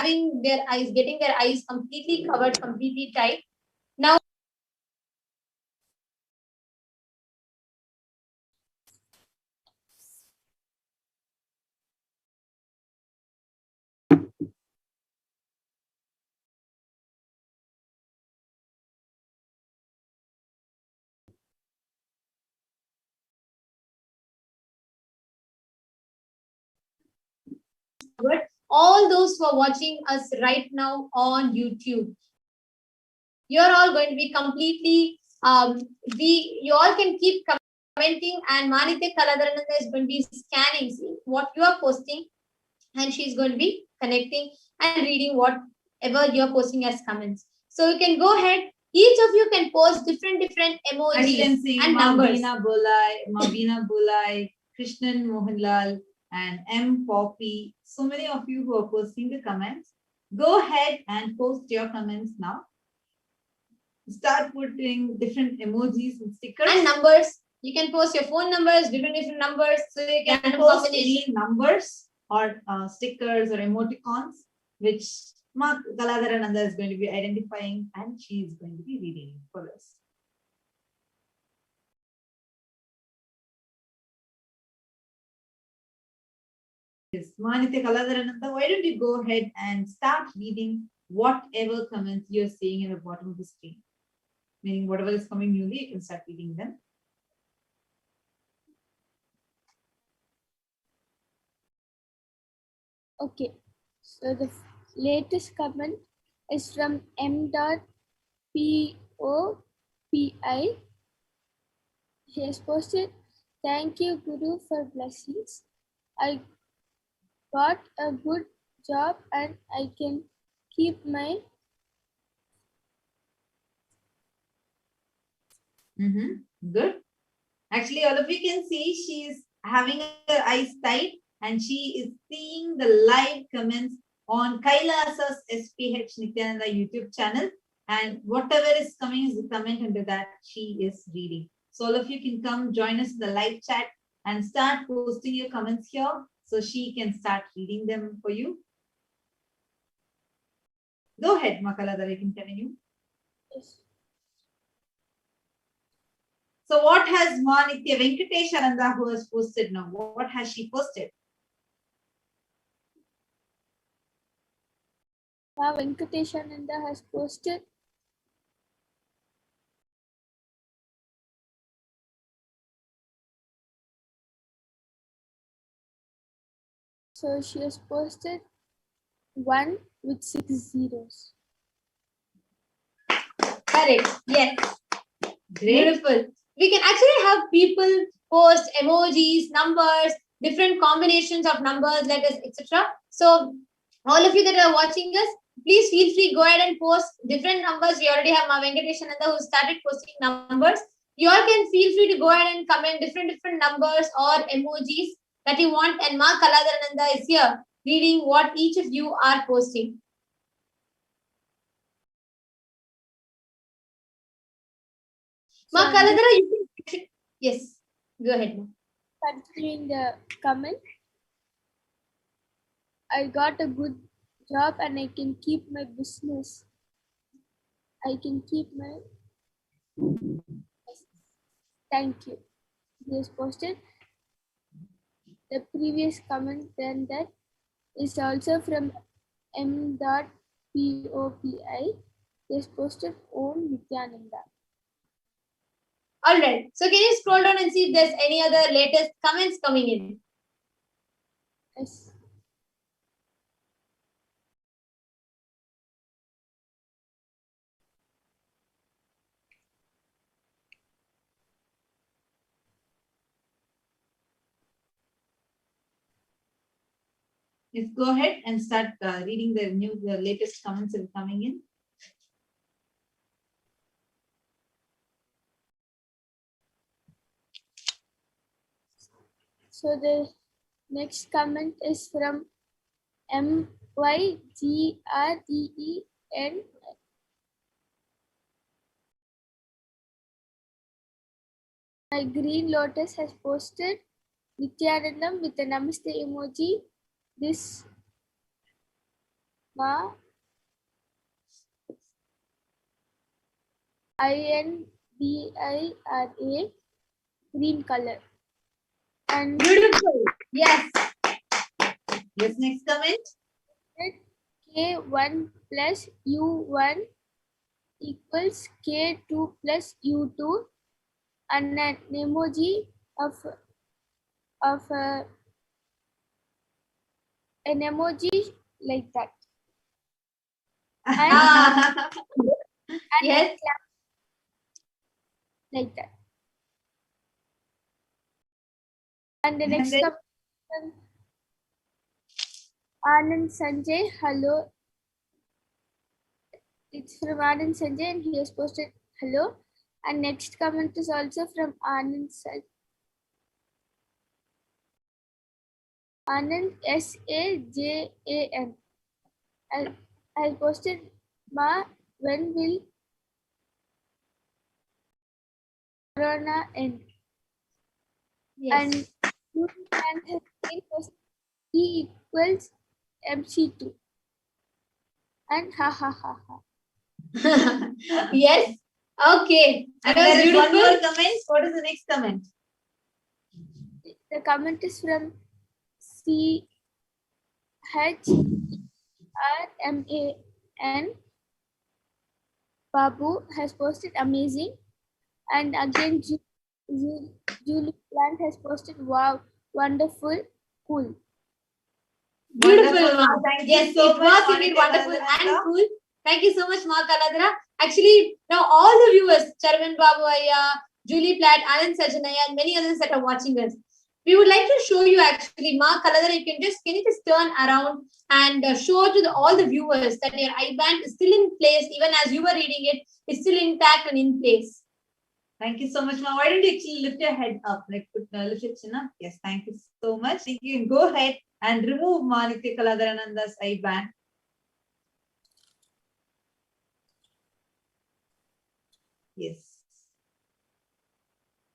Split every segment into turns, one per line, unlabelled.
having their eyes, getting their eyes completely covered, completely tight. Now, all those who are watching us right now on YouTube, you're all going to be completely, you all can keep commenting, and Manitya Kaladarananda is going to be scanning, see what you are posting, and she's going to be connecting and reading whatever you're posting as comments. So you can go ahead. Each of you can post different emojis and numbers.
Mabina Bulai, Krishnan Mohanlal, and M. Poppy. So many of you who are posting the comments. Go ahead and post your comments now. Start putting different emojis and stickers.
And numbers. You can post your phone numbers, different numbers. So you can
post any numbers or stickers or emoticons, which Ma Kaladarananda is going to be identifying, and she is going to be reading for us. Yes, Manitya Kaladarananda, why don't you go ahead and start reading whatever comments you're seeing in the bottom of the screen? Meaning whatever is coming newly, you can start reading them.
Okay, so the latest comment is from M.POPI. He has posted, "Thank you, Guru, for blessings. I got a good job and I can keep my..."
Good. Actually, all of you can see she is having her eyes tight and she is seeing the live comments on Kailasa's SPH Nityananda YouTube channel. And whatever is coming is the comment under that she is reading. So all of you can come join us in the live chat and start posting your comments here so she can start reading them for you. Go ahead, Makaladara, you can continue.
Yes.
So what has Manitya Venkatesharanda who has posted now? What has she posted?
Venkatesharanda has posted, so she has posted 1 with 6 zeros.
Correct. Yes.
Great.
Beautiful. We can actually have people post emojis, numbers, different combinations of numbers, letters, etc. So all of you that are watching us, please feel free, go ahead and post different numbers. We already have Ma Venkateshananda who started posting numbers. You all can feel free to go ahead and comment different numbers or emojis that you want. And Ma Kaladarananda is here reading what each of you are posting. Ma Kaladara, you can... Yes, go ahead.
Continuing the comment, I got a good job and I can keep my business. I can keep my... Thank you. He has posted the previous comment, then that is also from M.POPI. He has posted Om Nityananda.
All right. So can you scroll down and see if there's any other latest comments coming in?
Yes.
Yes, go ahead and start reading the latest comments that are coming in.
So the next comment is from MYGREEN. My Green Lotus has posted Nityanandam with a namaste emoji. This Ma INDIRA, green color. And
Beautiful. Yes.
Yes, next comment.
K1 plus U1 equals K2 plus U2, and an emoji of an emoji like that. And
Yes.
like that. And the next comment, Anand Sanjay, hello. It's from Anand Sanjay and he has posted hello. And next comment is also from Anand Sanjay. Anand SAJAN. I posted, Ma, when will Corona end?
Yes.
And you can have posted E equals MC2. And ha ha ha ha.
Yes. Okay.
And
That was
there is one
beautiful.
more comment. What is the next comment?
The comment is from CHRMAN. Babu has posted amazing. And again, Julie Plant has posted wow, wonderful, cool.
Beautiful,
Wonderful,
Ma.
Ma. Thank
Yes,
you so
it
much,
was indeed
Monica
wonderful
Kaladra.
and cool. Thank you so much, Ma Kaladra. Actually, now all the viewers, Charvan Babu Ayya, Julie Platt, Anand Sajanaya, and many others that are watching us, we would like to show you actually, Ma Kaladra, can you just turn around and show to all the viewers that your eye band is still in place, even as you were reading it, it's still intact and in place.
Thank you so much, Ma. Why don't you actually lift your head up, like lift your chin up? Yes, thank you so much. You can go ahead and remove Monica Kaladrananda's eye band. Yes.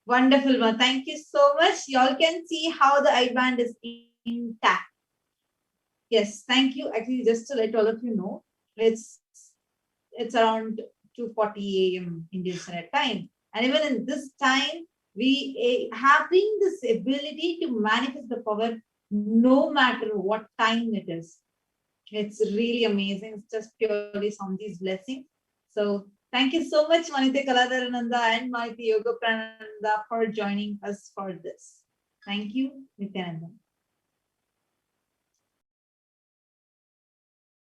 Wonderful, Ma. Thank you so much. Y'all can see how the eye band is intact. Yes, thank you. Actually, just to let all of you know, it's around 2:40 a.m. Indian Standard Time. And even in this time, we having this ability to manifest the power no matter what time it is. It's really amazing. It's just purely Swamiji's blessing. So thank you so much, Manite Kaladharananda and Manite Yoga Prananda for joining us for this. Thank you, Nityananda.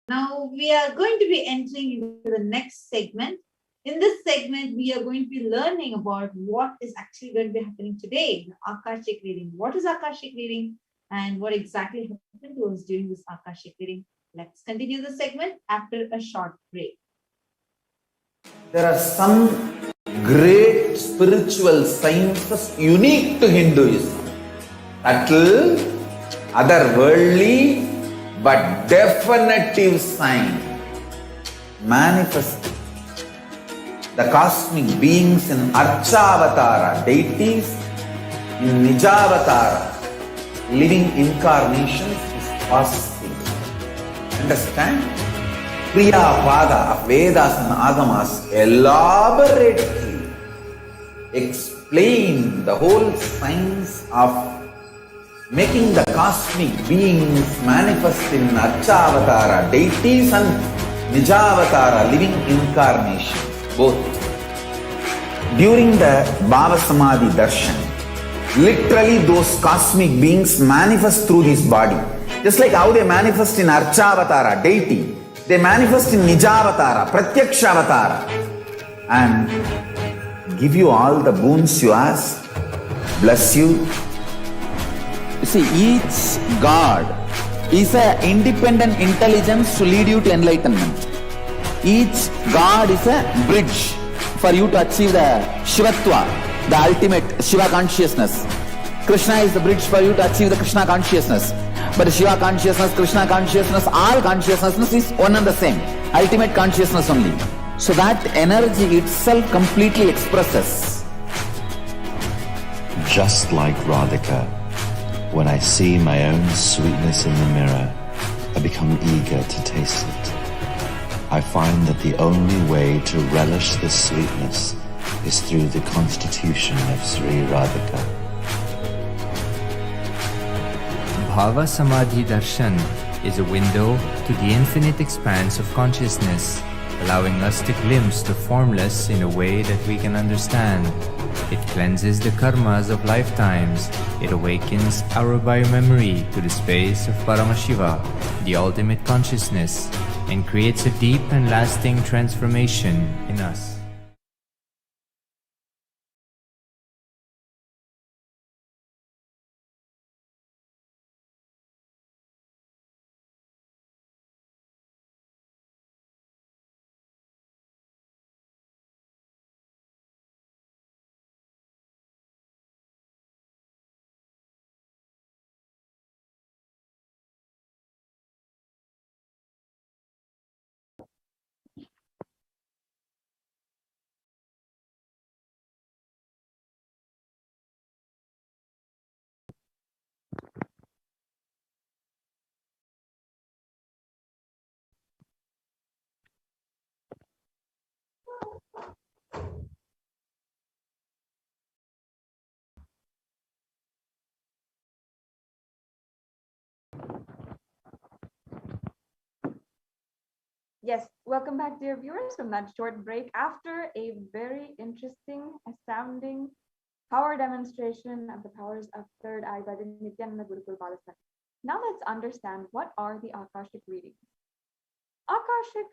Now we are going to be entering into the next segment. In this segment, we are going to be learning about what is actually going to be happening today, the Akashic reading. What is Akashic reading and what exactly happened to us during this Akashic reading? Let's continue the segment after a short break.
There are some great spiritual sciences unique to Hinduism. Subtle, otherworldly, but definitive sign. Manifest the cosmic beings in Archavatara, deities in Nijavatara, living incarnations is possible. Understand? Priya Pada of Vedas and Agamas elaborately explain the whole science of making the cosmic beings manifest in Archavatara, deities and Nijavatara, living incarnations, both. During the Bhava Samadhi Darshan, literally those cosmic beings manifest through this body. Just like how they manifest in Archavatara, deity, they manifest in Nijavatara, Pratyakshavatara, and give you all the boons you ask, bless you. You see, each God is an independent intelligence to lead you to enlightenment. Each God is a bridge for you to achieve the Shivatva, the ultimate Shiva consciousness. Krishna is the bridge for you to achieve the Krishna consciousness. But Shiva consciousness, Krishna consciousness, all consciousness is one and the same. Ultimate consciousness only. So that energy itself completely expresses.
Just like Radhika, when I see my own sweetness in the mirror, I become eager to taste it. I find that the only way to relish this sweetness is through the constitution of Sri Radhika.
Bhava Samadhi Darshan is a window to the infinite expanse of consciousness, allowing us to glimpse the formless in a way that we can understand. It cleanses the karmas of lifetimes. It awakens our biomemory to the space of Paramashiva, the ultimate consciousness, and creates a deep and lasting transformation in us.
Yes, welcome back, dear viewers, from that short break after a very interesting, astounding power demonstration of the powers of third eye by the Nityananda Gurukul Balasana. Now let's understand what are the Akashic readings. Akashic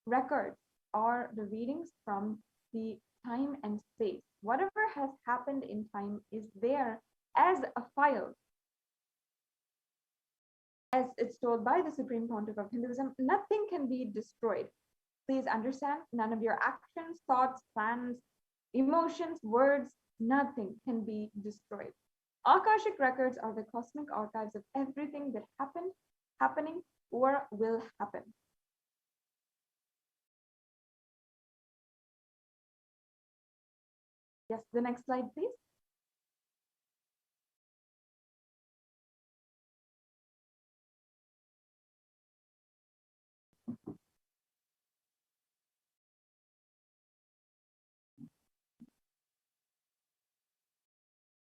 records are the readings from the time and space. Whatever has happened in time is there as a file. As it's told by the Supreme Pontiff of Hinduism, nothing can be destroyed. Please understand, none of your actions, thoughts, plans, emotions, words, nothing can be destroyed. Akashic records are the cosmic archives of everything that happened, happening, or will happen. Yes, the next slide, please.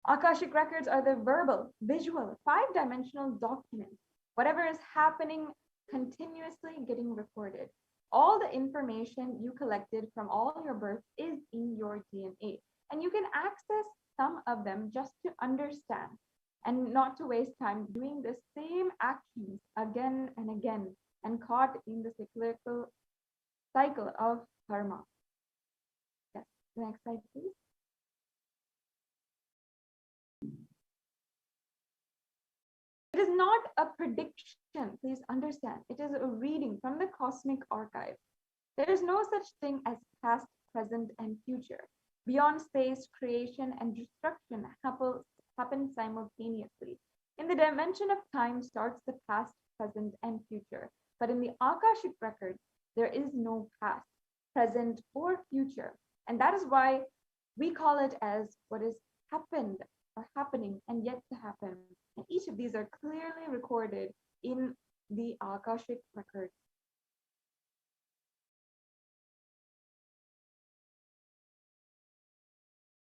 Akashic records are the verbal, visual, five-dimensional documents. Whatever is happening continuously getting recorded. All the information you collected from all your births is in your DNA. And you can access some of them just to understand and not to waste time doing the same actions again and again and caught in the cycle of karma. Yes, next slide, please. It is not a prediction, please understand. It is a reading from the cosmic archive. There is no such thing as past, present, and future. Beyond space, creation and destruction happen simultaneously. In the dimension of time starts the past, present, and future. But in the Akashic record, there is no past, present, or future. And that is why we call it as what is happened or happening and yet to happen. And each of these are clearly recorded in the Akashic record.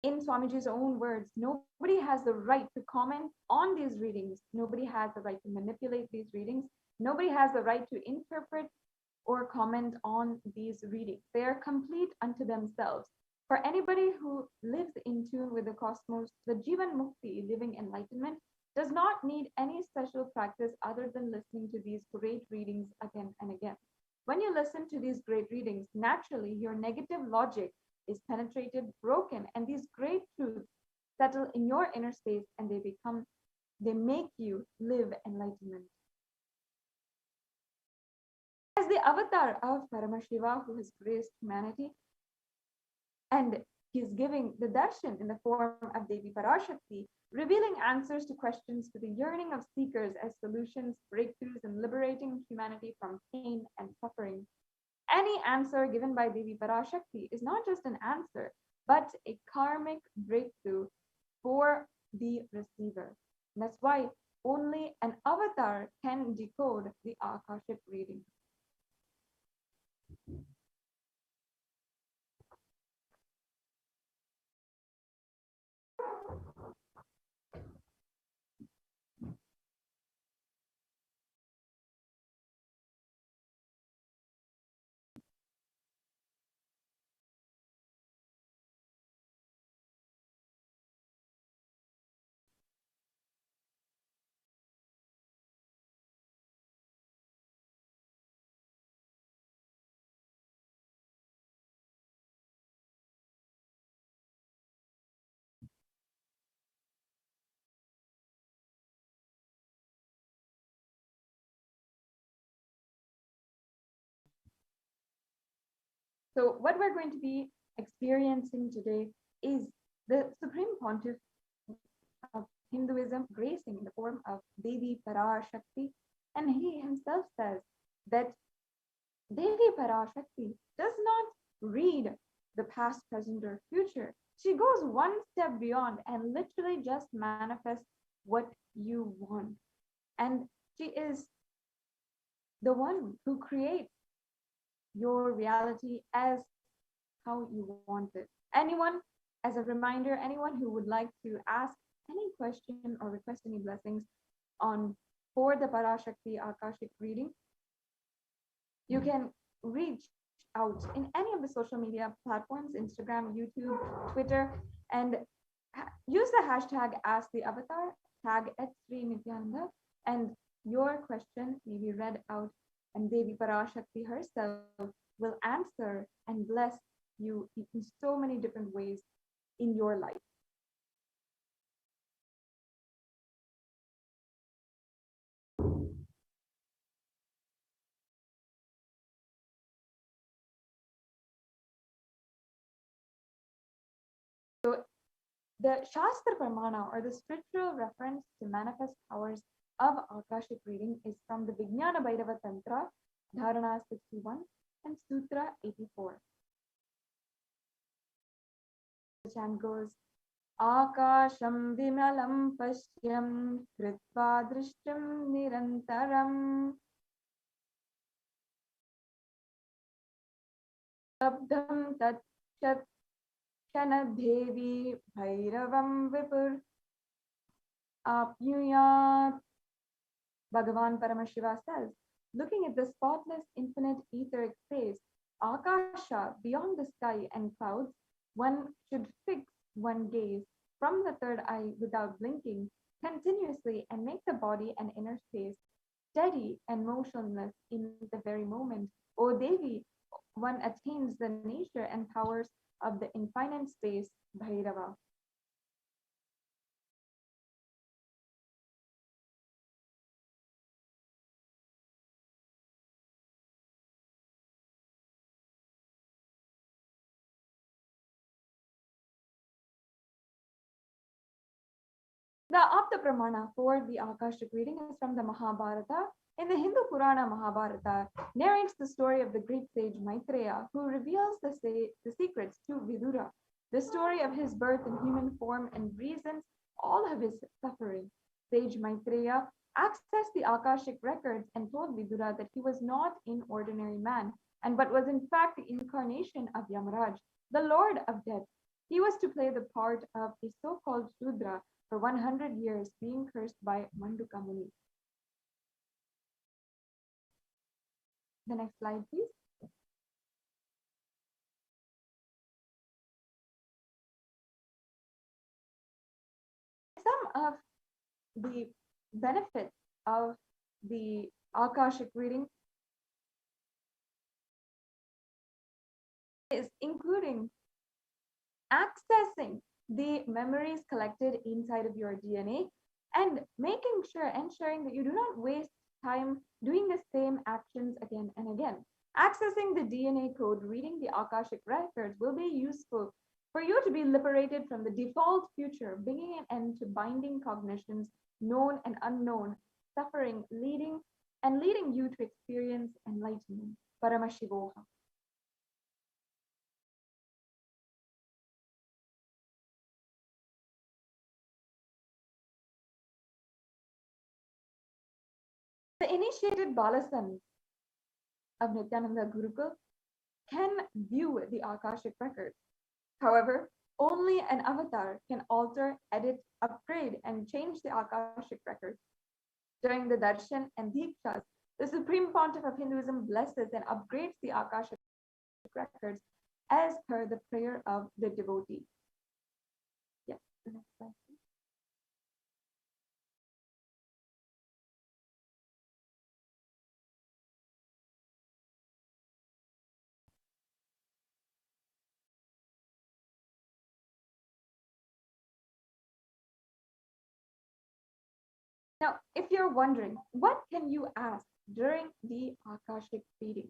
In Swamiji's own words, nobody has the right to comment on these readings. Nobody has the right to manipulate these readings. Nobody has the right to interpret or comment on these readings. They are complete unto themselves. For anybody who lives in tune with the cosmos, the Jivan Mukti, living enlightenment, does not need any special practice other than listening to these great readings again and again. When you listen to these great readings, naturally your negative logic is penetrated, broken, and these great truths settle in your inner space and they make you live enlightenment. As the avatar of Paramashiva who has graced humanity, and he's giving the darshan in the form of Devi Parashakti, revealing answers to questions for the yearning of seekers as solutions, breakthroughs, and liberating humanity from pain and suffering. Any answer given by Devi Parashakti is not just an answer, but a karmic breakthrough for the receiver. And that's why only an avatar can decode the Akashic reading. So what we're going to be experiencing today is the Supreme Pontiff of Hinduism gracing in the form of Devi Parashakti. And he himself says that Devi Parashakti does not read the past, present, or future. She goes one step beyond and literally just manifests what you want. And she is the one who creates your reality as how you want it. Anyone, as a reminder, anyone who would like to ask any question or request any blessings on for the Parashakti Akashic reading, you can reach out in any of the social media platforms, Instagram, YouTube, Twitter, and use the hashtag AskTheAvatar, tag at Sri Nityananda, and your question may be read out, and Devi Parashakti herself will answer and bless you in so many different ways in your life. So the Shastra Pramana, or the scriptural reference to manifest powers of Akashic reading, is from the Vijnana Bhairava Tantra, Dharana 61 and Sutra 84. The chant goes, Akasham vimalam pashyam kritva drishtam nirantaram abdham tat chat Devi Bhairavam Vipur Apyuyat. Bhagavan Paramashiva says, looking at the spotless, infinite etheric space, Akasha, beyond the sky and clouds, one should fix one gaze from the third eye without blinking, continuously, and make the body and inner space steady and motionless in the very moment. O Devi, one attains the nature and powers of the infinite space, Bhairava. The Apta Pramana for the Akashic reading is from the Mahabharata. In the Hindu Purana Mahabharata, narrates the story of the Greek sage Maitreya, who reveals the secrets to Vidura, the story of his birth in human form, and reasons all of his suffering. Sage Maitreya accessed the Akashic records and told Vidura that he was not an ordinary man, but was in fact the incarnation of Yamaraj, the Lord of Death. He was to play the part of a so-called Shudra for 100 years, being cursed by Manduka Muni. The next slide, please. Some of the benefits of the Akashic reading is including accessing the memories collected inside of your DNA and making sure, ensuring that you do not waste time doing the same actions again and again. Accessing the DNA code, reading the Akashic records will be useful for you to be liberated from the default future, bringing an end to binding cognitions, known and unknown, suffering, leading you to experience enlightenment. Paramashivoha. The initiated Balasans of Nityananda Gurukul can view the Akashic records. However, only an avatar can alter, edit, upgrade, and change the Akashic records. During the darshan and dikshas, the Supreme Pontiff of Hinduism blesses and upgrades the Akashic records as per the prayer of the devotee. Yes, the next slide, please. Now, if you're wondering, what can you ask during the Akashic reading?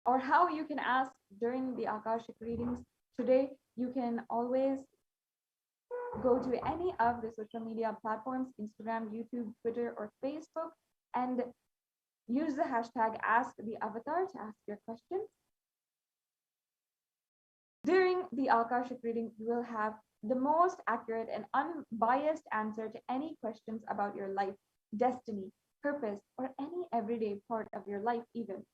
Or how you can ask during the Akashic readings today, you can always go to any of the social media platforms, Instagram, YouTube, Twitter, or Facebook, and use the hashtag #AskTheAvatar to ask your questions. During the Akashic reading, you will have the most accurate and unbiased answer to any questions about your life, destiny, purpose, or any everyday part of your life even.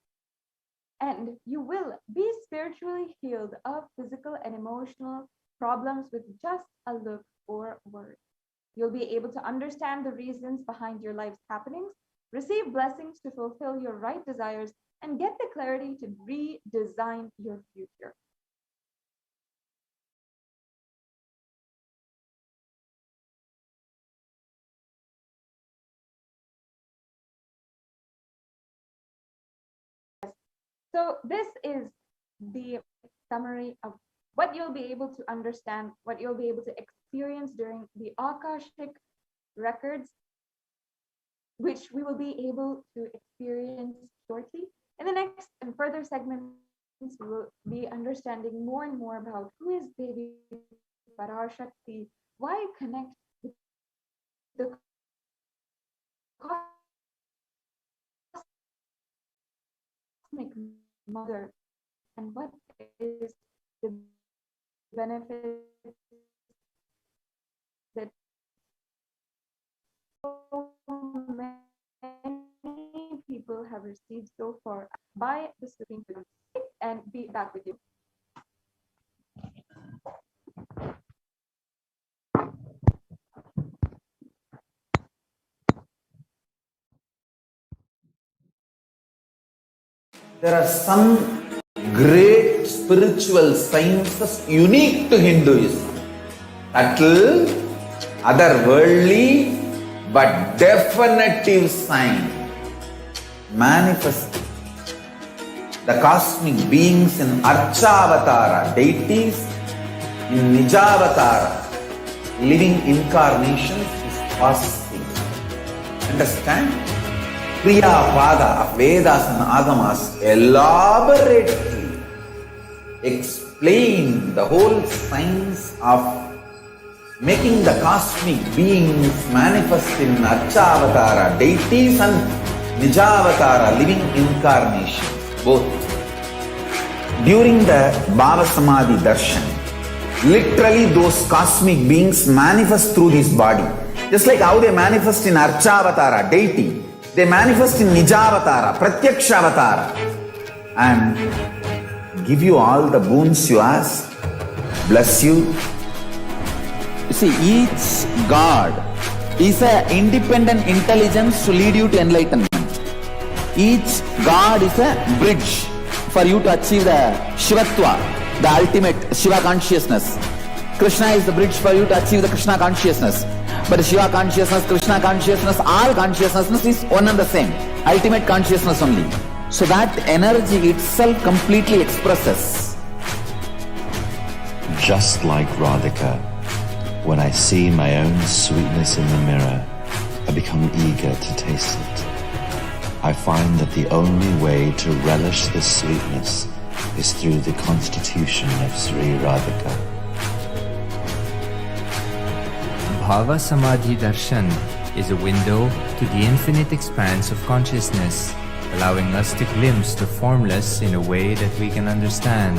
And you will be spiritually healed of physical and emotional problems with just a look or word. You'll be able to understand the reasons behind your life's happenings, receive blessings to fulfill your right desires, and get the clarity to redesign your future. So this is the summary of what you'll be able to understand, what you'll be able to experience during the Akashic records, which we will be able to experience shortly. In the next and further segments, we will be understanding more and more about who is Devi Parashakti, why connect with the cosmic mother, and what is the benefit that so many people have received so far by the Supreme Court. And be back with you.
There are some great spiritual sciences unique to Hinduism. Subtle, otherworldly, but definitive sign. Manifesting the cosmic beings in Archavatara, deities in Nijavatara, living incarnations is possible. Understand? Kriya Pada of Vedas and Agamas elaborately explain the whole science of making the cosmic beings manifest in Archavatara, deities and Nijavatara, living incarnations, both. During the Bhava Samadhi Darshan, literally those cosmic beings manifest through this body. Just like how they manifest in Archavatara, deity, they manifest in Nijavatara, Pratyakshavatara, and give you all the boons you ask, bless you. You see, each God is an independent intelligence to lead you to enlightenment. Each God is a bridge for you to achieve the Shivatva, the ultimate Shiva consciousness. Krishna is the bridge for you to achieve the Krishna consciousness. But Shiva consciousness, Krishna consciousness, all consciousness is one and the same. Ultimate consciousness only. So that energy itself completely expresses.
Just like Radhika, when I see my own sweetness in the mirror, I become eager to taste it. I find that the only way to relish this sweetness is through the constitution of Sri Radhika.
Bhava Samadhi Darshan is a window to the infinite expanse of consciousness, allowing us to glimpse the formless in a way that we can understand.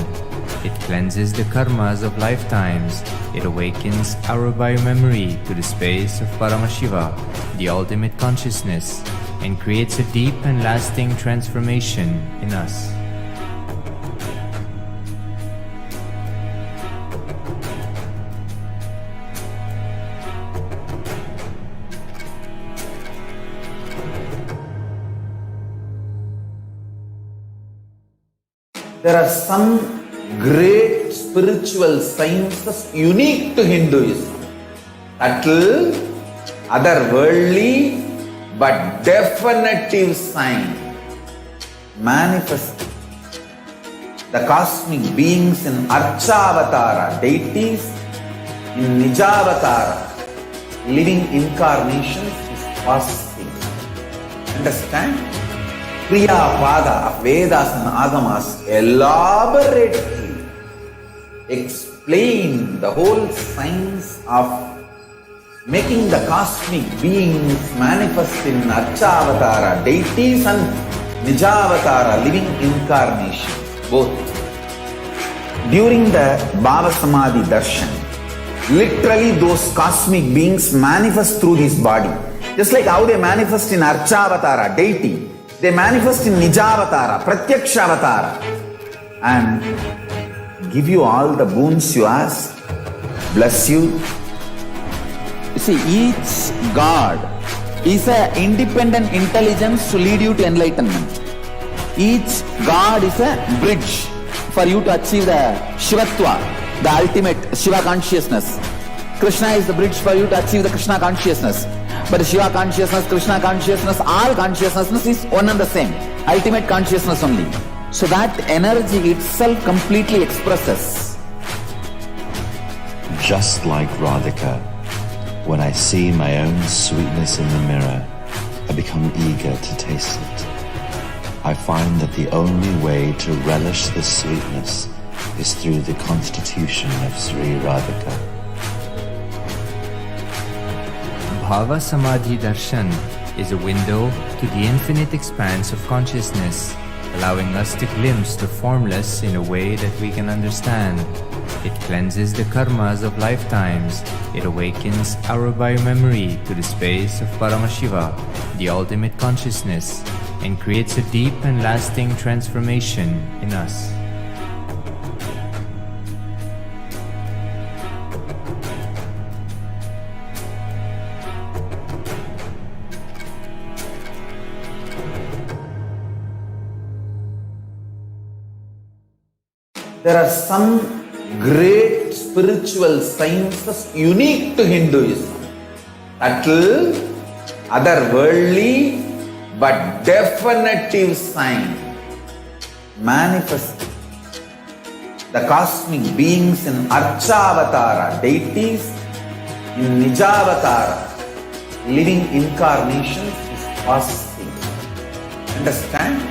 It cleanses the karmas of lifetimes. It awakens our biomemory to the space of Paramashiva, the ultimate consciousness, and creates a deep and lasting transformation in us.
There are some great spiritual sciences unique to Hinduism. Subtle, otherworldly, but definitive sign. Manifesting the cosmic beings in Archavatara, deities in Nijavatara, living incarnations is possible. Understand? Kriya Pada of Vedas and Agamas elaborately explain the whole science of making the cosmic beings manifest in Archavatara, deities and Nijavatara, living incarnations, both. During the Bhava Samadhi Darshan, literally those cosmic beings manifest through this body. Just like how they manifest in Archavatara, deity, they manifest in Nijavatara, Pratyakshavatara, and give you all the boons you ask, bless you. You see, each God is an independent intelligence to lead you to enlightenment. Each God is a bridge for you to achieve the Shivatva, the ultimate Shiva consciousness. Krishna is the bridge for you to achieve the Krishna consciousness. But Shiva consciousness, Krishna consciousness, all consciousness is one and the same. Ultimate consciousness only. So that energy itself completely expresses.
Just like Radhika, when I see my own sweetness in the mirror, I become eager to taste it. I find that the only way to relish this sweetness is through the constitution of Sri Radhika.
Bhava Samadhi Darshan is a window to the infinite expanse of consciousness, allowing us to glimpse the formless in a way that we can understand. It cleanses the karmas of lifetimes. It awakens our biomemory to the space of Paramashiva, the ultimate consciousness, and creates a deep and lasting transformation in us.
There are some great spiritual sciences unique to Hinduism. Subtle, otherworldly, but definitive sign. Manifesting the cosmic beings in Archavatara, deities in Nijavatara, living incarnations is possible. Understand?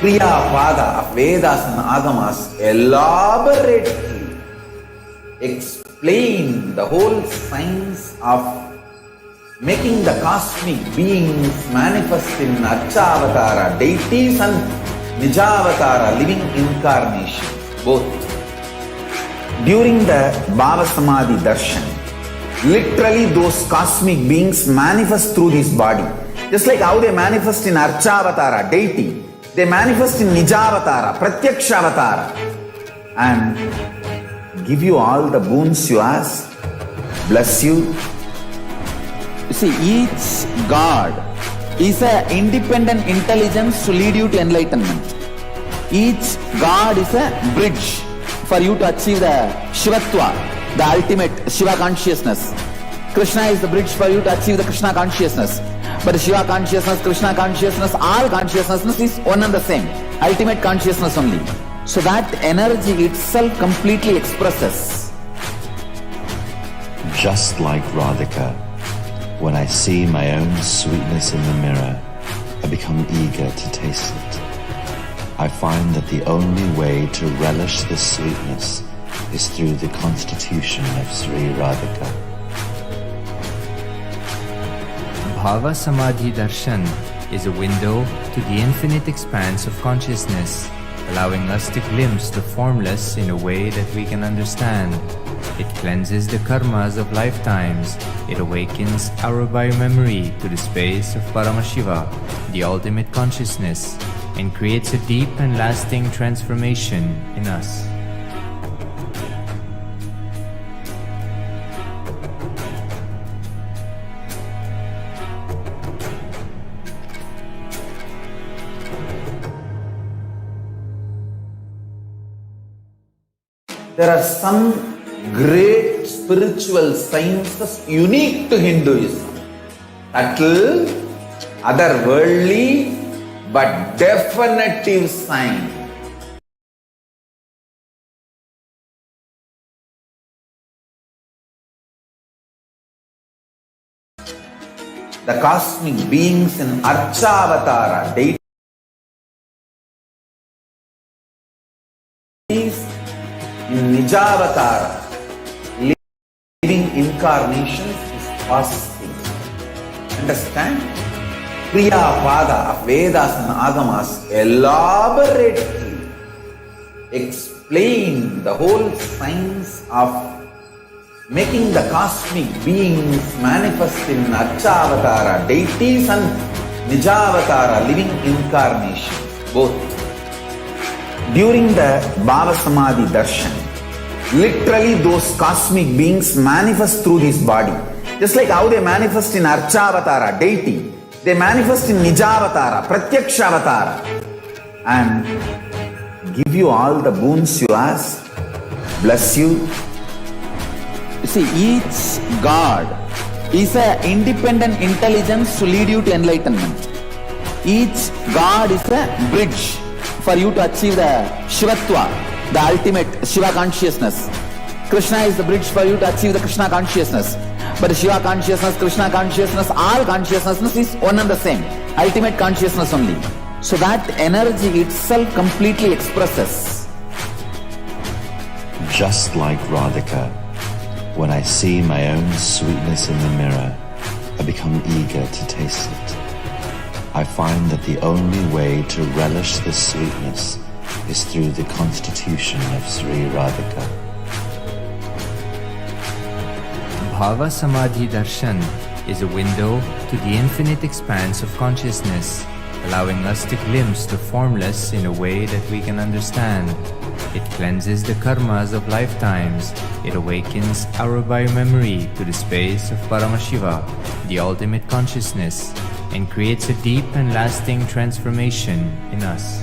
Kriya Pada of Vedas and Agamas elaborately explain the whole science of making the cosmic beings manifest in Archavatara, deities and Nijavatara, living incarnations, both. During the Bhava Samadhi Darshan, literally those cosmic beings manifest through this body. Just like how they manifest in Archavatara, deity, they manifest in Nijavatara, Pratyakshavatara, and give you all the boons you ask, bless you. You see, each God is an independent intelligence to lead you to enlightenment. Each God is a bridge for you to achieve the Shivatva, the ultimate Shiva consciousness. Krishna is the bridge for you to achieve the Krishna consciousness. But Shiva consciousness, Krishna consciousness, all consciousness is one and the same. Ultimate consciousness only. So that energy itself completely expresses.
Just like Radhika, when I see my own sweetness in the mirror, I become eager to taste it. I find that the only way to relish this sweetness is through the constitution of Sri Radhika.
Bhava Samadhi Darshan is a window to the infinite expanse of consciousness, allowing us to glimpse the formless in a way that we can understand. It cleanses the karmas of lifetimes. It awakens our biomemory to the space of Paramashiva, the ultimate consciousness, and creates a deep and lasting transformation in us.
There are some great spiritual sciences unique to Hinduism. Subtle, otherworldly, but definitive sign. The cosmic beings in Archavatara, deities in Nijavatara, living incarnations is fasting. Understand? Kriya Pada of Vedas and Agamas elaborately explain the whole science of making the cosmic beings manifest in Archavatara, deities, and Nijavatara, living incarnations, both. During the Bhava Samadhi Darshan, literally those cosmic beings manifest through this body. Just like how they manifest in Archavatara, deity, they manifest in Nijavatara, Pratyakshavatara, and give you all the boons you ask, bless you. You see, each God is an independent intelligence to lead you to enlightenment. Each God is a bridge for you to achieve the Shivatva, the ultimate Shiva consciousness. Krishna is the bridge for you to achieve the Krishna consciousness. But Shiva consciousness, Krishna consciousness, all consciousness is one and the same. Ultimate consciousness only. So that energy itself completely expresses.
Just like Radhika, when I see my own sweetness in the mirror, I become eager to taste it. I find that the only way to relish the sweetness is through the constitution of Sri Radhika.
Bhava Samadhi Darshan is a window to the infinite expanse of consciousness, allowing us to glimpse the formless in a way that we can understand. It cleanses the karmas of lifetimes. It awakens our biomemory to the space of Paramashiva, the ultimate consciousness, and creates a deep and lasting transformation in us.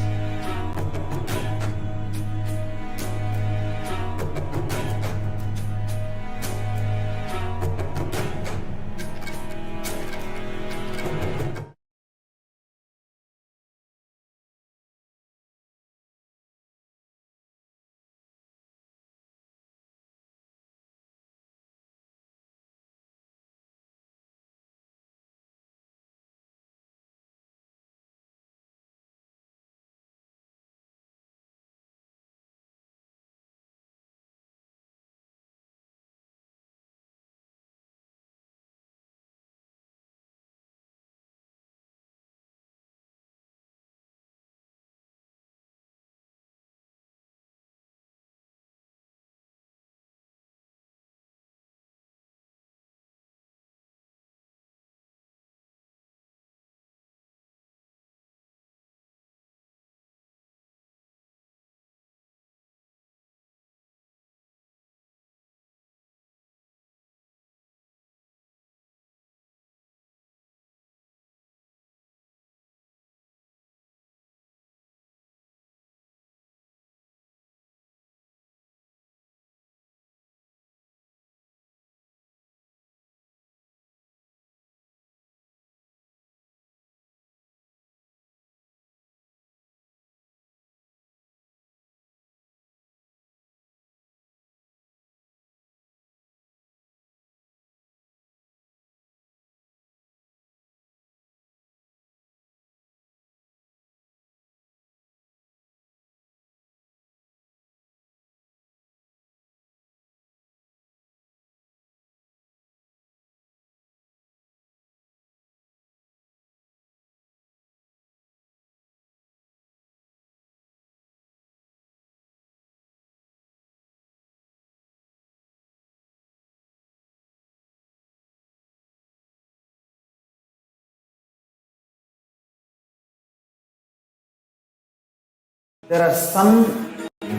there are some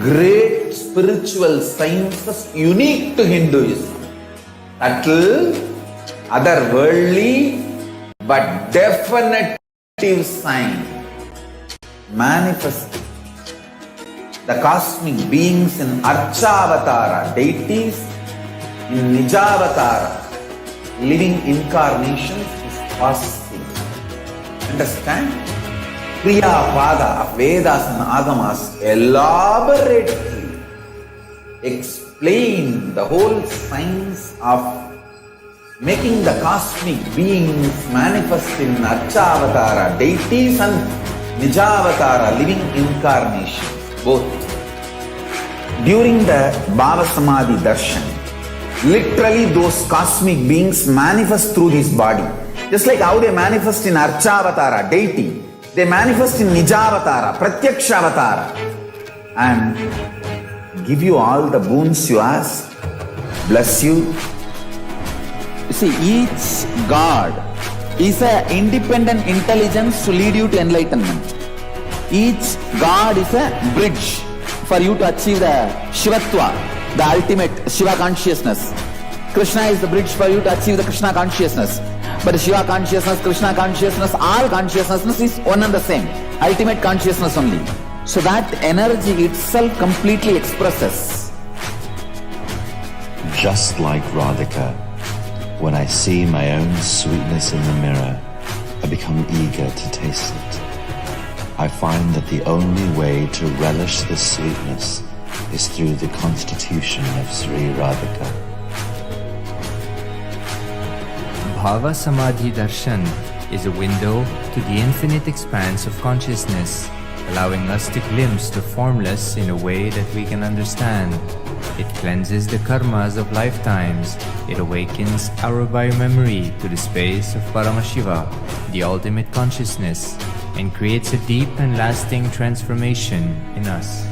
great spiritual sciences unique to Hinduism. Subtle, otherworldly, but definitive sign. Manifesting the cosmic beings in Archavatara, deities in Nijavatara, living incarnations is possible. Understand? Kriya Pada of Vedas and Agamas elaborately explain the whole science of making the cosmic beings manifest in Archavatara, deities and Nijavatara, living incarnations, both. During the Bhava Samadhi Darshan, literally those cosmic beings manifest through this body. Just like how they manifest in Archavatara, deity, they manifest in Nijavatara, Pratyakshavatara, and give you all the boons you ask, bless you. You see, each God is an independent intelligence to lead you to enlightenment. Each God is a bridge for you to achieve the Shivatva, the ultimate Shiva consciousness. Krishna is the bridge for you to achieve the Krishna consciousness. But Shiva consciousness, Krishna consciousness, all consciousness is one and the same. Ultimate consciousness only. So that energy itself completely expresses.
Just like Radhika, when I see my own sweetness in the mirror, I become eager to taste it. I find that the only way to relish this sweetness is through the constitution of Sri Radhika.
Bhava Samadhi Darshan is a window to the infinite expanse of consciousness, allowing us to glimpse the formless in a way that we can understand. It cleanses the karmas of lifetimes. It awakens our biomemory to the space of Paramashiva, the ultimate consciousness, and creates a deep and lasting transformation in us.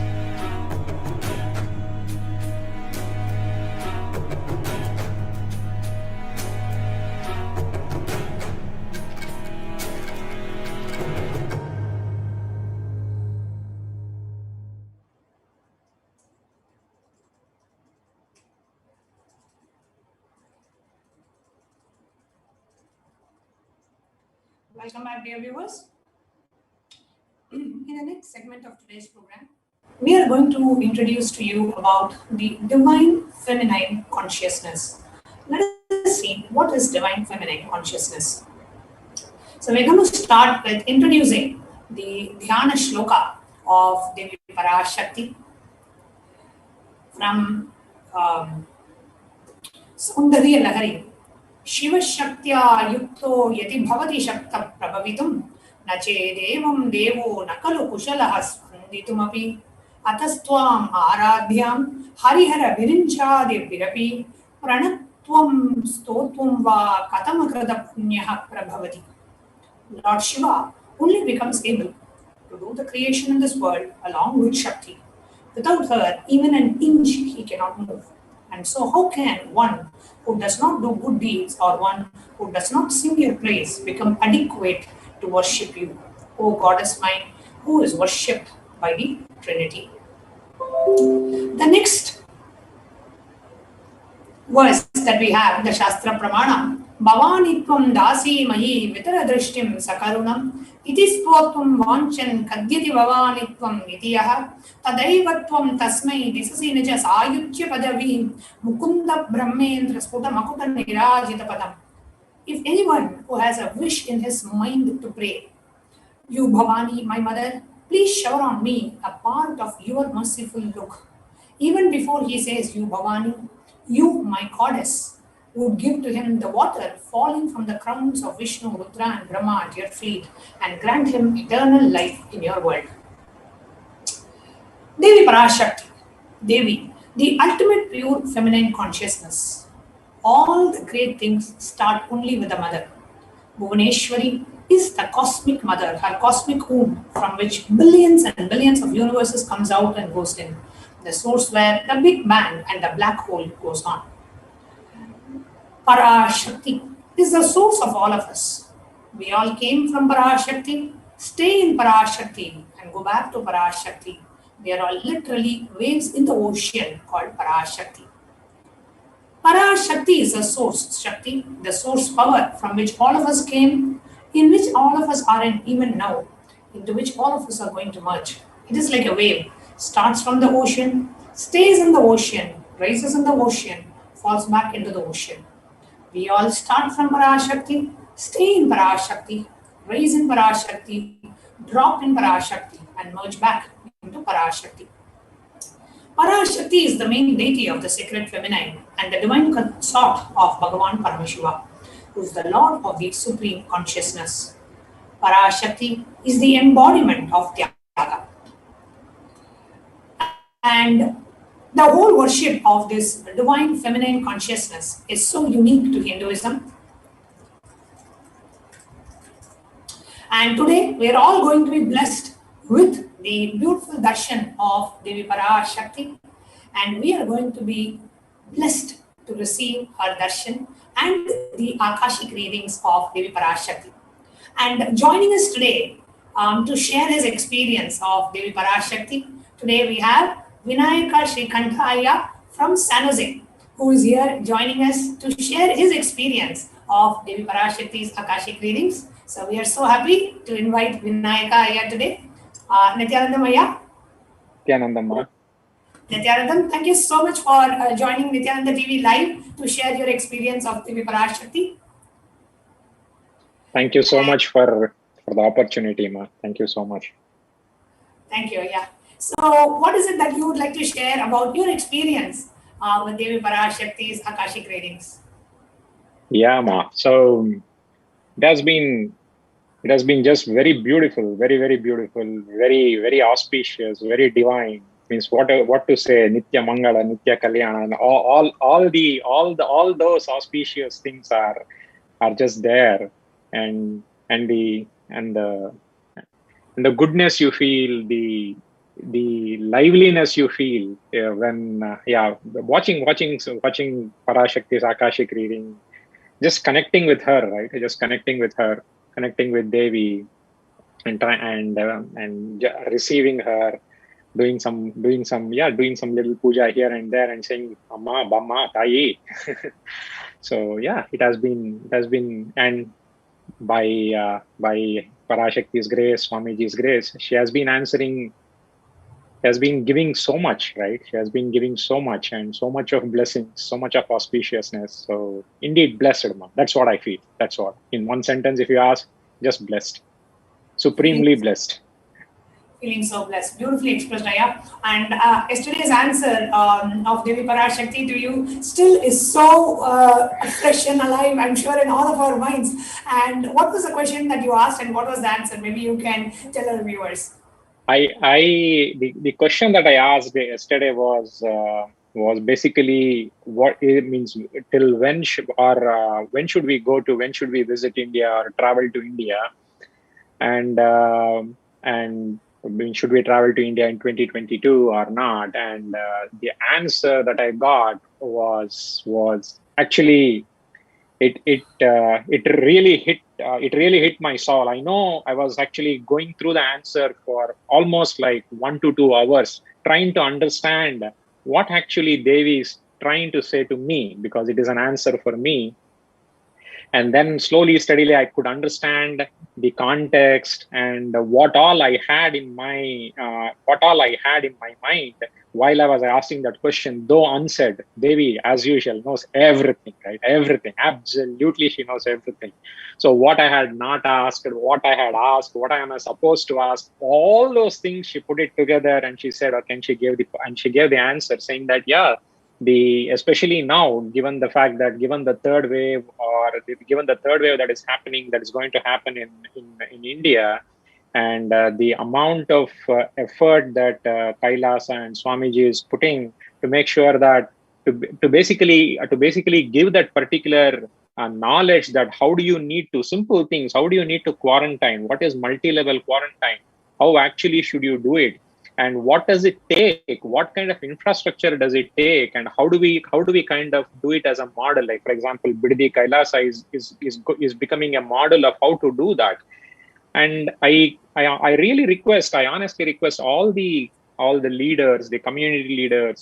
Welcome back, dear viewers. In the next segment of today's program, we are going to introduce to you about the divine feminine consciousness. Let us see what is divine feminine consciousness. So we're going to start with introducing the Dhyana Shloka of Devi Parashakti from Saundarya Lahari. Shiva Shaktya Yukto Yati Bhavati Shakta Prabhavitum Nache Devam Devo Nakalu Kushalaha Spanditumapi Atastwam Aradhyam Harihara Virincha Devirapi Pranatwam Stotwam Va Katamakrada Punyaha Prabhavati. Lord Shiva only becomes able to do the creation in this world along with Shakti. Without her, even an inch he cannot move. And so how can one who does not do good deeds or one who does not sing your praise become adequate to worship you, O Goddess mine, who is worshipped by the Trinity? The next verse that we have in the Shastra Pramana, Bhavanitvam dasi mahi vitaradrishtim sakarunam itispotvam vanchan kadyati bhavanitvam nitiyaha tadaivatvam tasmai disasi nija sayutya padavim mukunda brahmendra sputa makuta nirajita padam. If anyone who has a wish in his mind to pray, you Bhavani, my mother, please shower on me a part of your merciful look. Even before he says, you Bhavani, you, my goddess, would give to him the water falling from the crowns of Vishnu, Rudra and Brahma at your feet and grant him eternal life in your world. Devi Parashakti, Devi, the ultimate pure feminine consciousness. All the great things start only with the mother. Bhuvaneshwari is the cosmic mother, her cosmic womb from which billions and billions of universes comes out and goes in. The source where the Big Bang and the black hole goes on. Parashakti is the source of all of us. We all came from Parashakti, stay in Parashakti and go back to Parashakti. They are all literally waves in the ocean called Parashakti. Parashakti is the source Shakti, the source power from which all of us came, in which all of us are in even now, into which all of us are going to merge. It is like a wave, starts from the ocean, stays in the ocean, rises in the ocean, falls back into the ocean. We all start from Parashakti, stay in Parashakti, rise in Parashakti, drop in Parashakti, and merge back into Parashakti. Parashakti is the main deity of the sacred feminine and the divine consort of Bhagavan Paramashiva, who is the Lord of the supreme consciousness. Parashakti is the embodiment of Tyaga. And the whole worship of this divine feminine consciousness is so unique to Hinduism. And today we are all going to be blessed with the beautiful darshan of Devi Parashakti, and we are going to be blessed to receive her darshan and the Akashic readings of Devi Parashakti. And joining us today to share his experience of Devi Parashakti, today we have Vinayaka Srikanthaya from San Jose, who is here joining us to share his experience of Devi Parashakti's Akashic readings. So we are so happy to invite Vinayaka here today. Nityanandam Ayya.
Nityanandam.
Nityanandam, thank you so much for joining Nityananda TV Live to share your experience of Devi Parashakti.
Thank you so much for the opportunity, Ma. Thank you so much.
Thank you. Yeah. So, what is it that you would like to share about your experience with Devi Parashakti's Akashic readings?
Yeah, Ma. So it has been just very beautiful, very beautiful, very auspicious, very divine. Means what to say? Nitya Mangala, Nitya Kalyana, and all those auspicious things are just there, and the goodness you feel, the liveliness you feel when watching Parashakti's Akashic reading, just connecting with her, right? Just connecting with her, connecting with Devi, and receiving her, doing some little puja here and there, and saying Amma, Bamma, Tayi. So yeah, it has been, and by Parashakti's grace, Swamiji's grace, she has been answering. Has been giving so much, right? She has been giving so much, and so much of blessings, so much of auspiciousness. So indeed, blessed, Ma. That's what I feel. That's what. In one sentence, if you ask, just blessed. Supremely blessed.
Feeling so blessed. Beautifully expressed, Aya. And yesterday's answer of Devi Parashakti to you still is so fresh and alive, I'm sure, in all of our minds. And what was the question that you asked, and what was the answer? Maybe you can tell our viewers.
The question that I asked yesterday was basically what it means. Till when when should we visit India or travel to India, and should we travel to India in 2022 or not? And the answer that I got was actually it really hit my soul. I know I was actually going through the answer for almost like 1 to 2 hours, trying to understand what actually Devi is trying to say to me, because it is an answer for me. And then slowly, steadily, I could understand the context and what all I had in my mind while I was asking that question, though unsaid. Devi, as usual, knows everything, right? Everything, absolutely, she knows everything. So what I had not asked, what I had asked, what I am supposed to ask, all those things, she put it together, and she said, okay, and she gave the answer, saying that, yeah, especially now, given the fact that given the third wave that is happening, that is going to happen in India, and the amount of effort that Kailasa and Swamiji is putting to make sure that to basically give that particular knowledge, that how do you need to simple things, how do you need to quarantine, what is multi-level quarantine, how actually should you do it, and what does it take, what kind of infrastructure does it take, and how do we kind of do it as a model. Like, for example, Biddi Kailasa is becoming a model of how to do that. And I honestly request all the all the leaders, the community leaders,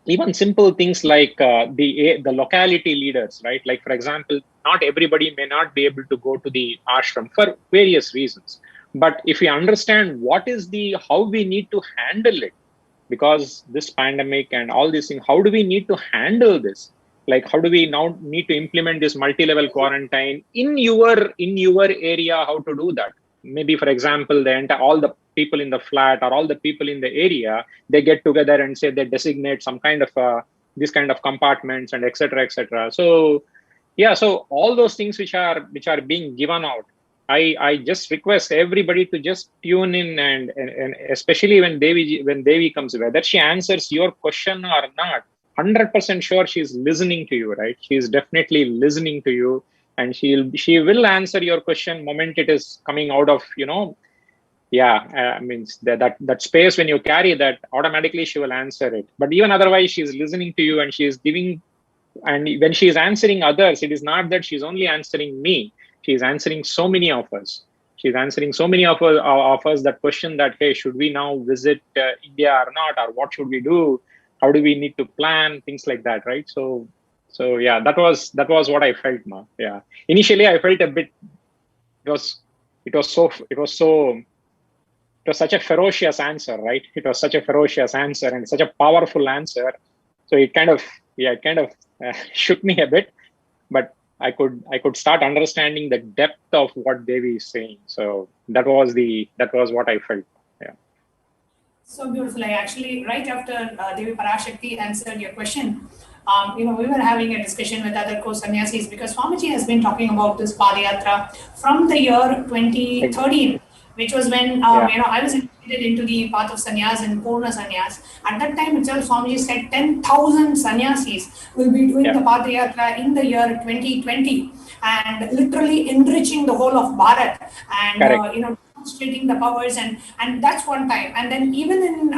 even simple things like the locality leaders, right? Like, for example, not everybody may not be able to go to the ashram for various reasons. But if we understand what is how we need to handle it, because this pandemic and all these things, how do we need to handle this? Like, how do we now need to implement this multi-level quarantine in your area? How to do that? Maybe, for example, all the people in the flat or all the people in the area, they get together and say they designate some kind of this kind of compartments and etc. etc. So yeah, so all those things which are being given out, I just request everybody to just tune in, and especially when Devi comes, whether she answers your question or not, 100% sure she's listening to you, right? She's definitely listening to you, and she will answer your question moment it is coming out of, yeah, means that space. When you carry that, automatically she will answer it. But even otherwise, she's listening to you, and she is giving. And when she is answering others, it is not that she's only answering me. She is answering so many of us. She's answering so many of us that question that, hey, should we now visit India or not, or what should we do? How do we need to plan things like that, right? So yeah, that was what I felt, ma. Yeah, initially I felt a bit. It was such a ferocious answer, right? It was such a ferocious answer and such a powerful answer. So it kind of shook me a bit, but I could start understanding the depth of what Devi is saying. So that was what I felt. Yeah.
So beautiful. I actually, right after Devi Parashakti answered your question, we were having a discussion with other co-sannyasis, because Swamiji has been talking about this Padayatra from the year 2013, which was when I was initiated into the path of sannyas and Purna sannyas. At that time itself, Swamiji said 10,000 sannyasis will be doing the Padayatra in the year 2020, and literally enriching the whole of Bharat, and demonstrating the powers, and that's one time. And then even in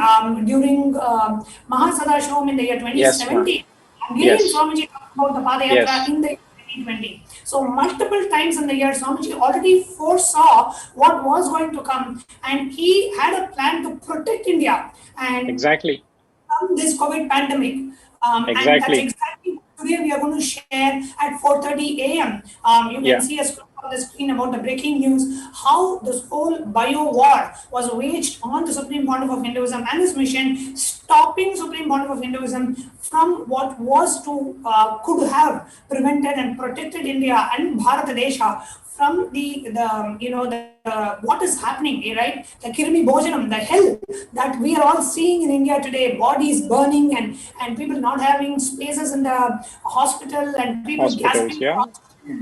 during Mahasadashivam in the year 2017, again Swamiji talked about the Padayatra in the year 2020. So multiple times in the year, Swamiji already foresaw what was going to come, and he had a plan to protect India and from this COVID pandemic. And that's exactly what today we are going to share at 4:30 a.m. You can see a screen on the screen about the breaking news, how this whole bio war was waged on the Supreme Pontiff of Hinduism and his mission, stopping Supreme Pontiff of Hinduism from what was to could have prevented and protected India and Bharat Desha from the what is happening, right? The Kirmi Bhojanam, the hell that we are all seeing in India today, bodies burning and people not having spaces in the hospital, and people gasping,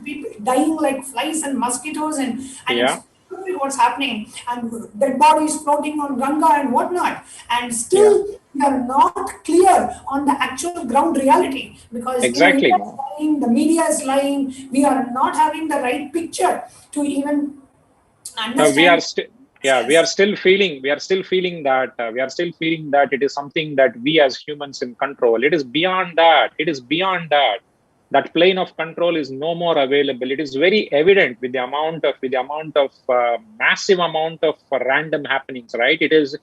people dying like flies and mosquitoes, and it's what's happening, and dead bodies floating on Ganga and whatnot, and still we are not clear on the actual ground reality, because India is lying, the media is lying, we are not having the right picture to even understand.
We are still feeling that it is something that we as humans in control. It is beyond that. That plane of control is no more available. It is very evident with the amount of massive amount of random happenings, right? It is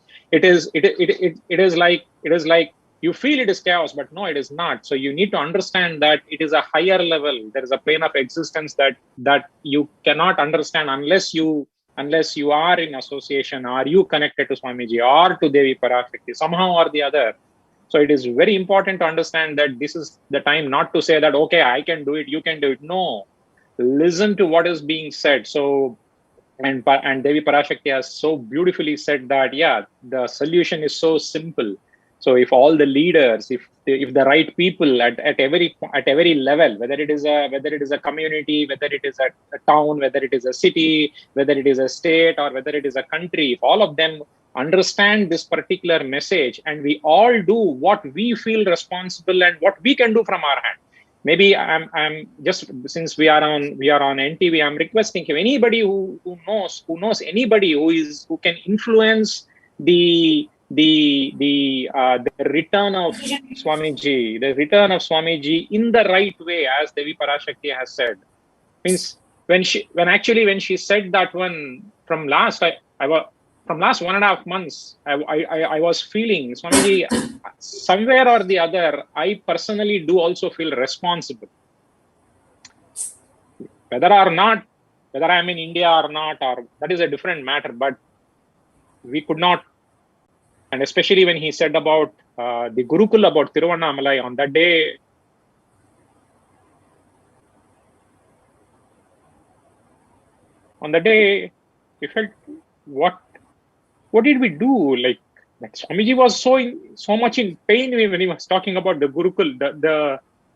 like you feel it is chaos, but no, it is not. So you need to understand that it is a higher level. There is a plane of existence that you cannot understand unless you are in association, or you connected to Swamiji or to Devi Parashakti somehow or the other. So it is very important to understand that this is the time not to say that, okay, I can do it, you can do it. No, listen to what is being said. So, and Devi Parashakti has so beautifully said that, the solution is so simple. So if all the leaders, if the right people at every level, whether it is a community, whether it is a town, whether it is a city, whether it is a state, or whether it is a country, if all of them understand this particular message, and we all do what we feel responsible and what we can do from our hand. Maybe I'm just, since we are on NTV, I'm requesting if anybody who knows anybody who can influence the return of Swamiji, in the right way, as Devi Parashakti has said. Means when she said that one from last, from last 1.5 months, I was feeling, Swamiji, somewhere or the other, I personally do also feel responsible. Whether I'm in India or not, or that is a different matter, but we could not, and especially when he said about the Gurukul, about Tiruvannamalai, on that day, we felt, what did we do? Like Swamiji was so much in pain when he was talking about the Gurukul,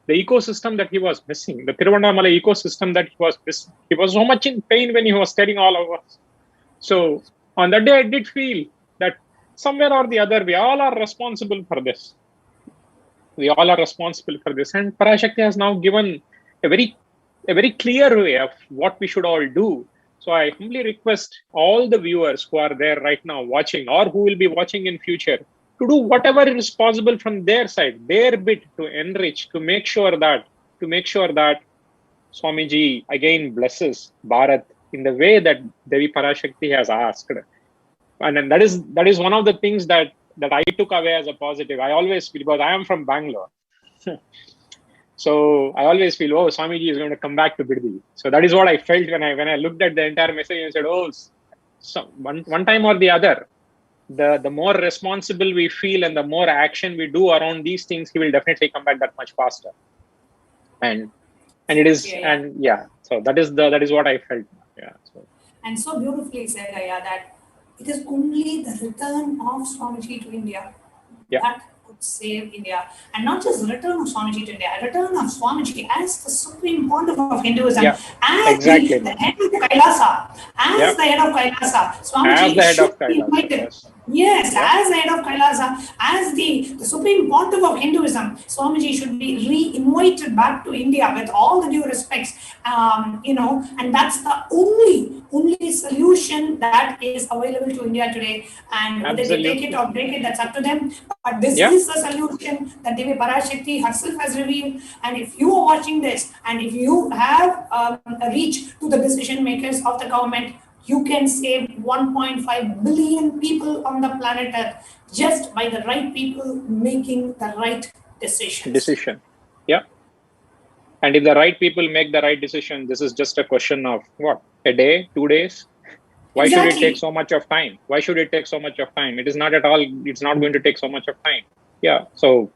the ecosystem that he was missing, the Tiruvannamalai ecosystem that he was missing. He was so much in pain when he was telling all of us. So on that day, I did feel that somewhere or the other, we all are responsible for this. We all are responsible for this. And Parashakti has now given a very clear way of what we should all do. So I humbly request all the viewers who are there right now watching, or who will be watching in future, to do whatever is possible from their side, their bit, to enrich, to make sure that Swamiji again blesses Bharat in the way that Devi Parashakti has asked. And then that is one of the things that I took away as a positive. I always feel, because I am from Bangalore, so I always feel, oh, Swamiji is going to come back to Biddi. So that is what I felt when I looked at the entire message and said, oh, so one time or the other, the more responsible we feel and the more action we do around these things, he will definitely come back that much faster. And it is, so that is what I felt. Yeah. So.
And so beautifully said, Aya, that it is only the return of Swamiji to India that could save India. And not just the return of Swamiji to India, a return of Swamiji as the supreme pontiff of Hinduism, as the head of Kailasa, as the head of Kailasa. Swamiji should be invited. Yes, as the head of Kailasa, as the supreme pontiff of Hinduism, Swamiji should be re-invited back to India with all the due respects, and that's the only solution that is available to India today. And whether they take it or break it, that's up to them. But this is the solution that Devi Parashakti herself has revealed. And if you are watching this, and if you have a reach to the decision makers of the government, you can save 1.5 billion people on the planet Earth just by the right people making the right decisions.
Yeah. And if the right people make the right decision, this is just a question of what? A day, 2 days? Why should it take so much of time? Why should it take so much of time? It is not at all, it's not going to take so much of time. So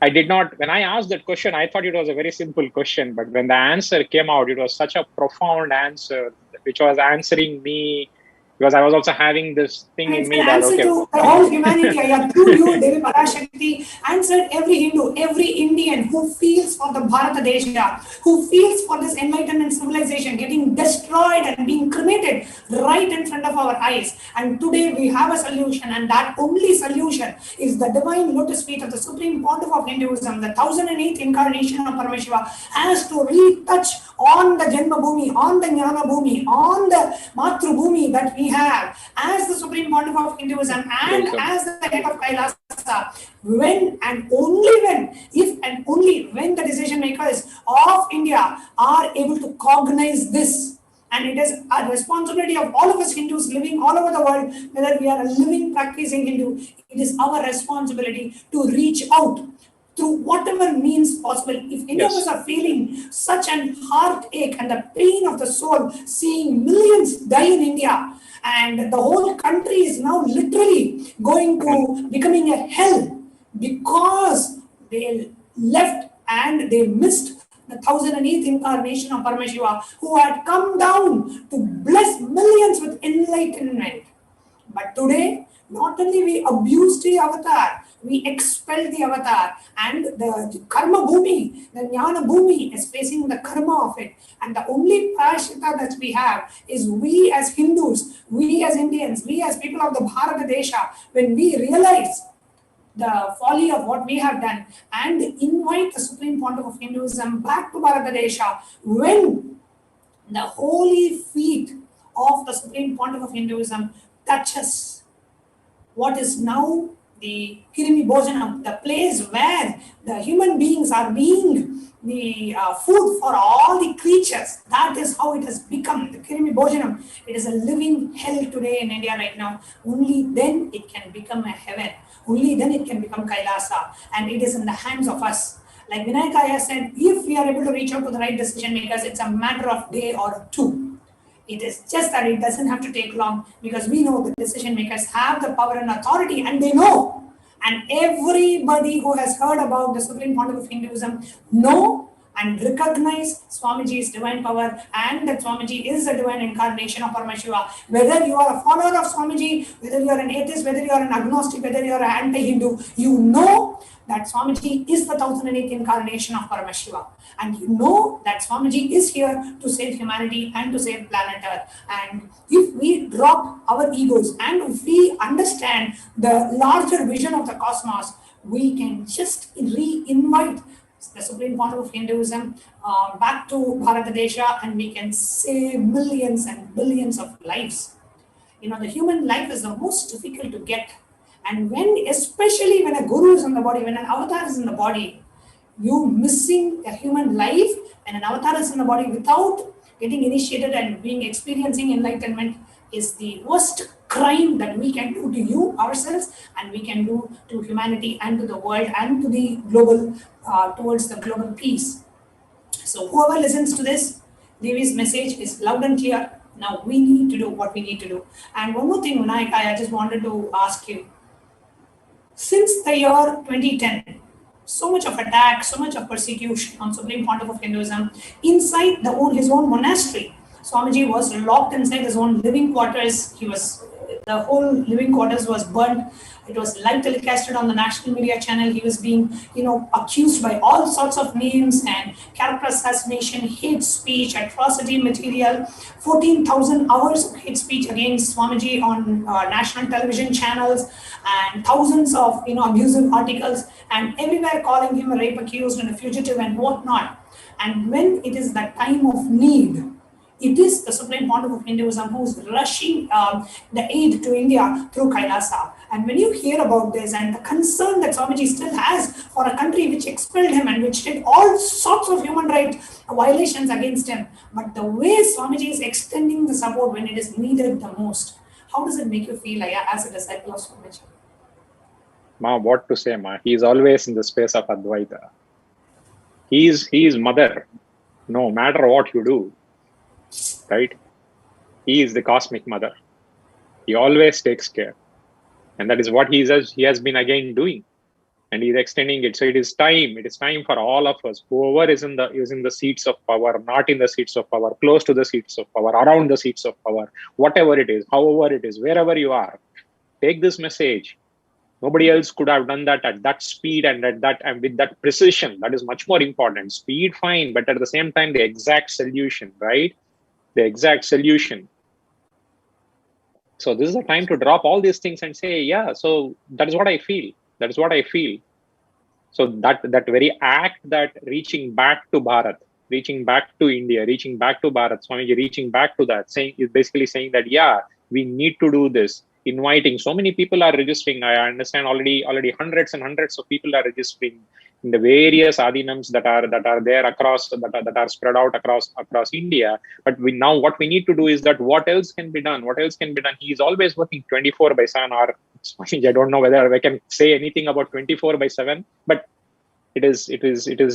I did not, when I asked that question, I thought it was a very simple question, but when the answer came out, it was such a profound answer, which was answering me, because I was also having this thing in me that, okay.
To the whole humanity, through you, Devi Parashakti answered every Hindu, every Indian who feels for the Bharata Desha, who feels for this enlightenment civilization getting destroyed and being cremated right in front of our eyes. And today we have a solution, and that only solution is the divine lotus feet of the supreme pontiff of Hinduism, the 1008th incarnation of Parameshiva, has to retouch on the Janma Bhumi, on the Jnana Bhumi, on the Matru Bhumi that we have as the supreme pontiff of Hinduism and as the head of Kailasa, when and only when, if and only when the decision makers of India are able to cognize this. And it is a responsibility of all of us Hindus living all over the world, whether we are a living, practicing Hindu, it is our responsibility to reach out through whatever means possible. If any of us are feeling such an heartache and the pain of the soul, seeing millions die in India, and the whole country is now literally going to becoming a hell because they left and they missed the 1008th incarnation of Parameshiva, who had come down to bless millions with enlightenment. But today, not only we abuse the avatar, we expel the avatar, and the karma bhumi, the jnana bhumi is facing the karma of it. And the only prashita that we have is we as Hindus, we as Indians, we as people of the Bharata Desha, when we realize the folly of what we have done and invite the supreme pontiff of Hinduism back to Bharata Desha, when the holy feet of the supreme pontiff of Hinduism touches what is now the Kirimi Bhojanam, the place where the human beings are being the food for all the creatures. That is how it has become, the Kirimi Bhojanam. It is a living hell today in India right now. Only then it can become a heaven. Only then it can become Kailasa. And it is in the hands of us. Like Vinayakaya said, if we are able to reach out to the right decision makers, it's a matter of day or two. It is just that it doesn't have to take long, because we know the decision makers have the power and authority, and they know. And everybody who has heard about the Supreme Pontiff of Hinduism know and recognize Swamiji's divine power, and that Swamiji is a divine incarnation of Paramashiva. Whether you are a follower of Swamiji, whether you are an atheist, whether you are an agnostic, whether you are an anti-Hindu, you know that Swamiji is the 1008th incarnation of Paramashiva. And you know that Swamiji is here to save humanity and to save planet Earth. And if we drop our egos and if we understand the larger vision of the cosmos, we can just re-invite the Supreme Pontiff of Hinduism back to Bharatadesha, and we can save millions and billions of lives. You know, the human life is the most difficult to get. And especially when a guru is in the body, when an avatar is in the body, you missing a human life and an avatar is in the body without getting initiated and experiencing enlightenment is the worst crime that we can do to you, ourselves, and we can do to humanity and to the world and to the global, towards the global peace. So whoever listens to this, Devi's message is loud and clear. Now we need to do what we need to do. And one more thing, Vinayak, I just wanted to ask you. Since the year 2010, so much of attack, so much of persecution on Supreme Pontiff of Hinduism inside his own monastery. Swamiji was locked inside his own living quarters. The whole living quarters was burnt. It was live telecasted on the national media channel. He was being, accused by all sorts of names and character assassination, hate speech, atrocity material, 14,000 hours of hate speech against Swamiji on national television channels, and thousands of, abusive articles, and everywhere calling him a rape accused and a fugitive and whatnot. And when it is that time of need, it is the Supreme Pontiff of Hinduism who is rushing the aid to India through Kailasa. And when you hear about this and the concern that Swamiji still has for a country which expelled him and which did all sorts of human rights violations against him, but the way Swamiji is extending the support when it is needed the most, how does it make you feel as a disciple of Swamiji?
Ma, what to say, Ma? He is always in the space of Advaita. He is mother, no matter what you do. Right? He is the cosmic mother. He always takes care. And that is what he has been again doing. And he's extending it. So it is time for all of us, whoever is in the seats of power, not in the seats of power, close to the seats of power, around the seats of power, whatever it is, however it is, wherever you are, take this message. Nobody else could have done that at that speed and with that precision. That is much more important. Speed, fine, but at the same time, the exact solution, right? The exact solution. So this is the time to drop all these things and say, yeah, so that is what I feel. That is what I feel. So that very act, that reaching back to Bharat, reaching back to India, reaching back to Bharat, Swamiji reaching back to that, is basically saying that, yeah, we need to do this. Inviting so many people are registering. I understand already hundreds and hundreds of people are registering in the various adinams that are there across, that are spread out across India. But what we need to do is that what else can be done? What else can be done? He is always working 24/7. Or I don't know whether I can say anything about 24/7, but it is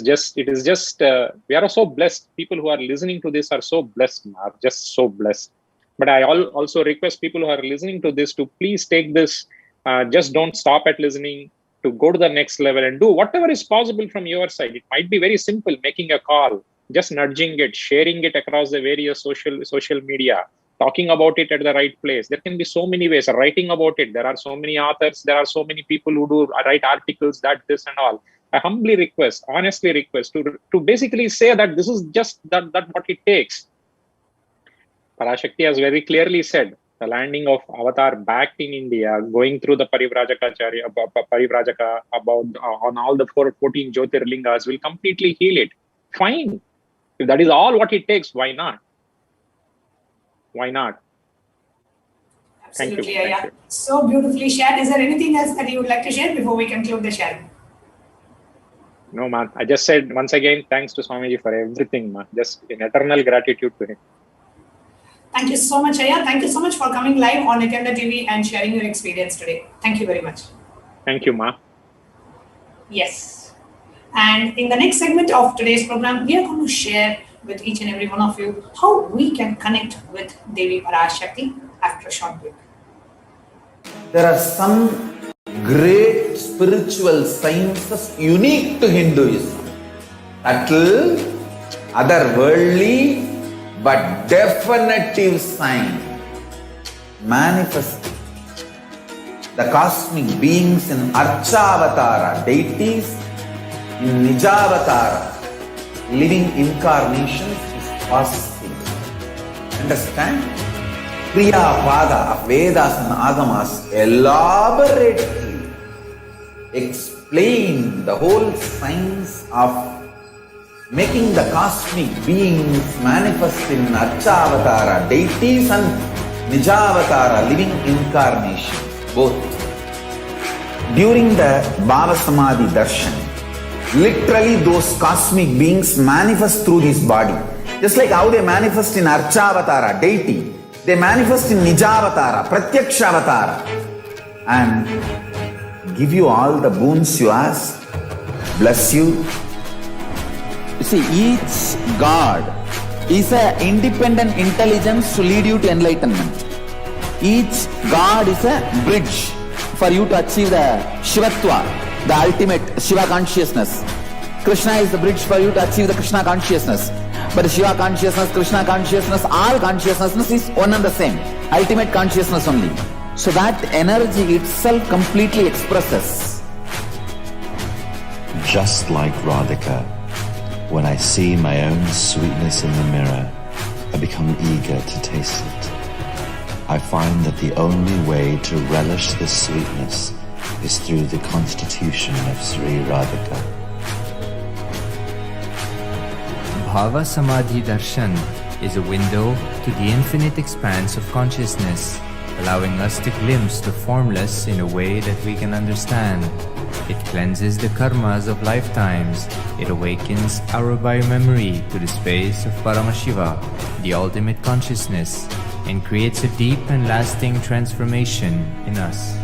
just we are so blessed. People who are listening to this are so blessed, are just so blessed. But I also request people who are listening to this to please take this, just don't stop at listening, to go to the next level and do whatever is possible from your side. It might be very simple, making a call, just nudging it, sharing it across the various social media, talking about it at the right place. There can be so many ways, writing about it. There are so many authors, there are so many people who write articles, this and all. I humbly request, honestly request to basically say that this is just that what it takes. Parashakti has very clearly said, the landing of Avatar back in India, going through the Parivrajaka on all the 14 Jyotirlingas will completely heal it. Fine. If that is all what it takes, why not? Why not?
Absolutely,
Thank
yeah.
you.
So beautifully shared. Is there anything else that you would like to share before we conclude the sharing?
No, man. I just said once again, thanks to Swamiji for everything, man. Just in eternal gratitude to him.
Thank you so much, Aya. Thank you so much for coming live on Agenda TV and sharing your experience today. Thank you very much.
Thank you, ma.
Yes. And in the next segment of today's program, we are going to share with each and every one of you how we can connect with Devi Parashakti after a short break.
There are some great spiritual sciences unique to Hinduism. Subtle, otherworldly, but definitive sign. Manifest the cosmic beings in Archavatara, deities in Nijavatara, living incarnations is possible. Understand? Kriya Pada of Vedas and Agamas elaborately explain the whole science of making the cosmic beings manifest in Archavatara, deities and Nijavatara, living incarnations, both. During the Bhava Samadhi Darshan, literally those cosmic beings manifest through this body. Just like how they manifest in Archavatara, deity, they manifest in Nijavatara, Pratyakshavatara, and give you all the boons you ask, bless you. You see, each God is an independent intelligence to lead you to enlightenment. Each God is a bridge for you to achieve the Shivatva, the ultimate Shiva consciousness. Krishna is the bridge for you to achieve the Krishna consciousness. But Shiva consciousness, Krishna consciousness, all consciousness is one and the same. Ultimate consciousness only. So that energy itself completely expresses.
Just like Radhika, when I see my own sweetness in the mirror, I become eager to taste it. I find that the only way to relish this sweetness is through the constitution of Sri Radhika.
Bhava Samadhi Darshan is a window to the infinite expanse of consciousness, allowing us to glimpse the formless in a way that we can understand. It cleanses the karmas of lifetimes. It awakens our biomemory to the space of Paramashiva, the ultimate consciousness, and creates a deep and lasting transformation in us.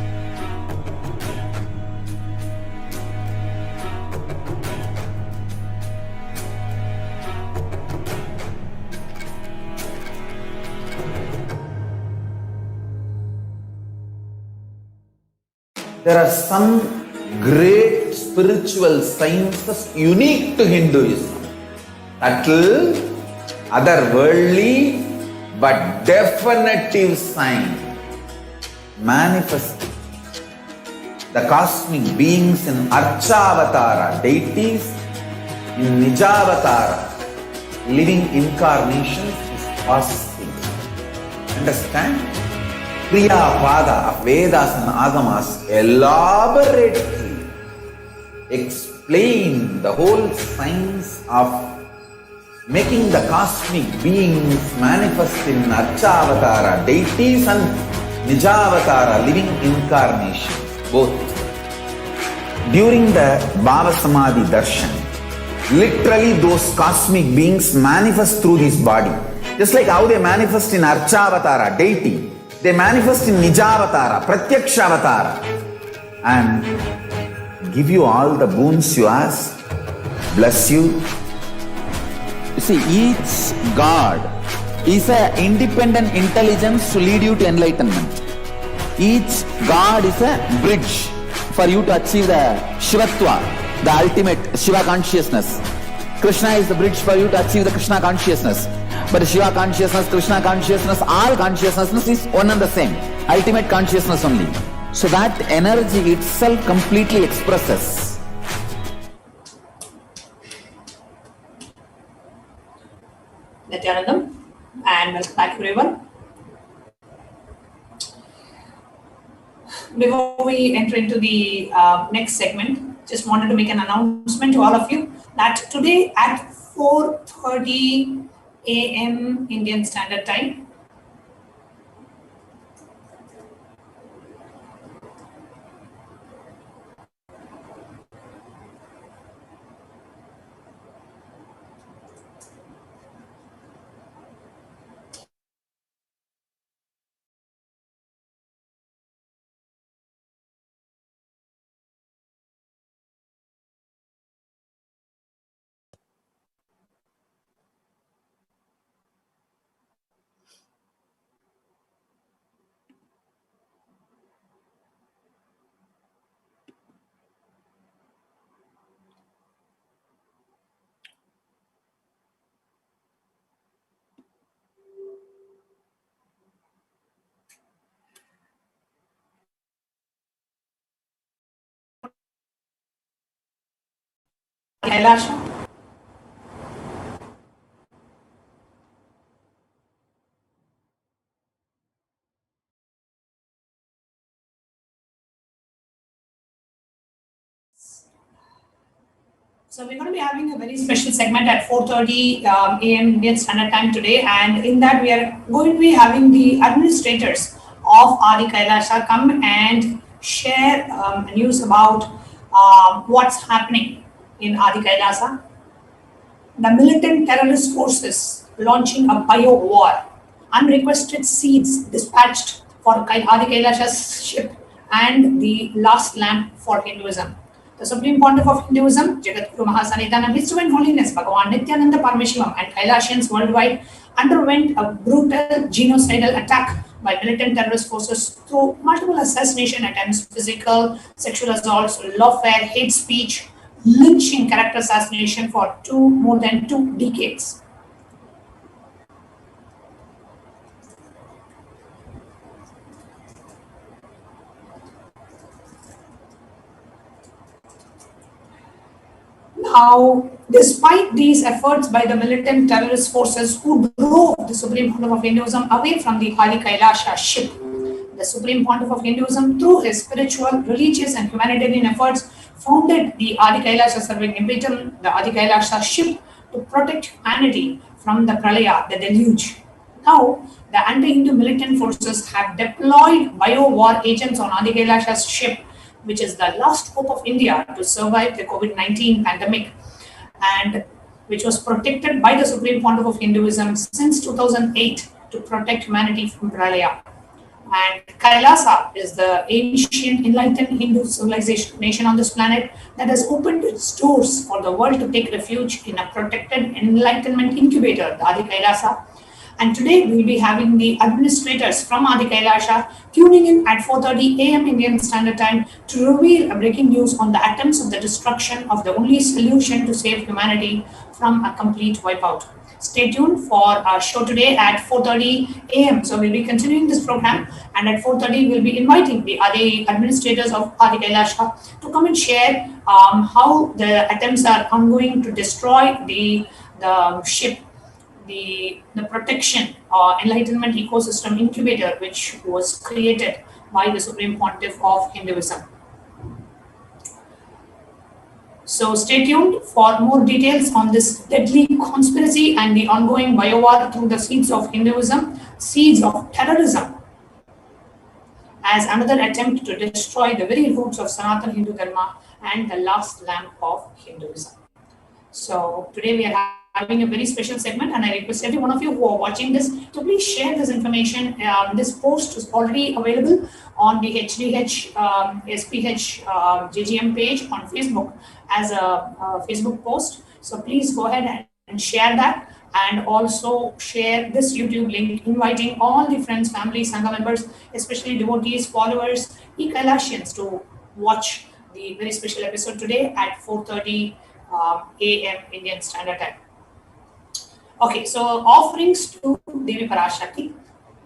There are some great spiritual sciences unique to Hinduism. Subtle, otherworldly, but definitive sign. Manifest the cosmic beings in Archavatara, deities in Nijavatara, living incarnations is possible. Understand? Kriya Pada of Vedas and Agamas elaborately explain the whole science of making the cosmic beings manifest in Archavatara, deities and Nijavatara, living incarnations, both. During the Bhava Samadhi Darshan, literally those cosmic beings manifest through this body. Just like how they manifest in Archavatara, deity, they manifest in Nijavatara, Pratyakshavatara, and give you all the boons you ask, bless you. You see, each God is an independent intelligence to lead you to enlightenment. Each God is a bridge for you to achieve the Shivatva, the ultimate Shiva consciousness. Krishna is the bridge for you to achieve the Krishna consciousness. But Shiva consciousness, Krishna consciousness, all consciousness is one and the same. Ultimate consciousness only. So that energy itself completely expresses.
Nityanandam, and welcome back everyone. Before we enter into the next segment, just wanted to make an announcement to all of you that today at 4:30 a.m. Indian Standard Time, Kailasa. So we're going to be having a very special segment at 4:30 a.m. Indian Standard Time today, and in that we are going to be having the administrators of Adi Kailasa come and share news about what's happening in Adi Kailasa. The militant terrorist forces launching a bio war, unrequested seeds dispatched for Adi Kailasha's ship, and the last lamp for Hinduism. The Supreme Pontiff of Hinduism, Jagadguru Mahasanitanam, His Divine Holiness Bhagavan Nityananda Parameshivam, and Kailasians worldwide underwent a brutal genocidal attack by militant terrorist forces through multiple assassination attempts, physical, sexual assaults, lawfare, hate speech, lynching, character assassination for more than 2 decades. Now, despite these efforts by the militant terrorist forces who drove the Supreme Pontiff of Hinduism away from the Adi Kailasa ship, the Supreme Pontiff of Hinduism, through his spiritual, religious, and humanitarian efforts, founded the Adi Kailasa Serving Impetum, the Adi Kailasa ship, to protect humanity from the Pralaya, the deluge. Now, the anti-Hindu militant forces have deployed bio-war agents on Adi Kailasa's ship, which is the last hope of India to survive the COVID-19 pandemic, and which was protected by the Supreme Pontiff of Hinduism since 2008 to protect humanity from Pralaya. And Kailasa is the ancient enlightened Hindu civilization nation on this planet that has opened its doors for the world to take refuge in a protected enlightenment incubator, the Adi Kailasa. And today we'll be having the administrators from Adi Kailasa tuning in at 4:30 a.m. Indian Standard Time to reveal a breaking news on the attempts of the destruction of the only solution to save humanity from a complete wipeout. Stay tuned for our show today at 4:30 a.m. So we'll be continuing this program, and at 4:30 we'll be inviting the Adi administrators of Adi Kailasa to come and share how the attempts are ongoing to destroy the ship, the protection enlightenment ecosystem incubator, which was created by the Supreme Pontiff of Hinduism. So stay tuned for more details on this deadly conspiracy and the ongoing biowar through the seeds of Hinduism, seeds of terrorism, as another attempt to destroy the very roots of Sanatana Hindu Dharma and the last lamp of Hinduism. So today we are having a very special segment, and I request every one of you who are watching this to please share this information. This post is already available on the HDH SPH JGM page on Facebook as a Facebook post. So please go ahead and share that, and also share this YouTube link, inviting all the friends, family, Sangha members, especially devotees, followers, e-Kailasians to watch the very special episode today at 4:30 a.m. Indian Standard Time. Okay, so offerings to Devi Parashakti.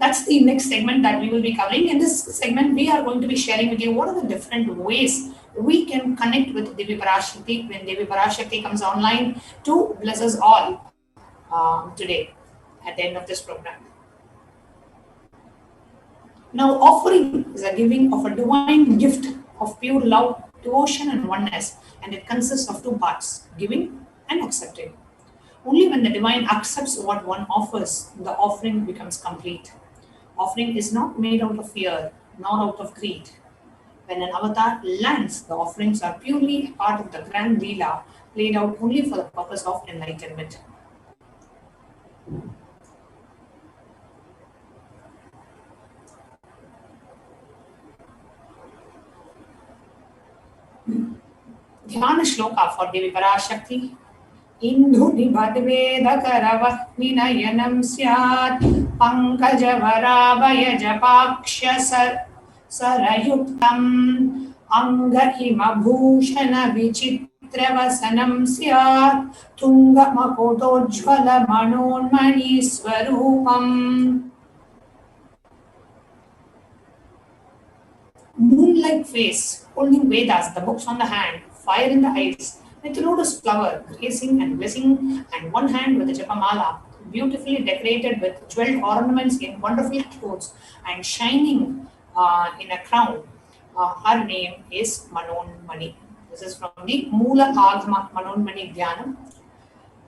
That's the next segment that we will be covering. In this segment, we are going to be sharing with you what are the different ways we can connect with Devi Parashakti when Devi Parashakti comes online to bless us all today at the end of this program. Now, offering is a giving of a divine gift of pure love, devotion, and oneness, and it consists of 2 parts: giving and accepting. Only when the divine accepts what one offers, the offering becomes complete. Offering is not made out of fear, nor out of greed. When an avatar lands, the offerings are purely part of the grand Leela, played out only for the purpose of enlightenment. Dhyana shloka for Devi Parashakti. Indhunibadvedakaravatminayanam syat pankajavarabayajapakshya sarayuktam angahimabhushana vichitravasanam syat tungamakotojjvala manonmani swarupam. Moon-like face, holding Vedas, the books on the hand, fire in the eyes, with lotus flower gracing and blessing, and one hand with the japamala, beautifully decorated with jeweled ornaments in wonderful clothes and shining in a crown. Her name is Manonmani. This is from the Moola Agama Manonmani Dhyanam.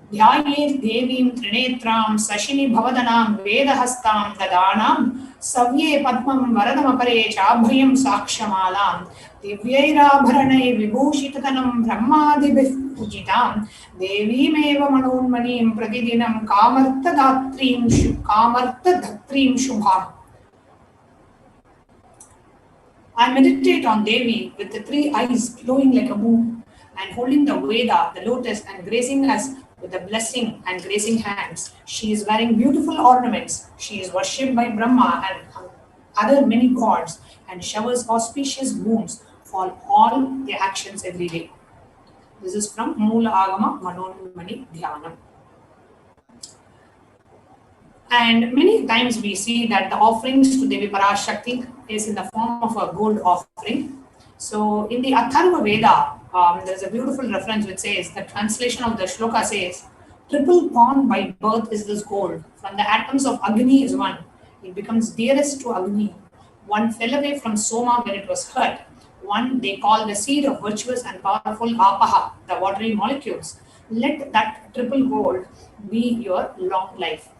ध्यायेत् देवीं त्रिनेत्रां शशिनि भवदनां वेदहस्तां ददानां सव्ये पद्मं वरदमपरे चाभयं साक्षमालां दिव्यैराभरणैर्विभूषिततनं ब्रह्मादिभिः पूजितां देवीमेव मनोन्मणिं प्रतिदिनं कामर्थधत्रीं शुभाम्. I meditate on Devi with the three eyes glowing like a moon and holding the Veda, the lotus, and gracing us with the blessing and gracing hands. She is wearing beautiful ornaments. She is worshipped by Brahma and other many gods and showers auspicious boons for all their actions every day. This is from Moola Agama Manonmani Dhyanam. And many times we see that the offerings to Devi Parashakti is in the form of a gold offering. So in the Atharva Veda, there is a beautiful reference which says, the translation of the shloka says, triple born by birth is this gold. From the atoms of Agni is one. It becomes dearest to Agni. One fell away from Soma when it was hurt. One they call the seed of virtuous and powerful Apaha, the watery molecules. Let that triple gold be your long life.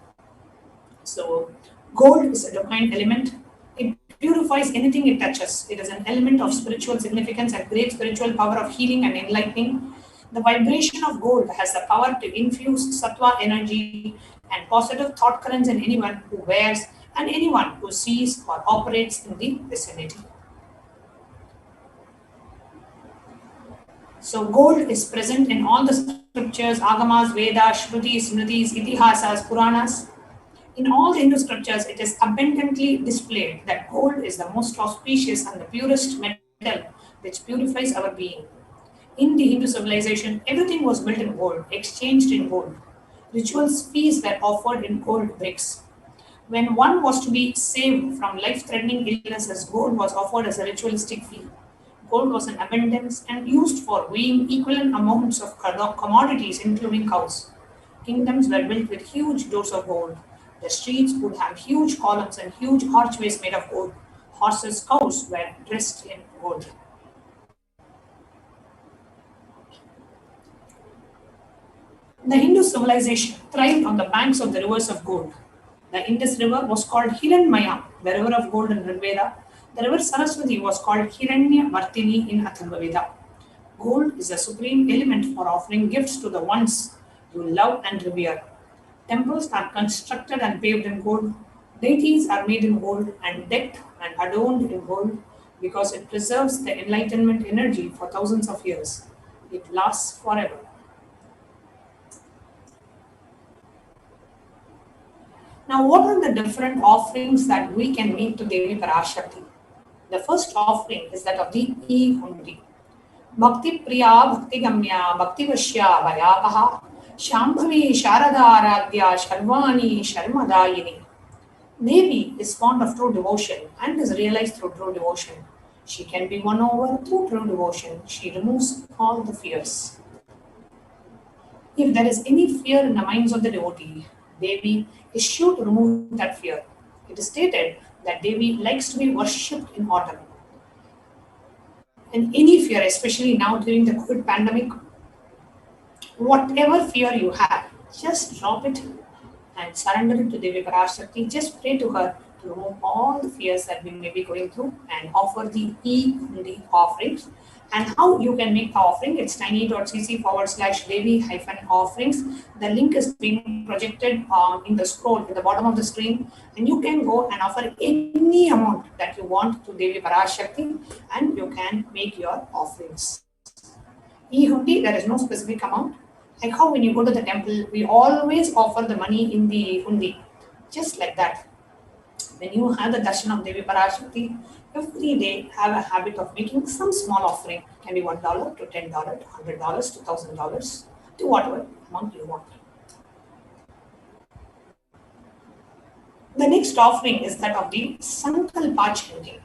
So gold is a divine element. It purifies anything it touches. It is an element of spiritual significance and great spiritual power of healing and enlightening. The vibration of gold has the power to infuse sattva energy and positive thought currents in anyone who wears and anyone who sees or operates in the vicinity. So gold is present in all the scriptures, Agamas, Vedas, Shrutis, Smritis, Itihasas, Puranas. In all the Hindu scriptures, it is abundantly displayed that gold is the most auspicious and the purest metal which purifies our being. In the Hindu civilization, everything was built in gold, exchanged in gold. Rituals feasts were offered in gold bricks. When one was to be saved from life-threatening illnesses, gold was offered as a ritualistic fee. Gold was in abundance and used for weighing equivalent amounts of commodities, including cows. Kingdoms were built with huge doors of gold. The streets would have huge columns and huge archways made of gold. Horses, cows were dressed in gold. The Hindu civilization thrived on the banks of the rivers of gold. The Indus River was called Hiranmaya, the river of gold in Rigveda. The river Saraswati was called Hiranya Vartini in Atharva Veda. Gold is the supreme element for offering gifts to the ones you love and revere. Temples are constructed and paved in gold. Deities are made in gold and decked and adorned in gold because it preserves the enlightenment energy for thousands of years. It lasts forever. Now, what are the different offerings that we can make to Devi Parashakti? The first offering is that of the E-Hundi. Bhakti Priya, Bhakti Gamya, Bhakti Vashya, Vayapaha, Shambhavi, Sharada, Aradhya, Sharvani, Sharmadayini. Devi is fond of true devotion and is realized through true devotion. She can be won over through true devotion. She removes all the fears. If there is any fear in the minds of the devotee, Devi is sure to remove that fear. It is stated that Devi likes to be worshipped in autumn. And any fear, especially now during the COVID pandemic, whatever fear you have, just drop it and surrender it to Devi Parashakti. Just pray to her to remove all the fears that we may be going through and offer the E-Hundi offerings. And how you can make the offering, it's tiny.cc/Devi-offerings. The link is being projected in the scroll at the bottom of the screen, and you can go and offer any amount that you want to Devi Parashakti, and you can make your offerings. E-Hundi, there is no specific amount. Like how when you go to the temple, we always offer the money in the Hundi. Just like that. When you have the darshan of Devi Parashakti, every day have a habit of making some small offering. It can be $1 to $10 to $100 to $1,000 to whatever amount you want. The next offering is that of the Sankalpa chanting.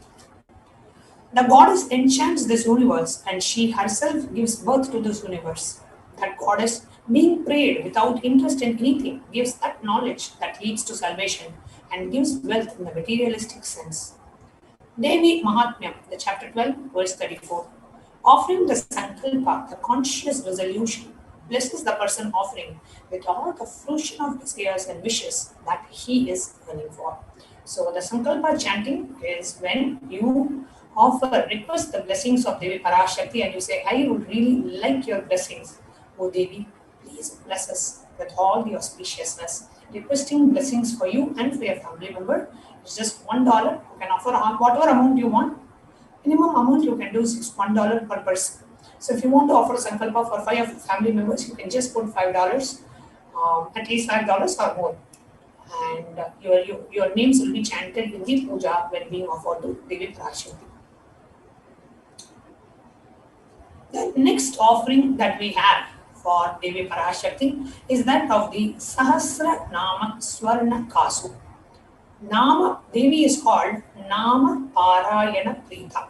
The goddess enchants this universe and she herself gives birth to this universe. That goddess, being prayed without interest in anything, gives that knowledge that leads to salvation and gives wealth in the materialistic sense. Devi Mahatmyam, the chapter 12, verse 34. Offering the Sankalpa, the conscious resolution, blesses the person offering with all the fruition of desires and wishes that he is yearning for. So the Sankalpa chanting is when you offer, request the blessings of Devi Parashakti and you say, I would really like your blessings. O Devi, please bless us with all the auspiciousness. Requesting blessings for you and for your family member. It's just $1. You can offer whatever amount you want. Minimum amount you can do is $1 per person. So if you want to offer Sankalpa for 5 of your family members, you can just put $5, at least $5 or more. And your names will be chanted in the puja when being offered to Devi Parashakti. The next offering that we have for Devi Parashakti is that of the Sahasra Nama Swarna Kasu. Nama Devi is called Nama Parayana Prita,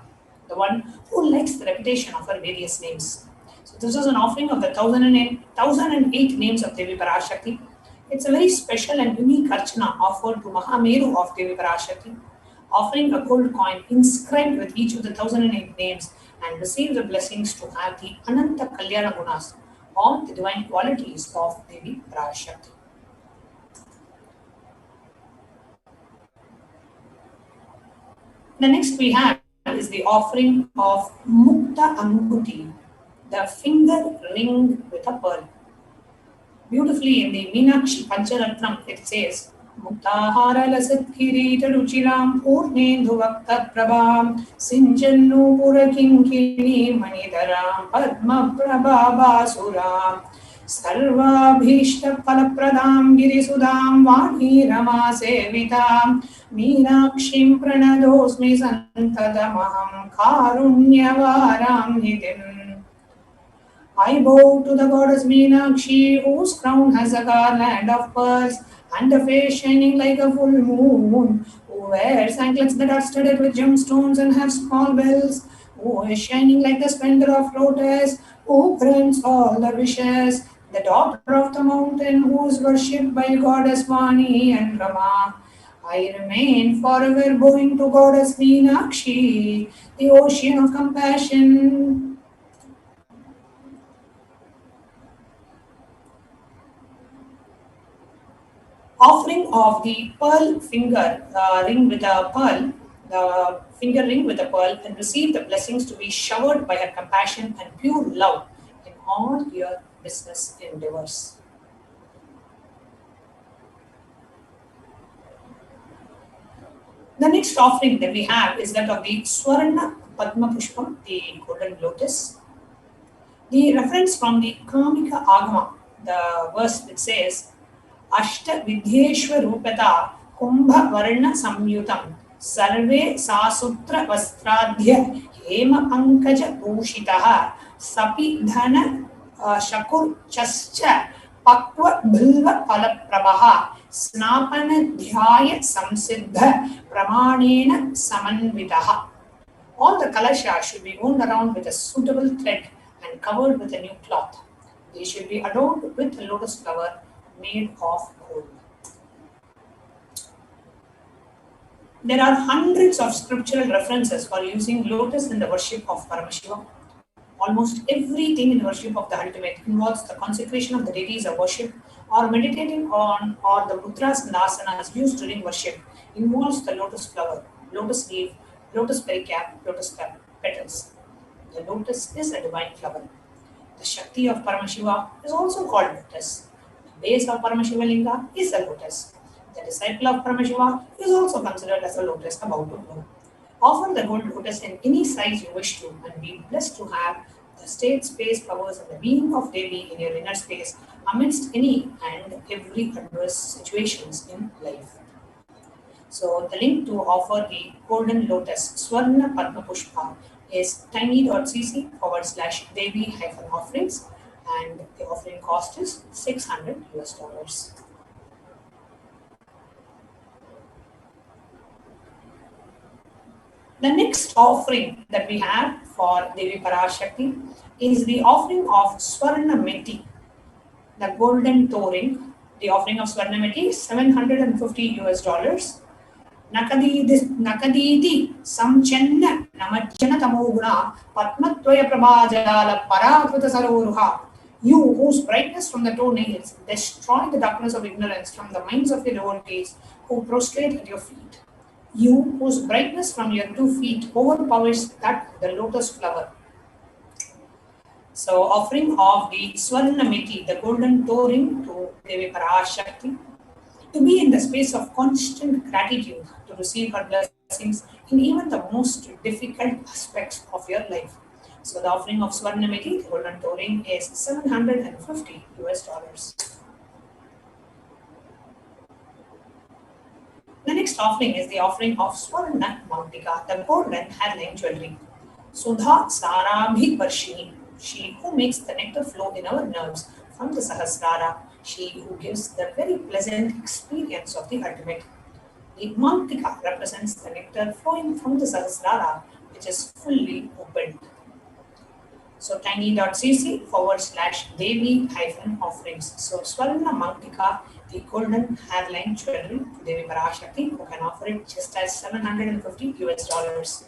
the one who likes the repetition of her various names. So this is an offering of the 1008 names of Devi Parashakti. It's a very special and unique archana offered to Mahameru of Devi Parashakti, offering a gold coin inscribed with each of the 1008 names and receive the blessings to have the Ananta Kalyana Gunas, all the divine qualities of Devi Parashakti. The next we have is the offering of Mukta Anguti, the finger ring with a pearl. Beautifully in the Meenakshi Pancharatnam it says, Muktahara lasat kirita ruchiram purnendu vakta prabham sinjannu purakinkini manidaram padma prabhabasuram sarvabhishta palapradam girisudam vani rama sevitam Meenakshim pranadosmi santadamaham karunyavaram nitim. I bow to the goddess Meenakshi, whose crown has a garland of pearls and a face shining like a full moon, who wears anklets that are studded with gemstones and have small bells, who is shining like the splendor of lotus, who grants all the wishes, the daughter of the mountain, who is worshipped by goddess Vani and Rama. I remain forever bowing to goddess Meenakshi, the ocean of compassion. Offering of the pearl finger ring with a pearl, the finger ring with a pearl, and receive the blessings to be showered by her compassion and pure love in all your business endeavors. The next offering that we have is that of the Swarna Padma Pushpam, the golden lotus. The reference from the Kamika Agama, the verse which says, Ashta Vidheshwarupata Kumbha Varna Samyutam Sarve Sasutra Vastradhya Hema Pankaja Bhushitaha Sapi Dhana Shakur Chascha Pakva Bhilva Palaprabaha Snapana Dhyaya Samsiddha Pramanena Samanvidaha. All the kalasha should be wound around with a suitable thread and covered with a new cloth. They should be adorned with a lotus flower made of gold. There are hundreds of scriptural references for using lotus in the worship of Paramashiva. Almost everything in the worship of the ultimate involves the consecration of the deities of worship or meditating on or the mudras and asanas used during worship involves the lotus flower, lotus leaf, lotus pericap, lotus petals. The lotus is a divine flower. The Shakti of Paramashiva is also called lotus. The base of Paramashiva Linga is a lotus. The disciple of Paramashiva is also considered as a lotus about to bloom. Offer the gold lotus in any size you wish to and be blessed to have the state, space, powers, and the being of Devi in your inner space amidst any and every adverse situations in life. So the link to offer the golden lotus Swarna Padma Pushpa is tiny.cc/Devi-offerings and the offering cost is $600. The next offering that we have for Devi Parashakti is the offering of Swarnameti, the golden touring. The offering of Swarnameti is $750. Nakaditi samchanna namajjana tamoguna patmattvaya prabhajala parakrita saroruha. You whose brightness from the toenails destroy the darkness of ignorance from the minds of your devotees who prostrate at your feet. You whose brightness from your 2 feet overpowers that the lotus flower. So offering of the Swarnameti, the golden touring to Devi Parashakti, to be in the space of constant gratitude to receive her blessings in even the most difficult aspects of your life. So the offering of Swarnameti, the golden touring, is $750. The next offering is the offering of Swarna Mantika, the golden hairline jewelry. Sudha Sarabhi Varshini, she who makes the nectar flow in our nerves from the Sahasrara, she who gives the very pleasant experience of the ultimate. The Mantika represents the nectar flowing from the Sahasrara, which is fully opened. So tiny.cc/Devi-offerings. So Swarna Mantika, the golden hairline jewelry to Devi Parashakti, who can offer it just as $750.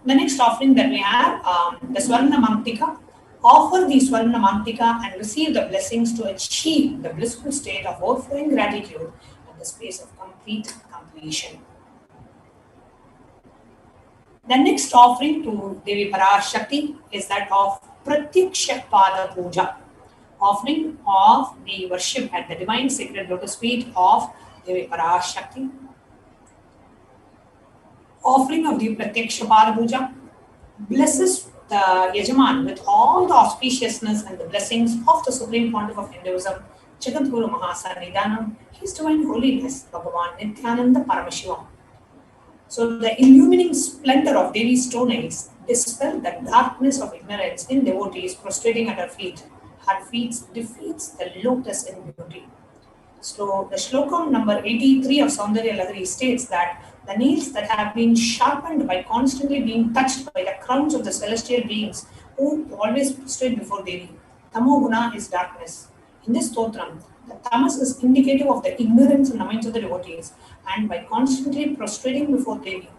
The next offering that we have, the Swarna Mantika. Offer the Swarna Mantika and receive the blessings to achieve the blissful state of overflowing gratitude in the space of complete completion. The next offering to Devi Parashakti is that of Pratyaksha Pada Puja, offering of the worship at the divine sacred lotus feet of Devi Parashakti. Offering of the Pratyaksha Pada Puja blesses the Yajaman with all the auspiciousness and the blessings of the Supreme Pontiff of Hinduism, Jagadguru Mahasannidhanam, His Divine Holiness, Bhagavan Nityananda Paramashivam. So the illumining splendor of Devi's toenails dispel the darkness of ignorance in devotees prostrating at her feet. Her feet defeats the lotus in beauty. So the Shlokam number 83 of Saundarya Lahari states that the nails that have been sharpened by constantly being touched by the crowns of the celestial beings who always prostrate before Devi. Tamoguna is darkness. In this stotram, the tamas is indicative of the ignorance in the minds of the devotees, and by constantly prostrating before Devi,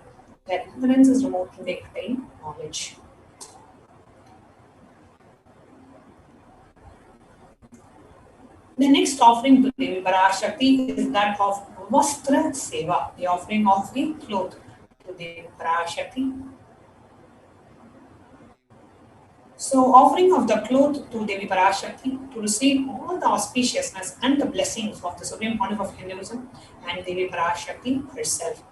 their ignorance is removed and they attain knowledge. The next offering to Devi Parashakti is that of Vastra Seva, the offering of the cloth to Devi Parashakti. So, offering of the cloth to Devi Parashakti to receive all the auspiciousness and the blessings of the Supreme Pontiff of Hinduism and Devi Parashakti herself.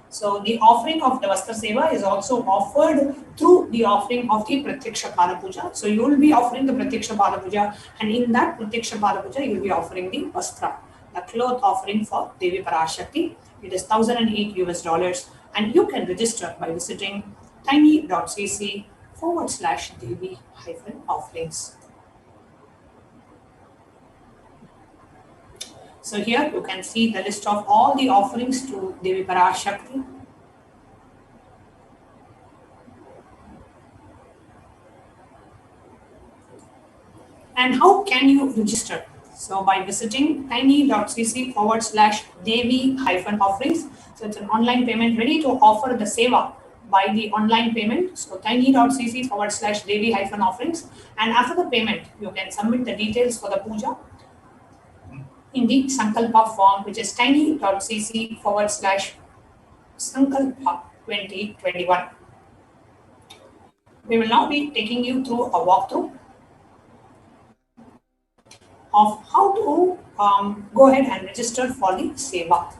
So, the offering of the Vastra Seva is also offered through the offering of the Pratyaksha Pada Puja. So, you will be offering the Pratyaksha Pada Puja, and in that Pratyaksha Pada Puja, you will be offering the Vastra, the cloth offering for Devi Parashakti. It is $1,008, and you can register by visiting tiny.cc/Devi-offerings. So here you can see the list of all the offerings to Devi Parashakti. And how can you register? So by visiting tiny.cc/Devi-offerings. So it's an online payment ready to offer the seva by the online payment. So tiny.cc/Devi-offerings. And after the payment, you can submit the details for the puja in the Sankalpa form, which is tiny.cc/Sankalpa 2021. We will now be taking you through a walkthrough of how to go ahead and register for the seva.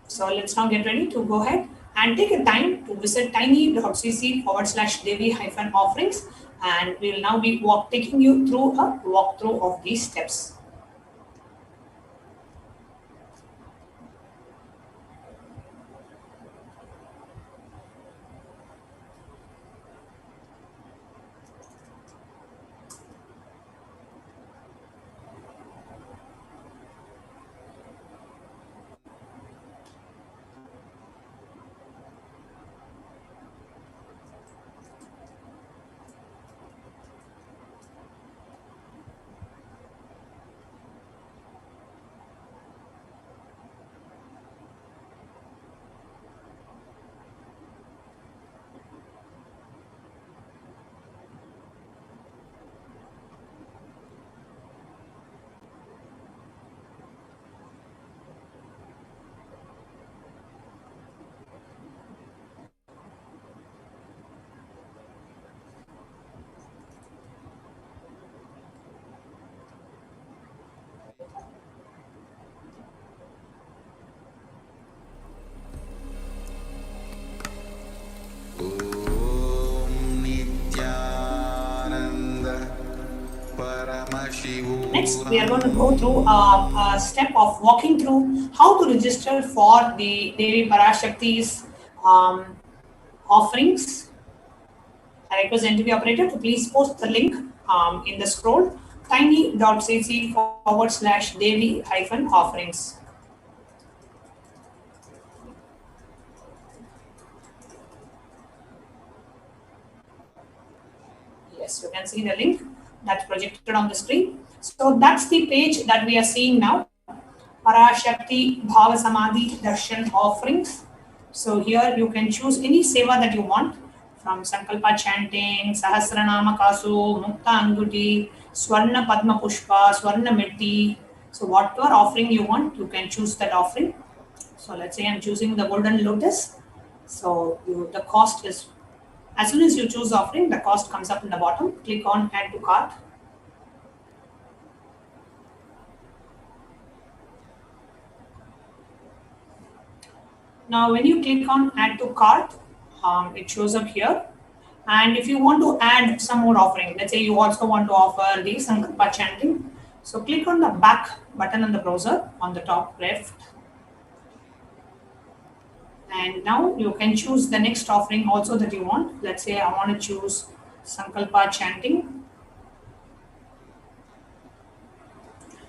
So let's now get ready to go ahead and take a time to visit tiny.cc/Devi-offerings, and we will now be taking you through a walkthrough of these steps. Next, we are going to go through a step of walking through how to register for the Devi Parashakti's offerings. I request NTV operator to please post the link in the scroll tiny.cc/Devi-offerings. Yes, you can see the link that's projected on the screen. So that's the page that we are seeing now. Parashakti Bhava Samadhi Darshan offerings. So here you can choose any seva that you want, from Sankalpa chanting, Sahasranama Kasu, Mukta Anguti, Swarna Padma Pushpa, Swarna Metti. So whatever offering you want, you can choose that offering. So let's say I'm choosing the Golden Lotus. So the cost is, as soon as you choose offering, the cost comes up in the bottom. Click on Add to Cart. Now, when you click on Add to Cart, it shows up here. And if you want to add some more offering, let's say you also want to offer the Sankalpa chanting. So click on the back button on the browser on the top left. And now you can choose the next offering also that you want. Let's say I want to choose Sankalpa chanting.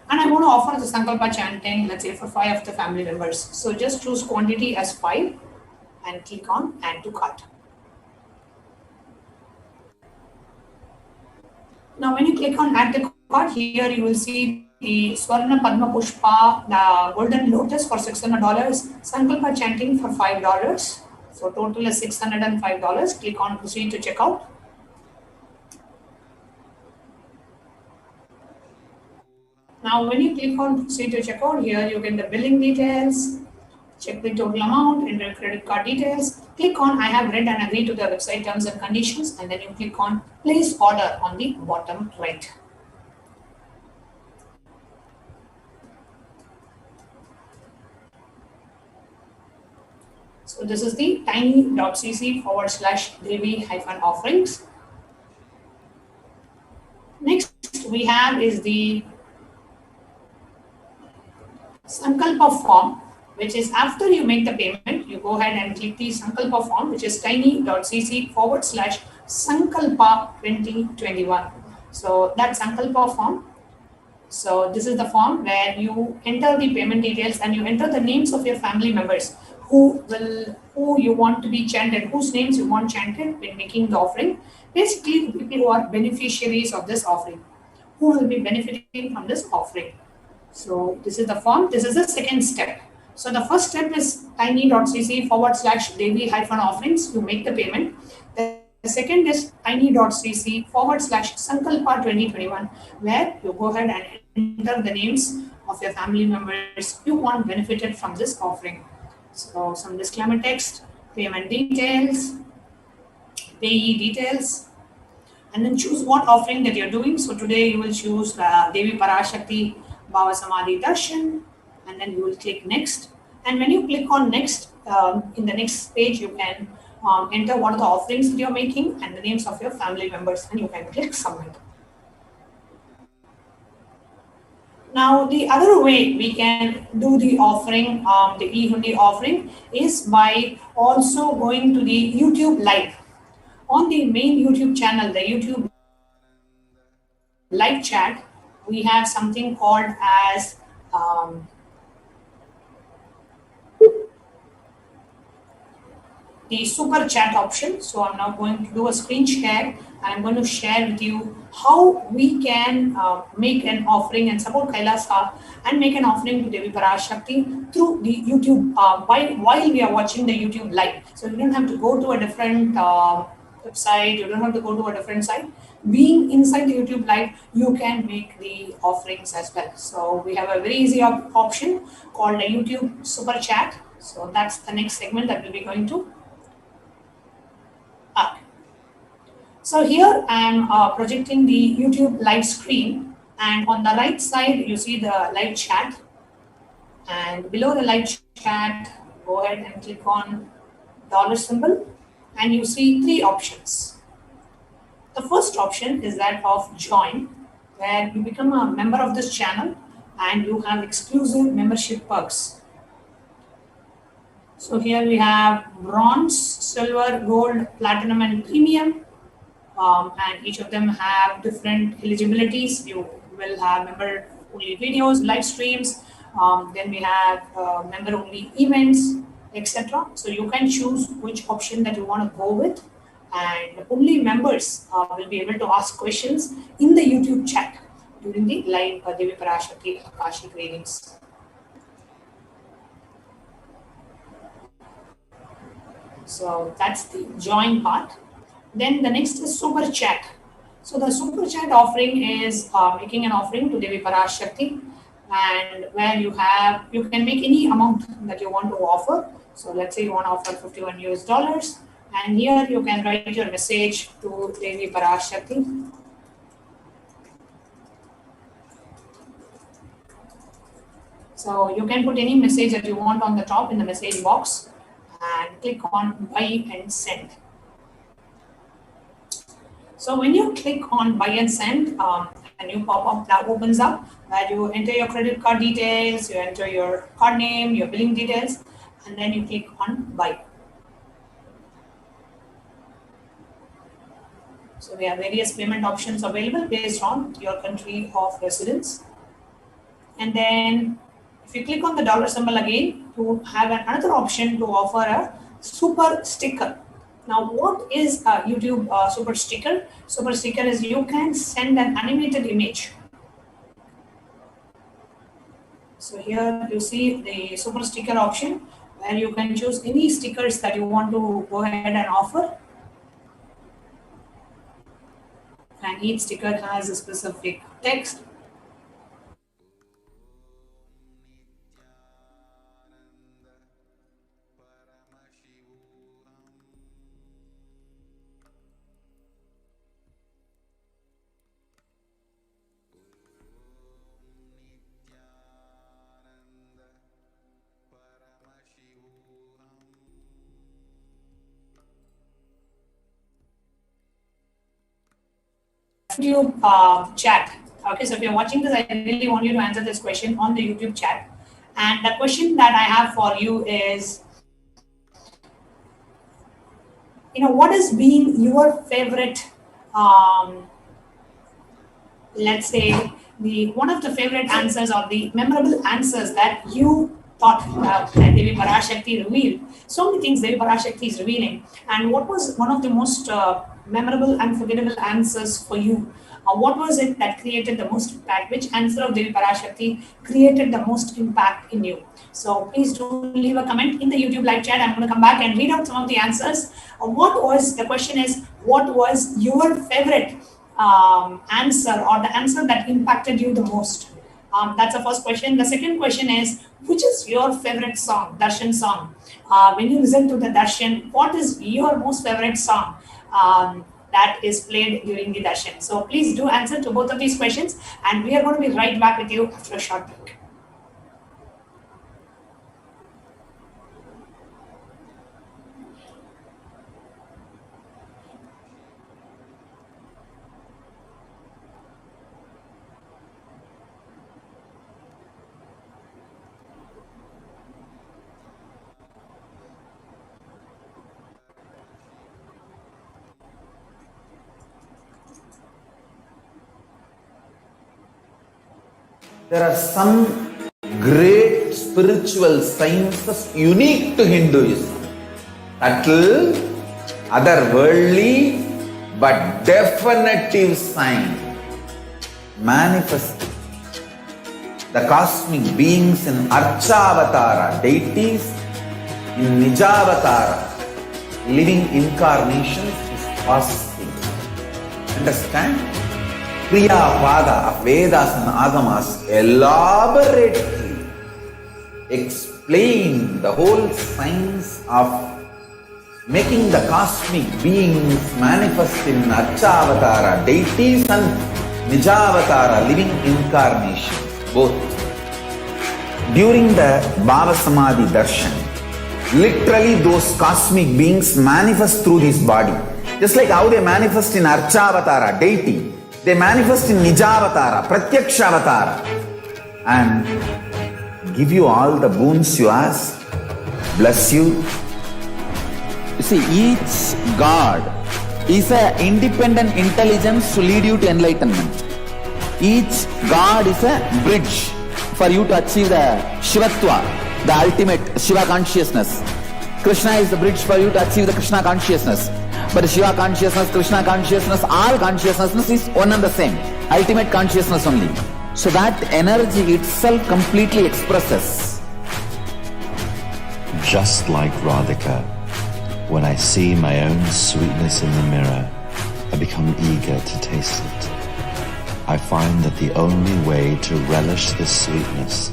And I want to offer the Sankalpa chanting, let's say for 5 of the family members. So just choose quantity as 5 and click on Add to Cart. Now when you click on Add to Cart, here you will see the Swarna Padma Pushpa, the Golden Lotus for $600, Sankalpa chanting for $5. So total is $605. Click on Proceed to Checkout. Now, when you click on Proceed to Checkout, here you get the billing details, check the total amount, enter credit card details. Click on I have read and agree to the website terms and conditions, and then you click on Place Order on the bottom right. So this is the tiny.cc/Devi-offerings. Next we have is the Sankalpa form, which is after you make the payment, you go ahead and click the Sankalpa form, which is tiny.cc/Sankalpa 2021. So that Sankalpa form. So this is the form where you enter the payment details and you enter the names of your family members who you want to be chanted, whose names you want chanted when making the offering. Basically, the people who are beneficiaries of this offering, who will be benefiting from this offering. So this is the form. This is the second step. So the first step is tiny.cc/Devi-offerings. You make the payment. The second is tiny.cc/Sankalpa 2021, where you go ahead and enter the names of your family members you want benefited from this offering. So some disclaimer text, payment details, payee details, and then choose what offering that you're doing. So today you will choose Devi Parashakti Bhava Samadhi Darshan, and then you will click next. And when you click on next, in the next page, you can enter what are the offerings that you're making and the names of your family members, and you can click submit. Now, the other way we can do the offering, the e-hundi offering, is by also going to the YouTube live. On the main YouTube channel, the YouTube live chat, we have something called as the super chat option. So I'm now going to do a screen share. I'm going to share with you how we can make an offering and support Kailasa and make an offering to Devi Parashakti through the YouTube while we are watching the YouTube live. So you don't have to go to a different website, you don't have to go to a different site. Being inside the YouTube live, you can make the offerings as well. So we have a very easy option called a YouTube super chat. So that's the next segment that we'll be going to. So here I am projecting the YouTube live screen, and on the right side you see the live chat, and below the live chat go ahead and click on dollar symbol, and you see 3 options. The first option is that of join. where you become a member of this channel and you have exclusive membership perks. So here we have bronze, silver, gold, platinum, and premium. And each of them have different eligibilities. You will have member only videos, live streams. Then we have member only events, etc. So you can choose which option that you want to go with. And only members will be able to ask questions in the YouTube chat during the live Devi Parashakti Akashic readings. So that's the join part. Then the next is super chat. So the super chat offering is making an offering to Devi Parashakti, and where you can make any amount that you want to offer. So let's say you want to offer $51 US, and here you can write your message to Devi Parashakti. So you can put any message that you want on the top in the message box and click on buy and send. So when you click on buy and send, a new pop-up that opens up where you enter your credit card details, you enter your card name, your billing details, and then you click on buy. So we have various payment options available based on your country of residence. And then if you click on the dollar symbol again, to have another option to offer a super sticker. Now, what is a YouTube super sticker? Super sticker is you can send an animated image. So here you see the super sticker option where you can choose any stickers that you want to go ahead and offer. And each sticker has a specific text. YouTube chat. Okay, so if you're watching this, I really want you to answer this question on the YouTube chat. And the question that I have for you is, what has been your favorite, let's say, one of the favorite answers or the memorable answers that you thought that Devi Parashakti revealed? So many things Devi Parashakti is revealing. And what was one of the most memorable, unforgettable answers for you? What was it that created the most impact? Which answer of Devi Parashakti created the most impact in you? So please do leave a comment in the YouTube live chat. I'm going to come back and read out some of the answers. The question is, what was your favorite answer, or the answer that impacted you the most? That's the first question. The second question is, which is your favorite song, darshan song? When you listen to the darshan, what is your most favorite song that is played during the darshan? So please do answer to both of these questions, and we are going to be right back with you after a short break.
There are some great spiritual sciences unique to Hinduism. Subtle, otherworldly, but definitive sign. Manifesting the cosmic beings in Archavatara, deities in Nijavatara, living incarnations is possible. Understand? Kriya Pada of Vedas and Agamas elaborately explain the whole science of making the cosmic beings manifest in Archavatara, deities, and Nijavatara, living incarnations, both. During the Bhava Samadhi Darshan, literally those cosmic beings manifest through this body. Just like how they manifest in Archavatara, deity, They manifest in Nijavatara, Pratyakshavatara, and give you all the boons you ask, bless you. You see, each God is an independent intelligence to lead you to enlightenment. Each God is a bridge for you to achieve the Shivatva, the ultimate Shiva consciousness. Krishna is the bridge for you to achieve the Krishna consciousness. But Shiva consciousness, Krishna consciousness, all consciousness is one and the same. Ultimate consciousness only. So that energy itself completely expresses.
Just like Radhika, when I see my own sweetness in the mirror, I become eager to taste it. I find that the only way to relish this sweetness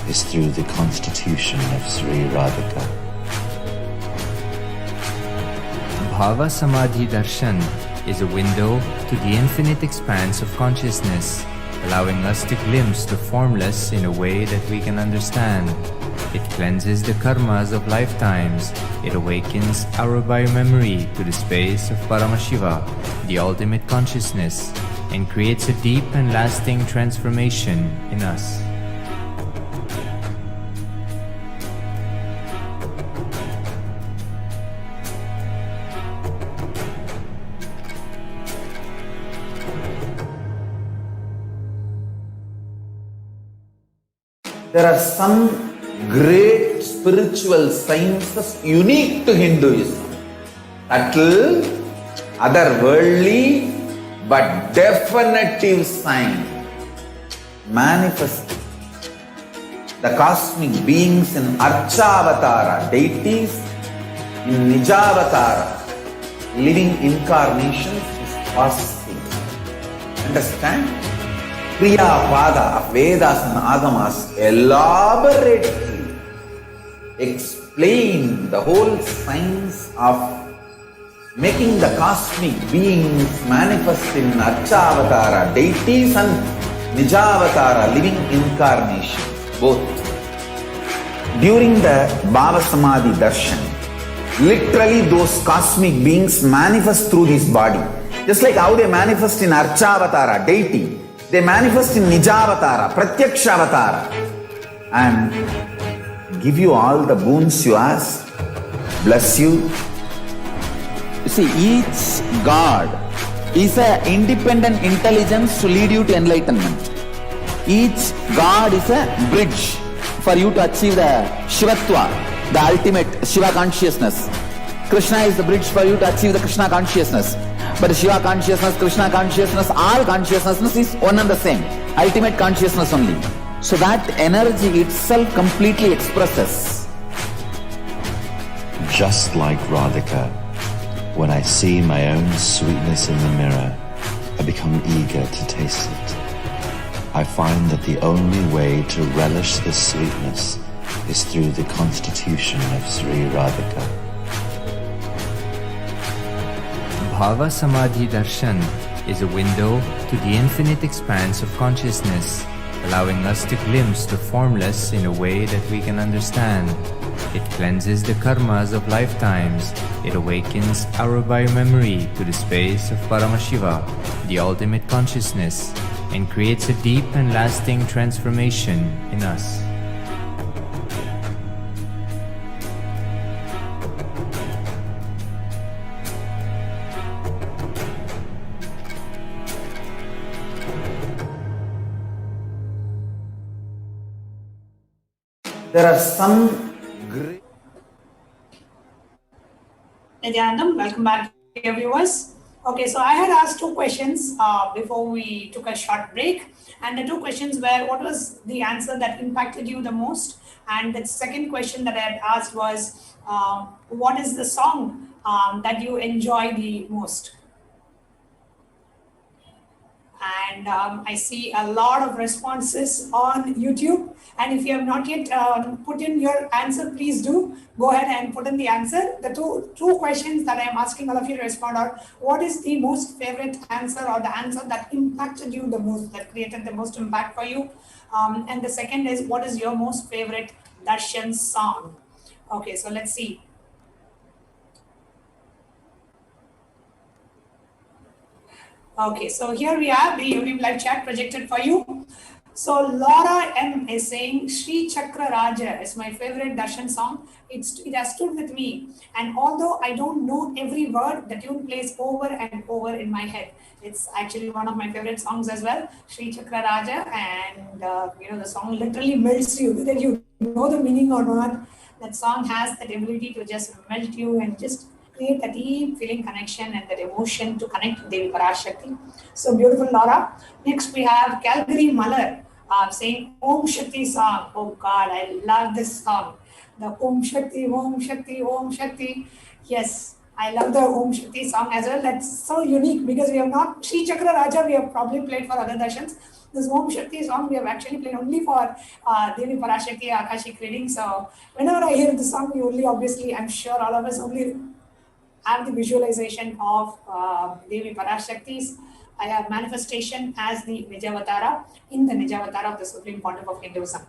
is through the constitution of Sri Radhika.
Bhava Samadhi Darshan is a window to the infinite expanse of consciousness, allowing us to glimpse the formless in a way that we can understand. It cleanses the karmas of lifetimes. It awakens our biomemory to the space of Paramashiva, the ultimate consciousness, and creates a deep and lasting transformation in us.
There are some great spiritual sciences unique to Hinduism. Subtle, otherworldly, but definitive sign. Manifesting the cosmic beings in Archavatara, deities in Nijavatara, living incarnations is fasting. Understand? Kriya Pada of Vedas and Agamas elaborately explain the whole science of making the cosmic beings manifest in Archavatara, deities and Nijavatara, living incarnations, both. During the Bhava Samadhi Darshan, literally those cosmic beings manifest through this body. Just like how they manifest in Archavatara, deity, they manifest in Nijavatara, Pratyakshavatara, and give you all the boons you ask, bless you. You see, each God is an independent intelligence to lead you to enlightenment. Each God is a bridge for you to achieve the Shivatva, the ultimate Shiva consciousness. Krishna is the bridge for you to achieve the Krishna consciousness. But Shiva consciousness, Krishna consciousness, all consciousness is one and the same. Ultimate consciousness only. So that energy itself completely expresses.
Just like Radhika, when I see my own sweetness in the mirror, I become eager to taste it. I find that the only way to relish this sweetness is through the constitution of Sri Radhika.
Bhava Samadhi Darshan is a window to the infinite expanse of consciousness, allowing us to glimpse the formless in a way that we can understand. It cleanses the karmas of lifetimes. It awakens our biomemory to the space of Paramashiva, the ultimate consciousness, and creates a deep and lasting transformation in us.
There are some great...
Nityanandam, welcome back, dear viewers. Okay, so I had asked two questions before we took a short break. And the two questions were, what was the answer that impacted you the most? And the second question that I had asked was, what is the song that you enjoy the most? And I see a lot of responses on YouTube. And if you have not yet put in your answer, please do go ahead and put in the answer. The two questions that I am asking all of you to respond are, what is the most favorite answer or the answer that impacted you the most, that created the most impact for you? And the second is, what is your most favorite darshan song? Okay, so let's see. Okay, so here we have the YouTube live chat projected for you. So Laura M is saying Sri Chakra Raja is my favorite darshan song. It has stood with me, and although I don't know every word, the tune plays over and over in my head. It's actually one of my favorite songs as well, Sri Chakra Raja, and the song literally melts you, whether you know the meaning or not. That song has that ability to just melt you and just create a deep feeling connection and that emotion to connect with Devi Parashakti. So beautiful, Laura. Next, we have Calgary Malar saying Om Shakti song. Oh God, I love this song. The Om Shakti, Om Shakti, Om Shakti. Yes, I love the Om Shakti song as well. That's so unique because we have not, Sri Chakra Raja, we have probably played for other darshans. This Om Shakti song we have actually played only for Devi Parashakti Akashic reading. So whenever I hear the song, we only obviously, I'm sure all of us only have the visualization of Devi Parashakti's manifestation as the Nijavatara in the Nijavatara of the Supreme Pontiff of Hinduism.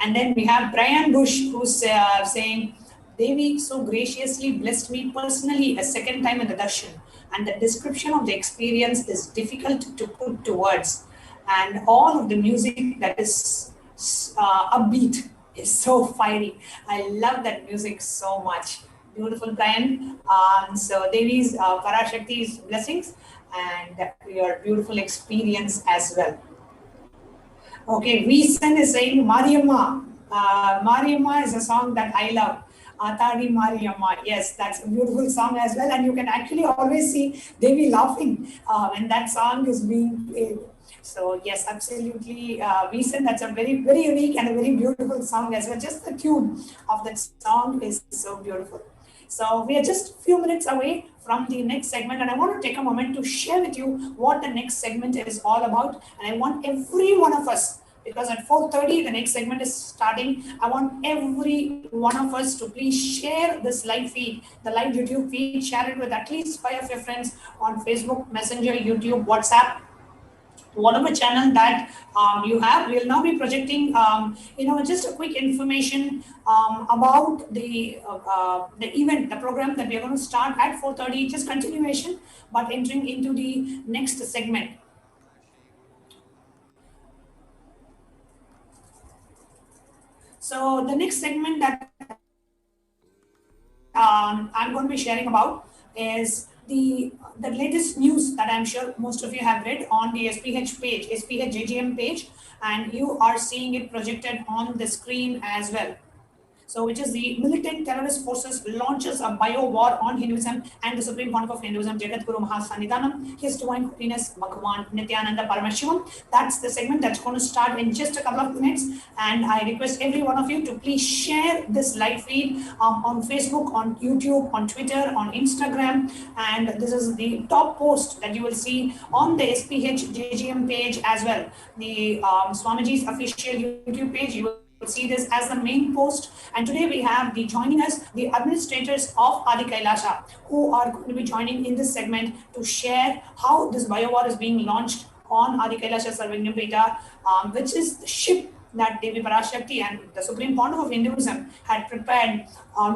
And then we have Brian Bush who's saying, Devi so graciously blessed me personally a second time in the darshan, and the description of the experience is difficult to put to words. And all of the music that is upbeat is so fiery. I love that music so much. Beautiful, Brian. So Devi's Parashakti's blessings and your beautiful experience as well. Okay, Reason is saying Mariamma. Mariamma is a song that I love. Atadi Mariamma. Yes, that's a beautiful song as well. And you can actually always see Devi laughing when that song is being played. So yes, absolutely. Reason, that's a very, very unique and a very beautiful song as well. Just the tune of that song is so beautiful. So we are just a few minutes away from the next segment, and I want to take a moment to share with you what the next segment is all about. And I want every one of us, because at 4:30 the next segment is starting, I want every one of us to please share this live feed, the live YouTube feed, share it with at least 5 of your friends on Facebook, Messenger, YouTube, WhatsApp, whatever channel that you have. We'll now be projecting, just a quick information about the event, the program that we are going to start at 4:30, just continuation, but entering into the next segment. So the next segment that I'm going to be sharing about is the latest news that I'm sure most of you have read on the SPH page, SPH JGM page, and you are seeing it projected on the screen as well. So, which is the militant terrorist forces launches a bio war on Hinduism and the Supreme Pontiff of Hinduism, Jagat Guru Mahasannidhanam, His Divine Holiness Bhagavan Nityananda Paramashivam. That's the segment that's going to start in just a couple of minutes. And I request every one of you to please share this live feed on Facebook, on YouTube, on Twitter, on Instagram. And this is the top post that you will see on the SPH JGM page as well. The Swamiji's official YouTube page. You will see this as the main post. And today we have joining us the administrators of Adi Kailasa, who are going to be joining in this segment to share how this biowar is being launched on Adi Kailasa Sarvagnyapeta, which is the ship that Devi Parashakti and the Supreme Pontiff of Hinduism had prepared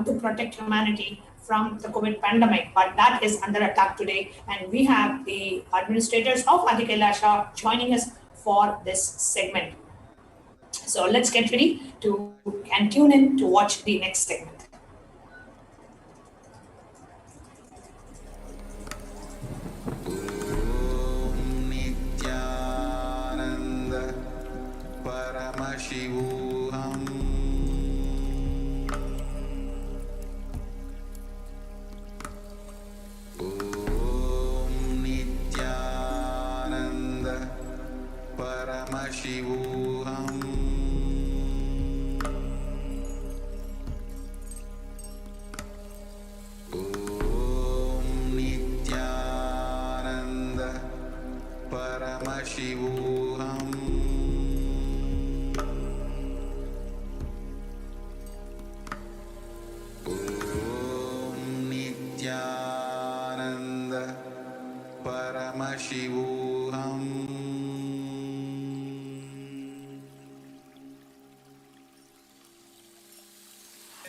to protect humanity from the COVID pandemic. But that is under attack today, and we have the administrators of Adi Kailasa joining us for this segment. So let's get ready to and tune in to watch the next segment.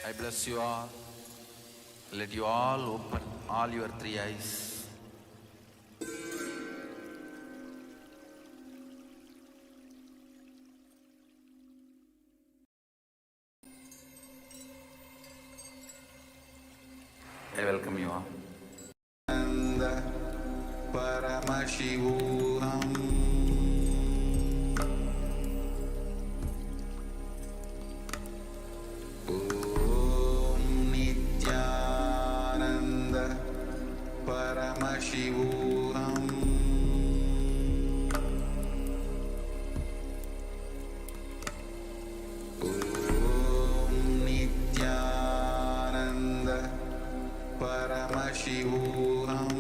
I bless you all. Let you all open all your 3 eyes. I welcome you all. Paramashivoham. Om Nityananda Paramashivoham. Om Nityananda Paramashivoham.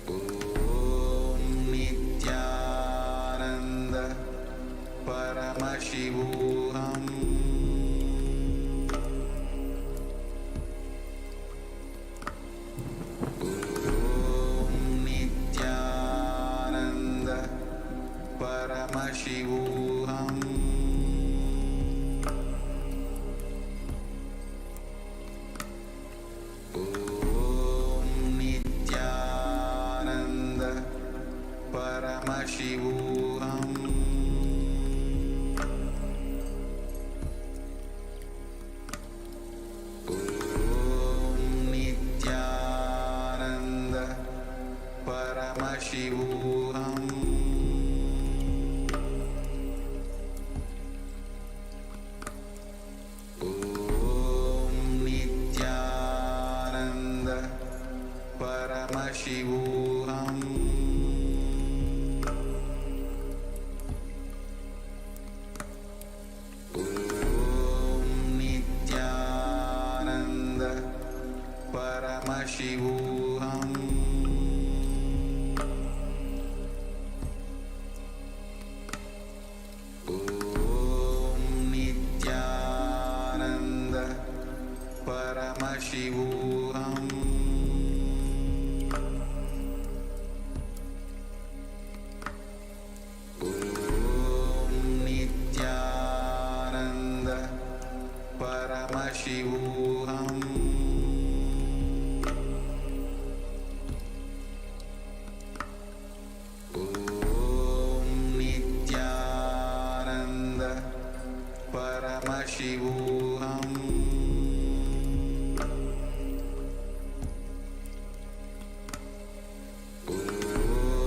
Om Nityananda Paramashivoham. Om Nityananda Paramashivoham. Om Nityananda Paramashivoham. Om Nityananda Paramashivoham. Om Nityananda Paramashivoham. Om Nityananda Paramashivoham. Om Nityananda Paramashivoham. Om Nityananda Paramashivoham. Om Nityananda Paramashivoham.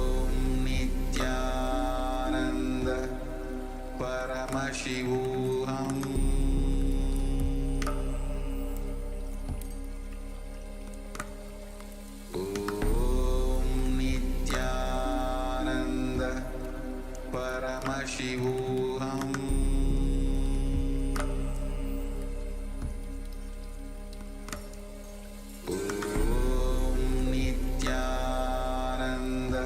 Om Nityananda Paramashivoham. Om Nityananda Paramashivoham. Om Nityananda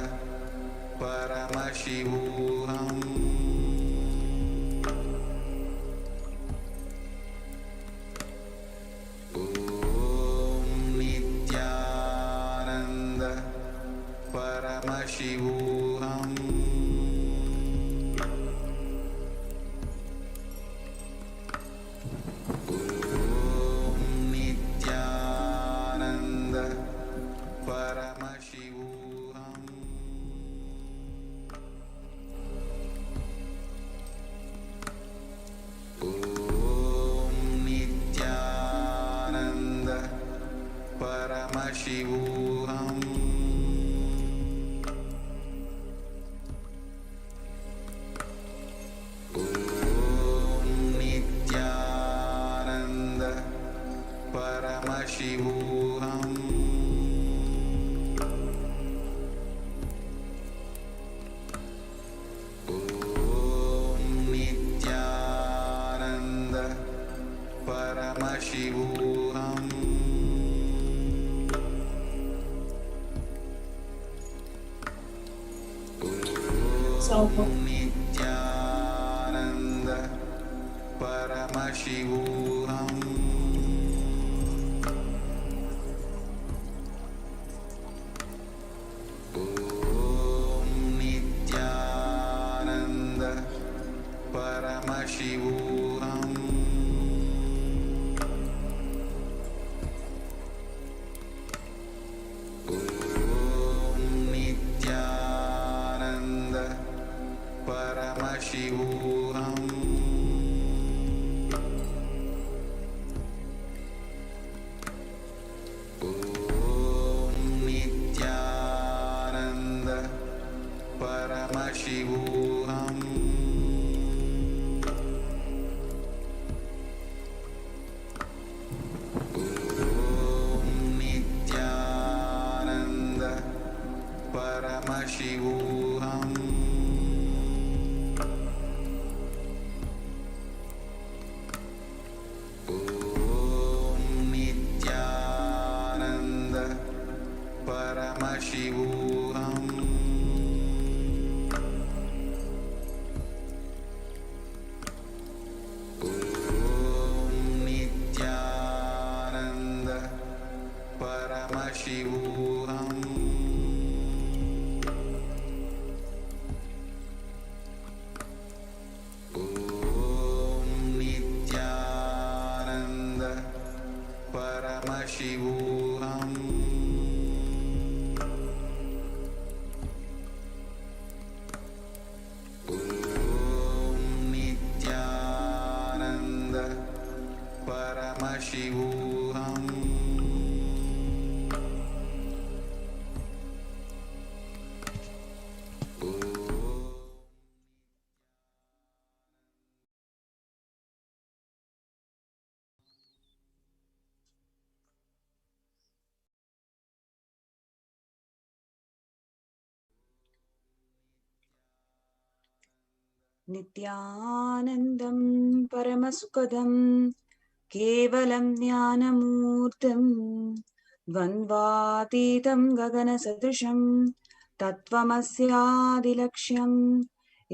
Paramashivoham. Om Nityananda Paramashivoham. Om Nityananda Paramashivoham. Om Nityananda Paramashivoham. Om Nityananda Paramashivoham. Om Nityananda Paramashivoham.
So,
Nityananda Paramashivoham. Om Nityananda Paramashivoham. Om Nityananda Paramashivoham. परमशिवोऽहम् ॐ नित्यानन्द परमशिवोऽहम् ॐ नित्यानन्द परमशिवोऽहम् ॐ नित्यानन्द परमशिवोऽहम् ॐ नित्यानन्द परमशिवोऽहम् ॐ नित्यानन्द परमशिवोऽहम्
नित्यानन्दं परमसुखदं केवलं ज्ञानमूर्तिं द्वन्द्वातीतं गगनसदृशं तत्त्वमस्यादिलक्ष्यम्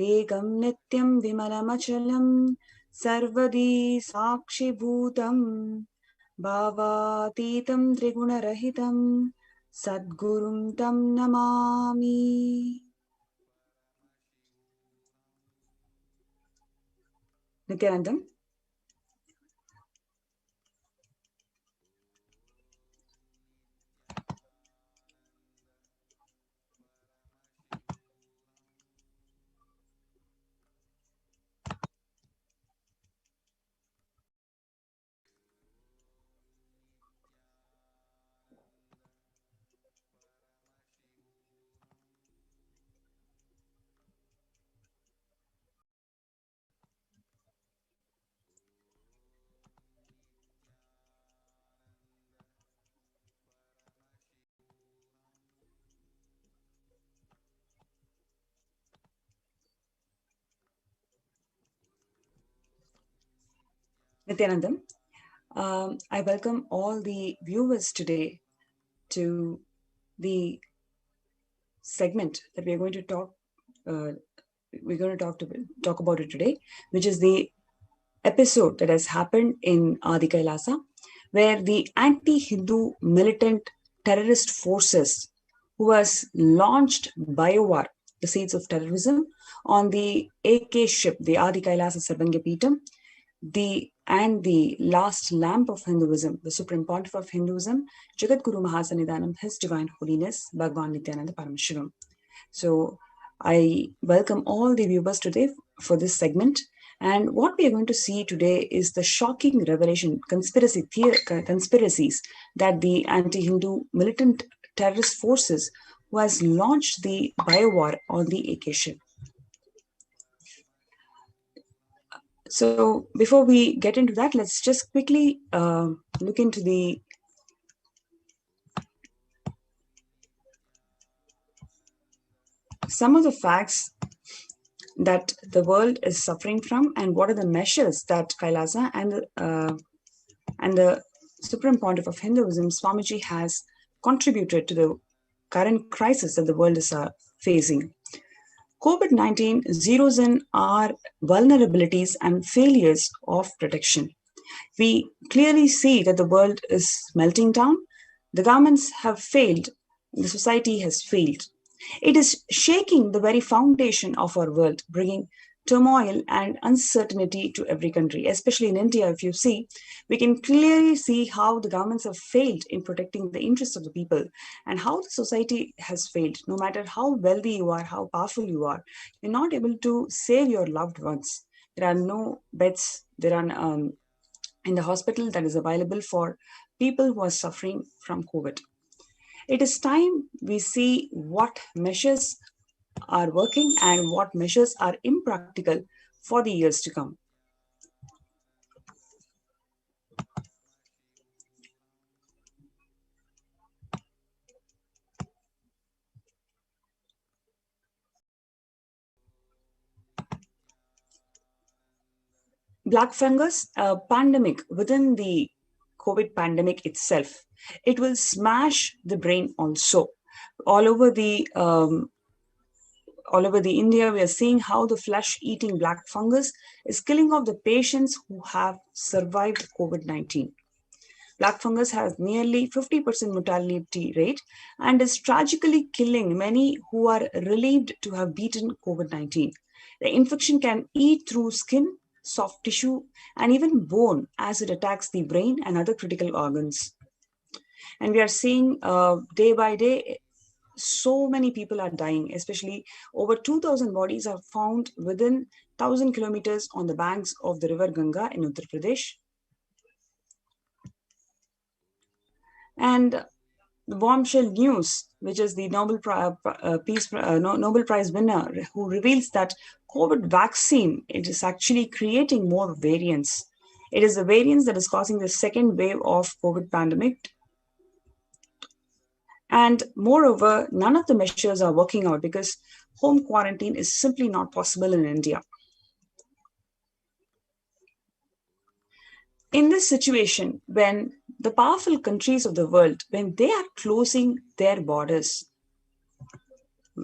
एकं नित्यं विमलमचलं सर्वदी साक्षिभूतं भावातीतं त्रिगुणरहितं सद्गुरुं तं Namami. Nityanandam. Nityanandam, I welcome all the viewers today to the segment that we're going to talk about it today, which is the episode that has happened in Adi Kailasa, where the anti-Hindu militant terrorist forces who has launched biowar, the seeds of terrorism, on the AK ship, the Adi Kailasa Sarvanga Peetam, and the last lamp of Hinduism, the Supreme Pontiff of Hinduism, Jagadguru Mahasanidanam, His Divine Holiness, Bhagwan Nityananda Paramashivam. So I welcome all the viewers today for this segment. And what we are going to see today is the shocking revelation, conspiracies that the anti-Hindu militant terrorist forces who has launched the biowar on the AK ship. So before we get into that, let's just quickly look into some of the facts that the world is suffering from, and what are the measures that Kailasa and the Supreme Pontiff of Hinduism, Swamiji, has contributed to the current crisis that the world is facing. COVID-19 zeroes in our vulnerabilities and failures of protection. We clearly see that the world is melting down. The governments have failed. The society has failed. It is shaking the very foundation of our world, bringing turmoil and uncertainty to every country, especially in India. If you see, we can clearly see how the governments have failed in protecting the interests of the people, and how the society has failed. No matter how wealthy you are, how powerful you are, you're not able to save your loved ones. There are no beds. There are in the hospital that is available for people who are suffering from COVID. It is time we see what measures are working and what measures are impractical for the years to come. Black fungus, a pandemic within the COVID pandemic itself. It will smash the brain also. All over the India, we are seeing how the flesh-eating black fungus is killing off the patients who have survived COVID-19. Black fungus has nearly 50% mortality rate and is tragically killing many who are relieved to have beaten COVID-19. The infection can eat through skin, soft tissue, and even bone as it attacks the brain and other critical organs. And we are seeing day by day, so many people are dying, especially over 2,000 bodies are found within 1,000 kilometers on the banks of the river Ganga in Uttar Pradesh. And the bombshell news, which is the Nobel Prize winner, who reveals that COVID vaccine, it is actually creating more variants. It is the variants that is causing the second wave of COVID pandemic. And moreover, none of the measures are working out because home quarantine is simply not possible in India. In this situation, when the powerful countries of the world, when they are closing their borders,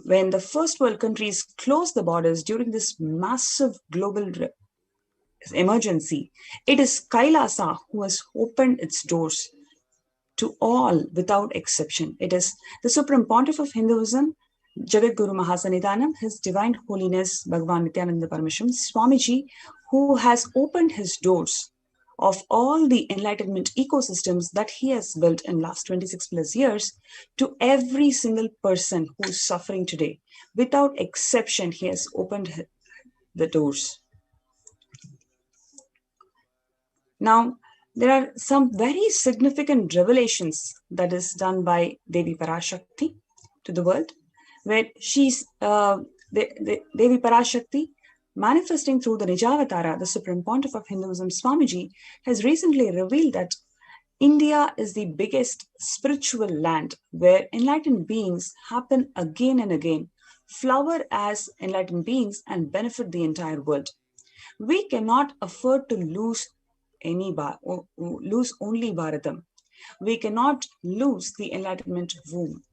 when the first world countries close the borders during this massive global emergency, it is Kailasa who has opened its doors to all without exception. It is the Supreme Pontiff of Hinduism, Jagat Guru Mahasanidanam, His Divine Holiness Bhagavan Nityananda Parameshwaran Swamiji, who has opened his doors of all the enlightenment ecosystems that he has built in last 26 plus years to every single person who is suffering today. Without exception, he has opened the doors. Now, there are some very significant revelations that is done by Devi Parashakti to the world, where she's Devi Parashakti, manifesting through the Nijavatara, the Supreme Pontiff of Hinduism, Swamiji, has recently revealed that India is the biggest spiritual land where enlightened beings happen again and again, flower as enlightened beings and benefit the entire world. We cannot afford to lose only Bharatam. We cannot lose the enlightenment womb.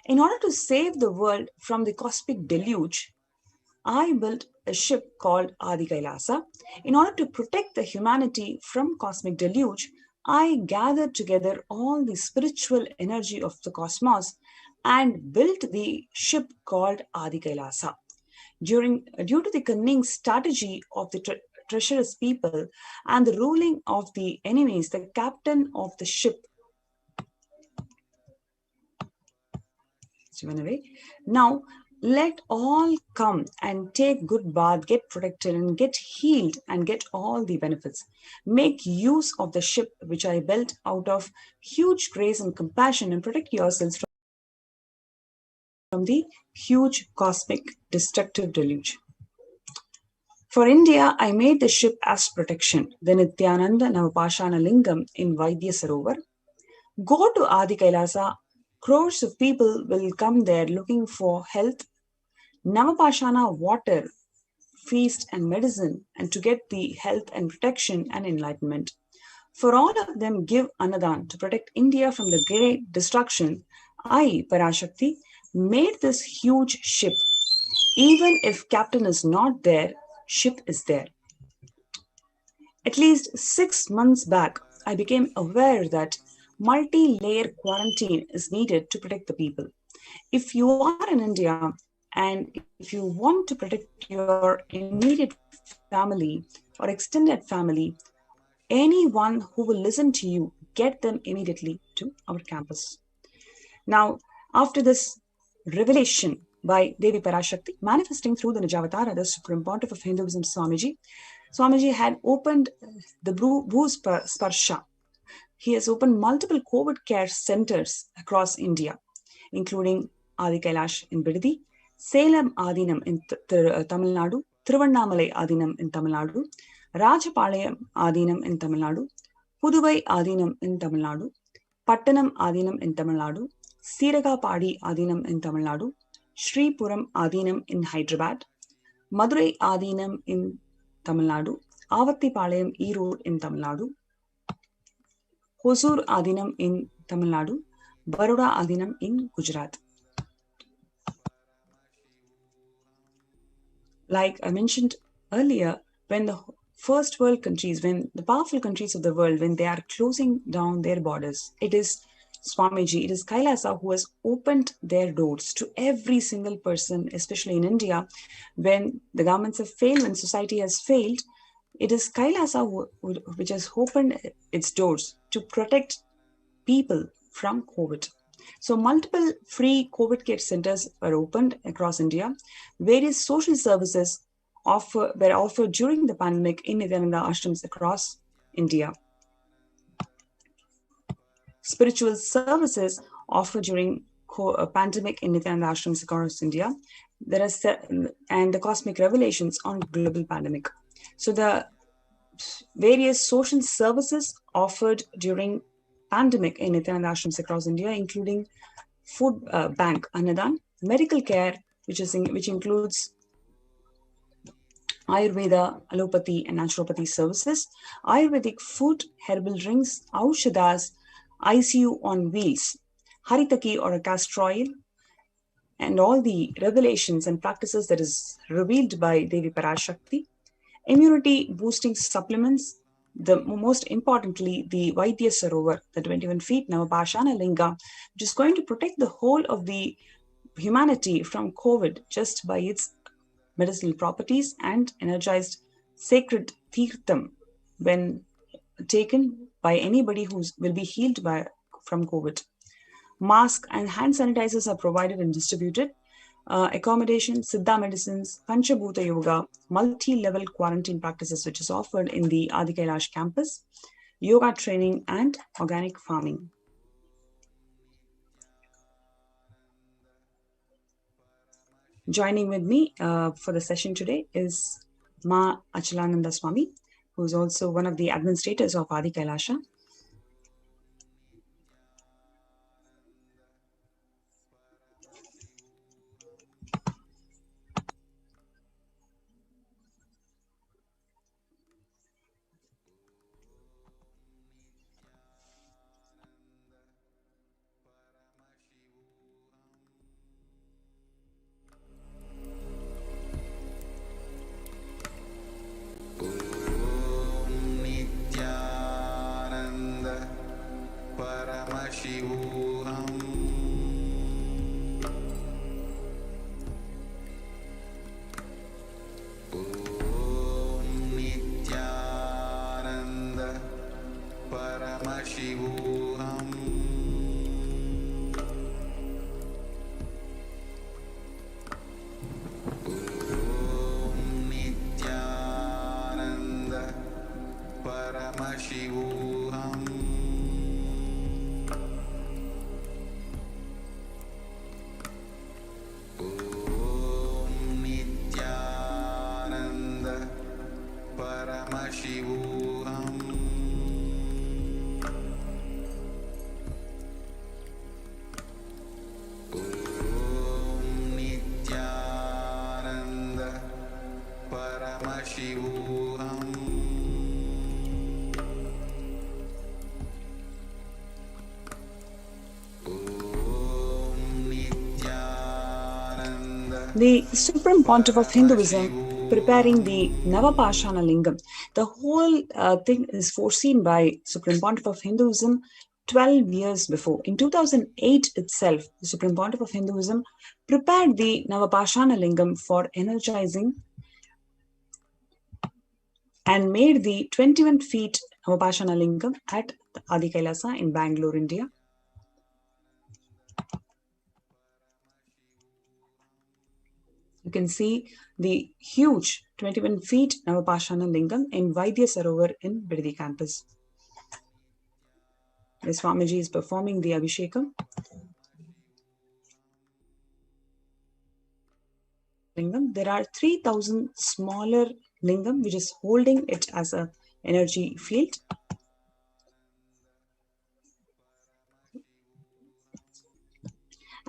In order to save the world from the cosmic deluge, I built a ship called Adi Kailasa. In order to protect the humanity from cosmic deluge, I gathered together all the spiritual energy of the cosmos and built the ship called Adi Kailasa. Due to the cunning strategy of the treacherous people and the ruling of the enemies, the captain of the ship went away. Now, let all come and take good bath, get protected and get healed and get all the benefits. Make use of the ship which I built out of huge grace and compassion and protect yourselves from the huge cosmic destructive deluge. For India, I made the ship as protection, the Nityananda Navapashana Lingam in Vaidya Sarovar. Go to Adi Kailasa. Crores of people will come there looking for health, Navapashana water, feast and medicine, and to get the health and protection and enlightenment. For all of them, give Anadan to protect India from the great destruction. I, Parashakti, made this huge ship. Even if captain is not there, ship is there. At least 6 months back, I became aware that multi-layer quarantine is needed to protect the people. If you are in India and if you want to protect your immediate family or extended family, anyone who will listen to you, get them immediately to our campus. Now, after this revelation by Devi Parashakti, manifesting through the Nijavatara, the Supreme Pontiff of Hinduism, Swamiji had opened the Sparsha. He has opened multiple COVID care centers across India, including Adi Kailash in Bidadi, Salem Adinam in Tamil Nadu, Thiruvannamalai Adinam in Tamil Nadu, Rajapalayam Adinam in Tamil Nadu, Puduvai Adinam in Tamil Nadu, Pattanam Adinam in Tamil Nadu, Siragapadi Adinam in Tamil Nadu, Sri Puram Adinam in Hyderabad, Madurai Adinam in Tamil Nadu, Avattipalayam Erode in Tamil Nadu, Hosur Adinam in Tamil Nadu, Baroda Adinam in Gujarat. Like I mentioned earlier, when the first world countries, when the powerful countries of the world, when they are closing down their borders, it is Swamiji, it is Kailasa who has opened their doors to every single person, especially in India. When the governments have failed, when society has failed, it is Kailasa which has opened its doors to protect people from COVID. So multiple free COVID care centers were opened across India. Various social services were offered during the pandemic in Nityananda ashrams across India. Spiritual services offered during pandemic in Nityananda ashrams across India. And the cosmic revelations on global pandemic. So the various social services offered during pandemic in Nityananda ashrams across India, including food bank Annadan, medical care, which includes Ayurveda, allopathy, and naturopathy services, Ayurvedic food, herbal drinks, Aushadas, ICU on wheels, Haritaki or a castor oil, and all the revelations and practices that is revealed by Devi Parashakti, immunity boosting supplements, most importantly, the Vaidya Sarovar, the 21 feet Navapashana Linga, which is going to protect the whole of the humanity from COVID just by its medicinal properties, and energized sacred Tirtham when taken by anybody who will be healed from COVID. Masks and hand sanitizers are provided and distributed. Accommodation, Siddha medicines, Panchabhuta Yoga, multi-level quarantine practices which is offered in the Adi Kailash campus, yoga training, and organic farming. Joining with me for the session today is Ma Achalananda Swami, who is also one of the administrators of Adi Kailasha. The Supreme Pontiff of Hinduism preparing the Navapashana Lingam. The whole thing is foreseen by Supreme Pontiff of Hinduism 12 years before. In 2008 itself, the Supreme Pontiff of Hinduism prepared the Navapashana Lingam for energizing and made the 21 feet Navapashana Lingam at Adi Kailasa in Bangalore, India. You can see the huge 21 feet Navapashana Lingam in Vaidya Sarovar in Bidadi campus. The Swamiji is performing the Abhishekam. lingam, there are 3,000 smaller lingam which is holding it as a energy field.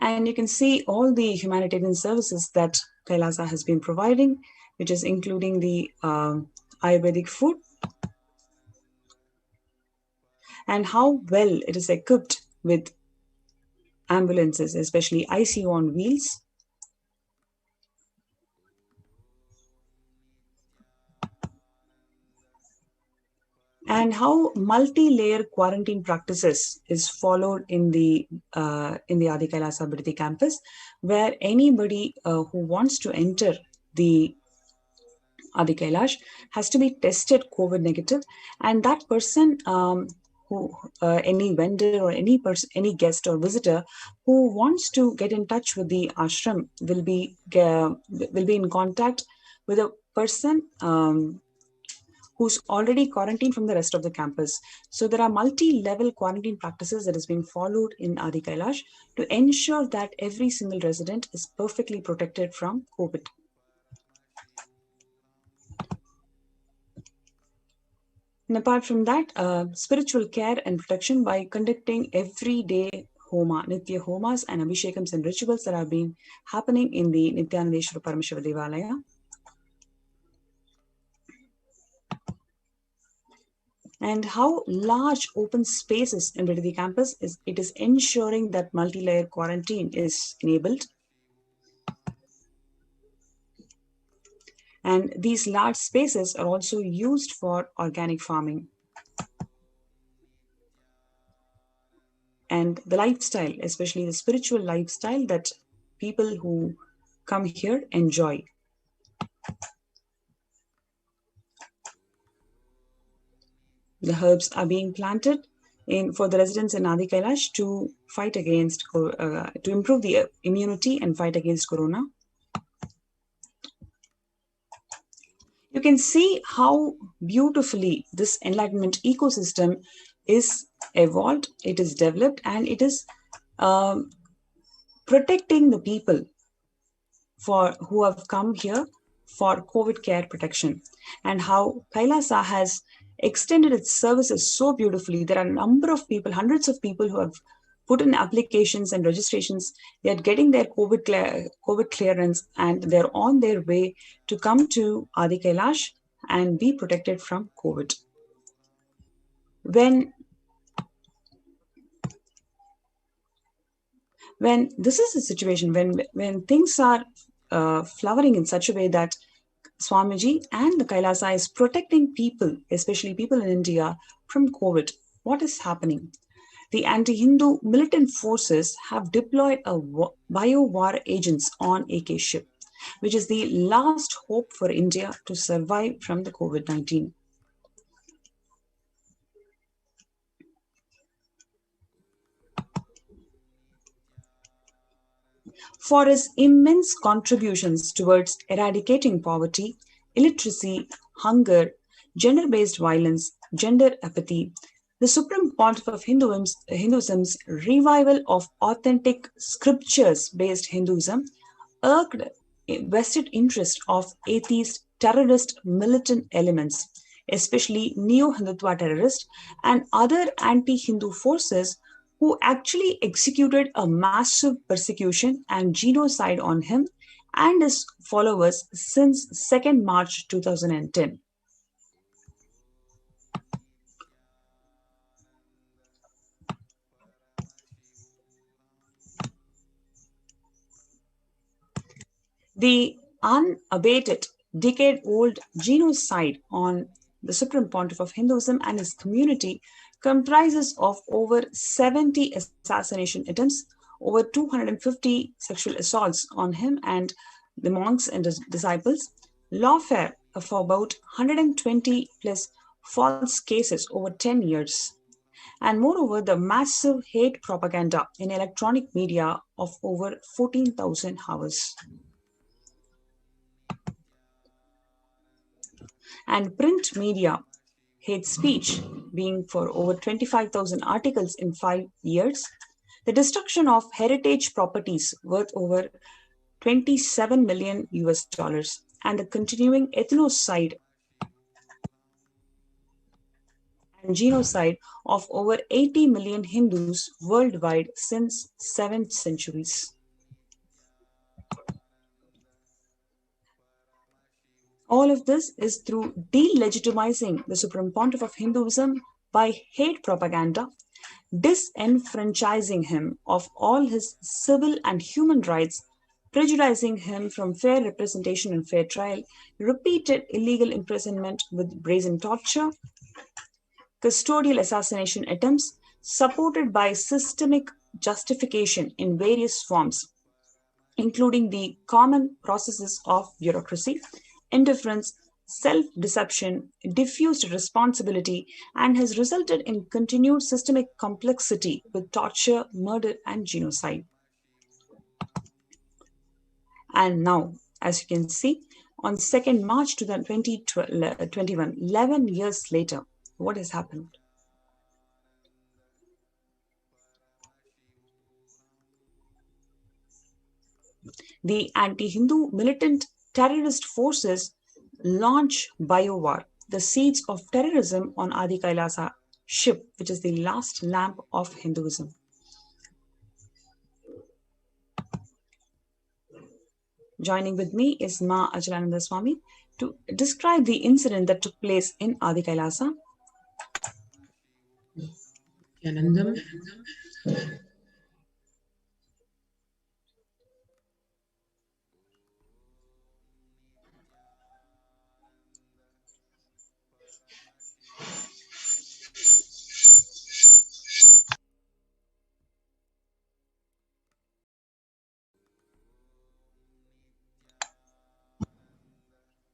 And you can see all the humanitarian services that Kailasa has been providing, which is including the Ayurvedic food, and how well it is equipped with ambulances, especially ICU on wheels. And how multi-layer quarantine practices is followed in the Adi Kailasa Bidati campus, where anybody who wants to enter the Adi Kailash has to be tested COVID negative, and that person any vendor or any person, any guest or visitor who wants to get in touch with the ashram will be in contact with a person who's already quarantined from the rest of the campus. So there are multi-level quarantine practices that is being followed in Adi Kailash to ensure that every single resident is perfectly protected from COVID. And apart from that, spiritual care and protection by conducting everyday homa, Nitya homas and abhishekams and rituals that are being happening in the Nityanandeshwara Parameshwara Devalaya. And how large open spaces in Bidadi campus is ensuring that multi-layer quarantine is enabled. And these large spaces are also used for organic farming. And the lifestyle, especially the spiritual lifestyle that people who come here enjoy. The herbs are being planted for the residents in Adi Kailash to fight against, to improve the immunity and fight against corona. You can see how beautifully this enlightenment ecosystem is evolved, it is developed, and it is protecting the people who have come here for COVID care protection, and how Kailasa has extended its services so beautifully. There are a number of people, hundreds of people who have put in applications and registrations. They're getting their COVID clearance, and they're on their way to come to Adi Kailash and be protected from COVID. When this is a situation, when things are flowering in such a way that Swamiji and the Kailasa is protecting people, especially people in India, from COVID, what is happening? The anti-Hindu militant forces have deployed a bio-war agents on AK ship, which is the last hope for India to survive from the COVID-19. For his immense contributions towards eradicating poverty, illiteracy, hunger, gender-based violence, gender apathy, the Supreme Pontiff of Hinduism's revival of authentic scriptures-based Hinduism urged vested interest of atheist, terrorist, militant elements, especially neo-Hindutva terrorists and other anti-Hindu forces who actually executed a massive persecution and genocide on him and his followers since 2nd March 2010. The unabated, decade-old genocide on the Supreme Pontiff of Hinduism and his community comprises of over 70 assassination attempts, over 250 sexual assaults on him and the monks and his disciples, lawfare for about 120 plus false cases over 10 years. And moreover, the massive hate propaganda in electronic media of over 14,000 hours. And print media hate speech being for over 25,000 articles in 5 years, the destruction of heritage properties worth over $27 million and the continuing ethnocide and genocide of over 80 million Hindus worldwide since 7th centuries. All of this is through delegitimizing the Supreme Pontiff of Hinduism by hate propaganda, disenfranchising him of all his civil and human rights, prejudicing him from fair representation and fair trial, repeated illegal imprisonment with brazen torture, custodial assassination attempts, supported by systemic justification in various forms, including the common processes of bureaucracy, indifference, self-deception, diffused responsibility, and has resulted in continued systemic complexity with torture, murder, and genocide. And now, as you can see, on 2nd March 2021, 11 years later, what has happened? The anti-Hindu militant terrorist forces launch biowar, the seeds of terrorism on Adi Kailasa ship, which is the last lamp of Hinduism. Joining with me is Ma Achalananda Swami to describe the incident that took place in Adi Kailasa.
Anandam.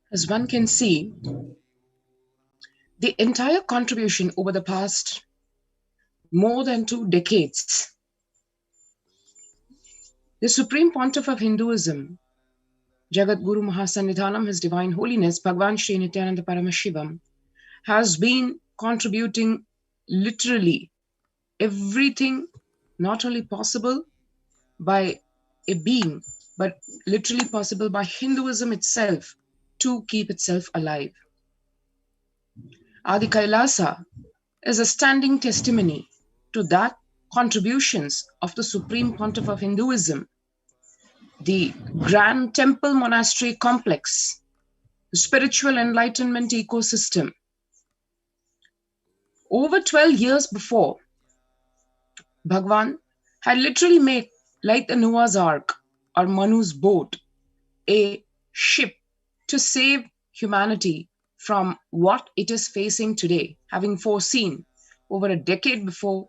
As one can see, the entire contribution over the past more than 2 decades, the Supreme Pontiff of Hinduism, Jagat Guru Mahasannidhanam, His Divine Holiness, Bhagwan Sri Nityananda Paramashivam, has been contributing literally everything not only possible by a being, but literally possible by Hinduism itself to keep itself alive. Adi Kailasa is a standing testimony to that contributions of the Supreme Pontiff of Hinduism, the Grand Temple Monastery Complex, the spiritual enlightenment ecosystem. Over 12 years before, Bhagwan had literally made, like the Noah's Ark or Manu's boat, a ship to save humanity from what it is facing today, having foreseen over a decade before,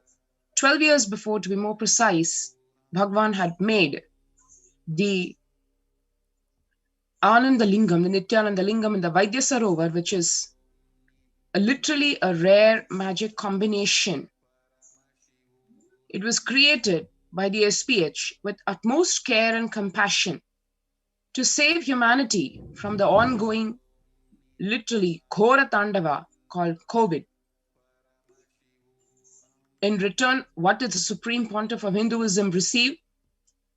12 years before to be more precise, Bhagwan had made the Ananda Lingam, the Nityananda Lingam in the Vaidya Sarovar, which is literally a rare magic combination. It was created by the SPH with utmost care and compassion to save humanity from the ongoing, literally, Ghora Tandava called COVID. In return, what did the Supreme Pontiff of Hinduism receive?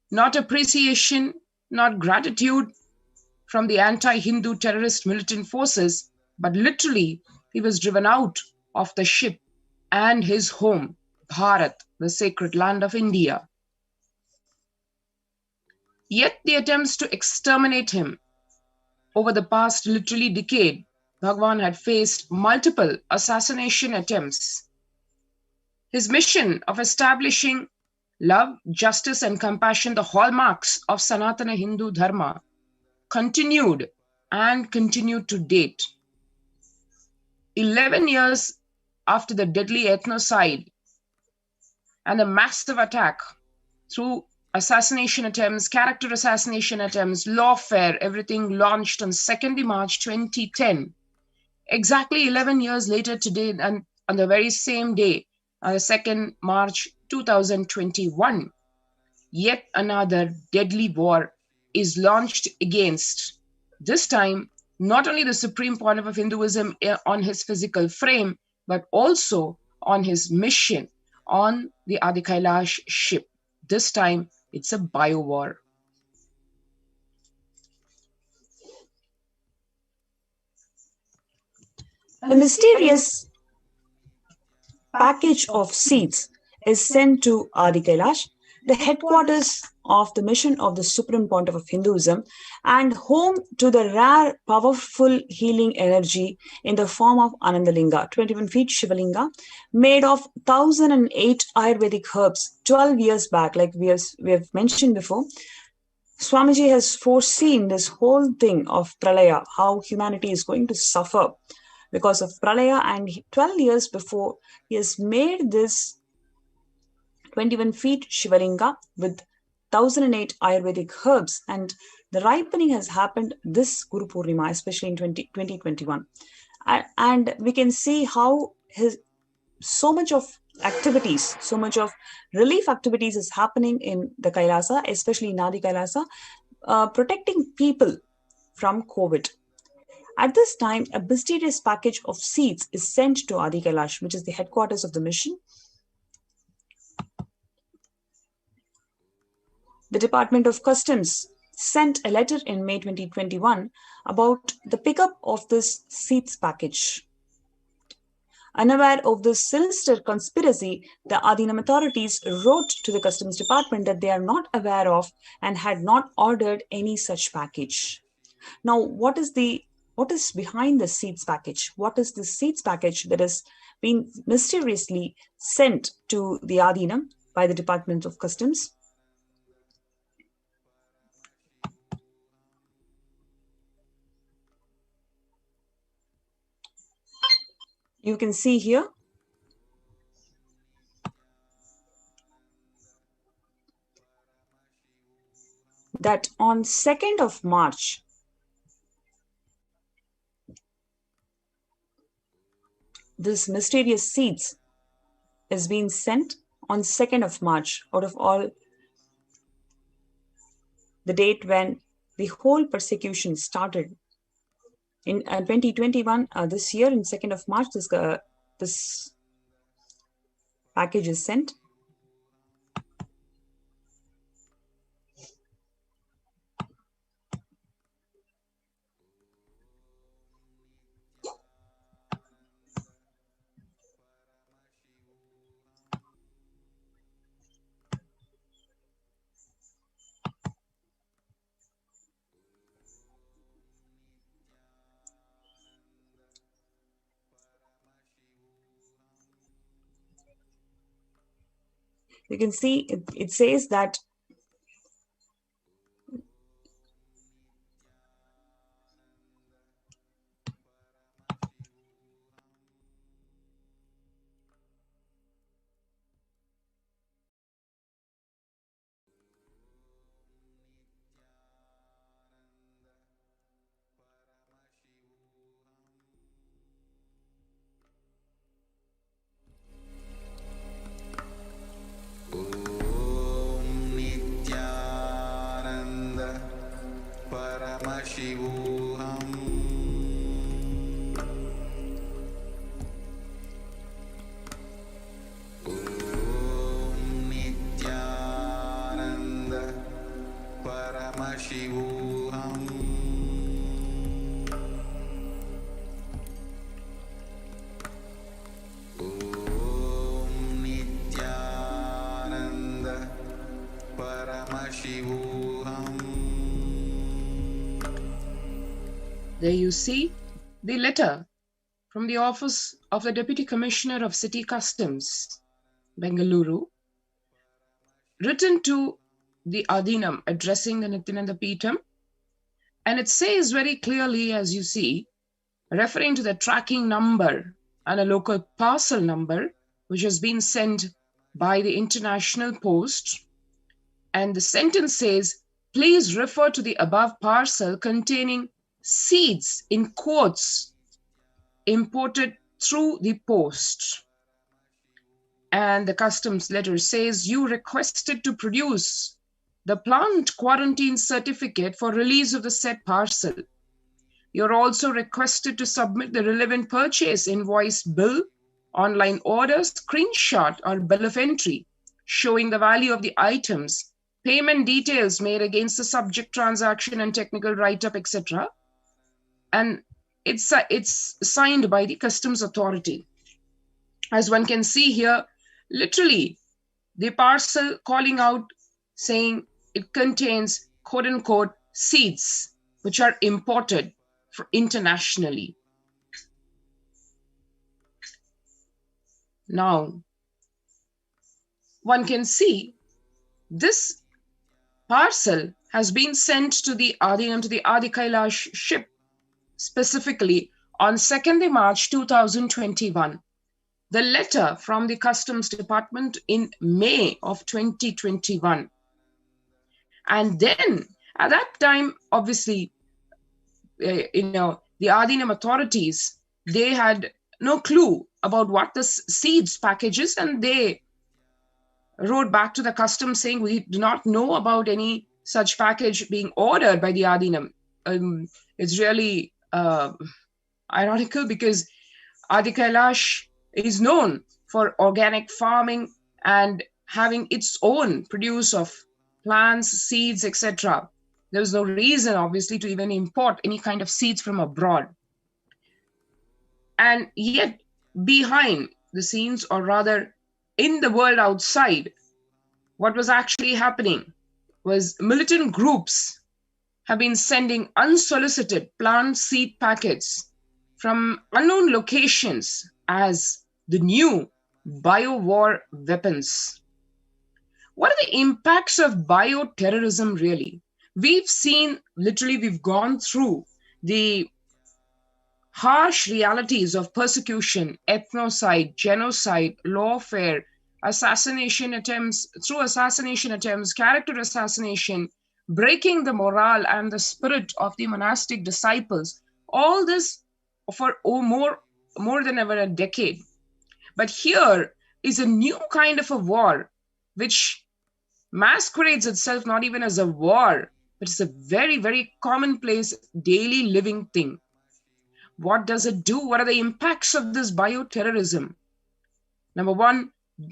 Not appreciation, not gratitude from the anti-Hindu terrorist militant forces, but literally, he was driven out of the ship and his home, Bharat, the sacred land of India. Yet the attempts to exterminate him over the past literally decade, Bhagwan had faced multiple assassination attempts. His mission of establishing love, justice, and compassion, the hallmarks of Sanatana Hindu Dharma, continued and continued to date. 11 years after the deadly ethnocide and the massive attack through assassination attempts, character assassination attempts, lawfare, everything launched on 2nd March 2010. Exactly 11 years later today, and on the very same day, on the 2nd March 2021, yet another deadly war is launched against, this time, not only the Supreme Pontiff of Hinduism on his physical frame, but also on his mission on the Adi Kailash ship. This time, it's a biowar.
The mysterious package of seeds is sent to Adi Kailash, the headquarters of the mission of the Supreme Pontiff of Hinduism, and home to the rare, powerful healing energy in the form of Anandalinga, 21 feet Shivalinga, made of 1008 Ayurvedic herbs 12 years back, like we have mentioned before. Swamiji has foreseen this whole thing of Pralaya, how humanity is going to suffer because of Pralaya, and 12 years before, he has made this 21 feet Shivalinga with 1008 Ayurvedic herbs, and the ripening has happened this Guru Purnima, especially in 2021. And we can see how so much of activities, so much of relief activities is happening in the Kailasa, especially in Adi Kailasa, protecting people from COVID. At this time, a mysterious package of seeds is sent to Adi Kailash, which is the headquarters of the mission. The Department of Customs sent a letter in May 2021 about the pickup of this seeds package. Unaware of this sinister conspiracy, the Adinam authorities wrote to the Customs Department that they are not aware of and had not ordered any such package. Now, what is behind the seeds package? What is the seeds package that has been mysteriously sent to the Adinam by the Department of Customs? You can see here that on 2nd of March, this mysterious seeds is being sent on 2nd of March out of all the date when the whole persecution started. In 2021, this year, in 2nd of March, this package is sent. You can see it says that there you see the letter from the office of the Deputy Commissioner of City Customs, Bengaluru, written to the Adinam addressing the Nityananda Peetham. And it says very clearly, as you see, referring to the tracking number and a local parcel number, which has been sent by the International Post. And the sentence says, please refer to the above parcel containing seeds in quotes imported through the post. And the customs letter says you requested to produce the plant quarantine certificate for release of the said parcel. You're also requested to submit the relevant purchase invoice, bill, online order, screenshot or bill of entry showing the value of the items, payment details made against the subject transaction and technical write-up, etc. And
it's signed by the customs authority. As one can see here, literally the parcel calling out saying it contains quote unquote seeds which are imported internationally. Now, one can see this parcel has been sent to the Adinam, to the Adi Kailash ship, specifically on 2nd March 2021. The letter from the Customs Department in May of 2021. And then at that time, obviously, the Adinam authorities, they had no clue about what the seeds packages, and they wrote back to the customs saying, we do not know about any such package being ordered by the Adinam. It's really ironical because Adi Kailash is known for organic farming and having its own produce of plants, seeds, etc. There was no reason, obviously, to even import any kind of seeds from abroad. And yet, behind the scenes, or rather in the world outside, what was actually happening was militant groups have been sending unsolicited plant seed packets from unknown locations as the new bio-war weapons. What are the impacts of bioterrorism really? We've seen, literally, we've gone through the harsh realities of persecution, ethnocide, genocide, lawfare, assassination attempts, character assassination, breaking the morale and the spirit of the monastic disciples. All this for more than ever a decade. But here is a new kind of a war which masquerades itself not even as a war, but it's a very, very commonplace daily living thing. What does it do? What are the impacts of this bioterrorism? Number one,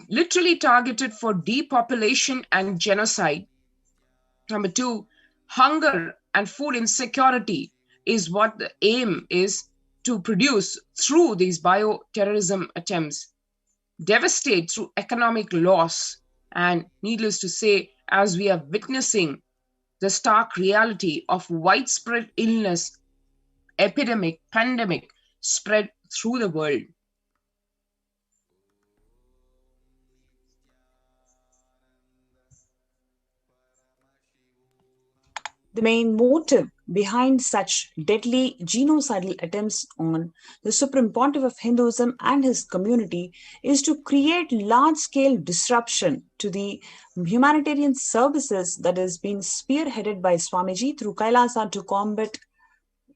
literally targeted for depopulation and genocide. Number two, hunger and food insecurity is what the aim is to produce through these bioterrorism attempts. Devastate through economic loss. And needless to say, as we are witnessing the stark reality of widespread illness, epidemic, pandemic spread through the world.
The main motive behind such deadly genocidal attempts on the Supreme Pontiff of Hinduism and his community is to create large-scale disruption to the humanitarian services that has been spearheaded by Swamiji through Kailasa to combat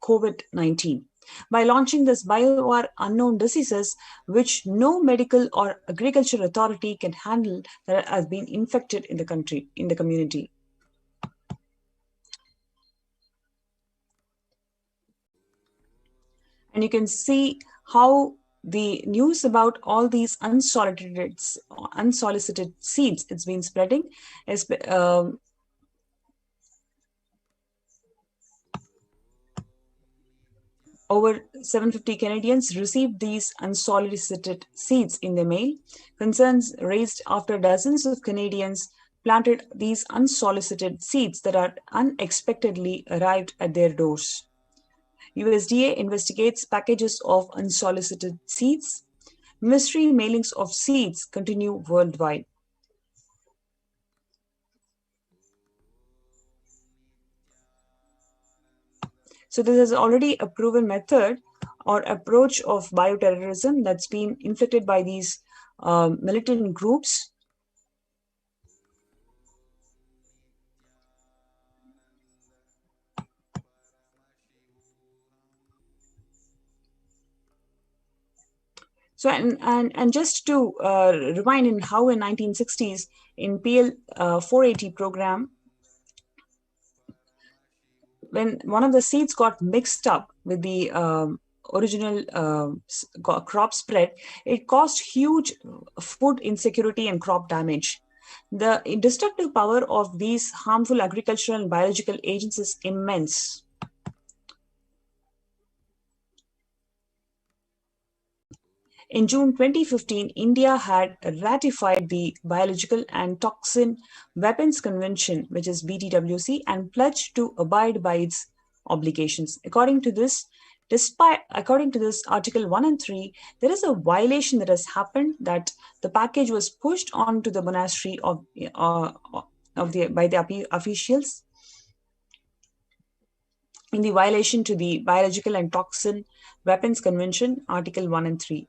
COVID-19. By launching this bio-war unknown diseases, which no medical or agriculture authority can handle, that has been infected in the country, in the community. And you can see how the news about all these unsolicited seeds, it's been spreading. Over 750 Canadians received these unsolicited seeds in the mail. Concerns raised after dozens of Canadians planted these unsolicited seeds that are unexpectedly arrived at their doors. USDA investigates packages of unsolicited seeds. Mystery mailings of seeds continue worldwide. So this is already a proven method or approach of bioterrorism that's been inflicted by these militant groups. So, and just to rewind in how in 1960s in PL 480 program, when one of the seeds got mixed up with the original crop spread, it caused huge food insecurity and crop damage. The destructive power of these harmful agricultural and biological agents is immense. In June 2015, India had ratified the Biological and Toxin Weapons Convention, which is BTWC, and pledged to abide by its obligations. According to this, Article 1 and 3, there is a violation that has happened, that the package was pushed onto the monastery by the officials in the violation to the Biological and Toxin Weapons Convention, Article 1 and 3.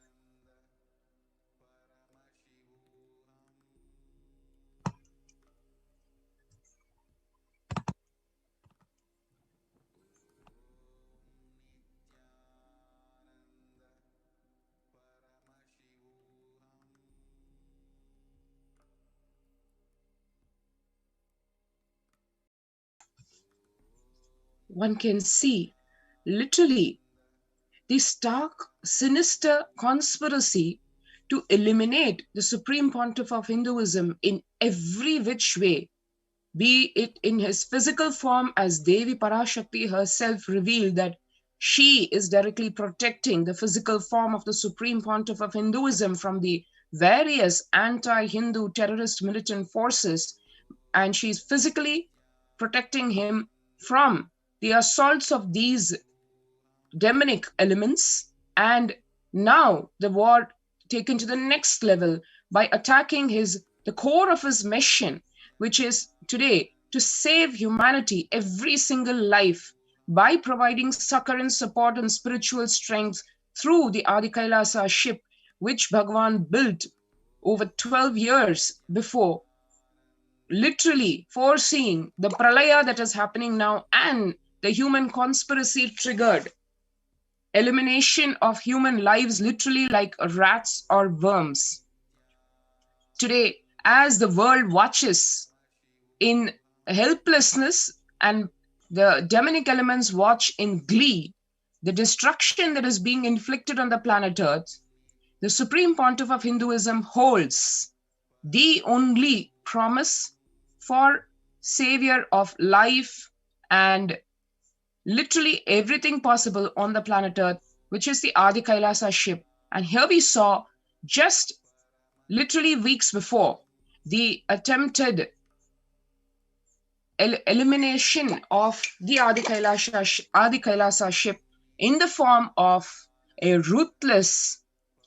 One can see literally the stark, sinister conspiracy to eliminate the Supreme Pontiff of Hinduism in every which way, be it in his physical form, as Devi Parashakti herself revealed that she is directly protecting the physical form of the Supreme Pontiff of Hinduism from the various anti-Hindu terrorist militant forces, and she's physically protecting him from the assaults of these demonic elements. And now the war taken to the next level by attacking the core of his mission, which is today to save humanity, every single life, by providing succor and support and spiritual strength through the Adi Kailasa ship, which Bhagwan built over 12 years before, literally foreseeing the pralaya that is happening now and the human conspiracy triggered elimination of human lives, literally like rats or worms. Today, as the world watches in helplessness and the demonic elements watch in glee the destruction that is being inflicted on the planet Earth, the Supreme Pontiff of Hinduism holds the only promise for savior of life and literally everything possible on the planet Earth, which is the Adi Kailasa ship. And here we saw just literally weeks before the attempted elimination of the Adi Kailasa ship in the form of a ruthless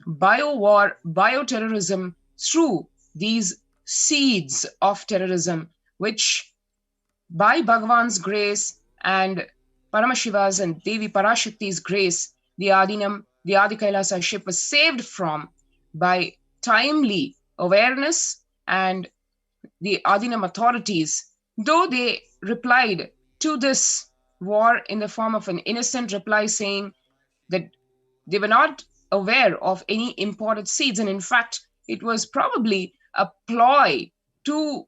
bio-war, bioterrorism through these seeds of terrorism, which by Bhagwan's grace and Paramashiva's and Devi Parashakti's grace, the Adi Kailasa ship was saved from by timely awareness, and the Adinam authorities, though they replied to this war in the form of an innocent reply saying that they were not aware of any imported seeds, and in fact, it was probably a ploy to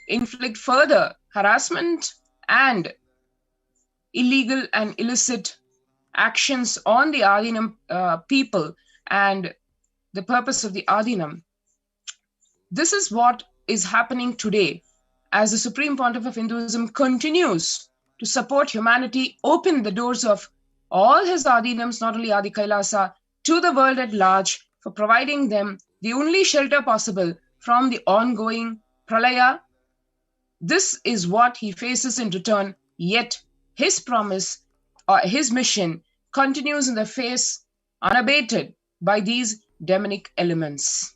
inflict further harassment and illegal and illicit actions on the Adinam people and the purpose of the Adinam. This is what is happening today as the Supreme Pontiff of Hinduism continues to support humanity, open the doors of all his Adinams, not only Adi Kailasa, to the world at large, for providing them the only shelter possible from the ongoing pralaya. This is what he faces in return, yet his promise or his mission continues in the face unabated by these demonic elements.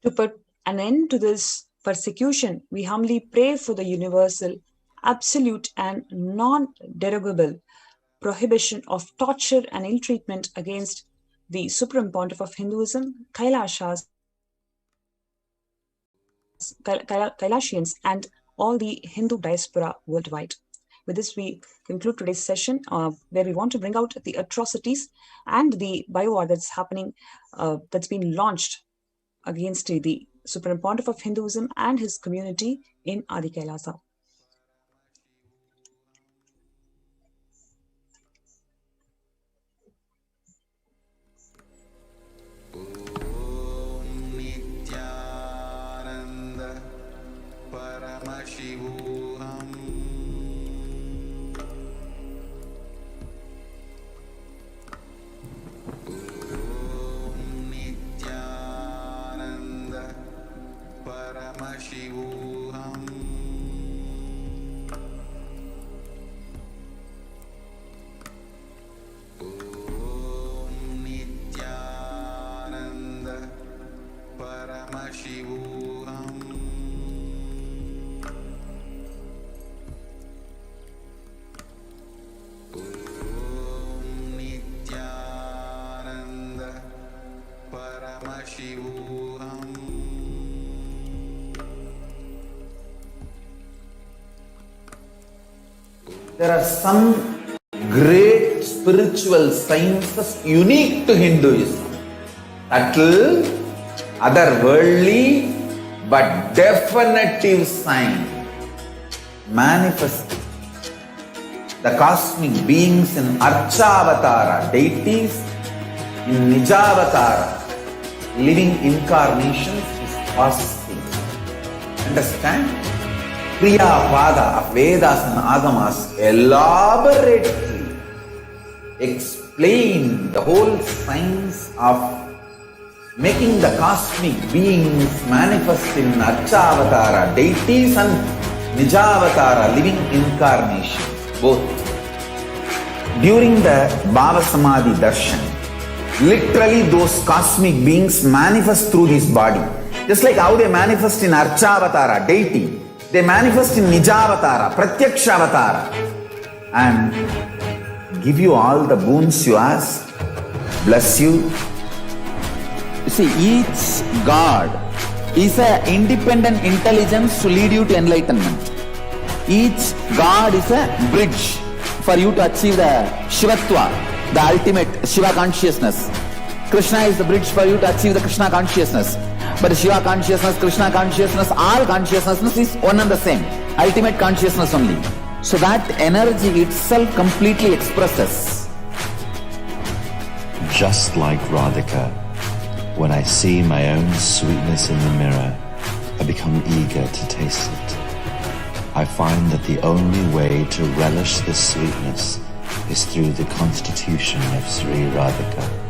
To put an end to this persecution, we humbly pray for the universal, absolute, and non-derogable prohibition of torture and ill-treatment against the Supreme Pontiff of Hinduism, Kailashas, Kailasians, and all the Hindu diaspora worldwide. With this, we conclude today's session where we want to bring out the atrocities and the bio-war that's happening, that's been launched against the Supreme Pontiff of Hinduism and his community in Adi Kailasa.
Paramashivoham There are some great spiritual sciences unique to Hinduism. Subtle, otherworldly, but definitive sign manifesting the cosmic beings in Archavatara, deities in Nijavatara, living incarnations is possible. Understand? Kriya Pada of Vedas and Agamas elaborately explain the whole science of making the cosmic beings manifest in Archavatara, deities and Nijavatara, living incarnations, both. During the Bhava Samadhi Darshan, literally those cosmic beings manifest through this body. Just like how they manifest in Archavatara, deity, they manifest in Nijavatara, Pratyakshavatara, and give you all the boons you ask, bless you. You see, each God is an independent intelligence to lead you to enlightenment. Each God is a bridge for you to achieve the Shivatva, the ultimate Shiva consciousness. Krishna is the bridge for you to achieve the Krishna consciousness. But Shiva consciousness, Krishna consciousness, all consciousness is one and the same. Ultimate consciousness only. So that energy itself completely expresses.
Just like Radhika, when I see my own sweetness in the mirror, I become eager to taste it. I find that the only way to relish this sweetness is through the constitution of Sri Radhika.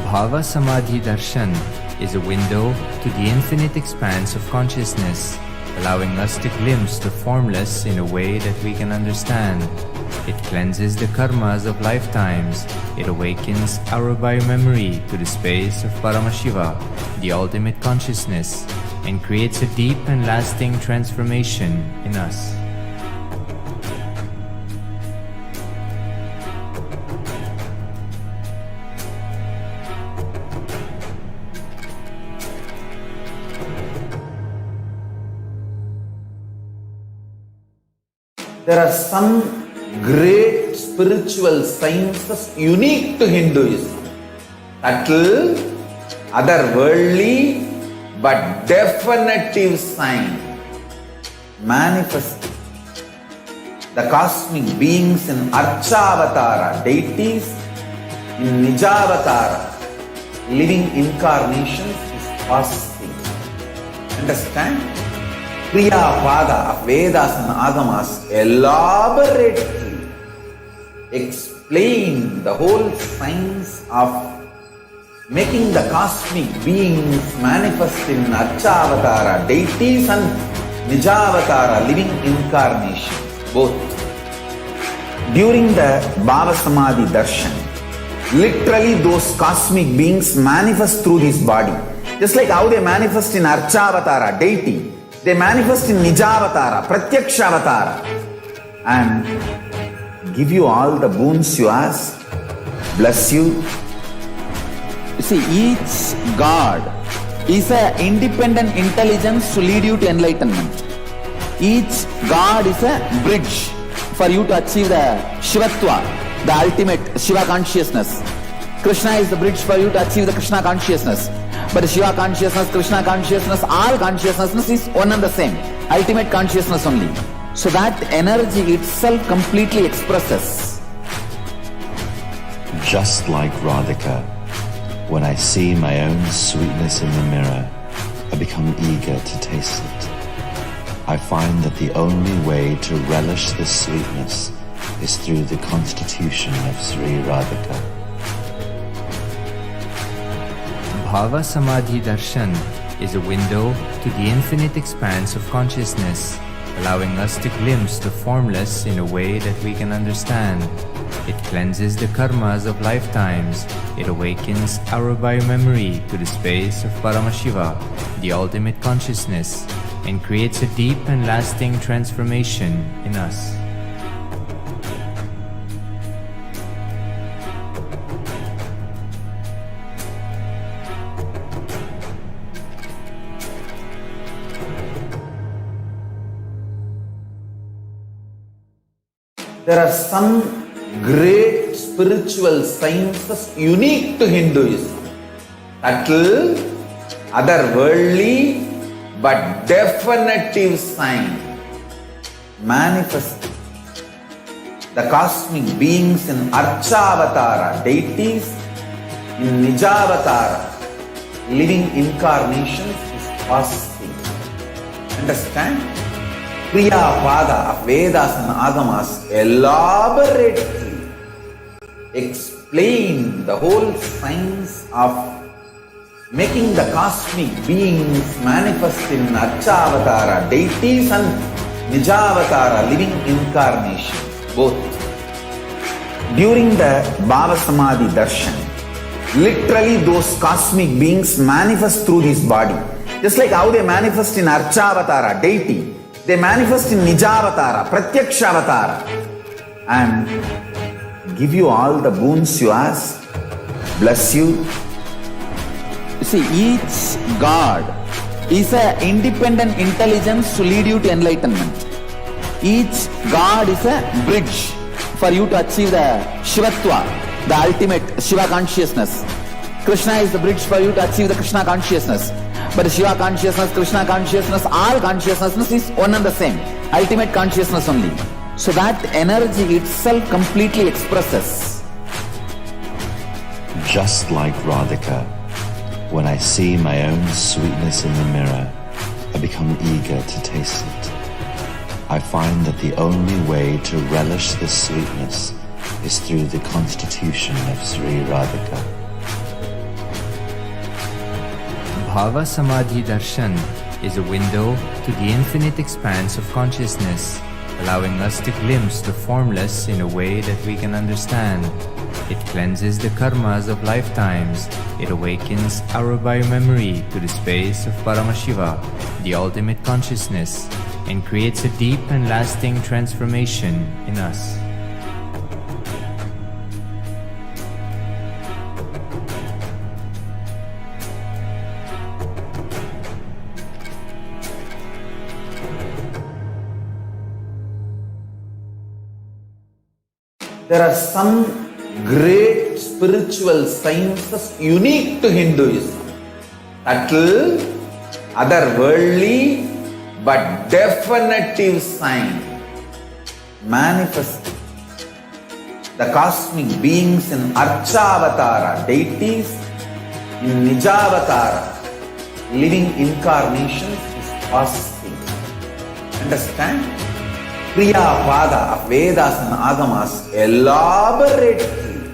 Bhava Samadhi Darshan is a window to the infinite expanse of consciousness, allowing us to glimpse the formless in a way that we can understand. It cleanses the karmas of lifetimes. It awakens our biomemory to the space of Paramashiva, the ultimate consciousness, and creates a deep and lasting transformation in us.
There are some great spiritual sciences unique to Hinduism. Subtle, otherworldly, but definitive sign manifesting the cosmic beings in Archavatara, deities in Nijavatara, living incarnations is possible. Understand? Kriya Pada of Vedas and Agamas elaborately explain the whole science of making the cosmic beings manifest in Archavatara, deities and Nijavatara, living incarnations, both. During the Bhava Samadhi Darshan, literally those cosmic beings manifest through this body. Just like how they manifest in Archavatara, deity, they manifest in Nijavatara, Pratyakshavatara, and give you all the boons you ask, bless you. You see, each God is an independent intelligence to lead you to enlightenment. Each God is a bridge for you to achieve the Shivatva, the ultimate Shiva consciousness. Krishna is the bridge for you to achieve the Krishna consciousness. But Shiva consciousness, Krishna consciousness, all consciousness is one and the same. Ultimate consciousness only. So that energy itself completely expresses.
Just like Radhika, when I see my own sweetness in the mirror, I become eager to taste it. I find that the only way to relish this sweetness is through the constitution of Sri Radhika.
Bhava Samadhi Darshan is a window to the infinite expanse of consciousness, allowing us to glimpse the formless in a way that we can understand. It cleanses the karmas of lifetimes. It awakens our biomemory to the space of Paramashiva, the ultimate consciousness, and creates a deep and lasting transformation in us.
There are some great spiritual sciences unique to Hinduism. Subtle, otherworldly, but definitive sign. Manifesting the cosmic beings in Archavatara, deities in Nijavatara, living incarnations is possible. Understand? Kriya Pada of Vedas and Agamas elaborately explain the whole science of making the cosmic beings manifest in Archavatara, deities and Nijavatara, living incarnations, both. During the Bhava Samadhi Darshan, literally those cosmic beings manifest through this body. Just like how they manifest in Archavatara, deity, they manifest in Nijavatara, Pratyakshavatara, and give you all the boons you ask, bless you. You see, each God is an independent intelligence to lead you to enlightenment. Each God is a bridge for you to achieve the Shivatva, the ultimate Shiva consciousness. Krishna is the bridge for you to achieve the Krishna consciousness. But Shiva consciousness, Krishna consciousness, all consciousness is one and the same. Ultimate consciousness only. So that energy itself completely expresses.
Just like Radhika, when I see my own sweetness in the mirror, I become eager to taste it. I find that the only way to relish this sweetness is through the constitution of Sri Radhika.
Bhava Samadhi Darshan is a window to the infinite expanse of consciousness, allowing us to glimpse the formless in a way that we can understand. It cleanses the karmas of lifetimes. It awakens our biomemory to the space of Paramashiva, the ultimate consciousness, and creates a deep and lasting transformation in us.
There are some great spiritual sciences unique to Hinduism. Subtle, otherworldly, but definitive sign. Manifesting the cosmic beings in Archavatara, deities in Nijavatara, living incarnations is possible. Understand? Kriya Pada of Vedas and Agamas elaborately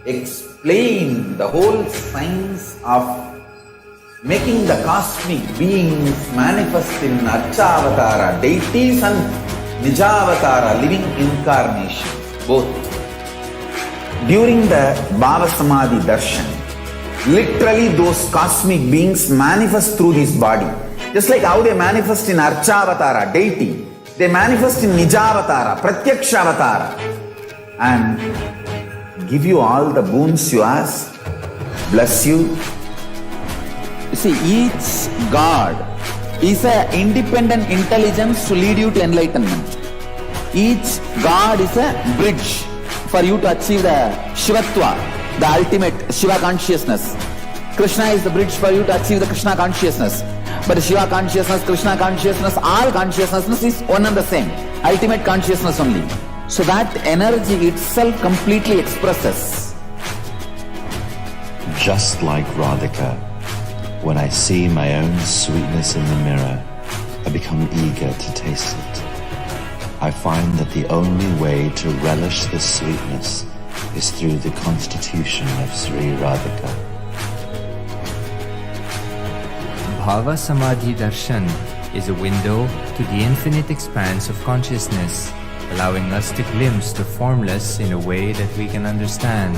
explain the whole science of making the cosmic beings manifest in Archavatara, deities and Nijavatara, living incarnations, both. During the Bhava Samadhi Darshan, literally those cosmic beings manifest through this body. Just like how they manifest in Archavatara, deity, they manifest in Nijavatara, Pratyakshavatara, and give you all the boons you ask, bless you. You see, each God is an independent intelligence to lead you to enlightenment. Each God is a bridge for you to achieve the Shivatva, the ultimate Shiva consciousness. Krishna is the bridge for you to achieve the Krishna consciousness. But Shiva consciousness, Krishna consciousness, all consciousness is one and the same. Ultimate consciousness only. So that energy itself completely expresses.
Just like Radhika, when I see my own sweetness in the mirror, I become eager to taste it. I find that the only way to relish this sweetness is through the constitution of Sri Radhika.
Bhava Samadhi Darshan is a window to the infinite expanse of consciousness, allowing us to glimpse the formless in a way that we can understand.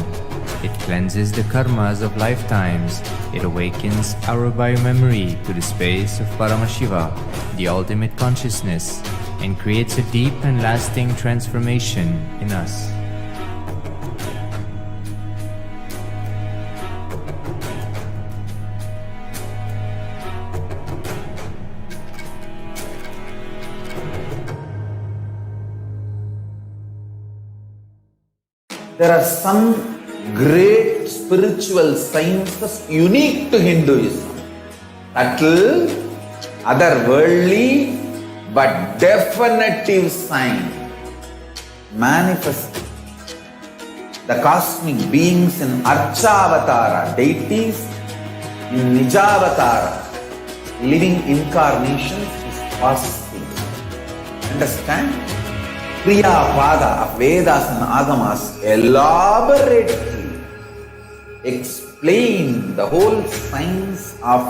It cleanses the karmas of lifetimes. It awakens our biomemory to the space of Paramashiva, the ultimate consciousness, and creates a deep and lasting transformation in us.
There are some great spiritual sciences unique to Hinduism. Subtle, otherworldly, but definitive sign. Manifesting the cosmic beings in Archavatara, deities in Nijavatara, living incarnations is possible. Understand? Kriya Pada of Vedas and Agamas elaborately explain the whole science of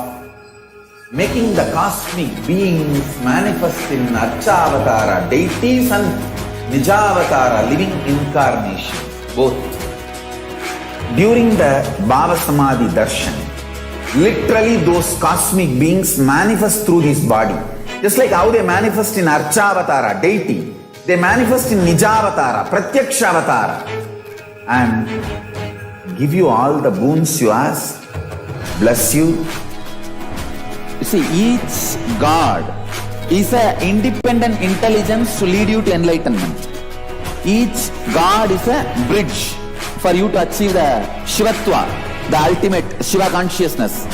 making the cosmic beings manifest in Archavatara, deities and Nijavatara, living incarnations, both. During the Bhava Samadhi Darshan, literally those cosmic beings manifest through this body. Just like how they manifest in Archavatara, deity, they manifest in Nijavatara, Pratyakshavatara, and give you all the boons you ask, bless you. You see, each God is an independent intelligence to lead you to enlightenment. Each God is a bridge for you to achieve the Shivatva, the ultimate Shiva consciousness.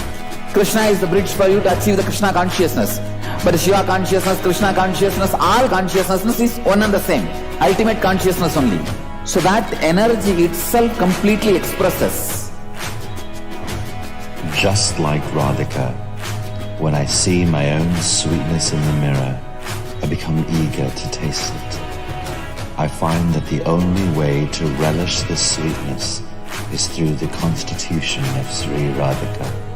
Krishna is the bridge for you to achieve the Krishna consciousness. But Shiva consciousness, Krishna consciousness, all consciousness is one and the same. Ultimate consciousness only. So that energy itself completely expresses.
Just like Radhika, when I see my own sweetness in the mirror, I become eager to taste it. I find that the only way to relish the sweetness is through the constitution of Sri Radhika.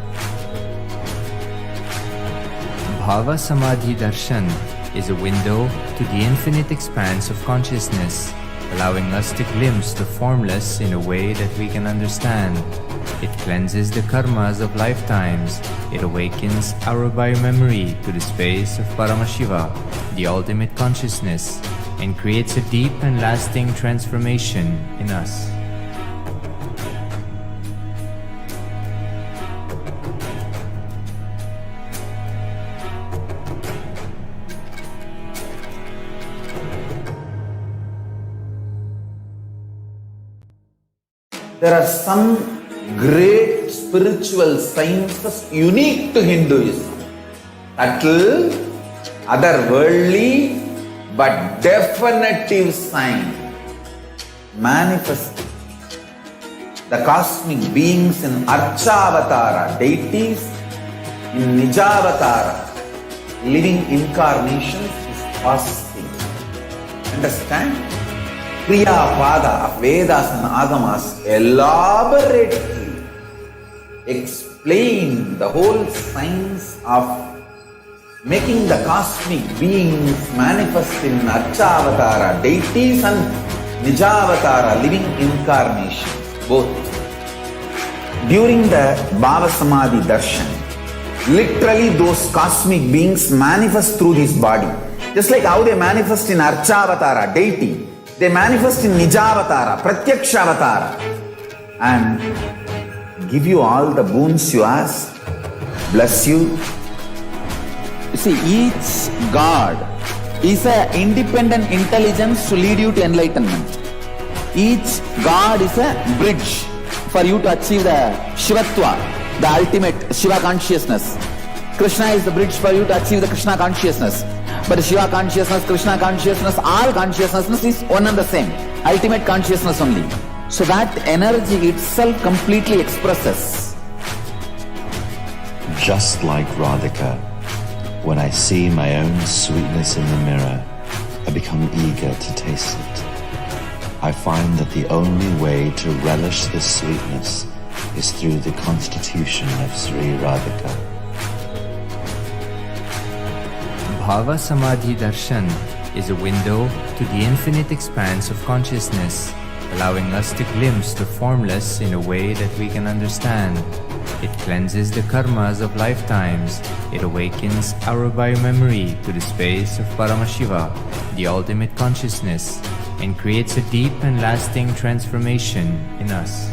Bhava Samadhi Darshan is a window to the infinite expanse of consciousness, allowing us to glimpse the formless in a way that we can understand. It cleanses the karmas of lifetimes. It awakens our biomemory to the space of Paramashiva, the ultimate consciousness, and creates a deep and lasting transformation in us.
There are some great spiritual sciences unique to Hinduism. Subtle, otherworldly, but definitive sign. Manifesting the cosmic beings in Archavatara, deities in Nijavatara, living incarnations is possible. Understand? Kriya Pada of Vedas and Agamas elaborately explain the whole science of making the cosmic beings manifest in Archavatara, deities and Nijavatara, living incarnations, both. During the Bhava Samadhi Darshan, literally those cosmic beings manifest through this body. Just like how they manifest in Archavatara, deity, they manifest in Nijavatara, Pratyakshavatara, and give you all the boons you ask, bless you. You see, each God is an independent intelligence to lead you to enlightenment. Each God is a bridge for you to achieve the Shivatva, the ultimate Shiva consciousness. Krishna is the bridge for you to achieve the Krishna consciousness. But Shiva consciousness, Krishna consciousness, all consciousness is one and the same. Ultimate consciousness only. So that energy itself completely expresses.
Just like Radhika, when I see my own sweetness in the mirror, I become eager to taste it. I find that the only way to relish the sweetness is through the constitution of Sri Radhika.
Bhava Samadhi Darshan is a window to the infinite expanse of consciousness, allowing us to glimpse the formless in a way that we can understand. It cleanses the karmas of lifetimes. It awakens our biomemory to the space of Paramashiva, the ultimate consciousness, and creates a deep and lasting transformation in us.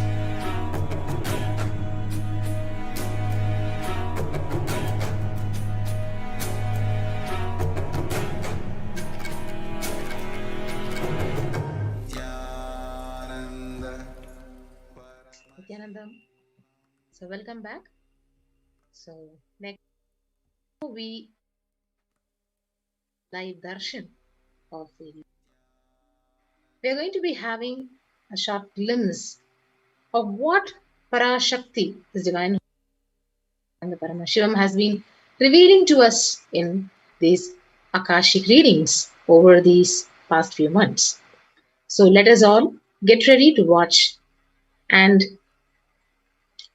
Nityanandam. So welcome back. So next we live darshan of Devi. We are going to be having a short glimpse of what Parashakti, this divine and the Paramashivam, has been revealing to us in these Akashic readings over these past few months. So let us all get ready to watch and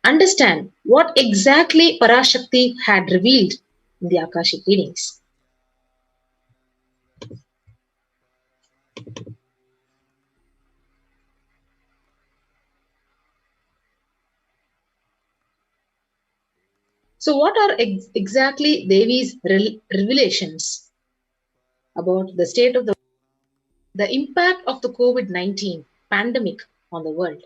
understand what exactly Parashakti had revealed in the Akashic readings. So what are exactly Devi's revelations about the state of the impact of the COVID-19 pandemic on the world?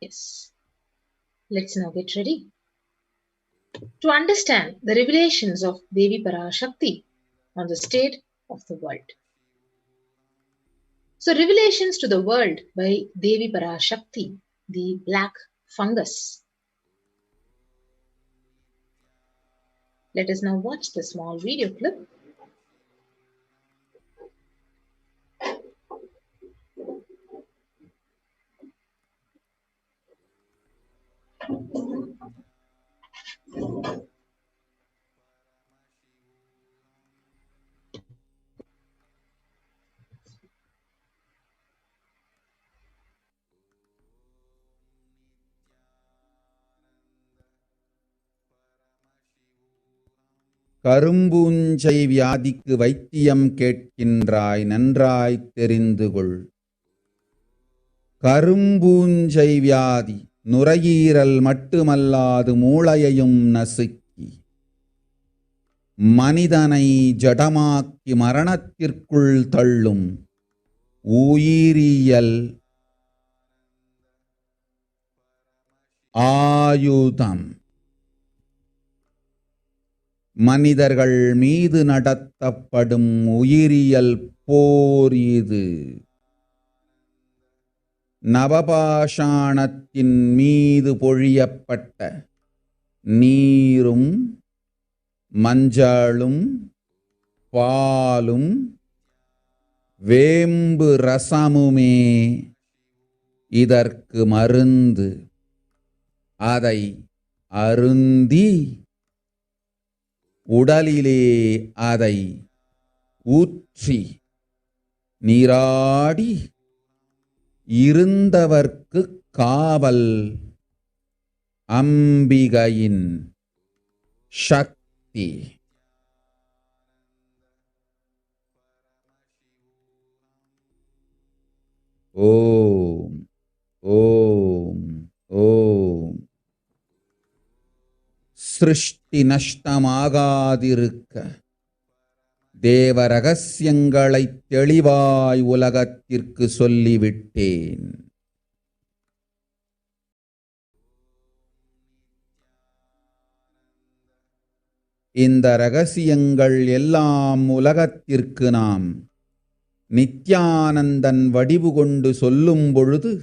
Yes, let's now get ready to understand the revelations of Devi Parashakti on the state of the world. So, revelations to the world by Devi Parashakti, the black fungus. Let us now watch the small video clip.
கரும்பூஞ்சை வியாதிக்கு வைத்தியம் கேட்கின்றாய், நன்றாய் தெரிந்து கொள். கரும்பூஞ்சை வியாதி நுரையீரல் மட்டுமல்லாது மூளையையும் நசுக்கி மனிதனை ஜடமாக்கி மரணத்திற்குள் தள்ளும் உயிரியல் ஆயுதம். மனிதர்கள் மீது நடத்தப்படும் உயிரியல் போர் இது. நவபாஷாணத்தின் மீது பொழியப்பட்ட நீரும் மஞ்சளும் பாலும் வேம்பு ரசமுமே இதற்கு மருந்து. அதை அருந்தி உடலிலே அதை ஊற்றி நீராடி இருந்தவர்க்கு காவல் அம்பிகையின் சக்தி. ஓம் ஓம் ஓம். சிருஷ்டி நஷ்டமாகாதிருக்க தேவ ரகசியங்களை தெளிவாய் உலகத்திற்கு சொல்லிவிட்டேன். இந்த ரகசியங்கள் எல்லாம் உலகத்திற்கு நாம் நித்யானந்தன் வடிவு கொண்டு சொல்லும் பொழுது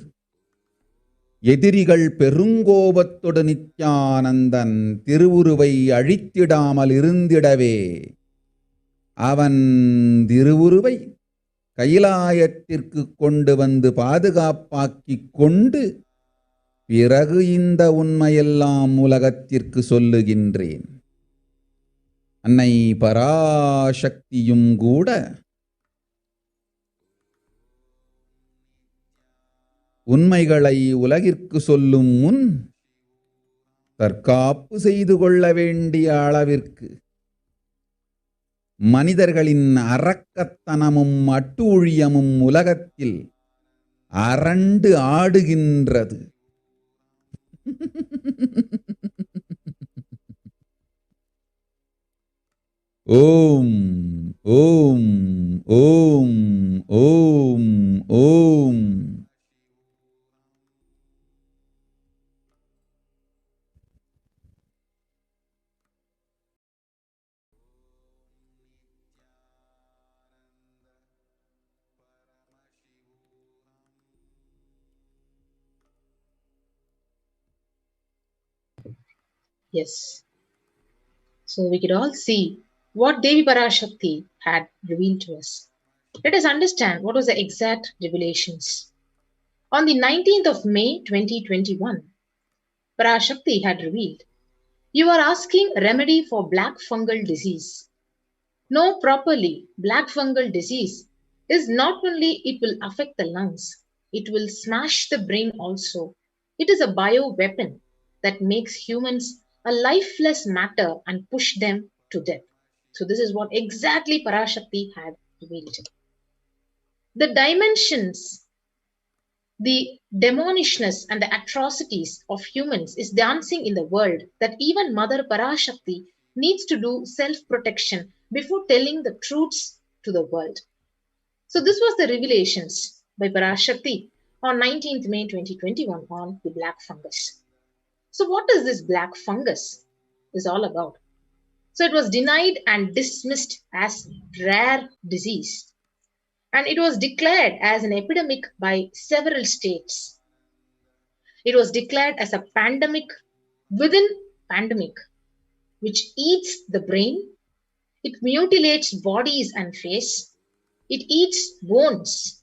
எதிரிகள் பெருங்கோபத்தொடு நித்யானந்தன் திருவுருவை அழித்திடாமல் இருந்திடவே அவன் திருவுருவை கைலாயத்திற்கு கொண்டு வந்து பாதுகாப்பாக்கிக் கொண்டு பிறகு இந்த உண்மையெல்லாம் உலகத்திற்கு சொல்லுகின்றேன். அன்னை பராசக்தியும் கூட உண்மைகளை உலகிற்கு சொல்லும் முன் தற்காப்பு செய்து கொள்ள வேண்டிய அளவிற்கு மனிதர்களின் அரக்கத்தனமும் அட்டூழியமும் உலகத்தில் அரண்டு ஆடுகின்றது. ஓம் ஓம் ஓம் ஓம் ஓம்.
Yes. So we could all see what Devi Parashakti had revealed to us. Let us understand what was the exact revelations. On the 19th of May 2021, Parashakti had revealed, "You are asking remedy for black fungal disease. Know properly, black fungal disease is not only it will affect the lungs, it will smash the brain also. It is a bio weapon that makes humans a lifeless matter and push them to death." So this is what exactly Parashakti had revealed. The dimensions, the demonishness and the atrocities of humans is dancing in the world that even Mother Parashakti needs to do self-protection before telling the truths to the world. So this was the revelations by Parashakti on 19th May 2021 on the black fungus. So what is this black fungus is all about? So it was denied and dismissed as rare disease. And it was declared as an epidemic by several states. It was declared as a pandemic within pandemic. which eats the brain. It mutilates bodies and face. It eats bones.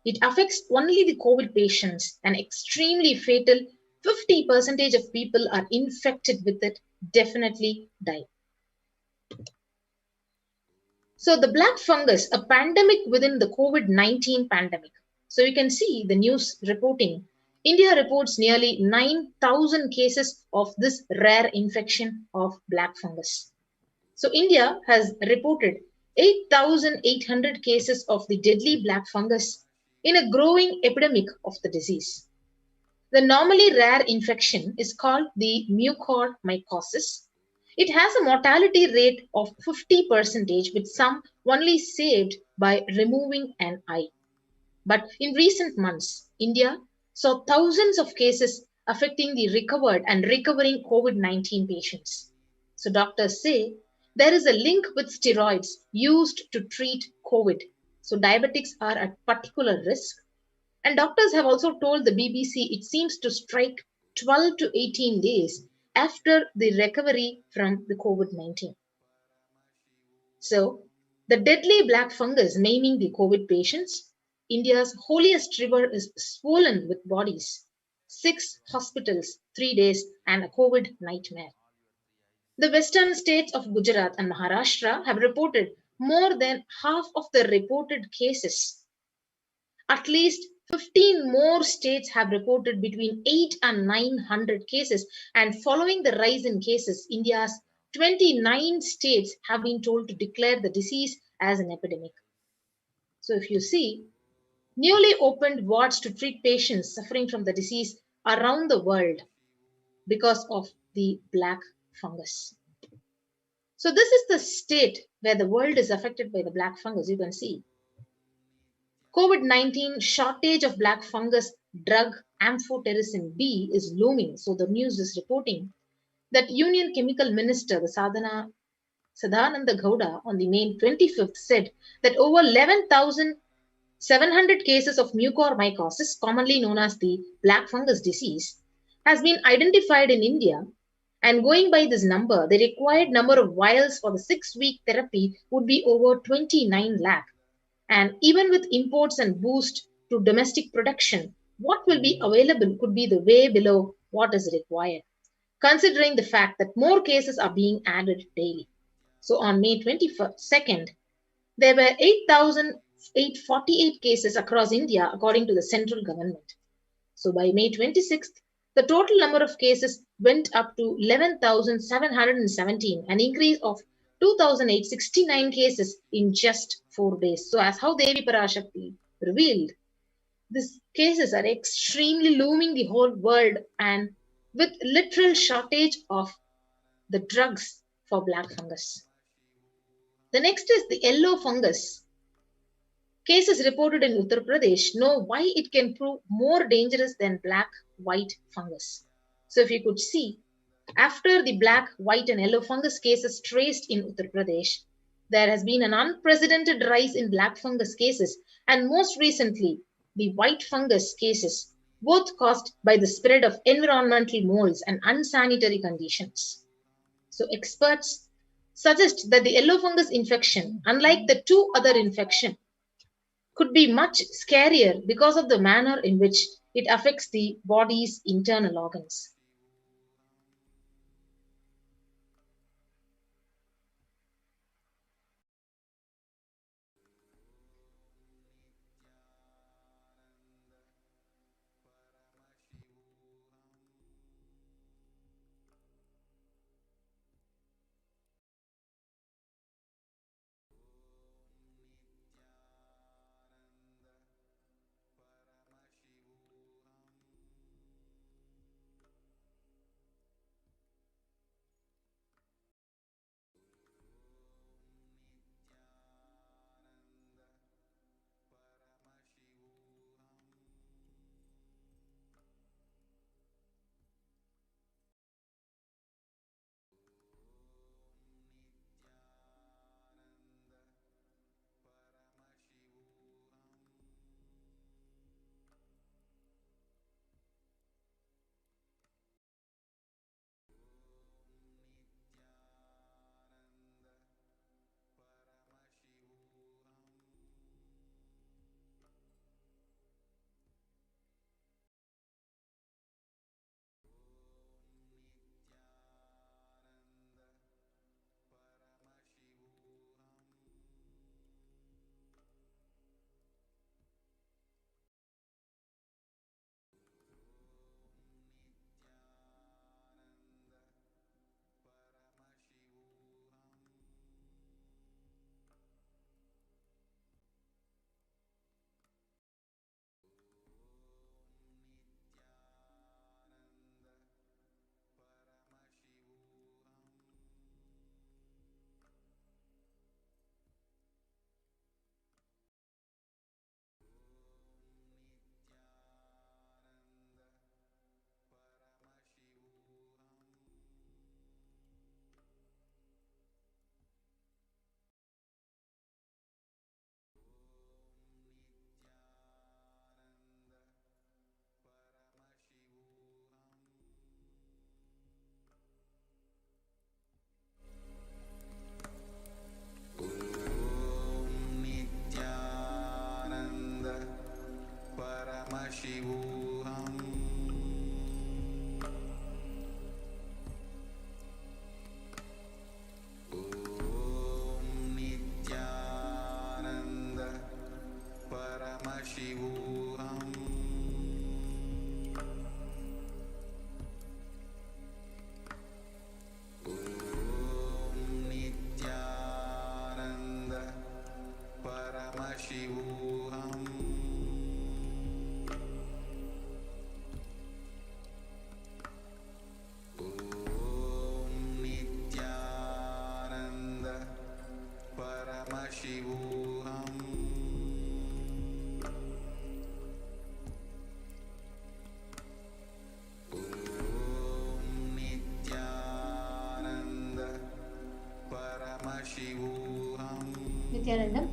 It affects only the COVID patients, and extremely fatal. 50% of people are infected with it, definitely die. So the black fungus, a pandemic within the COVID-19 pandemic. So you can see the news reporting. India reports nearly 9,000 cases of this rare infection of black fungus. So India has reported 8,800 cases of the deadly black fungus in a growing epidemic of the disease. The normally rare infection is called the mucormycosis. It has a mortality rate of 50%, with some only saved by removing an eye. But in recent months, India saw thousands of cases affecting the recovered and recovering COVID-19 patients. So doctors say there is a link with steroids used to treat COVID. So diabetics are at particular risk. And doctors have also told the BBC it seems to strike 12 to 18 days after the recovery from the COVID-19. So, the deadly black fungus maiming the COVID patients, India's holiest river is swollen with bodies, 6 hospitals, 3 days, and a COVID nightmare. The western states of Gujarat and Maharashtra have reported more than half of the reported cases. At least 15 more states have reported between 8 and 900 cases. And following the rise in cases, India's 29 states have been told to declare the disease as an epidemic. So if you see, newly opened wards to treat patients suffering from the disease around the world because of the black fungus. So this is the state where the world is affected by the black fungus. You can see COVID-19 shortage of black fungus drug amphotericin B is looming. So the news is reporting that Union Chemical Minister Sadananda Gowda on the May 25th said that over 11,700 cases of mucormycosis, commonly known as the black fungus disease, has been identified in India. And going by this number, the required number of vials for the 6-week therapy would be over 29 lakh. And even with imports and boost to domestic production, what will be available could be the way below what is required, considering the fact that more cases are being added daily. So on May 22nd, there were 8,848 cases across India, according to the central government. So by May 26th, the total number of cases went up to 11,717, an increase of 2,869 cases in just 4 days. So as how Devi Parashakti revealed, these cases are extremely looming the whole world, and with literal shortage of the drugs for black fungus. The next is the yellow fungus. Cases reported in Uttar Pradesh know why it can prove more dangerous than black white fungus. So if you could see, after the black, white and yellow fungus cases traced in Uttar Pradesh, there has been an unprecedented rise in black fungus cases, and most recently, the white fungus cases, both caused by the spread of environmental molds and unsanitary conditions. So experts suggest that the yellow fungus infection, unlike the 2 other infections, could be much scarier because of the manner in which it affects the body's internal organs.
Nityananda.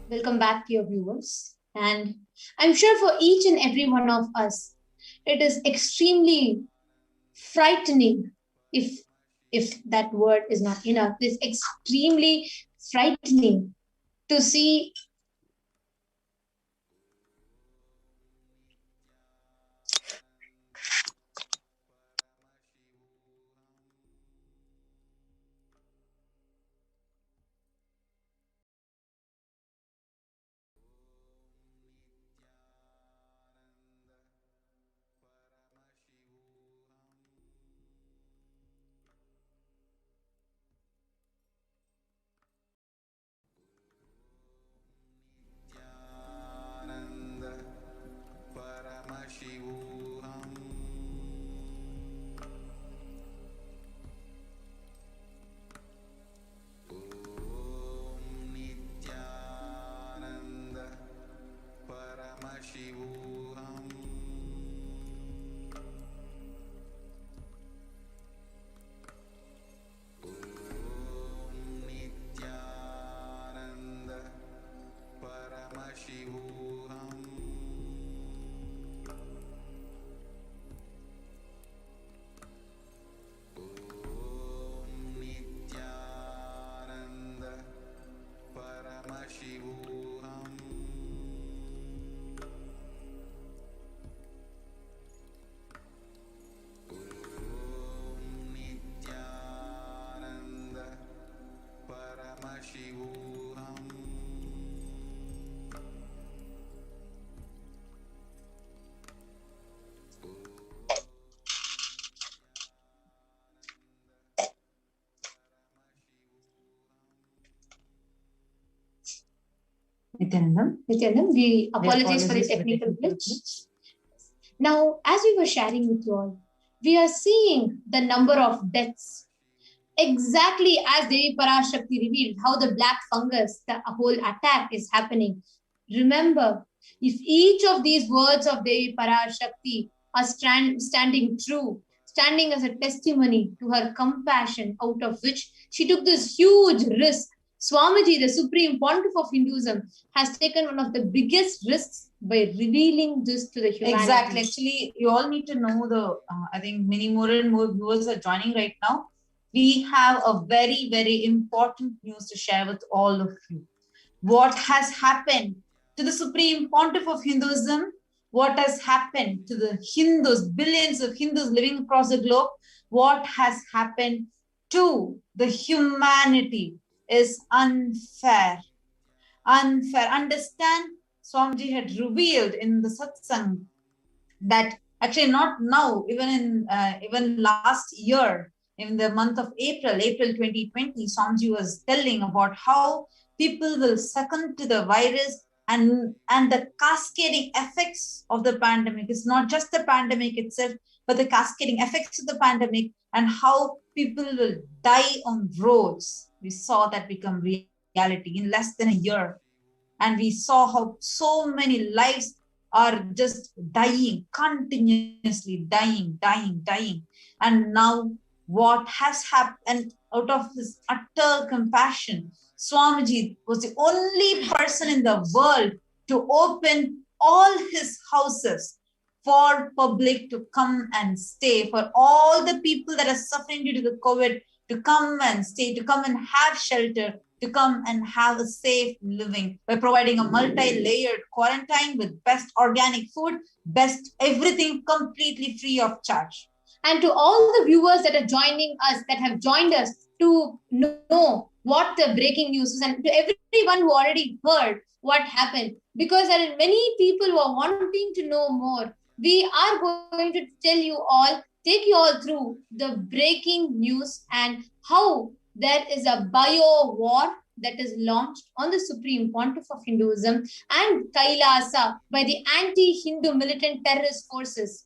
Welcome back, dear viewers. And I'm sure for each and every one of us, it is extremely frightening, if that word is not enough. It's extremely frightening to see Nityananda, we apologize for the technical glitch. Now, as we were sharing with you all, we are seeing the number of deaths exactly as Devi Parashakti revealed how the black fungus, the whole attack is happening. Remember, if each of these words of Devi Parashakti are standing true, standing as a testimony to her compassion, out of which she took this huge risk. Swamiji, the Supreme Pontiff of Hinduism, has taken one of the biggest risks by revealing this to the humanity.
Exactly. Actually, you all need to know I think many more and more viewers are joining right now. We have a very, very important news to share with all of you. What has happened to the Supreme Pontiff of Hinduism? What has happened to the Hindus, billions of Hindus living across the globe? What has happened to the humanity is unfair. Unfair. Understand, Swamiji had revealed in the satsang that actually not now, even last year, in the month of April 2020, Swamiji was telling about how people will succumb to the virus and the cascading effects of the pandemic. It's not just the pandemic itself, but the cascading effects of the pandemic and how people will die on roads. We saw that become reality in less than a year. And we saw how so many lives are just dying, continuously dying. And now what has happened, out of his utter compassion, Swamiji was the only person in the world to open all his houses for public to come and stay, for all the people that are suffering due to the COVID to come and stay, to come and have shelter, to come and have a safe living by providing a multi-layered quarantine with best organic food, best everything completely free of charge.
And to all the viewers that are joining us, that have joined us to know what the breaking news is, and to everyone who already heard what happened, because there are many people who are wanting to know more, we are going to tell you all, take you all through the breaking news and how there is a bio war that is launched on the Supreme Pontiff of Hinduism and Kailasa by the anti-Hindu militant terrorist forces.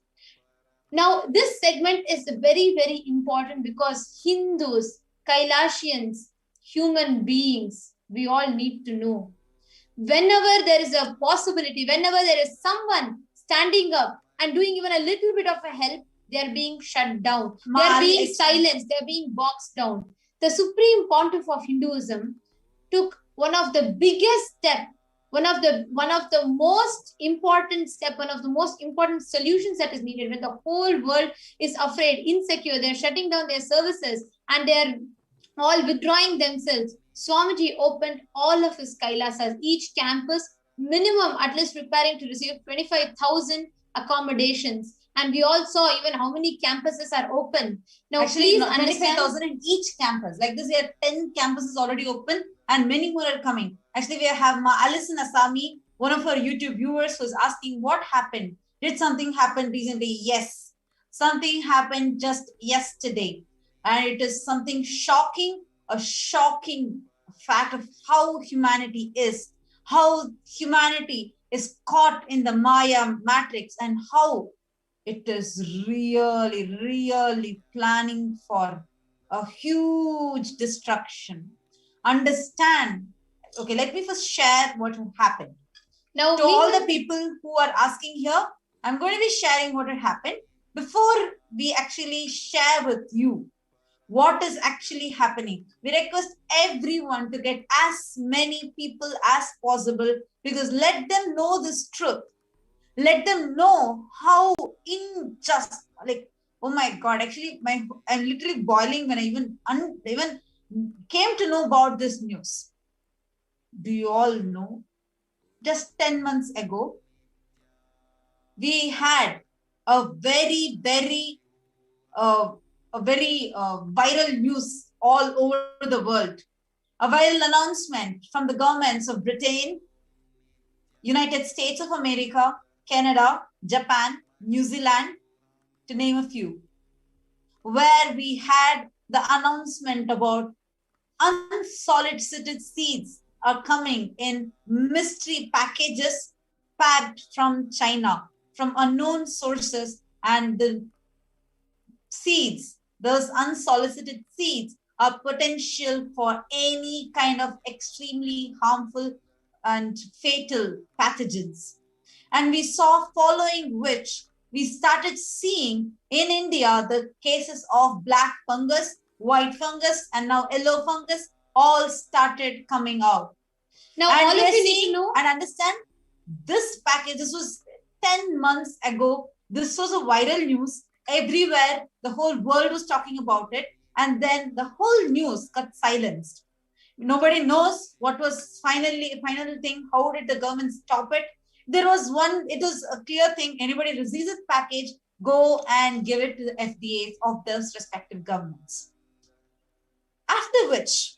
Now, this segment is very, very important because Hindus, Kailasians, human beings, we all need to know. Whenever there is a possibility, whenever there is someone standing up and doing even a little bit of a help, they are being shut down. They are being silenced. They are being boxed down. The Supreme Pontiff of Hinduism took one of the biggest step, one of the most important step, one of the most important solutions that is needed when the whole world is afraid, insecure, they're shutting down their services and they're all withdrawing themselves. Swamiji opened all of his Kailasas, each campus minimum at least preparing to receive 25,000 accommodations. And we all saw even how many campuses are open. Now,
Actually,
please understand
25,000 in each campus. Like this, we have 10 campuses already open and many more are coming. Actually, we have Alison Asami, one of our YouTube viewers, was asking what happened. Did something happen recently? Yes, something happened just yesterday. And it is something shocking, a shocking fact of how humanity is, how humanity is caught in the Maya matrix, and how it is really, really planning for a huge destruction. Understand? Okay, let me first share what happened. Now, to all the people who are asking here, I'm going to be sharing what had happened. Before we actually share with you what is actually happening, we request everyone to get as many people as possible, because let them know this truth. Let them know how unjust, like, oh my God, actually, I'm literally boiling when I even came to know about this news. Do you all know? Just 10 months ago, we had a very, very viral news all over the world. A viral announcement from the governments of Britain, United States of America, Canada, Japan, New Zealand, to name a few, where we had the announcement about unsolicited seeds are coming in mystery packages packed from China, from unknown sources, and the seeds, those unsolicited seeds, are potential for any kind of extremely harmful and fatal pathogens. And we saw, following which, we started seeing in India the cases of black fungus, white fungus, and now yellow fungus all started coming out. Now, and all of you need to know and understand this package. This was 10 months ago. This was a viral news everywhere. The whole world was talking about it. And then the whole news got silenced. Nobody knows what was final thing. How did the government stop it? There was one, it was a clear thing. Anybody receives this package, go and give it to the FDAs of those respective governments. After which,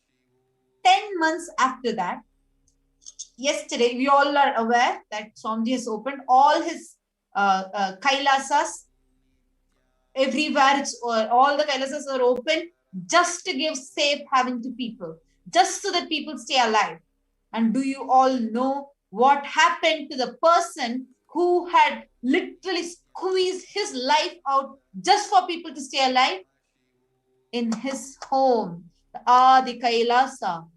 10 months after that, yesterday, we all are aware that Swamiji has opened all his Kailasas. Everywhere, all the Kailasas are open just to give safe haven to people, just so that people stay alive. And do you all know what happened to the person who had literally squeezed his life out just for people to stay alive? In his home, the Kailasa,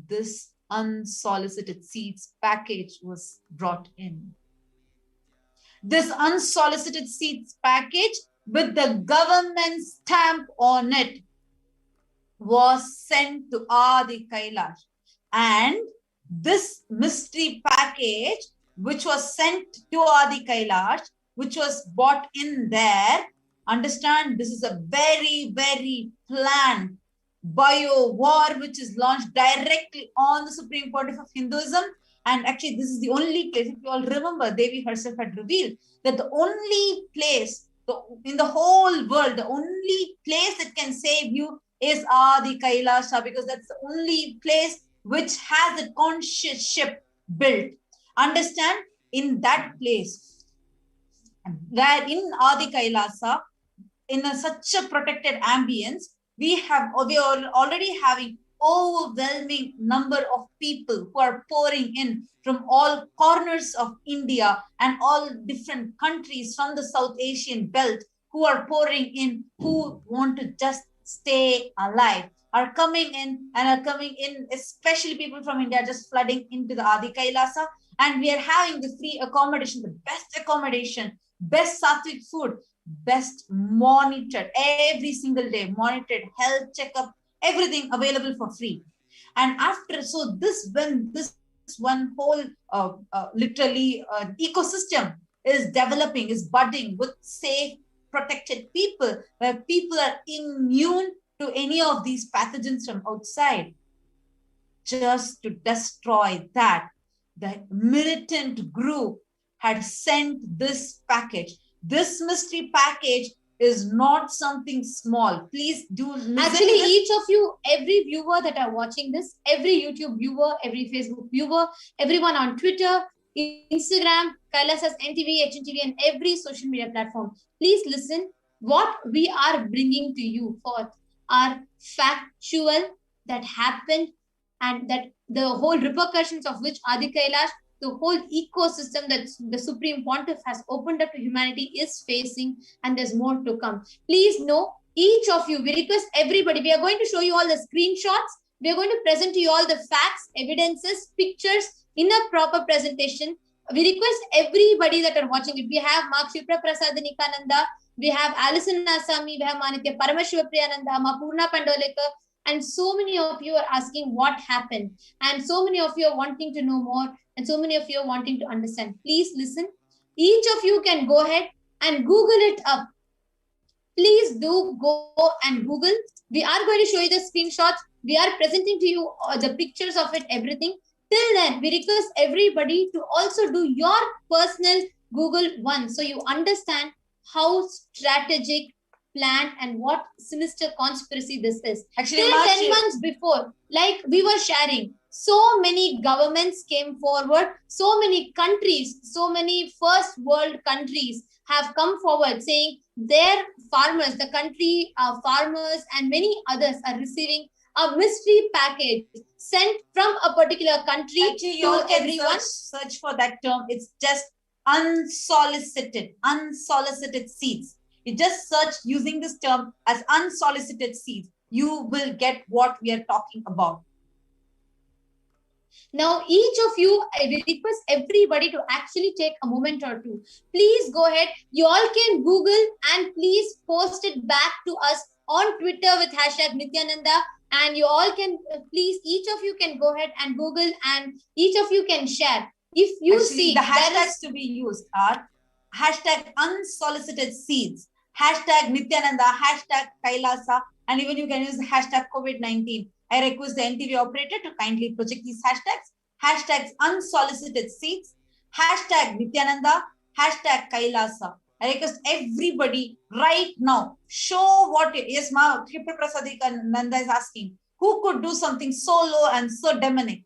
this unsolicited seeds package was brought in. This unsolicited seeds package with the government stamp on it was sent to Adi Kailash. And this mystery package, which was sent to Adi Kailash, which was bought in there, understand, this is a very, very planned bio war which is launched directly on the Supreme Pontiff of Hinduism. And actually, this is the only place, if you all remember, Devi herself had revealed that the only place in the whole world, the only place that can save you is Adi Kailasa, because that's the only place which has a conscious ship built. Understand, in that place, where in Adi Kailasa, in such a protected ambience, we are already having overwhelming number of people who are pouring in from all corners of India and all different countries from the South Asian belt, who are pouring in, who want to just stay alive, are coming in, especially people from India just flooding into the Adi Kailasa. And we are having the free accommodation, the best accommodation, best sattvic food, best monitored every single day, monitored health checkup, everything available for free. And after, so this, when this one whole literally ecosystem is developing, is budding with safe, protected people, where people are immune to any of these pathogens from outside, just to destroy that, the militant group had sent this package. This mystery package is not something small. Please do listen.
Actually, each of you, every viewer that are watching this, every YouTube viewer, every Facebook viewer, everyone on Twitter, Instagram, Kailasa's NTV, HNTV, and every social media platform, please listen. What we are bringing to you forth are factual that happened, and that the whole repercussions of which Adi Kailash, the whole ecosystem that the Supreme Pontiff has opened up to humanity is facing, and there's more to come. Please know, each of you, we request everybody, we are going to show you all the screenshots, we are going to present to you all the facts, evidences, pictures in a proper presentation. We request everybody that are watching it. We have Mark Shipra Prasad Nikananda, we have Alison Asami, we have Manitya Paramashiva Priyananda, Mapurna Pandolekar, and so many of you are asking what happened, and so many of you are wanting to know more, and so many of you are wanting to understand. Please listen. Each of you can go ahead and Google it up. Please do go and Google. We are going to show you the screenshots. We are presenting to you the pictures of it, everything. Till then, we request everybody to also do your personal Google one, so you understand how strategic, planned, and what sinister conspiracy this is.
Actually,
till 10 months before, like we were sharing, so many governments came forward, so many countries, so many first world countries have come forward saying their farmers, the country farmers and many others are receiving a mystery package sent from a particular country.
Actually, you all can everyone search for that term. It's just unsolicited seeds. You just search using this term as unsolicited seeds. You will get what we are talking about.
Now, each of you, I will request everybody to actually take a moment or two. Please go ahead. You all can Google and please post it back to us on Twitter with hashtag Nityananda. And you all can, please, each of you can go ahead and Google, and each of you can share. If you
actually,
see
the hashtags to be used are hashtag unsolicited seeds, hashtag Nityananda, hashtag Kailasa, and even you can use the hashtag COVID-19. I request the NTV operator to kindly project these hashtags. Hashtags unsolicited seeds, hashtag Nityananda, hashtag Kailasa. I request everybody right now, show what it is. Ma, Shipra Nanda is asking, who could do something so low and so demonic?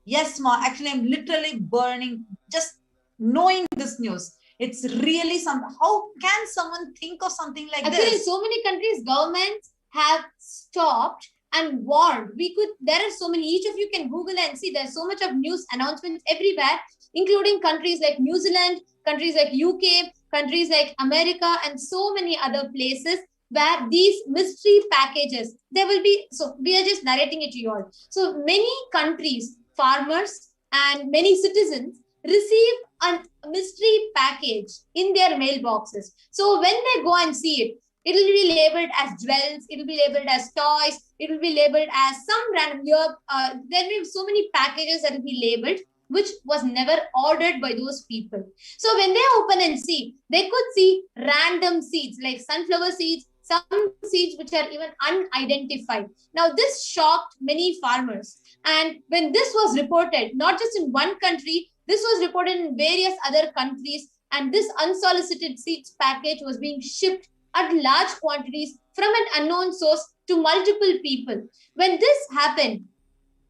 Yes, Ma, actually I'm literally burning just knowing this news. It's really something. How can someone think of something like this?
Actually, in so many countries, governments have stopped and warned. There are so many, each of you can Google and see, there's so much of news announcements everywhere, including countries like New Zealand, countries like UK, countries like America, and so many other places where these mystery packages, there will be, so we are just narrating it to you all. So many countries, farmers and many citizens receive a mystery package in their mailboxes. So when they go and see it, it will be labeled as jewels, it will be labeled as toys, it will be labeled as some random, there will be so many packages that will be labeled, which was never ordered by those people. So when they open and see, they could see random seeds like sunflower seeds, some seeds which are even unidentified. Now this shocked many farmers. And when this was reported, not just in one country, this was reported in various other countries, and this unsolicited seeds package was being shipped at large quantities from an unknown source to multiple people. When this happened,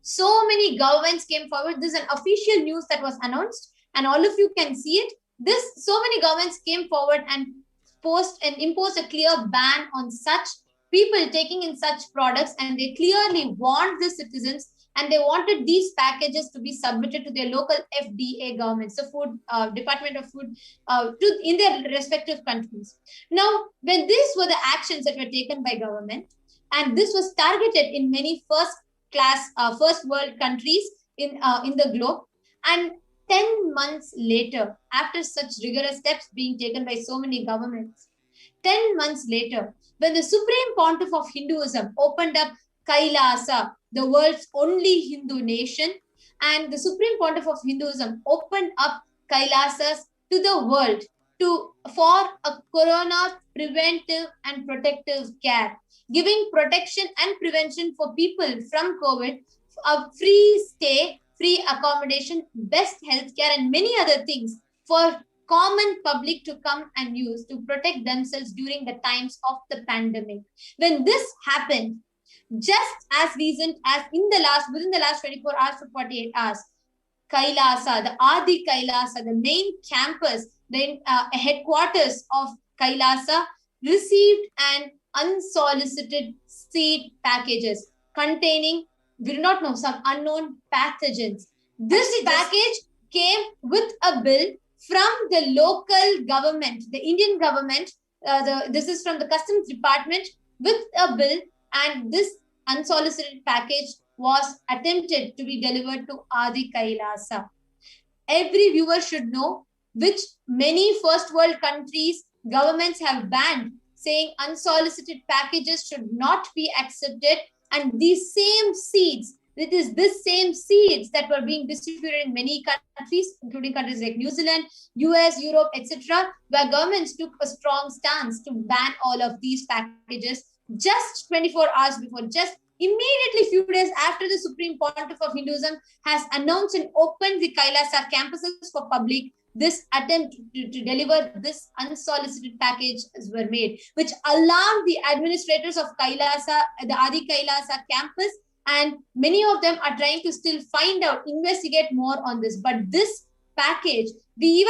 so many governments came forward. This is an official news that was announced, and all of you can see it. So many governments came forward and imposed a clear ban on such people taking in such products, and they clearly warned the citizens, and they wanted these packages to be submitted to their local FDA governments, the Food Department of Food, in their respective countries. Now, when these were the actions that were taken by government, and this was targeted in many first world countries in the globe, and 10 months later, after such rigorous steps being taken by so many governments, 10 months later, when the Supreme Pontiff of Hinduism opened up Kailasa, the world's only Hindu nation, and the Supreme Pontiff of Hinduism opened up Kailasas to the world for a corona preventive and protective care, giving protection and prevention for people from COVID, a free stay, free accommodation, best healthcare, and many other things for common public to come and use to protect themselves during the times of the pandemic. When this happened, just as recent as within the last 24 hours to 48 hours, Kailasa, the Adi Kailasa, the main campus, the headquarters of Kailasa, received an unsolicited seed packages containing, we do not know, some unknown pathogens. This package came with a bill from the local government, the Indian government. This is from the Customs Department with a bill, and this unsolicited package was attempted to be delivered to Adi Kailasa. Every viewer should know which many first world countries governments have banned, saying unsolicited packages should not be accepted, and these same seeds, it is this same seeds that were being distributed in many countries, including countries like New Zealand, US, Europe, etc., where governments took a strong stance to ban all of these packages just 24 hours before, just immediately few days after the Supreme Pontiff of Hinduism has announced and opened the Kailasa campuses for public. This attempt to deliver this unsolicited packages were made, which alarmed the administrators of Kailasa, the Adi Kailasa campus, and many of them are trying to still find out, investigate more on this. But this package, we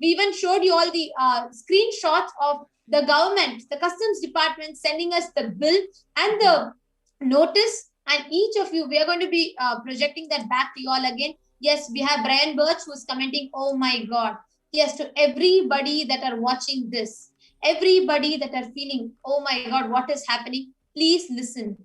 even showed you all the screenshots of the government, the Customs Department sending us the bill and the notice, and each of you, we are going to be projecting that back to you all again. Yes, we have Brian Birch who's commenting, oh my God. Yes, to everybody that are watching this, everybody that are feeling, oh my God, what is happening? Please listen.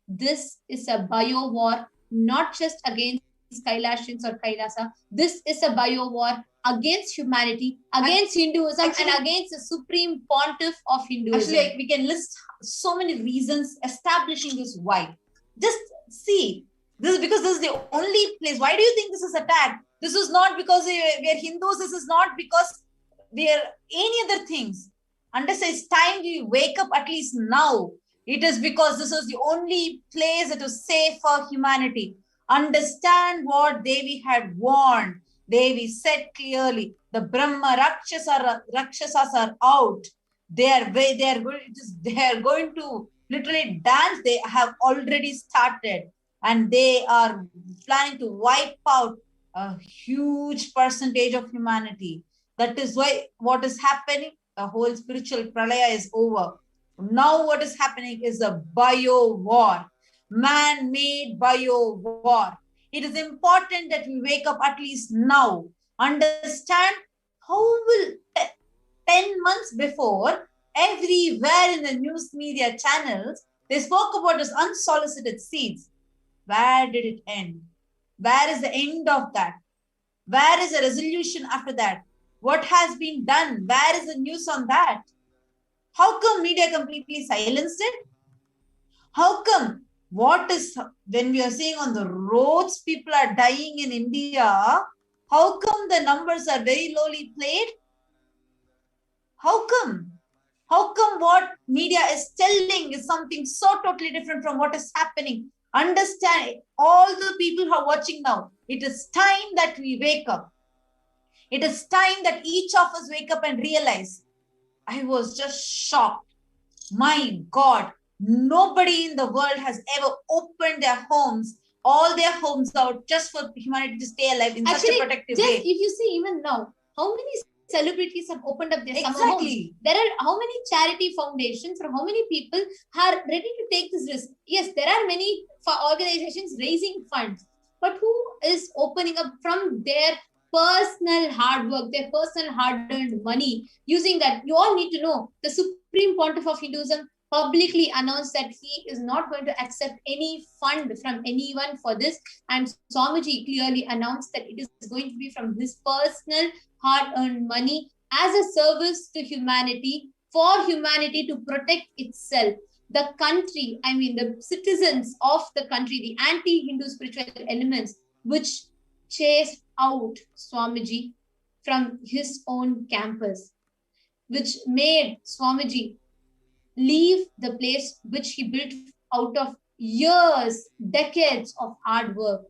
This is a bio war, not just against Kailashins or Kailasa. This is a bio war against humanity, against Hinduism, and against the Supreme Pontiff of Hinduism.
Actually, we can list so many reasons establishing this why. Just see, this is because this is the only place. Why do you think this is attacked? This is not because we are Hindus. This is not because we are any other things. Understand, it's time we wake up at least now. It is because this is the only place that is safe for humanity. Understand what Devi had warned. Devi said clearly, the Brahma Rakshasas are out. They are going to literally dance. They have already started, and they are planning to wipe out a huge percentage of humanity. That is why what is happening, the whole spiritual pralaya is over. Now what is happening is a bio war, man-made bio war. It is important that we wake up at least now. Understand how will 10 months before, everywhere in the news media channels, they spoke about this unsolicited seeds. Where did it end? Where is the end of that? Where is the resolution after that? What has been done? Where is the news on that? How come media completely silenced it? How come when we are seeing on the roads, people are dying in India, how come the numbers are very lowly played? How come? How come what media is telling is something so totally different from what is happening? Understand, all the people who are watching now, it is time that we wake up. It is time that each of us wake up and realize. I was just shocked. My God, nobody in the world has ever opened their homes, all their homes out just for humanity to stay alive in such a protective way.
If you see even now, how many celebrities have opened up their summer homes? There are how many charity foundations or how many people are ready to take this risk? Yes, there are many organizations raising funds, but who is opening up from their personal hard work, their personal hard-earned money, using that? You all need to know, the Supreme Pontiff of Hinduism publicly announced that he is not going to accept any fund from anyone for this, and Swamiji clearly announced that it is going to be from his personal hard-earned money as a service to humanity, for humanity to protect itself. the country, I mean the citizens of the country, the anti-Hindu spiritual elements, which chased out Swamiji from his own campus, which made Swamiji leave the place which he built out of years, decades of hard work,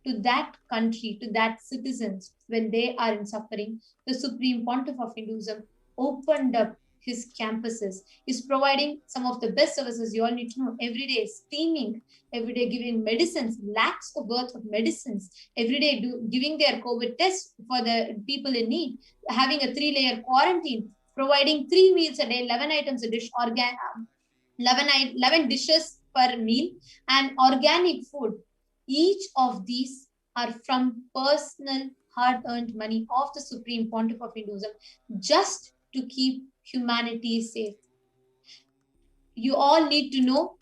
to that country, to that citizens, when they are in suffering. The Supreme Pontiff of Hinduism opened up his campuses, is providing some of the best services. You all need to know, every day steaming, every day giving medicines, lakhs of worth of medicines, every day giving their COVID tests for the people in need, having a 3-layer quarantine, providing 3 meals a day, 11 items a dish, 11 dishes per meal, and organic food. Each of these are from personal hard-earned money of the Supreme Pontiff of Hinduism, just to keep humanity safe. You all need to know,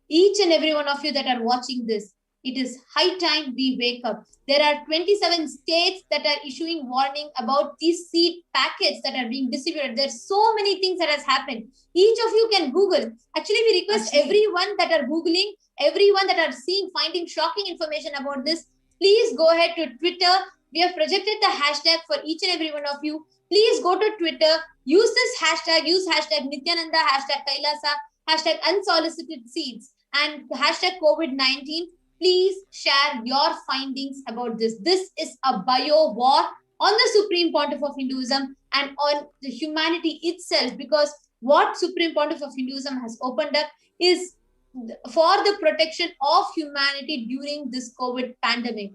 each and every one of you that are watching this, it is high time we wake up. There are 27 states that are issuing warning about these seed packets that are being distributed. There's so many things that has happened. Each of you can Google. Actually, we request everyone that are Googling, everyone that are finding shocking information about this, please go ahead to Twitter. We have projected the hashtag for each and every one of you. Please go to Twitter, use this hashtag, use hashtag Nityananda, hashtag Kailasa, hashtag unsolicited seeds, and hashtag COVID-19. Please share your findings about this. This is a bio war on the Supreme Pontiff of Hinduism and on the humanity itself, because what Supreme Pontiff of Hinduism has opened up is for the protection of humanity during this COVID pandemic.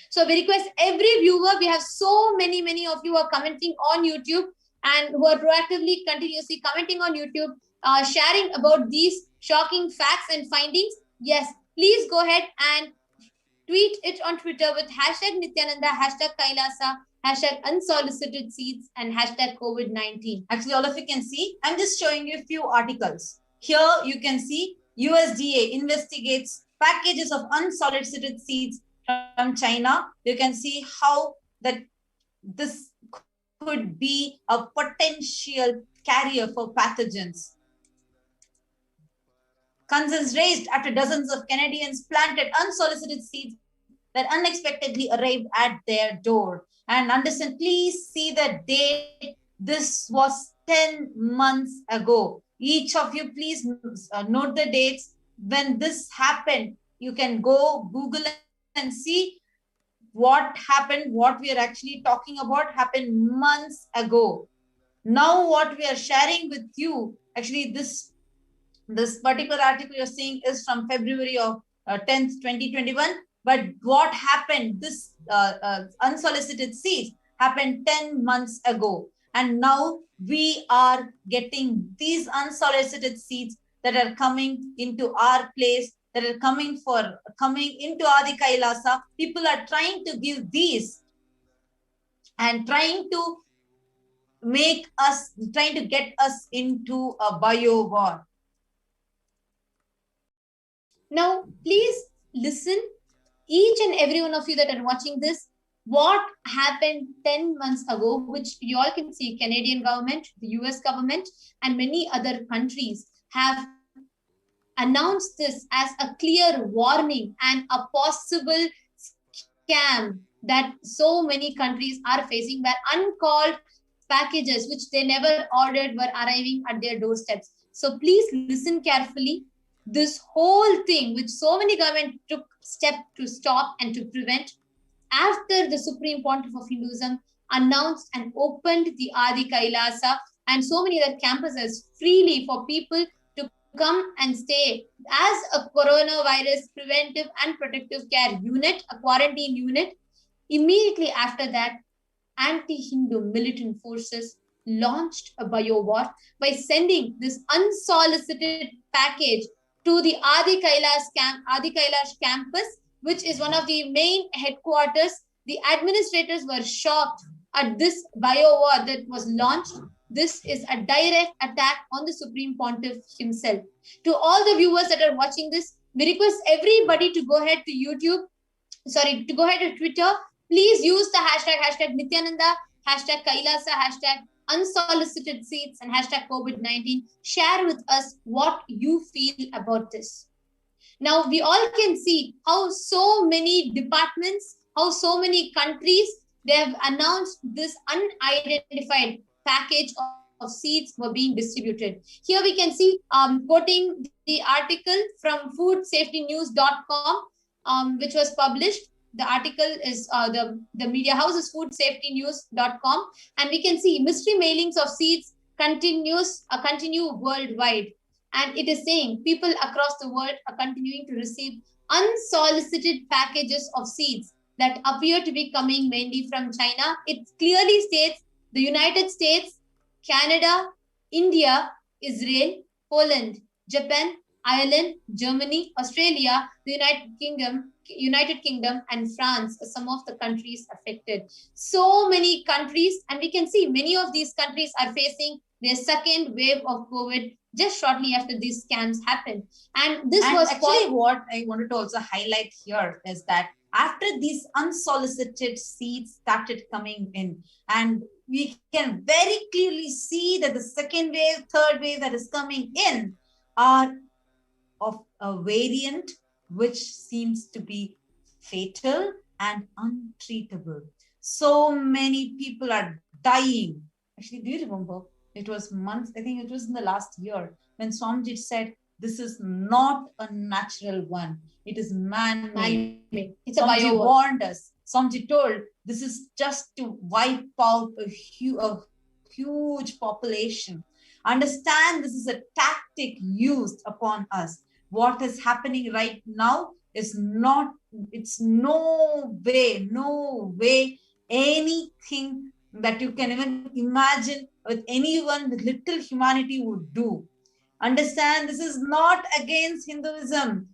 So we request every viewer, we have so many of you are commenting on YouTube and who are proactively continuously commenting on YouTube, sharing about these shocking facts and findings. Yes, please go ahead and tweet it on Twitter with hashtag Nityananda, hashtag Kailasa, hashtag unsolicited seeds, and hashtag COVID-19.
Actually, all of you can see, I'm just showing you a few articles. Here you can see USDA investigates packages of unsolicited seeds from China. You can see how that this could be a potential carrier for pathogens. Concerns raised after dozens of Canadians planted unsolicited seeds that unexpectedly arrived at their door. And understand, please see the date. This was 10 months ago. Each of you, please note the dates when this happened. You can go Google and see what happened. What we are actually talking about happened months ago. Now what we are sharing with you, actually this particular article you're seeing is from February of 10th, 2021. But what happened, this unsolicited seeds happened 10 months ago. And now we are getting these unsolicited seeds that are coming into our place, that are coming into Adi Kailasa. People are trying to give these and trying to get us into a bio war.
Now, please listen, each and every one of you that are watching this, what happened 10 months ago, which you all can see, Canadian government, the US government, and many other countries have announced this as a clear warning and a possible scam that so many countries are facing, where uncalled packages which they never ordered were arriving at their doorsteps. So please listen carefully. This whole thing, which so many governments took step to stop and to prevent, after the Supreme Pontiff of Hinduism announced and opened the Adi Kailasa and so many other campuses freely for people to come and stay as a coronavirus preventive and protective care unit, a quarantine unit. Immediately after that, anti-Hindu militant forces launched a bio war by sending this unsolicited package to the Adi Kailash campus, which is one of the main headquarters. The administrators were shocked at this bio war that was launched. This is a direct attack on the Supreme Pontiff himself. To all the viewers that are watching this, we request everybody to go ahead to YouTube, to Twitter. Please use the hashtag Nityananda, hashtag Kailasa, hashtag unsolicited seeds and hashtag COVID-19. Share with us what you feel about this. Now, we all can see how so many departments, how so many countries, they have announced this unidentified package of seeds were being distributed. Here we can see, quoting the article from foodsafetynews.com, which was published. The article is, the media house is foodsafetynews.com, and we can see mystery mailings of seeds continue worldwide. And it is saying people across the world are continuing to receive unsolicited packages of seeds that appear to be coming mainly from China. It clearly states the United States, Canada, India, Israel, Poland, Japan, Ireland, Germany, Australia, the United Kingdom, and France are some of the countries affected. So many countries, and we can see many of these countries are facing their second wave of COVID just shortly after these scams happened. And this was
actually what I wanted to also highlight here is that after these unsolicited seeds started coming in, and we can very clearly see that the second wave, third wave that is coming in are of a variant which seems to be fatal and untreatable. So many people are dying. Actually, do you remember? It was months, I think it was in the last year, when Swamiji said, this is not a natural one. It is man-made.
It's a bio.
Warned us. Swamiji told, this is just to wipe out a huge population. Understand, this is a tactic used upon us. What is happening right now is not, it's no way anything that you can even imagine with anyone with little humanity would do. Understand, this is not against Hinduism.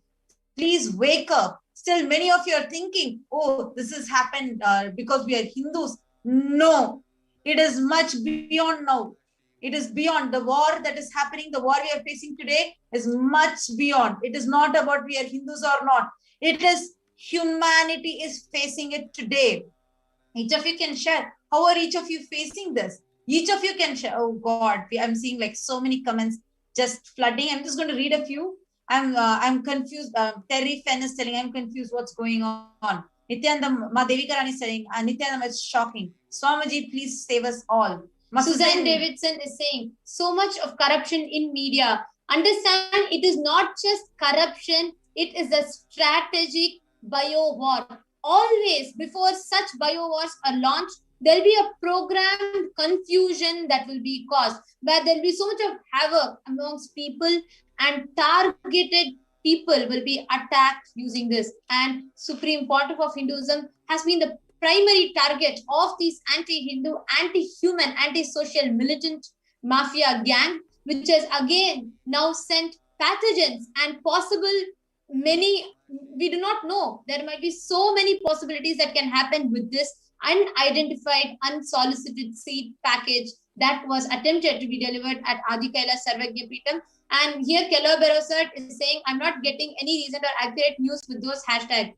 Please wake up. Still, many of you are thinking, oh, this has happened because we are Hindus. No, it is much beyond now. It is beyond. The war that is happening, the war we are facing today is much beyond. It is not about we are Hindus or not. It is humanity is facing it today. Each of you can share. How are each of you facing this? Each of you can share. Oh God, I'm seeing like so many comments just flooding. I'm just going to read a few. I'm confused. Terry Fenn is telling, I'm confused what's going on. Nityananda, Ma Devika Rani is saying, Nityananda, it's shocking. Swamiji, please save us all.
Suzanne Davidson is saying, so much of corruption in media. Understand, it is not just corruption, it is a strategic bio war. Always, before such bio wars are launched, there'll be a programmed confusion that will be caused, where there'll be so much of havoc amongst people, and targeted people will be attacked using this. And Supreme Pontiff of Hinduism has been the primary target of these anti-Hindu, anti-human, anti-social militant mafia gang, which has again now sent pathogens and possible many, we do not know. There might be so many possibilities that can happen with this unidentified, unsolicited seed package that was attempted to be delivered at Adi Kailasa Sarvagya Peetam. And here Kello Berosat is saying, I'm not getting any recent or accurate news with those hashtags.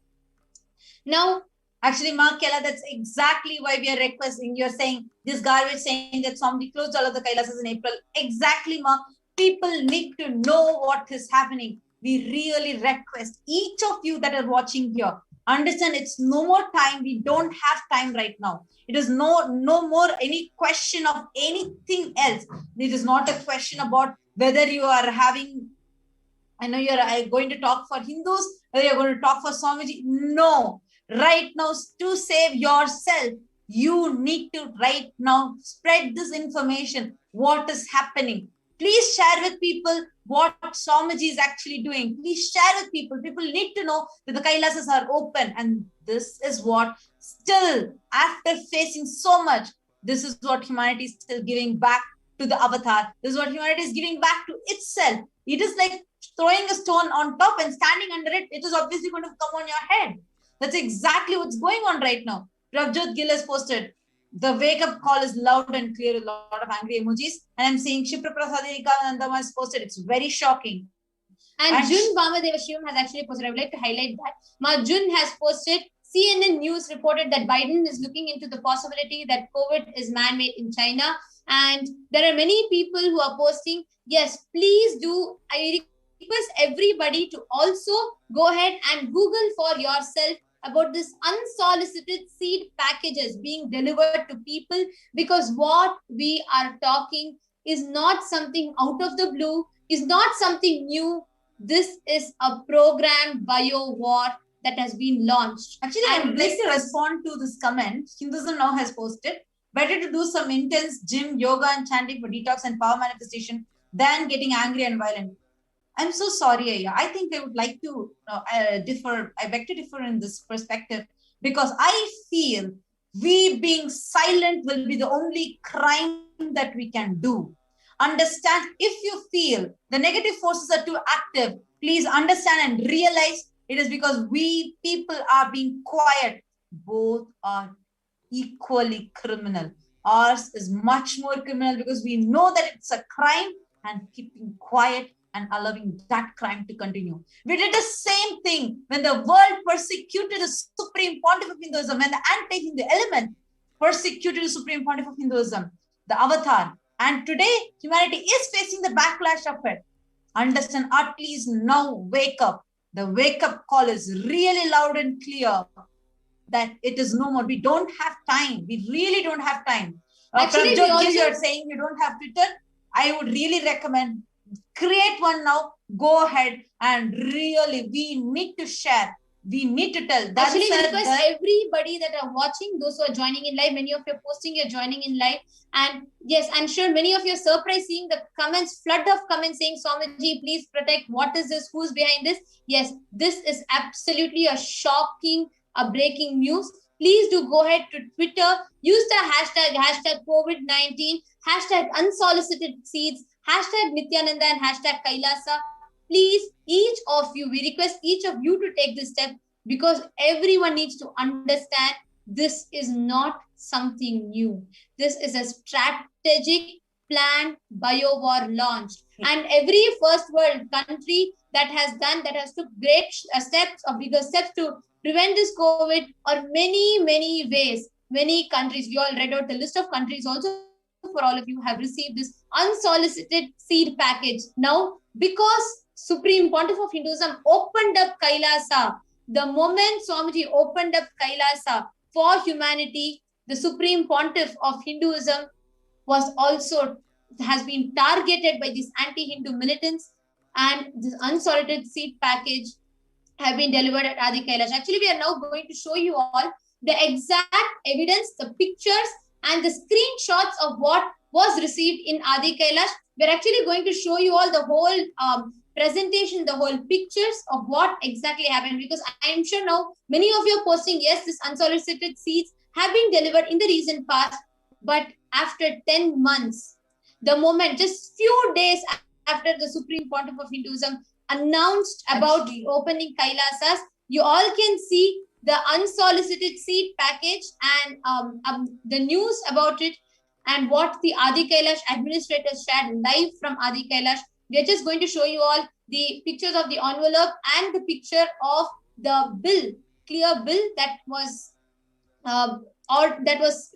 Now,
actually, Mark Kella, that's exactly why we are requesting. You're saying this garbage saying that somebody closed all of the Kailasas in April. Exactly, Mark. People need to know what is happening. We really request each of you that are watching here, understand it's no more time. We don't have time right now. It is no more any question of anything else. It is not a question about whether you are having, I know you're going to talk for Hindus, whether you're going to talk for Swamiji. No. Right now, to save yourself, you need to right now spread this information. What is happening? Please share with people what Swamiji is actually doing. Please share with people. People need to know that the Kailasas are open. And this is what still, after facing so much, this is what humanity is still giving back to the avatar. This is what humanity is giving back to itself. It is like throwing a stone on top and standing under it. It is obviously going to come on your head. That's exactly what's going on right now. Prabjot Gill has posted, the wake-up call is loud and clear, a lot of angry emojis. And I'm seeing Shipra Prasadika Nandama has posted, it's very shocking.
And Jun Vamadeva Shivam has actually posted, I would like to highlight that. Ma Jun has posted, CNN News reported that Biden is looking into the possibility that COVID is man-made in China. And there are many people who are posting, yes, please do. I request everybody to also go ahead and Google for yourself about this unsolicited seed packages being delivered to people, because what we are talking is not something out of the blue, is not something new. This is a programmed bio war that has been launched.
Actually, I would like to respond to this comment. Hinduism Now has posted, better to do some intense gym, yoga, and chanting for detox and power manifestation than getting angry and violent. I'm so sorry, Aya. I think I would like to differ. I beg to differ in this perspective, because I feel we being silent will be the only crime that we can do. Understand, if you feel the negative forces are too active, please understand and realize it is because we people are being quiet. Both are equally criminal. Ours is much more criminal because we know that it's a crime, and keeping quiet and allowing that crime to continue. We did the same thing when the world persecuted the Supreme Pontiff of Hinduism, when the anti-Hindu element persecuted the Supreme Pontiff of Hinduism, the avatar. And today, humanity is facing the backlash of it. Understand, please now wake up. The wake-up call is really loud and clear that it is no more. We don't have time. We really don't have time. Actually, you're saying you don't have Twitter. I would really recommend create one now. Go ahead and really, we need to share. We need to tell.
Actually, we request everybody that are watching, those who are joining in live, many of you are posting, you're joining in live. And yes, I'm sure many of you are surprised seeing the comments, flood of comments saying, Swamiji, please protect. What is this? Who's behind this? Yes, this is absolutely a shocking, a breaking news. Please do go ahead to Twitter, use the hashtag COVID-19, hashtag unsolicited seeds, hashtag Nityananda, and hashtag Kailasa. Please, each of you, we request each of you to take this step, because everyone needs to understand this is not something new. This is a strategic planned bio war launched. And every first world country that has took great steps or bigger steps to prevent this COVID, or many ways. Many countries, we all read out the list of countries also for all of you, have received this unsolicited seed package. Now, because Supreme Pontiff of Hinduism opened up Kailasa, the moment Swamiji opened up Kailasa for humanity, the Supreme Pontiff of Hinduism has been targeted by these anti-Hindu militants, and this unsolicited seed package have been delivered at Adi Kailash. Actually, we are now going to show you all the exact evidence, the pictures, and the screenshots of what was received in Adi Kailash. We're actually going to show you all the whole presentation, the whole pictures of what exactly happened, because I'm sure now many of you are posting, yes, this unsolicited seeds have been delivered in the recent past, but after 10 months, the moment, just few days after the Supreme Pontiff of Hinduism announced about the opening Kailasas, you all can see the unsolicited seed package and the news about it, and what the Adi Kailash administrators shared live from Adi Kailash. We're just going to show you all the pictures of the envelope and the picture of the bill, clear bill that was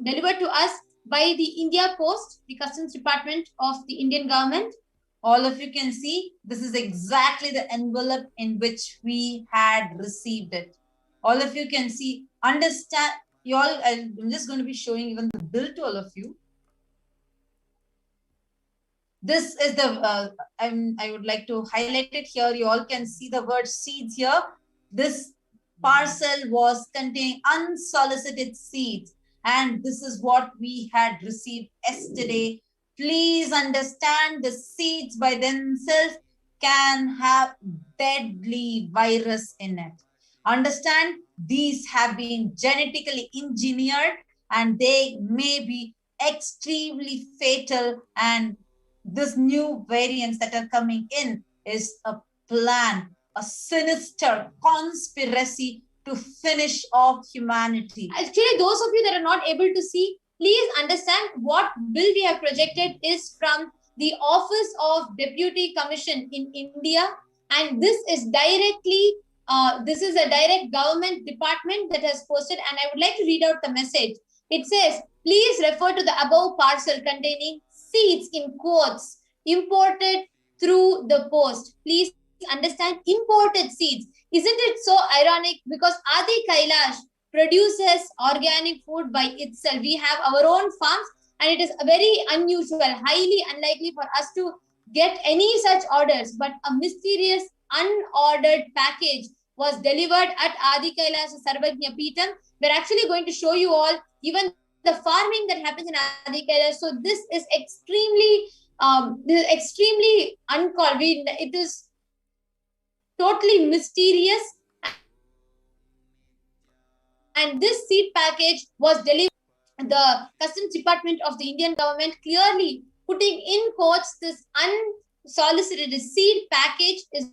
delivered to us by the India Post, the Customs Department of the Indian government.
All of you can see, this is exactly the envelope in which we had received it. All of you can see, understand, you all, I'm just going to be showing even the bill to all of you. This is the, I would like to highlight it here. You all can see the word seeds here. This parcel was containing unsolicited seeds, and this is what we had received yesterday. Please understand, the seeds by themselves can have deadly virus in it. Understand, these have been genetically engineered and they may be extremely fatal, and this new variants that are coming in is a plan, a sinister conspiracy to finish off humanity.
Actually, those of you that are not able to see, please understand what bill we have projected is from the Office of Deputy Commission in India, and this is directly, this is a direct government department that has posted, and I would like to read out the message. It says, Please refer to the above parcel containing seeds in quotes imported through the post. Please understand, imported seeds. Isn't it so ironic? Because Adi Kailash produces organic food by itself. We have our own farms, and it is very unusual, highly unlikely for us to get any such orders. But a mysterious unordered package was delivered at Adi Kailash Sarvajna Peetham. We're actually going to show you all even the farming that happens in Adi Kailash. So this is extremely uncalled. It is totally mysterious. And this seed package was delivered. The Customs Department of the Indian government clearly putting in quotes, this unsolicited seed package is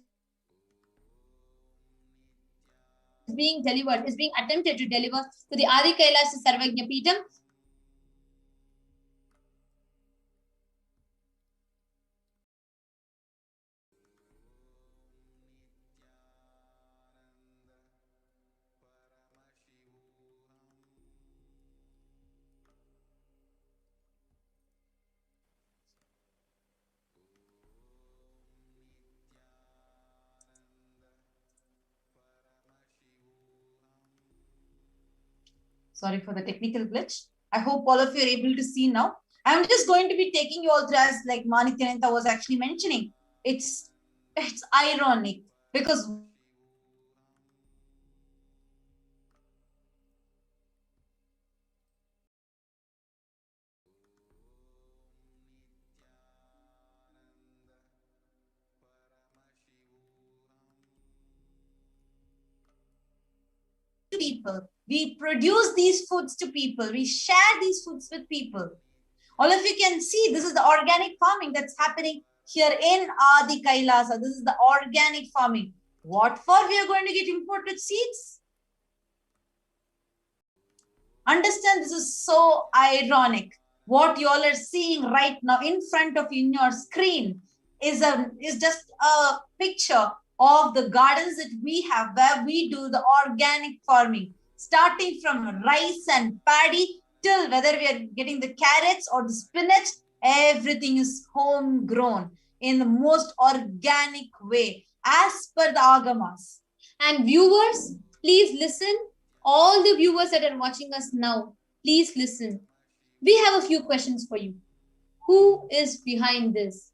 being attempted to deliver to the Adi Kailash Sarvajna Peetham.
Sorry for the technical glitch. I hope all of you are able to see now. I'm just going to be taking you all through, as like Manityananta was actually mentioning. It's ironic because people, we produce these foods to people, we share these foods with people. All of you can see this is the organic farming that's happening here in Adi Kailasa. This is the organic farming. What for we are going to get imported seeds? Understand, this is so ironic. What you all are seeing right now in front of you in your screen is just a picture of the gardens that we have where we do the organic farming, starting from rice and paddy till whether we are getting the carrots or the spinach, everything is homegrown in the most organic way as per the agamas.
And viewers, please listen. All the viewers that are watching us now, please listen. We have a few questions for you. Who is behind this?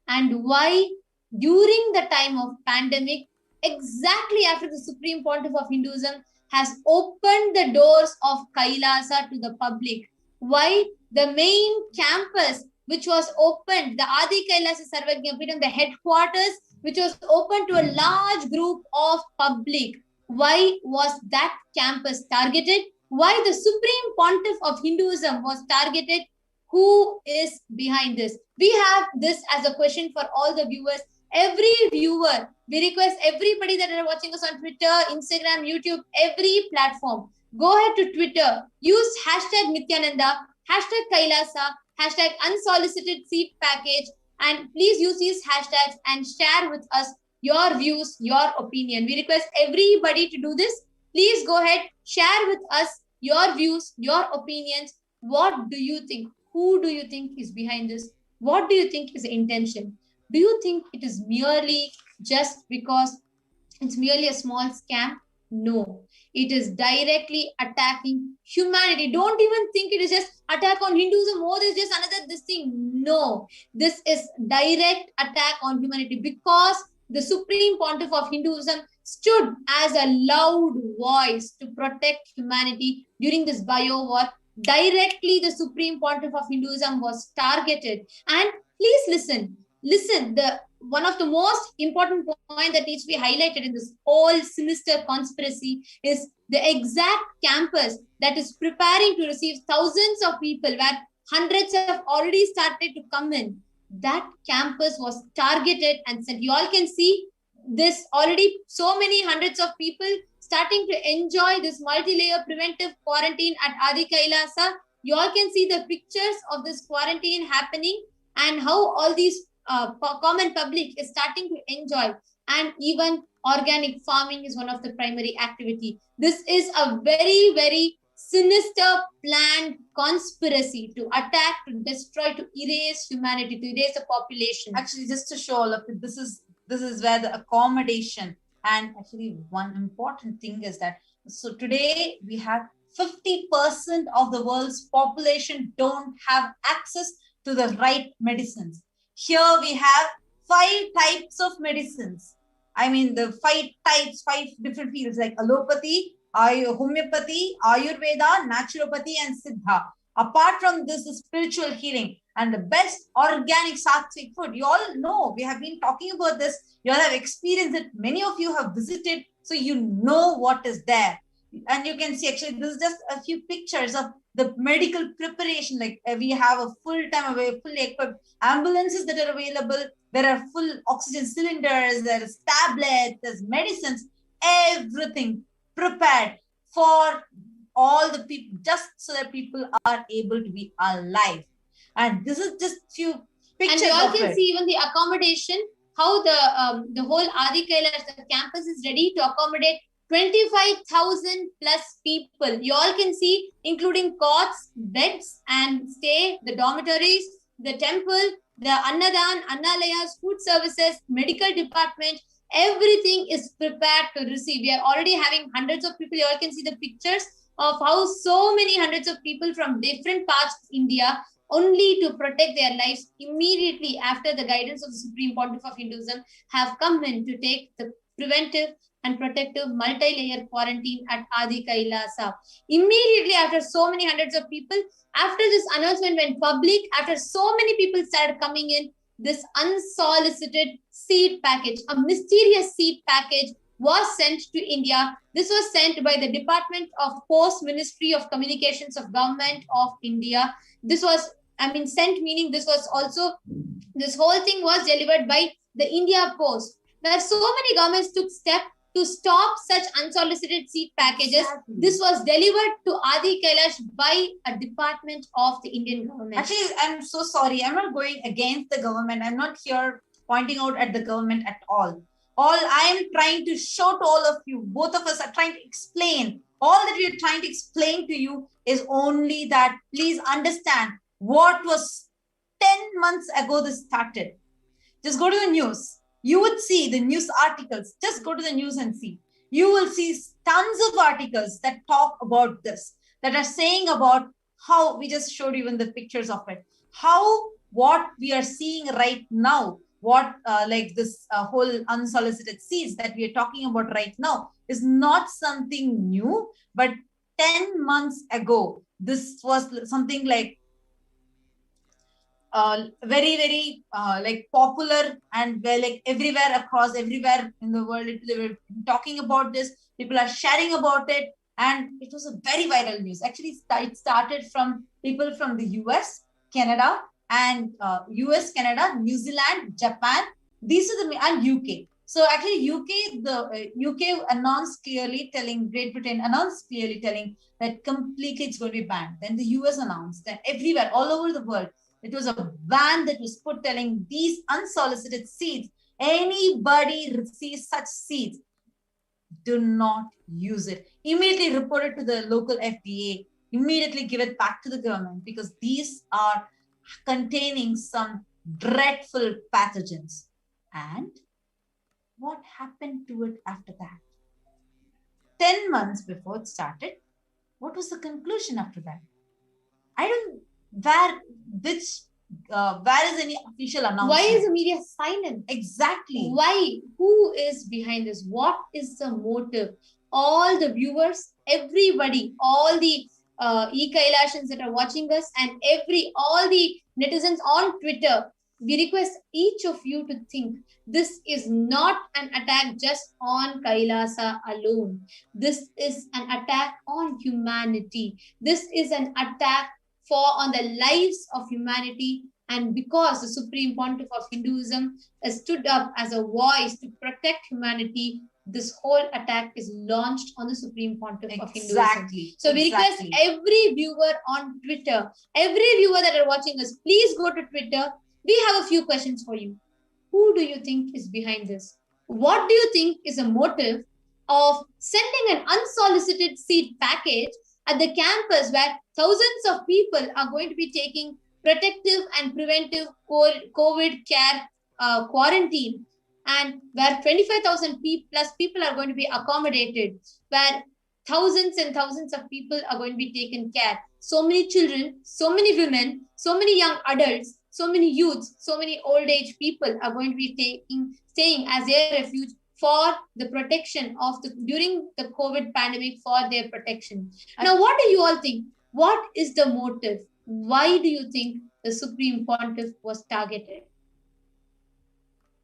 And why during the time of pandemic, exactly after the Supreme Pontiff of Hinduism has opened the doors of Kailasa to the public, why the main campus which was opened, the Adi Kailasa Sarvajna Peetham, the headquarters which was open to a large group of public, why was that campus targeted? Why the Supreme Pontiff of Hinduism was targeted? Who is behind this? We have this as a question for all the viewers. Every viewer, we request everybody that are watching us on Twitter, Instagram, YouTube, every platform, go ahead to Twitter, use hashtag Nityananda, hashtag Kailasa, hashtag unsolicited seed package, and please use these hashtags and share with us your views, your opinion. We request everybody to do this. Please go ahead, share with us your views, your opinions. What do you think? Who do you think is behind this? What do you think is the intention? Do you think it is merely just because it's merely a small scam? No, it is directly attacking humanity. Don't even think it is just attack on Hinduism. Oh, there's just another this thing. No, this is direct attack on humanity because the Supreme Pontiff of Hinduism stood as a loud voice to protect humanity during this bio war. Directly, the Supreme Pontiff of Hinduism was targeted. And please listen, the one of the most important point that needs to be highlighted in this whole sinister conspiracy is the exact campus that is preparing to receive thousands of people, where hundreds have already started to come in. That campus was targeted and said, you all can see this already, so many hundreds of people starting to enjoy this multi-layer preventive quarantine at Adi Kailasa. You all can see the pictures of this quarantine happening and how all these common public is starting to enjoy. And even organic farming is one of the primary activity. This is a very, very sinister planned conspiracy to attack, to destroy, to erase humanity, to erase the population.
Actually, just to show all of it, this is where the accommodation, and actually one important thing is that, so today we have 50% of the world's population don't have access to the right medicines. Here we have 5 types of medicines. I mean, the 5 types, 5 different fields like allopathy, homeopathy, Ayurveda, naturopathy, and Siddha. Apart from this, the spiritual healing and the best organic sattvic food. You all know, we have been talking about this. You all have experienced it. Many of you have visited, so you know what is there. And you can see, actually, this is just a few pictures of the medical preparation. Like we have a full-time, fully equipped ambulances that are available. There are full oxygen cylinders, there's tablets, there's medicines, everything prepared for all the people, just so that people are able to be alive. And this is just few pictures.
And you all can see even the accommodation, how the whole Adi Kailash, the campus is ready to accommodate 25,000 plus people. You all can see, including cots, beds, and stay, the dormitories, the temple, the Annadan, Annalayas, food services, medical department, everything is prepared to receive. We are already having hundreds of people. You all can see the pictures of how so many hundreds of people from different parts of India, only to protect their lives immediately after the guidance of the Supreme Pontiff of Hinduism, have come in to take the preventive and protective multi-layer quarantine at Adi Kailasa. Immediately after so many hundreds of people, after this announcement went public, after so many people started coming in, this unsolicited seed package, a mysterious seed package, was sent to India. This was sent by the Department of Post, Ministry of Communications of Government of India. This was, sent meaning this was also, this whole thing was delivered by the India Post. Where so many governments took steps to stop such unsolicited seed packages. Exactly. This was delivered to Adi Kailash by a department of the Indian government.
Actually, I'm so sorry. I'm not going against the government. I'm not here pointing out at the government at all. All I am trying to show to all of you, both of us are trying to explain. All that we are trying to explain to you is only that please understand what was 10 months ago this started. Just go to the news. You would see the news articles. Just go to the news and see. You will see tons of articles that talk about this, that are saying about how, we just showed you in the pictures of it, how what we are seeing right now, what like this whole unsolicited seeds that we are talking about right now is not something new, but 10 months ago, this was something like very, very like popular, and like everywhere in the world, they were talking about this. People are sharing about it, and it was a very viral news. Actually, it started from people from the US, Canada, and US, Canada, New Zealand, Japan. These are and UK. So actually, the UK announced clearly telling, Great Britain announced clearly telling that completely it's going to be banned. Then the US announced that everywhere, all over the world, it was a ban that was put telling these unsolicited seeds, anybody receives such seeds, do not use it. Immediately report it to the local FDA, immediately give it back to the government, because these are containing some dreadful pathogens. And what happened to it after that? 10 months before it started, what was the conclusion after that? Where is any official announcement?
Why is the media silent?
Exactly.
Why? Who is behind this? What is the motive? All the viewers, everybody, all the e-Kailashans that are watching us, and all the netizens on Twitter, we request each of you to think, this is not an attack just on Kailasa alone. This is an attack on humanity. This is an attack on the lives of humanity. And because the Supreme Pontiff of Hinduism has stood up as a voice to protect humanity, this whole attack is launched on the Supreme Pontiff of Hinduism. So we request every viewer on Twitter, every viewer that are watching us, please go to Twitter. We have a few questions for you. Who do you think is behind this? What do you think is a motive of sending an unsolicited seed package at the campus where thousands of people are going to be taking protective and preventive COVID care quarantine, and where 25,000 plus people are going to be accommodated, where thousands and thousands of people are going to be taken care. So many children, so many women, so many young adults, so many youths, so many old age people are going to be staying as their refuge for the protection of during the COVID pandemic, for their protection. Now, what do you all think? What is the motive? Why do you think the Supreme Pontiff was targeted?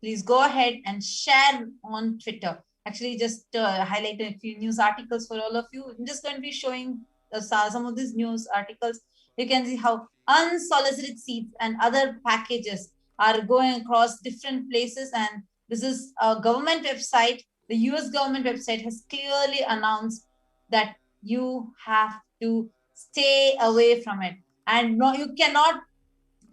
Please go ahead and share on Twitter. Actually, just highlighted a few news articles for all of you. I'm just going to be showing some of these news articles. You can see how unsolicited seeds and other packages are going across different places. And this is a government website. The US government website has clearly announced that you have to stay away from it. And no, you cannot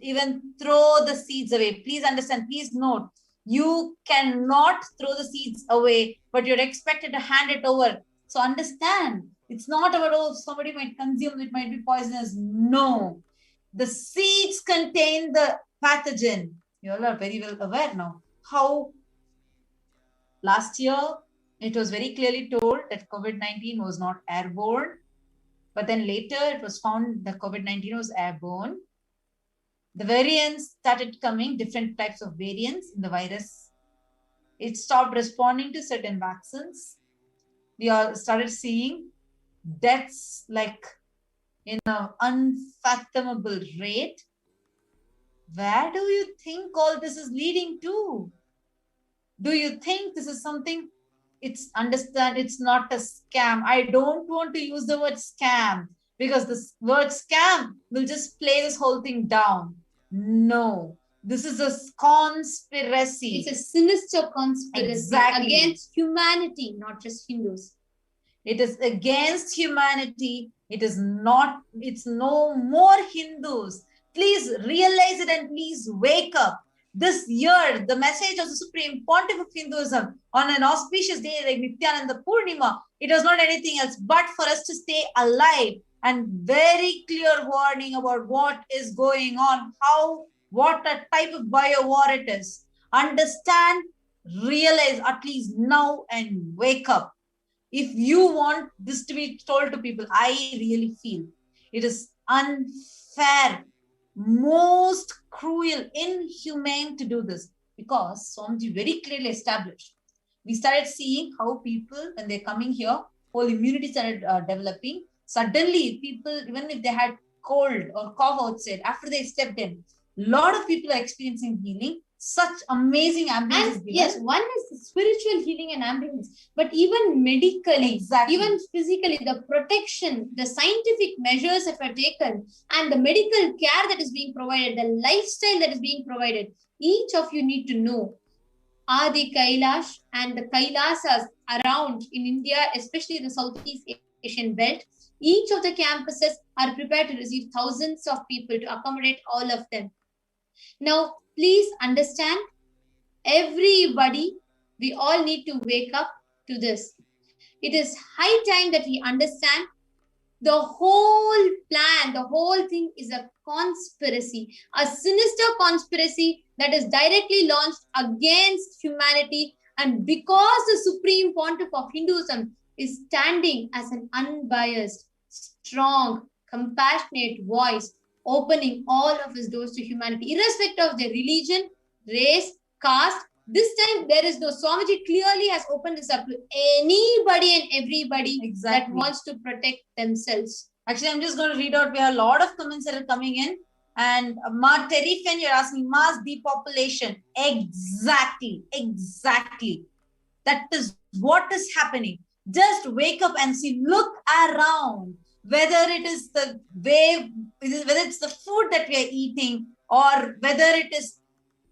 even throw the seeds away. Please understand, please note, you cannot throw the seeds away, but you're expected to hand it over. So understand, it's not about, oh, somebody might consume, it might be poisonous. No, the seeds contain the pathogen. You all are very well aware now how last year it was very clearly told that COVID-19 was not airborne, but then later it was found that COVID-19 was airborne. The variants started coming, different types of variants in the virus. It stopped responding to certain vaccines. We all started seeing deaths like in an unfathomable rate. Where do you think all this is leading to? Do you think this is something, it's not a scam. I don't want to use the word scam because this word scam will just play this whole thing down. No, this is a conspiracy.
It's a sinister conspiracy against humanity, not just Hindus.
It is against humanity. It is not, it's no more Hindus. Please realize it and please wake up. This year, the message of the Supreme Pontiff of Hinduism on an auspicious day like Nityananda Purnima, it was not anything else but for us to stay alive, and very clear warning about what is going on, what a type of bio war it is. Understand, realize at least now and wake up. If you want this to be told to people, I really feel it is unfair, most cruel, inhumane to do this, because Swamiji very clearly established. We started seeing how people, when they're coming here, whole immunity started developing. Suddenly, people, even if they had cold or cough outside, after they stepped in, a lot of people are experiencing healing. Such amazing ambulance.
And yes, one is the spiritual healing and ambulance, but even medically, even physically, the protection, the scientific measures that were taken, and the medical care that is being provided, the lifestyle that is being provided, each of you need to know. Adi Kailash and the Kailasas around in India, especially the Southeast Asian belt, each of the campuses are prepared to receive thousands of people to accommodate all of them. Now, please understand, everybody, we all need to wake up to this. It is high time that we understand the whole plan, the whole thing is a conspiracy, a sinister conspiracy that is directly launched against humanity. And because the Supreme Pontiff of Hinduism is standing as an unbiased, strong, compassionate voice, opening all of his doors to humanity, irrespective of their religion, race, caste. This time, there is no, Swamiji clearly has opened this up to anybody and everybody that wants to protect themselves.
Actually, I'm just going to read out. We have a lot of comments that are coming in. And Ma Terrifen, you're asking mass depopulation. Exactly. That is what is happening. Just wake up and see, look around. Whether it is the way, whether it's the food that we are eating, or whether it is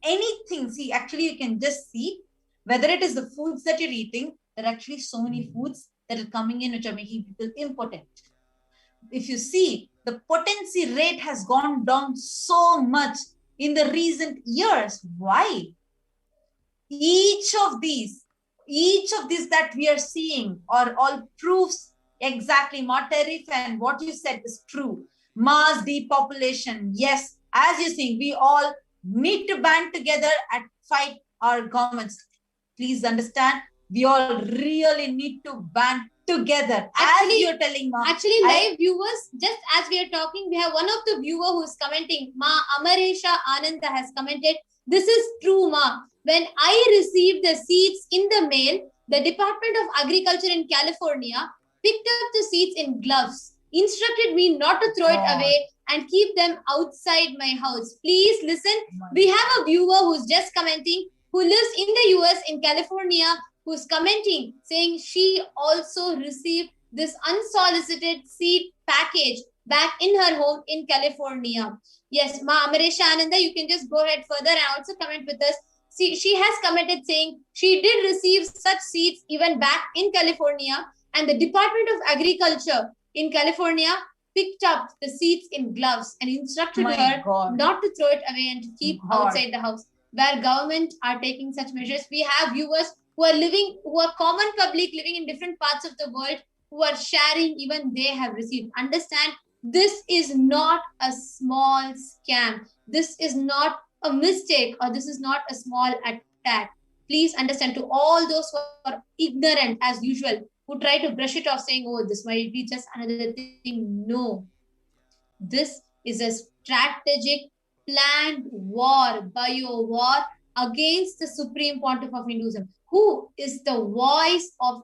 anything. See, actually, you can just see whether it is the foods that you're eating. There are actually so many foods that are coming in which are making people impotent. If you see, the potency rate has gone down so much in the recent years. Why? Each of these that we are seeing are all proofs Exactly, Ma Tariq, and what you said is true. Mass depopulation. Yes, as you think, we all need to band together and fight our governments. Please understand, we all really need to band together. As you're telling, Ma.
Actually, live viewers, just as we are talking, we have one of the viewer who's commenting. Ma Amaresha Ananda has commented, "This is true, Ma. When I received the seeds in the mail, the Department of Agriculture in California picked up the seeds in gloves, instructed me not to throw it away and keep them outside my house." Please listen. We have a viewer who's just commenting, who lives in the US in California, who's commenting saying she also received this unsolicited seed package back in her home in California. Yes, Ma Amaresha Ananda, you can just go ahead further and also comment with us. See, she has commented saying she did receive such seeds even back in California, and the Department of Agriculture in California picked up the seeds in gloves and instructed her not to throw it away and to keep outside the house. Where government are taking such measures, we have viewers who are common public living in different parts of the world, who are sharing even they have received. Understand, this is not a small scam. This is not a mistake, or this is not a small attack. Please understand, to all those who are ignorant as usual, who try to brush it off saying, oh, this might be just another thing. No, this is a strategic planned war, bio war against the Supreme Pontiff of Hinduism, who is the voice of,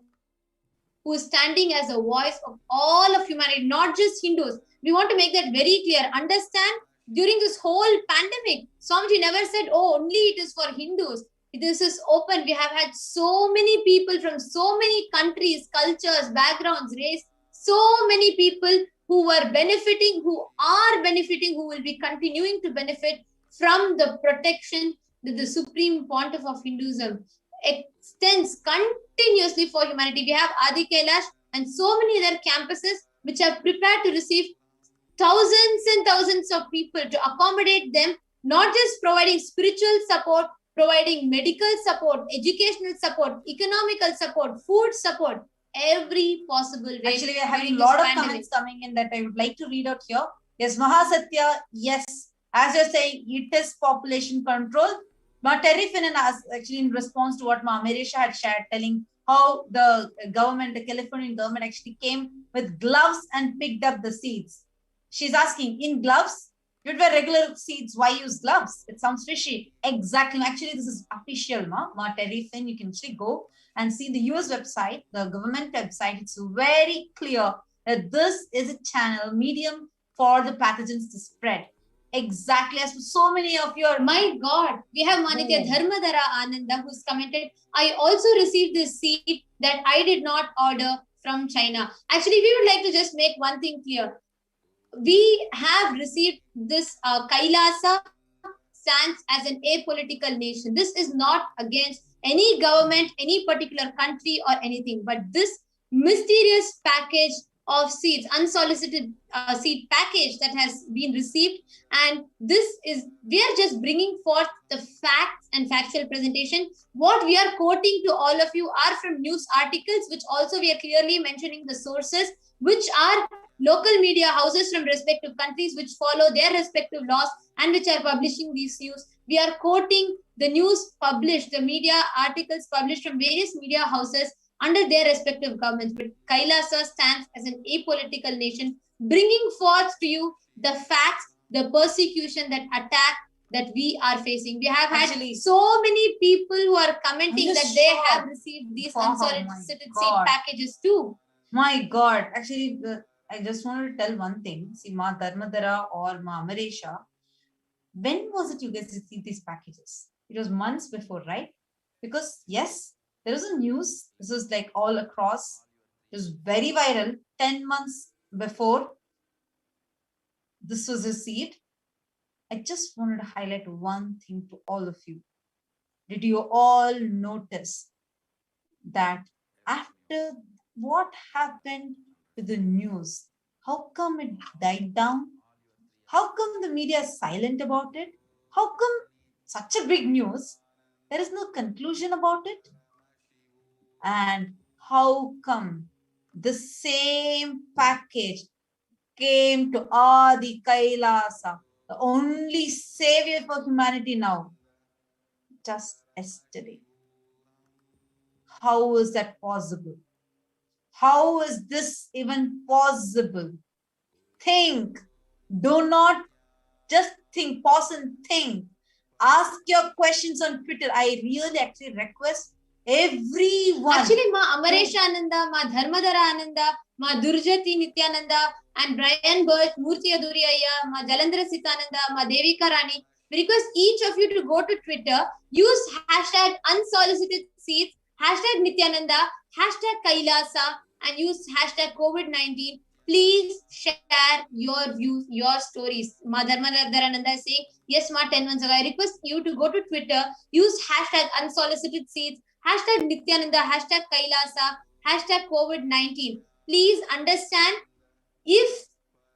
who is standing as a voice of all of humanity, not just Hindus. We want to make that very clear. Understand, during this whole pandemic, Swamiji never said, oh, only it is for Hindus. This is open. We have had so many people from so many countries, cultures, backgrounds, race, so many people who were benefiting, who are benefiting, who will be continuing to benefit from the protection that the Supreme Pontiff of Hinduism extends continuously for humanity. We have Adi Kailash and so many other campuses which are prepared to receive thousands and thousands of people to accommodate them, not just providing spiritual support, providing medical support, educational support, economical support, food support, every possible way.
Actually, we are having a lot of comments coming in that I would like to read out here. Yes, Mahasatya, yes. As you're saying, it is population control. Ma Terrifin, actually in response to what Ma Merisha had shared, telling how the government, the Californian government actually came with gloves and picked up the seeds. She's asking, in gloves? You'd wear regular seeds, why use gloves? It sounds fishy. Exactly. Actually, this is official, Ma Terrifin. You can actually go and see the US website, the government website. It's very clear that this is a channel, medium for the pathogens to spread. Exactly, as so many of your,
my God, we have Manitya Dharmadhara Ananda who's commented, I also received this seed that I did not order from China. Actually, we would like to just make one thing clear. We have received this Kailasa stands as an apolitical nation. This is not against any government, any particular country or anything, but this mysterious package of seeds, unsolicited seed package that has been received, and this is, we are just bringing forth the facts and factual presentation. What we are quoting to all of you are from news articles, which also we are clearly mentioning the sources, which are local media houses from respective countries which follow their respective laws and which are publishing these news. We are quoting the news published, the media articles published from various media houses under their respective governments. But Kailasa stands as an apolitical nation, bringing forth to you the facts, the persecution, that attack that we are facing. We have had so many people who are commenting that they have received these unsolicited seed packages too.
My God, actually, I just want to tell one thing. See, Ma Dharmadhara or Ma Amaresha, when was it you guys received these packages? It was months before, right? Because yes, there was a news. This was like all across. It was very viral. 10 months before this was received. I just wanted to highlight one thing to all of you. Did you all notice that after what happened to the news, how come it died down? How come the media is silent about it? How come such a big news, there is no conclusion about it? And how come the same package came to Adi Kailasa, the only savior for humanity now, just yesterday. How is that possible? How is this even possible? Think. Do not just think, pause and think. Ask your questions on Twitter. I really actually request everyone.
Actually, Ma Amaresh Ananda, Ma Dharmadhara Ananda, Ma Durjati Nityananda, and Brian Birch, Murthy Aduriyaya, Ma Jalandhara Sitananda, Ma Devika Rani. We request each of you to go to Twitter, use hashtag unsolicited seats, hashtag Nityananda, hashtag Kailasa, and use hashtag COVID-19. Please share your views, your stories. Ma Dharmadharananda is saying, yes, Ma 10 months ago. I request you to go to Twitter, use hashtag unsolicited seats, hashtag Nityananda, hashtag Kailasa, hashtag COVID-19. Please understand, if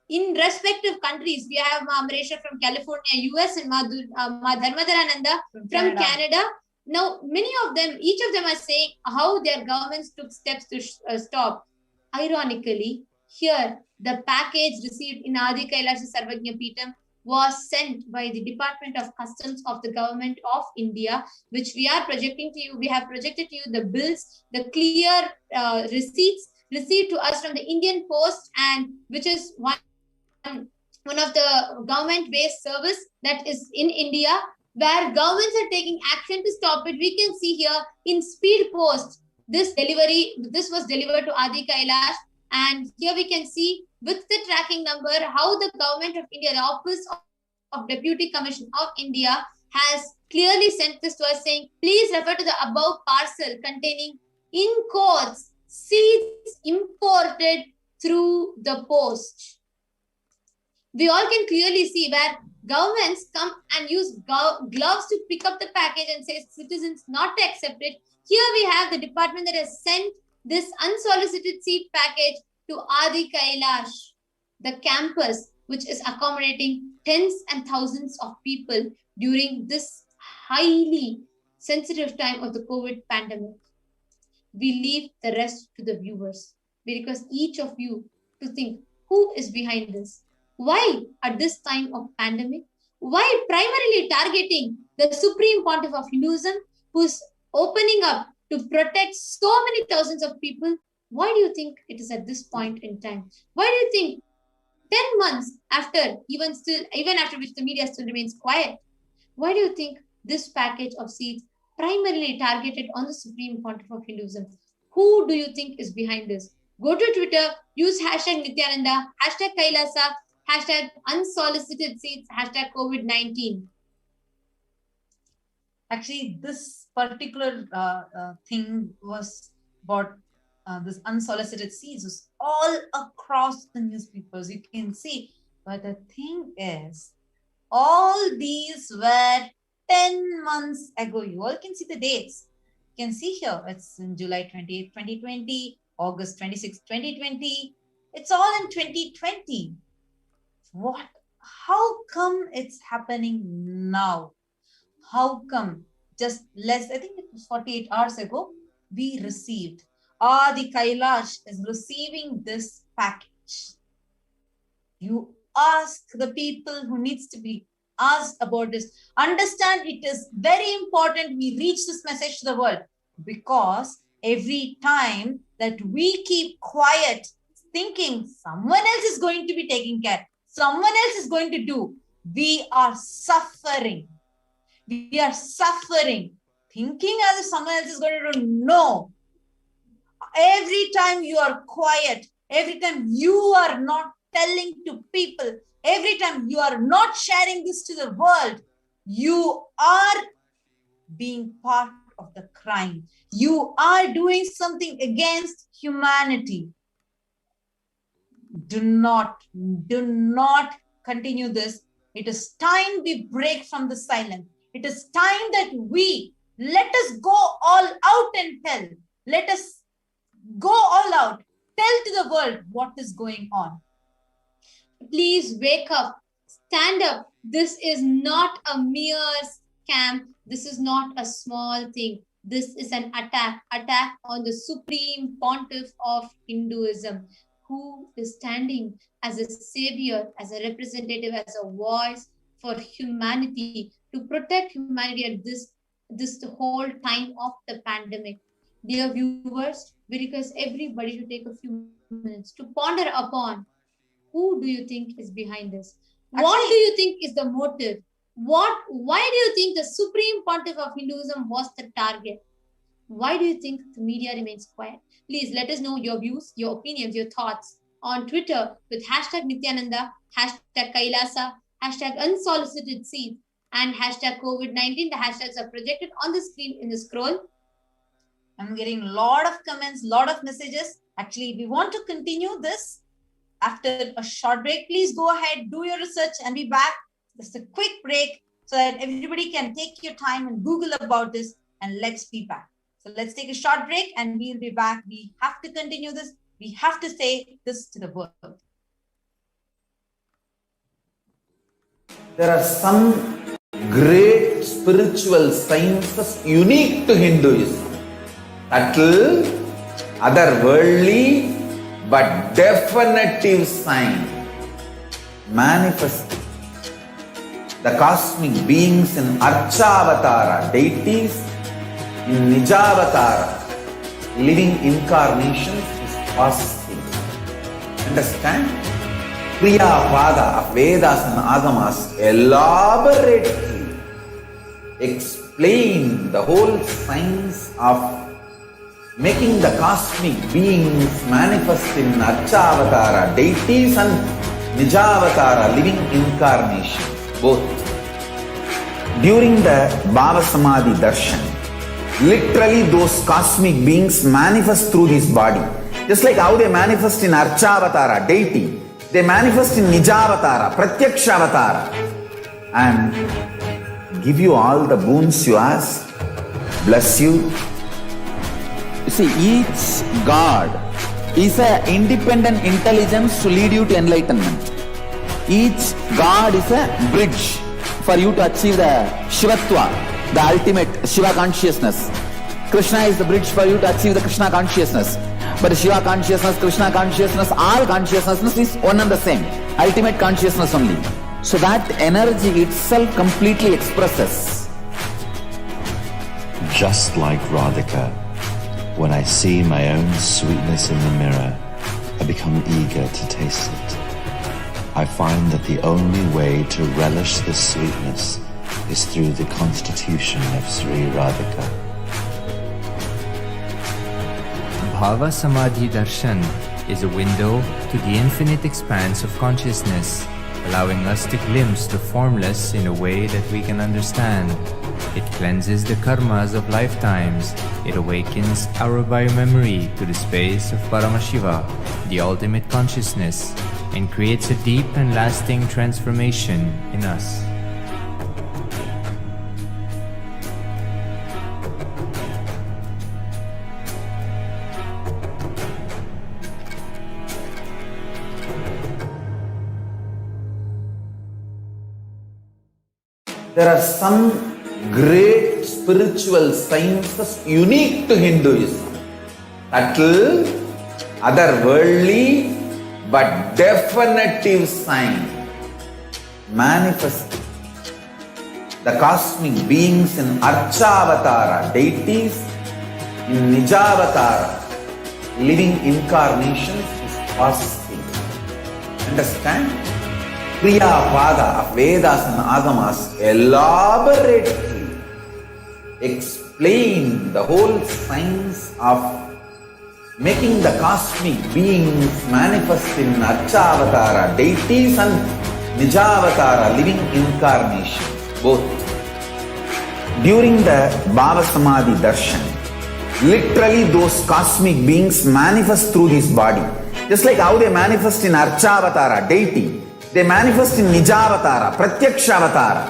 in respective countries, we have Ma Amresha from California, US, and Ma Dharmadharananda from Canada. Now, many of them, each of them are saying how their governments took steps to stop. Ironically, here, the package received in Adi Kailasa Sarvagnya Peetam was sent by the Department of Customs of the Government of India, which we are projecting to you. We have projected to you the bills, the clear receipts received to us from the Indian Post, and which is one of the government-based service that is in India, where governments are taking action to stop it. We can see here in Speed Post, this was delivered to Adi Kailash, and here we can see with the tracking number how the government of India, the Office of Deputy Commission of India, has clearly sent this to us saying, please refer to the above parcel containing, in quotes, seeds imported through the post. We all can clearly see where governments come and use gloves to pick up the package and say citizens not to accept it. Here we have the department that has sent this unsolicited seed package to Adi Kailash, the campus which is accommodating tens and thousands of people during this highly sensitive time of the COVID pandemic. We leave the rest to the viewers. We request each of you to think, who is behind this? Why at this time of pandemic? Why primarily targeting the Supreme Pontiff of Hinduism, who's opening up to protect so many thousands of people? Why do you think it is at this point in time? Why do you think 10 months after, even after which the media still remains quiet, why do you think this package of seeds primarily targeted on the Supreme Pontiff of Hinduism? Who do you think is behind this? Go to Twitter, use hashtag Nityananda, hashtag Kailasa, hashtag unsolicited seeds, hashtag COVID-19.
Actually, this particular thing was about this unsolicited seeds was all across the newspapers. You can see, but the thing is, all these were 10 months ago. You all can see the dates. You can see here, it's in July 28, 2020, August 26, 2020. It's all in 2020. What? How come it's happening now? How come just less, I think it was 48 hours ago, we received, the Kailash is receiving this package. You ask the people who needs to be asked about this. Understand, it is very important we reach this message to the world, because every time that we keep quiet, thinking someone else is going to be taking care, someone else is going to do, we are suffering. We are suffering, thinking as if someone else is going to do. No. Every time you are quiet, every time you are not telling to people, every time you are not sharing this to the world, you are being part of the crime. You are doing something against humanity. Do not continue this. It is time we break from the silence. It is time that let us go all out and tell. Let us go all out. Tell to the world what is going on.
Please wake up. Stand up. This is not a mere scam. This is not a small thing. This is an attack on the supreme pontiff of Hinduism, who is standing as a savior, as a representative, as a voice for humanity, to protect humanity at this whole time of the pandemic. Dear viewers, we request everybody to take a few minutes to ponder upon who do you think is behind this? What do you think is the motive? Why do you think the supreme pontiff of Hinduism was the target? Why do you think the media remains quiet? Please let us know your views, your opinions, your thoughts on Twitter with hashtag Nityananda, hashtag Kailasa, hashtag unsolicited seeds, and hashtag COVID-19. The hashtags are projected on the screen in the scroll.
I'm getting a lot of comments, lot of messages. Actually, we want to continue this after a short break. Please go ahead, do your research and be back. Just a quick break so that everybody can take your time and Google about this, and let's be back. So let's take a short break and we'll be back. We have to continue this. We have to say this to the world.
There are some great spiritual sciences unique to Hinduism. Subtle, otherworldly, but definitive sign. Manifesting the cosmic beings in Archavatara, deities in Nijavatara, living incarnations is possible. Understand? Priya Pada of Vedas and Agamas elaborately explain the whole science of making the cosmic beings manifest in Archavatara, deities and Nijavatara, living incarnations, both. During the Bhava Samadhi Darshan, literally those cosmic beings manifest through this body. Just like how they manifest in Archavatara, deity, they manifest in Nijavatara, Pratyakshavatara, and give you all the boons you ask, bless you. You see, each God is an independent intelligence to lead you to enlightenment. Each God is a bridge for you to achieve the Shivatva, the ultimate Shiva consciousness. Krishna is the bridge for you to achieve the Krishna consciousness. But Shiva consciousness, Krishna consciousness, all consciousness is one and the same. Ultimate consciousness only. So that energy itself completely expresses.
Just like Radhika, when I see my own sweetness in the mirror, I become eager to taste it. I find that the only way to relish this sweetness is through the constitution of Sri Radhika.
Bhava Samadhi Darshan is a window to the infinite expanse of consciousness, allowing us to glimpse the formless in a way that we can understand. It cleanses the karmas of lifetimes. It awakens our biomemory to the space of Paramashiva, the ultimate consciousness, and creates a deep and lasting transformation in us.
There are some great spiritual sciences unique to Hinduism. Subtle, otherworldly, but definitive sign. Manifesting the cosmic beings in Archavatara, deities in Nijavatara, living incarnations is possible. Understand? Priya Pada of Vedas and Agamas elaborately explain the whole science of making the cosmic beings manifest in Archavatara, deities and Nijavatara, living incarnations, both. During the Bhava Samadhi Darshan, literally those cosmic beings manifest through this body. Just like how they manifest in Archavatara, deity, they manifest in Nijavatara, Pratyakshavatara,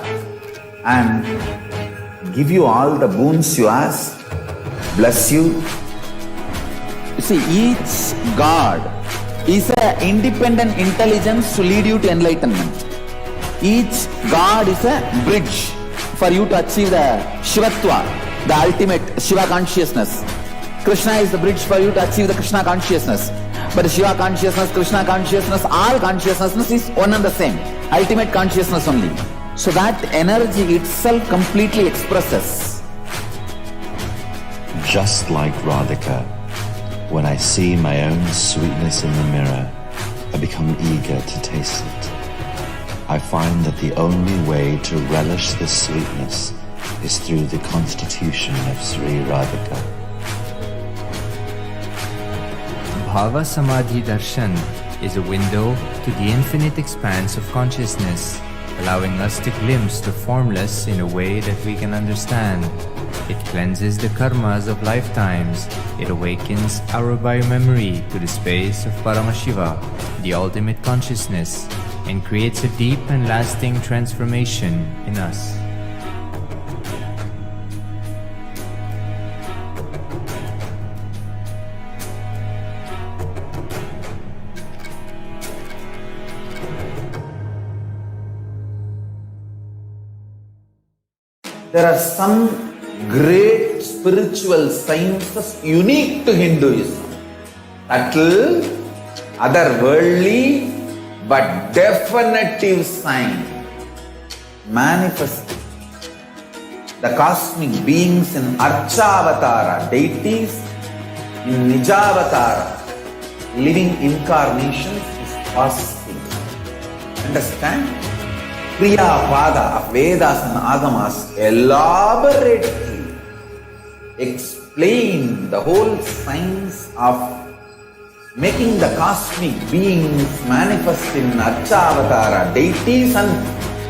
and give you all the boons you ask, bless you. You see, each God is an independent intelligence to lead you to enlightenment. Each God is a bridge for you to achieve the Shivatva, the ultimate Shiva consciousness. Krishna is the bridge for you to achieve the Krishna consciousness. But Shiva consciousness, Krishna consciousness, all consciousness is one and the same. Ultimate consciousness only. So that energy itself completely expresses.
Just like Radhika, when I see my own sweetness in the mirror, I become eager to taste it. I find that the only way to relish the sweetness is through the constitution of Sri Radhika.
Bhava Samadhi Darshan is a window to the infinite expanse of consciousness, allowing us to glimpse the formless in a way that we can understand. It cleanses the karmas of lifetimes. It awakens our biomemory to the space of Paramashiva, the ultimate consciousness, and creates a deep and lasting transformation in us.
There are some great spiritual sciences unique to Hinduism. Subtle, otherworldly, but definitive sign. Manifesting the cosmic beings in Archavatara, deities in Nijavatara, living incarnations is possible. Understand? Kriya Pada of Vedas and Agamas elaborately explain the whole science of making the cosmic beings manifest in Archavatara, deities and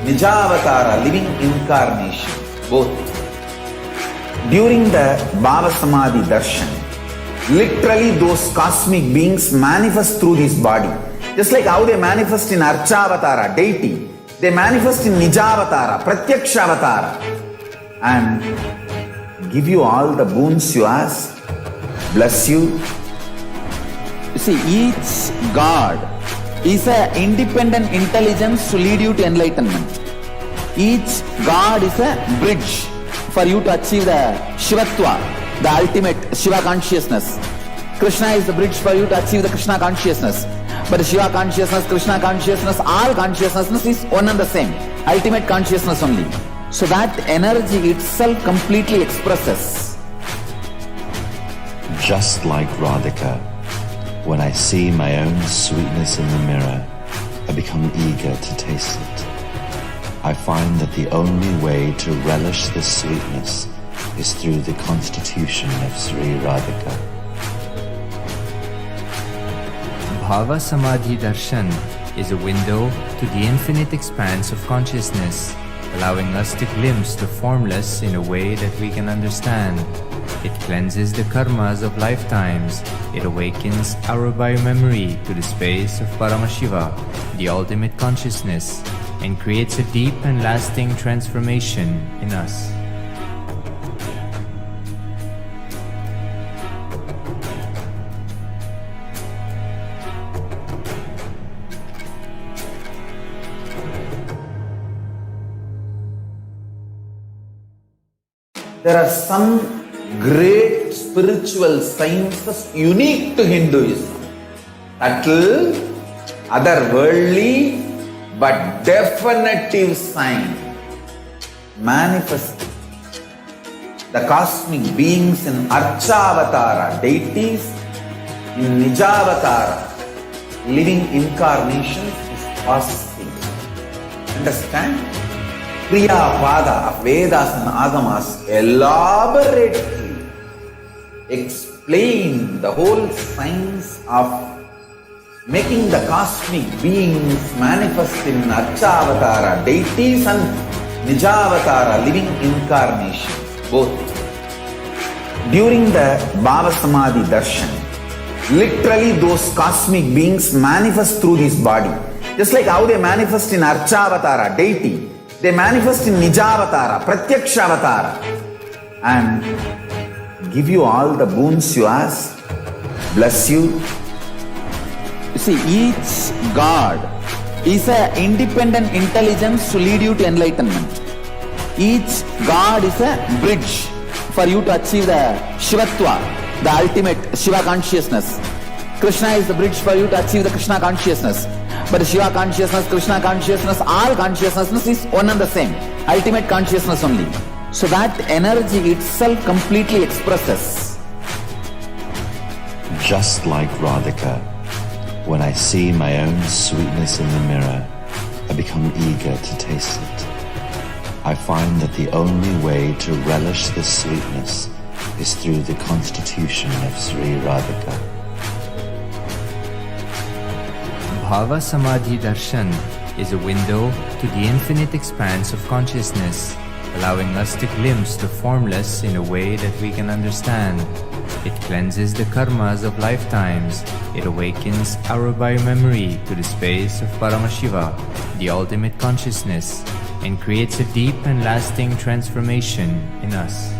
Nijavatara, living incarnations, both. During the Bhava Samadhi Darshan, literally those cosmic beings manifest through this body. Just like how they manifest in Archavatara, deity, they manifest in Nijavatara, Pratyakshavatara, and give you all the boons you ask, bless you. You see, each God is an independent intelligence to lead you to enlightenment. Each God is a bridge for you to achieve the Shivatva, the ultimate Shiva consciousness. Krishna is the bridge for you to achieve the Krishna consciousness. But Shiva consciousness, Krishna consciousness, all consciousness is one and the same. Ultimate consciousness only. So that energy itself completely expresses.
Just like Radhika, when I see my own sweetness in the mirror, I become eager to taste it. I find that the only way to relish the sweetness is through the constitution of Sri Radhika.
Bhava Samadhi Darshan is a window to the infinite expanse of consciousness, allowing us to glimpse the formless in a way that we can understand. It cleanses the karmas of lifetimes. It awakens our biomemory to the space of Paramashiva, the ultimate consciousness, and creates a deep and lasting transformation in us.
There are some great spiritual sciences unique to Hinduism. Subtle, otherworldly, but definitive sign. Manifesting the cosmic beings in Archavatara, deities in Nijavatara, living incarnations is possible. Understand? Kriya Pada of Vedas and Agamas elaborately explain the whole science of making the cosmic beings manifest in Archavatara, deities and Nijavatara, living incarnations, both. During the Bhava Samadhi Darshan, literally those cosmic beings manifest through this body. Just like how they manifest in Archavatara, deity, they manifest in Nijavatara, Pratyakshavatara, and give you all the boons you ask, bless you. You see, each God is an independent intelligence to lead you to enlightenment. Each God is a bridge for you to achieve the Shivatva, the ultimate Shiva consciousness. Krishna is the bridge for you to achieve the Krishna consciousness. But Shiva consciousness, Krishna consciousness, all consciousness is one and the same. Ultimate consciousness only. So that energy itself completely expresses.
Just like Radhika, when I see my own sweetness in the mirror, I become eager to taste it. I find that the only way to relish this sweetness is through the constitution of Sri Radhika.
Bhava Samadhi Darshan is a window to the infinite expanse of consciousness, allowing us to glimpse the formless in a way that we can understand. It cleanses the karmas of lifetimes. It awakens our biomemory to the space of Paramashiva, the ultimate consciousness, and creates a deep and lasting transformation in us.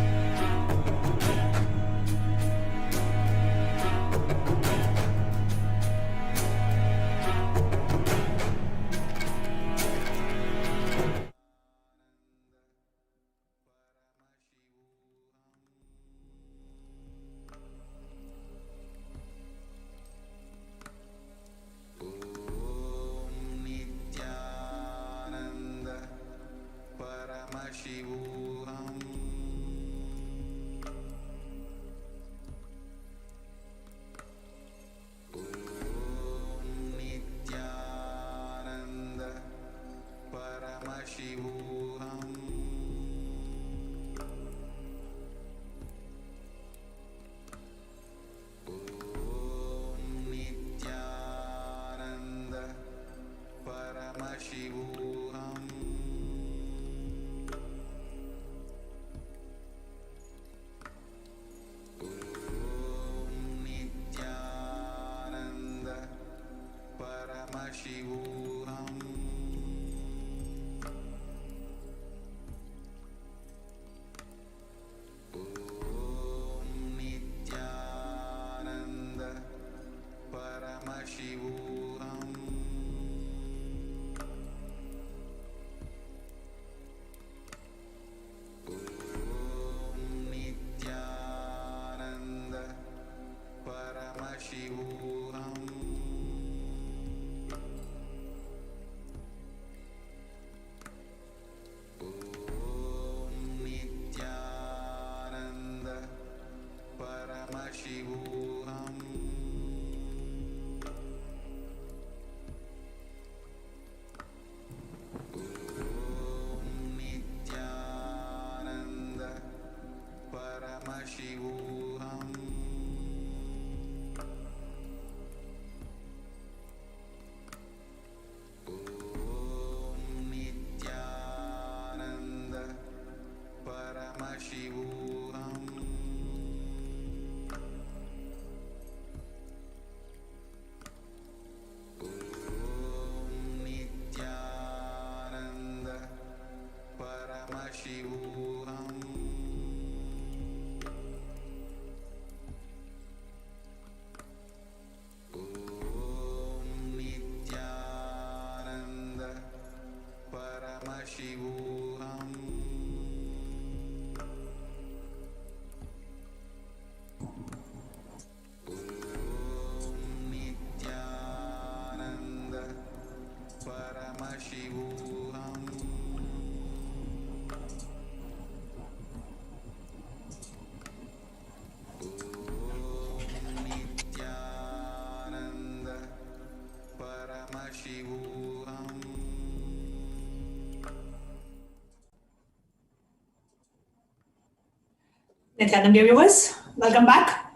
Nityananda viewers, welcome back.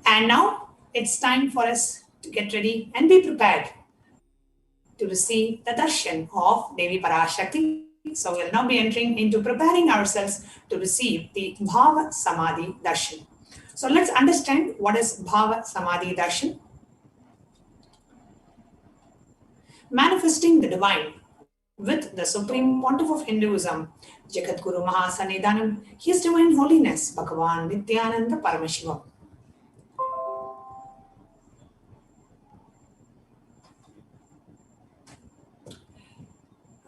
And now it's time for us to get ready and be prepared to receive the darshan of Devi Parashakti. So we'll now be entering into preparing ourselves to receive the Bhava Samadhi darshan. So let's understand what is Bhava Samadhi darshan. Manifesting the divine with the supreme pontiff of Hinduism, Jagat Guru Mahasanidanam, His Divine Holiness, Bhagavan Nityananda Paramashiva.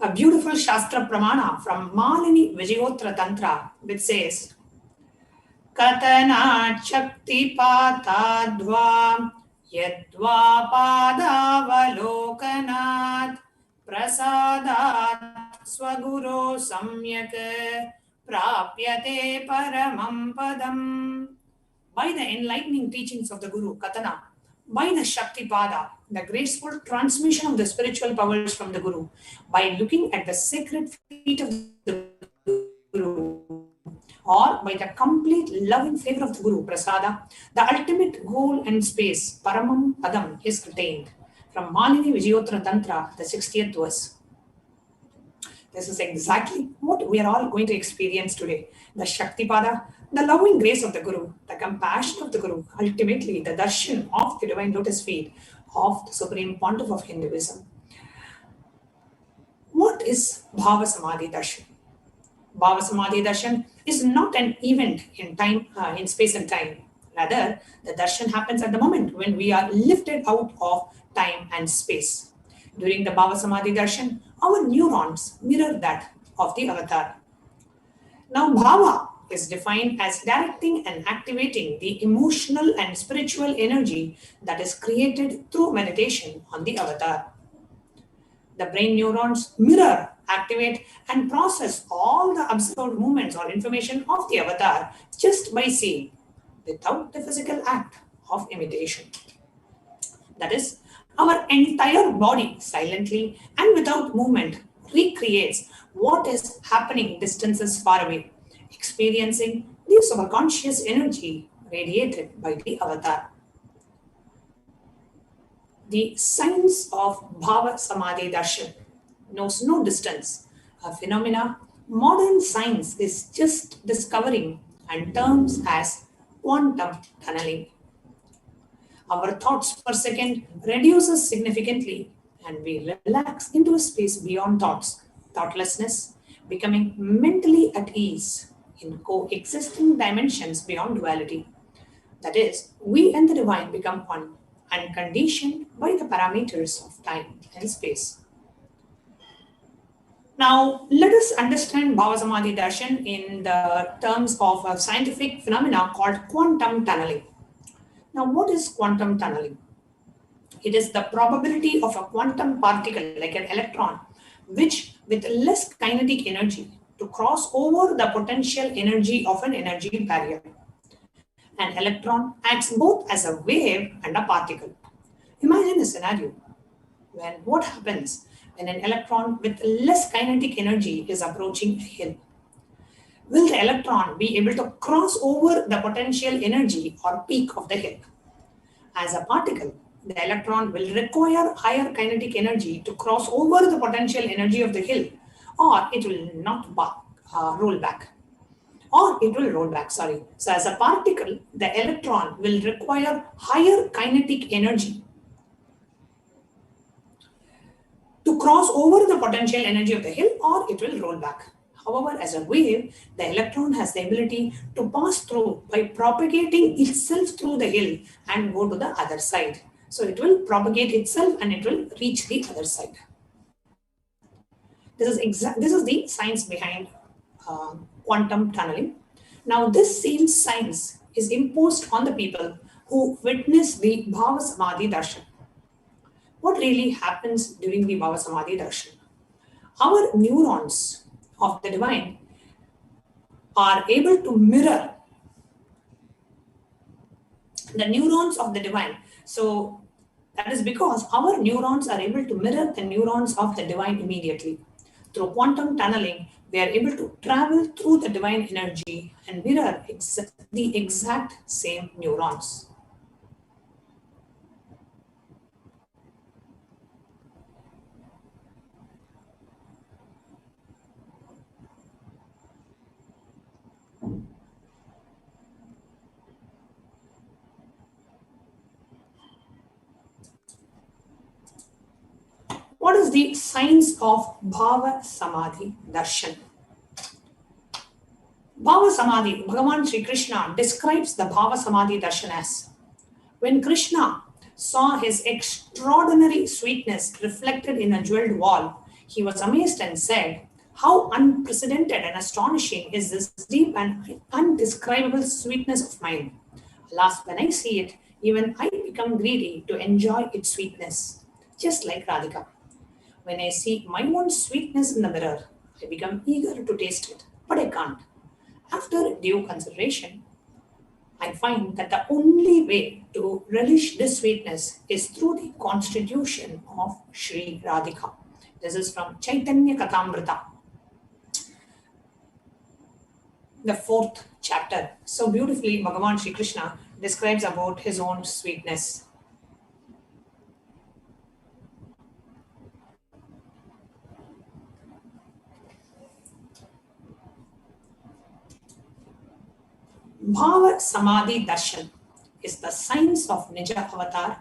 A beautiful Shastra Pramana from Malini Vijayottara Tantra, which says, Katanat Shaktipathadva Yadva Padavalokanat Prasadat Swaguro Samyak Prapyate Paramam Padam. By the enlightening teachings of the Guru, Katana, by the Shaktipada, the graceful transmission of the spiritual powers from the Guru, by looking at the sacred feet of the Guru, or by the complete loving favor of the Guru, Prasada, the ultimate goal and space, Paramam Padam, is attained. From Malini Vijayottara Tantra, the 60th verse. This is exactly what we are all going to experience today. The Shaktipada, the loving grace of the Guru, the compassion of the Guru, ultimately the darshan of the divine lotus feet of the Supreme Pontiff of Hinduism. What is Bhava Samadhi Darshan? Bhava Samadhi Darshan is not an event in time, in space and time. Rather, the darshan happens at the moment when we are lifted out of time and space. During the Bhava Samadhi Darshan, our neurons mirror that of the avatar. Now, Bhava is defined as directing and activating the emotional and spiritual energy that is created through meditation on the avatar. The brain neurons mirror, activate, and process all the observed movements or information of the avatar just by seeing, without the physical act of imitation. That is, our entire body silently and without movement recreates what is happening distances far away, experiencing the subconscious energy radiated by the avatar. The science of Bhava Samadhi Darshan knows no distance, a phenomena modern science is just discovering and terms as quantum tunneling. Our thoughts per second reduces significantly and we relax into a space beyond thoughts, thoughtlessness, becoming mentally at ease in coexisting dimensions beyond duality. That is, we and the divine become one, unconditioned by the parameters of time and space. Now, let us understand Bhava Samadhi Darshan in the terms of a scientific phenomena called quantum tunneling. Now, what is quantum tunneling? It is the probability of a quantum particle, like an electron, which with less kinetic energy to cross over the potential energy of an energy barrier. An electron acts both as a wave and a particle. Imagine a scenario when what happens when an electron with less kinetic energy is approaching a hill. Will the electron be able to cross over the potential energy or peak of the hill? As a particle, the electron will require higher kinetic energy to cross over the potential energy of the hill, or it will not roll back. Or it will roll back, sorry. So as a particle, the electron will require higher kinetic energy to cross over the potential energy of the hill, or it will roll back. However, as a wave, the electron has the ability to pass through by propagating itself through the hill and go to the other side. So it will propagate itself and it will reach the other side. This is the science behind quantum tunneling. Now, this same science is imposed on the people who witness the Bhava Samadhi Darshan. What really happens during the Bhava Samadhi Darshan? Our neurons of the divine are able to mirror the neurons of the divine. So that is because our neurons are able to mirror the neurons of the divine immediately. Through quantum tunneling, we are able to travel through the divine energy and mirror the exact same neurons. What is the science of Bhava Samadhi Darshan? Bhava Samadhi, Bhagavan Sri Krishna describes the Bhava Samadhi Darshan as when Krishna saw his extraordinary sweetness reflected in a jeweled wall, he was amazed and said, How unprecedented and astonishing is this deep and undescribable sweetness of mind. Alas, when I see it, even I become greedy to enjoy its sweetness, just like Radhika. When I see my own sweetness in the mirror, I become eager to taste it, but I can't. After due consideration, I find that the only way to relish this sweetness is through the constitution of Sri Radhika. This is from Chaitanya Katamrita, the 4th chapter. So beautifully, Bhagavan Sri Krishna describes about his own sweetness. Bhava Samadhi Darshan is the science of Nija Avatar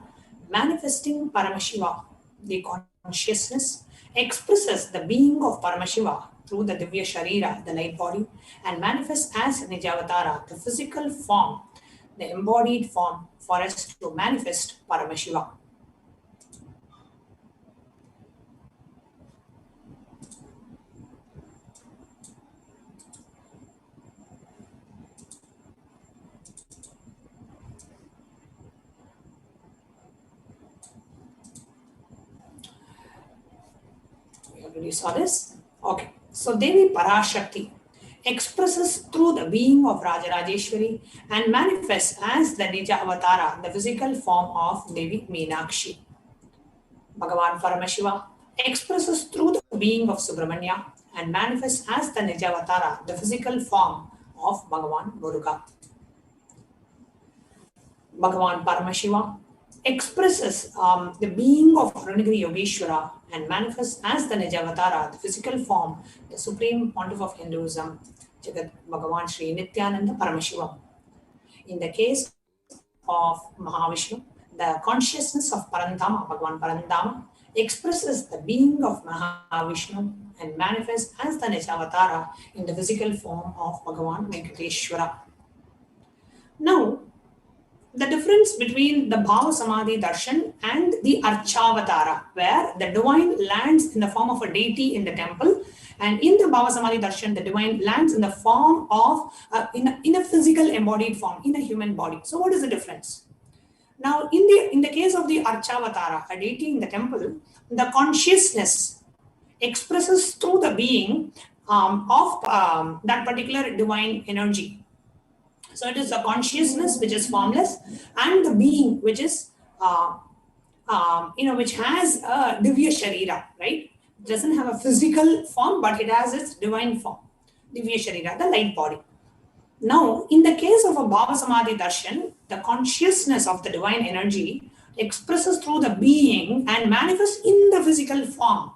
manifesting Paramashiva. The consciousness expresses the being of Paramashiva through the Divya Sharira, the light body, and manifests as Nijavatara, the physical form, the embodied form for us to manifest Paramashiva. We already saw this. Okay. So Devi Parashakti expresses through the being of Rajarajeshwari and manifests as the Nija Avatara, the physical form of Devi Meenakshi. Bhagavan Paramashiva expresses through the being of Subramanya and manifests as the Nija Avatara, the physical form of Bhagavan Muruga. Bhagavan Paramashiva expresses the being of Ranagiri Yogeshwara and manifests as the Nijavatara, the physical form, the supreme pontiff of Hinduism, Jagat Bhagavan Sri Nityananda Paramashiva. In the case of Mahavishnu, the consciousness of Parantama, Bhagavan Parantama, expresses the being of Mahavishnu and manifests as the Nijavatara in the physical form of Bhagavan Venkateshwara. Now, the difference between the Bhava Samadhi Darshan and the Archavatara, where the divine lands in the form of a deity in the temple, and in the Bhava Samadhi Darshan, the divine lands in the form of, in a physical embodied form, in a human body. So what is the difference? Now, in the case of the Archavatara, a deity in the temple, the consciousness expresses through the being of that particular divine energy. So it is the consciousness which is formless and the being which is, which has a Divya Sharira, right? It doesn't have a physical form, but it has its divine form, Divya Sharira, the light body. Now, in the case of a Bhava Samadhi Darshan, the consciousness of the divine energy expresses through the being and manifests in the physical form.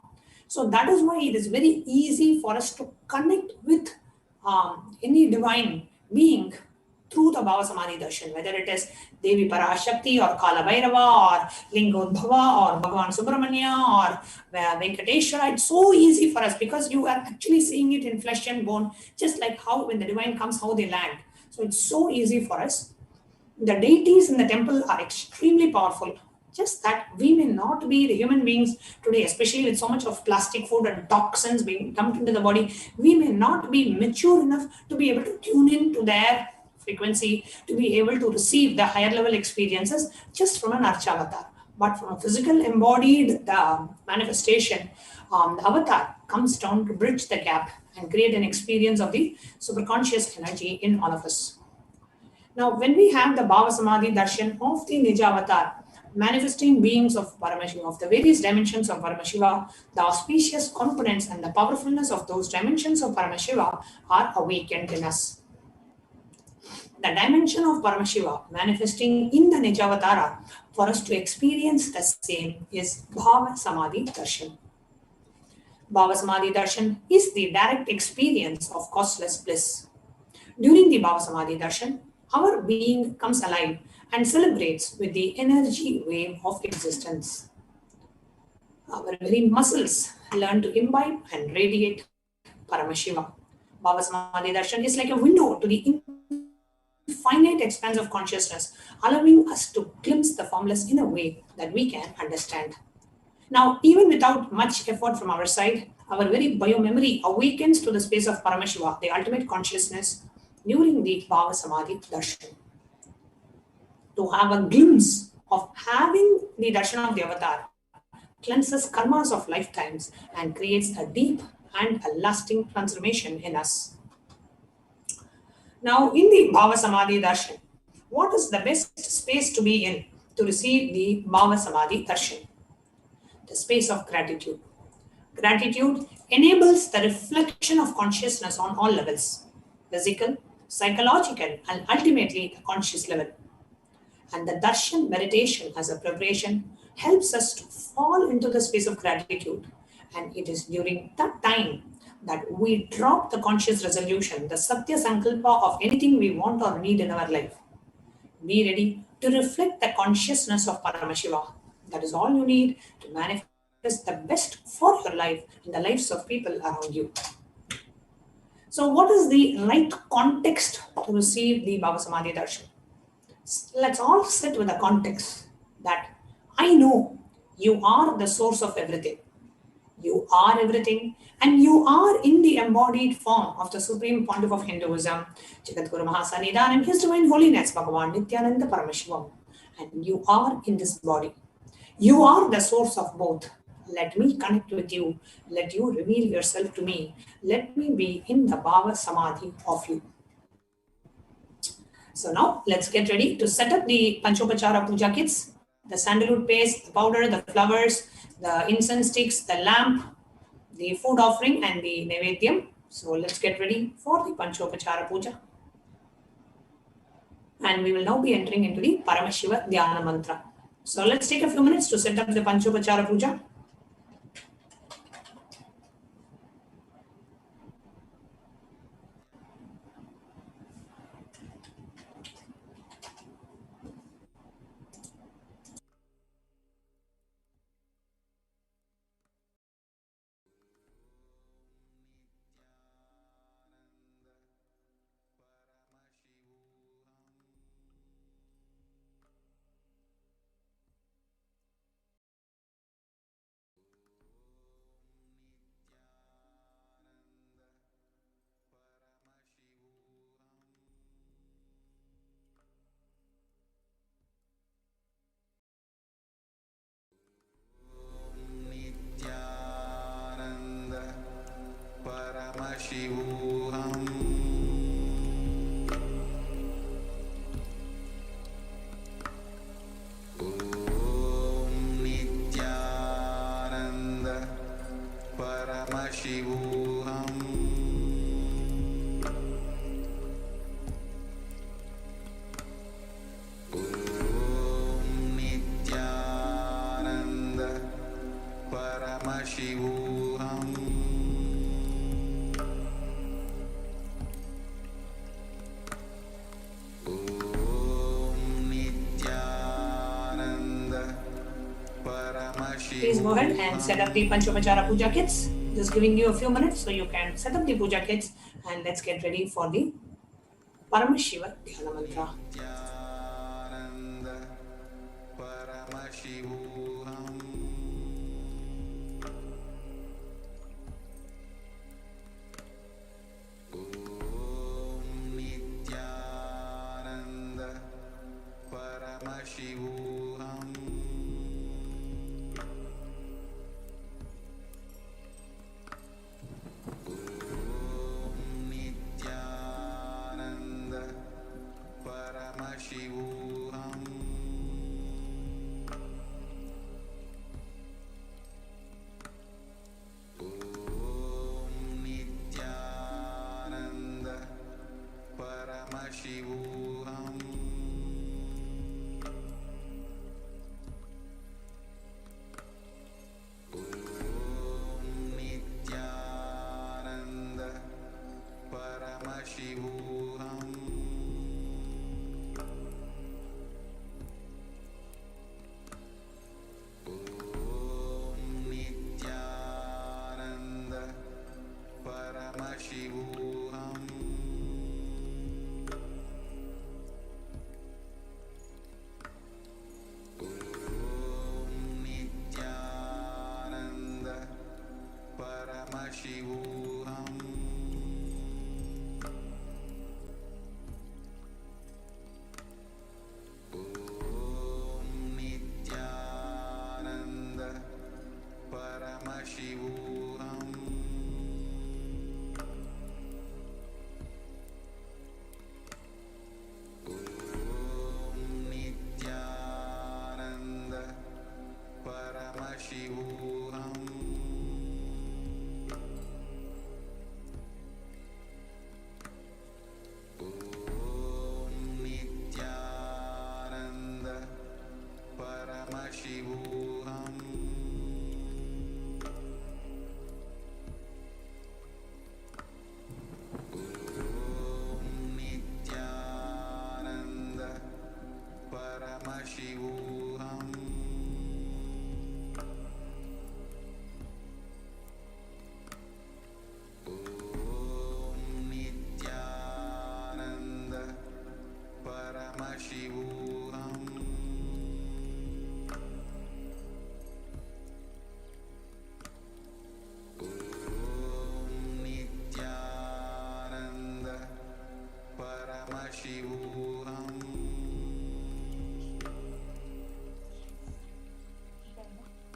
So that is why it is very easy for us to connect with any divine being through the Bhava Samadhi Darshan, whether it is Devi Parashakti or Kala Bhairava or Lingodbhava or Bhagavan Subramanya or Venkateshwara. It's so easy for us because you are actually seeing it in flesh and bone, just like how when the divine comes, how they land. So it's so easy for us. The deities in the temple are extremely powerful. Just that we may not be the human beings today, especially with so much of plastic food and toxins being dumped into the body, we may not be mature enough to be able to tune in to their frequency, to be able to receive the higher level experiences just from an Archavatar. But from a physical embodied manifestation, the avatar comes down to bridge the gap and create an experience of the superconscious energy in all of us. Now, when we have the Bhava Samadhi Darshan of the Nija Avatar, manifesting beings of Paramashiva, of the various dimensions of Paramashiva, the auspicious components and the powerfulness of those dimensions of Paramashiva are awakened in us. The dimension of Paramashiva manifesting in the Nijavatara for us to experience the same is Bhava Samadhi Darshan. Bhava Samadhi Darshan is the direct experience of causeless bliss. During the Bhava Samadhi Darshan, our being comes alive and celebrates with the energy wave of existence. Our very muscles learn to imbibe and radiate Paramashiva. Bhava Samadhi Darshan is like a window to the finite expanse of consciousness, allowing us to glimpse the formless in a way that we can understand. Now, even without much effort from our side, Our very biomemory awakens to the space of Paramashiva, the ultimate consciousness, during the Bhava Samadhi darshan. To have a glimpse of having the darshan of the avatar cleanses karmas of lifetimes and creates a deep and a lasting transformation in us. Now, in the Bhava Samadhi darshan, what is the best space to be in to receive the Bhava Samadhi darshan? The space of gratitude. Gratitude enables the reflection of consciousness on all levels: physical, psychological, and ultimately the conscious level. And the darshan meditation as a preparation helps us to fall into the space of gratitude. And it is during that time that we drop the conscious resolution, the Satya Sankalpa of anything we want or need in our life. Be ready to reflect the consciousness of Paramashiva. That is all you need to manifest the best for your life and the lives of people around you. So, what is the right context to receive the Bhava Samadhi Darshan? Let's all sit with the context that I know you are the source of everything. You are everything, and you are in the embodied form of the Supreme Pontiff of Hinduism, Jagadguru Mahasanidan, and His Divine Holiness, Bhagavan Nityananda Paramashivam. And you are in this body. You are the source of both. Let me connect with you. Let you reveal yourself to me. Let me be in the Bhava Samadhi of you. So now let's get ready to set up the Panchopachara Puja kits, the sandalwood paste, the powder, the flowers, the incense sticks, the lamp, the food offering, and the Naivedyam. So let's get ready for the Panchopachara Puja. And we will now be entering into the Paramashiva Dhyana Mantra. So let's take a few minutes to set up the Panchopachara Puja. Please go ahead and set up the Panchopachara Puja kits. Just giving you a few minutes so you can set up the Puja kits, and let's get ready for the Paramashiva Dhyana Mantra.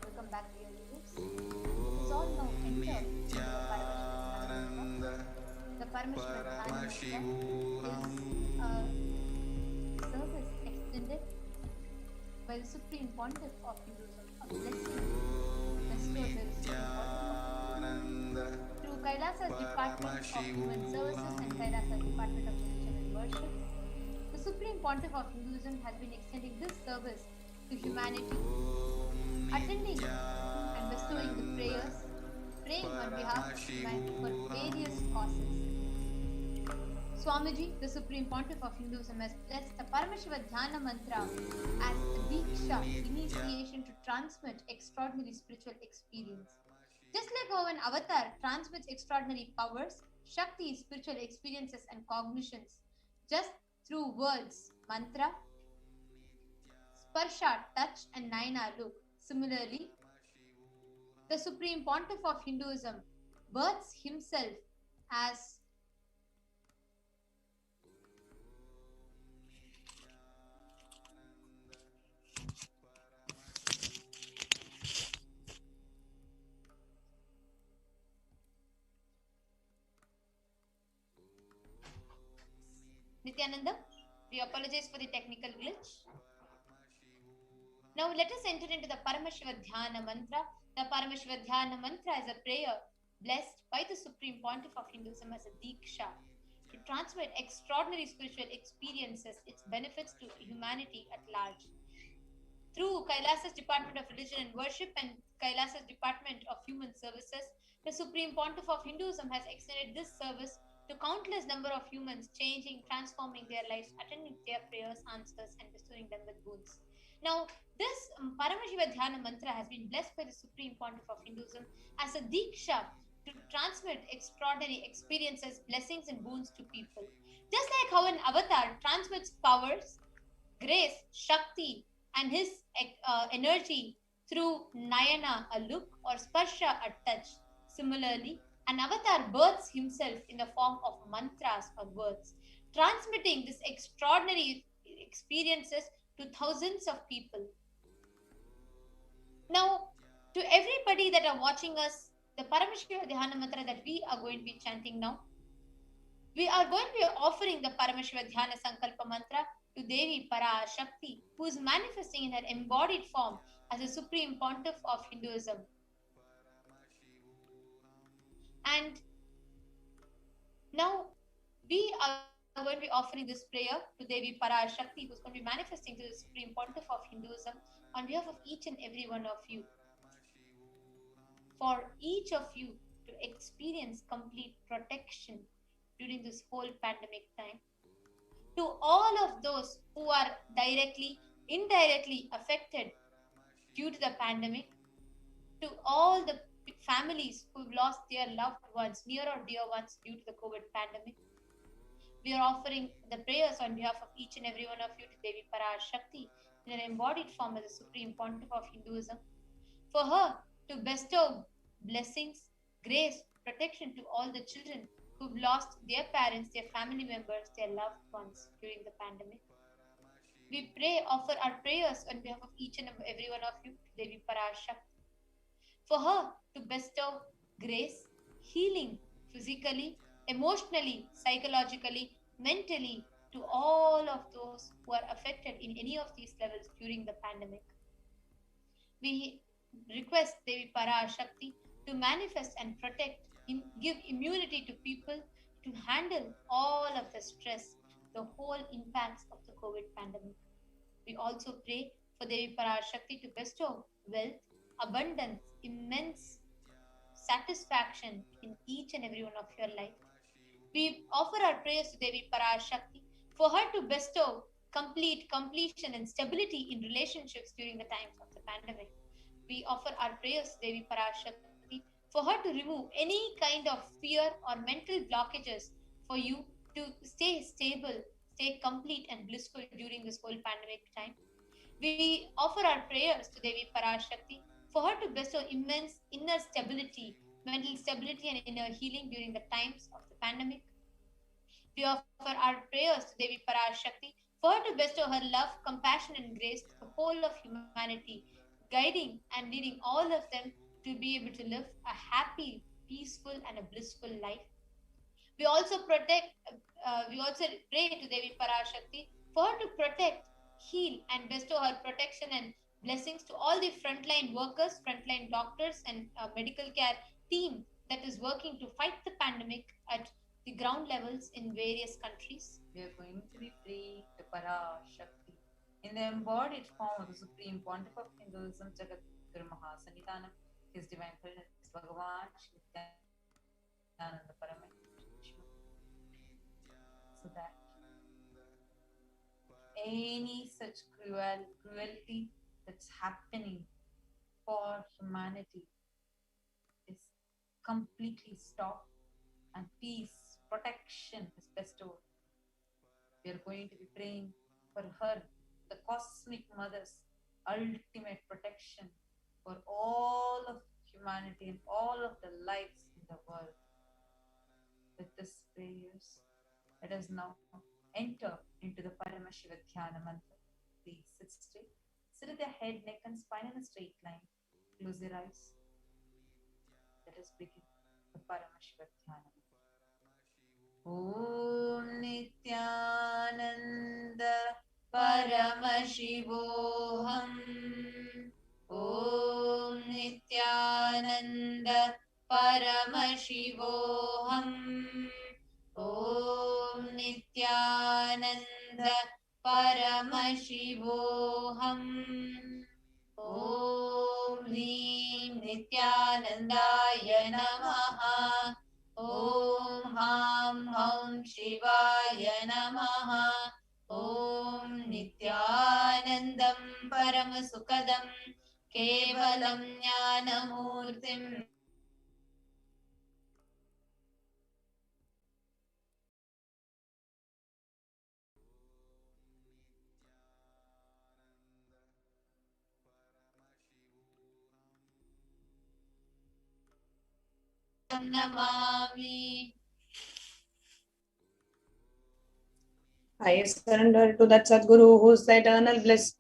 Welcome back to your lives. This is all now enter into the Paramashivadhyana. The Paramashivadhyana is a service extended by the Supreme Pontiff of Hinduism, a blessing bestowed by the Supreme Pontiff through Kailasa's Department of Human Services and Kailasa's Department of Religion and Worship. The Supreme Pontiff of Hinduism has been extending this service to humanity, attending and bestowing the prayers, praying on behalf of humanity for various causes. Swamiji, the Supreme Pontiff of Hinduism, has blessed the Paramashivadhyana mantra as a Diksha, initiation to transmit extraordinary spiritual experience. Just like how an avatar transmits extraordinary powers, Shakti, spiritual experiences and cognitions, just through words, mantra, sparsha, touch, and nayana, look. Similarly, the Supreme Pontiff of Hinduism births himself as Nityananda. We apologize for the technical glitch. Now let us enter into the Paramashivadhyana mantra. The Paramashivadhyana mantra is a prayer blessed by the Supreme Pontiff of Hinduism as a Diksha to transmit extraordinary spiritual experiences, its benefits to humanity at large. Through Kailasa's Department of Religion and Worship and Kailasa's Department of Human Services, the Supreme Pontiff of Hinduism has extended this service to countless number of humans, changing, transforming their lives, attending their prayers, answers, and bestowing them with boons. Now, this Paramashivadhyana mantra has been blessed by the Supreme Pontiff of Hinduism as a Diksha to transmit extraordinary experiences, blessings, and boons to people. Just like how an avatar transmits powers, grace, Shakti, and his energy through Nayana, a look, or Sparsha, a touch. Similarly, an avatar births himself in the form of mantras or words, transmitting these extraordinary experiences to thousands of people. Now, to everybody that are watching us, the Paramashivadhyana mantra that we are going to be chanting now, we are going to be offering the Paramashivadhyana Sankalpa mantra to Devi Parashakti, who is manifesting in her embodied form as a Supreme Pontiff of Hinduism. And now we are going to be offering this prayer to Devi Parashakti, who is going to be manifesting to the Supreme Pontiff of Hinduism on behalf of each and every one of you. For each of you to experience complete protection during this whole pandemic time. To all of those who are directly, indirectly affected due to the pandemic, to all the families who've lost their loved ones, near or dear ones, due to the COVID pandemic, we are offering the prayers on behalf of each and every one of you to Devi Parashakti in an embodied form as the Supreme Pontiff of Hinduism, for her to bestow blessings, grace, protection to all the children who've lost their parents, their family members, their loved ones during the pandemic. We pray, offer our prayers on behalf of each and every one of you, Devi Parashakti, for her to bestow grace, healing physically, emotionally, psychologically, mentally to all of those who are affected in any of these levels during the pandemic. We request Devi Parashakti to manifest and protect, give immunity to people to handle all of the stress, the whole impacts of the COVID pandemic. We also pray for Devi Parashakti to bestow wealth, abundance, immense satisfaction in each and every one of your life. We offer our prayers to Devi Parashakti for her to bestow completion and stability in relationships during the times of the pandemic. We offer our prayers to Devi Parashakti for her to remove any kind of fear or mental blockages for you to stay stable, stay complete and blissful during this whole pandemic time. We offer our prayers to Devi Parashakti for her to bestow immense inner stability, mental stability, and inner healing during the times of the pandemic. We offer our prayers to Devi Parashakti for her to bestow her love, compassion, and grace to the whole of humanity, guiding and leading all of them to be able to live a happy, peaceful, and a blissful life. We also we also pray to Devi Parashakti for her to protect, heal, and bestow her protection and blessings to all the frontline workers, frontline doctors, and medical care team that is working to fight the pandemic at the ground levels in various countries.
We are going to be praying to Parashakti in the embodied form of the Supreme Pontiff of Hinduism, Jagat Guru Mahasanitana, His Divine Holiness Bhagavan Shri Nityananda Parameshwar, so that any such cruelty that's happening for humanity is completely stopped and peace, protection is bestowed. We are going to be praying for her, the cosmic mother's ultimate protection for all of humanity and all of the lives in the world. With this prayers, let us now enter into the Paramashiva Dhyana mantra. Please sit straight. Sit with your head, neck, and spine in a straight line. Close your eyes. Let us begin the Paramashiva Dhyana mantra. Om Nityananda Paramashivoham. Om Nityananda Paramashivoham. Om Nityananda Paramashivoham. Om Hrim Nityanandaya Namaha. Om Ham Ham Shivaya Namaha. Om Nityanandam Paramasukadam Kevalam Jnanamurtim Namami.
I surrender to that Sadguru who is the eternal bliss,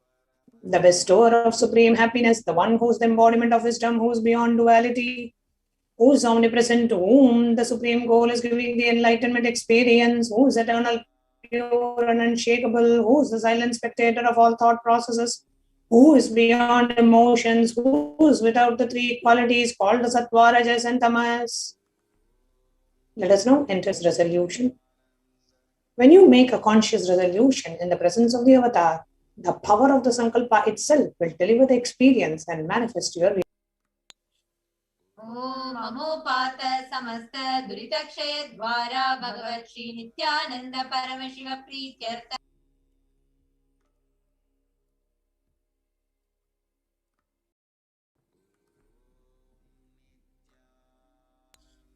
the bestower of supreme happiness, the one who is the embodiment of wisdom, who is beyond duality, who is omnipresent, to whom the supreme goal is giving the enlightenment experience, who is eternal, pure, and unshakable, who is the silent spectator of all thought processes, who is beyond emotions, who is without the three qualities called the Sattva, Rajas, and Tamas. Let us now enter this resolution. When you make a conscious resolution in the presence of the avatar, the power of the Sankalpa itself will deliver the experience and manifest your reality.
Om Amopata Samasta Duritakshaya Dwara Bhagavat Shri Nityananda Paramashiva Prityartha.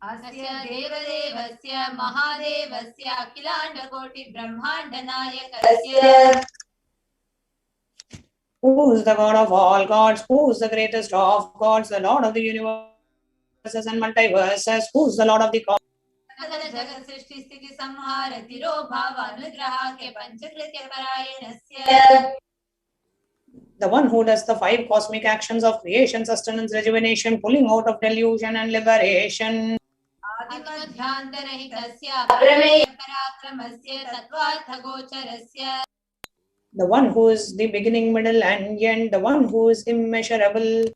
Asya Devadevasya Mahadevasya Akhilanda Koti Brahmanda Nayakasya.
Who is the God of all gods? Who is the greatest of gods? The Lord of the universes and multiverses. Who is the Lord of the cosmos?
Jagat Srishti Sthiti Samhara Tiro Bhava Anugraha Ke Panchakritya Parayanasya.
The one who does the 5 cosmic actions of creation, sustenance, rejuvenation, pulling out of delusion and liberation.
Adimadhyantarahikasya Prameya Parakramasya Tattvartha Gocharasya.
The one who is the beginning, middle, and end. The one who is immeasurable.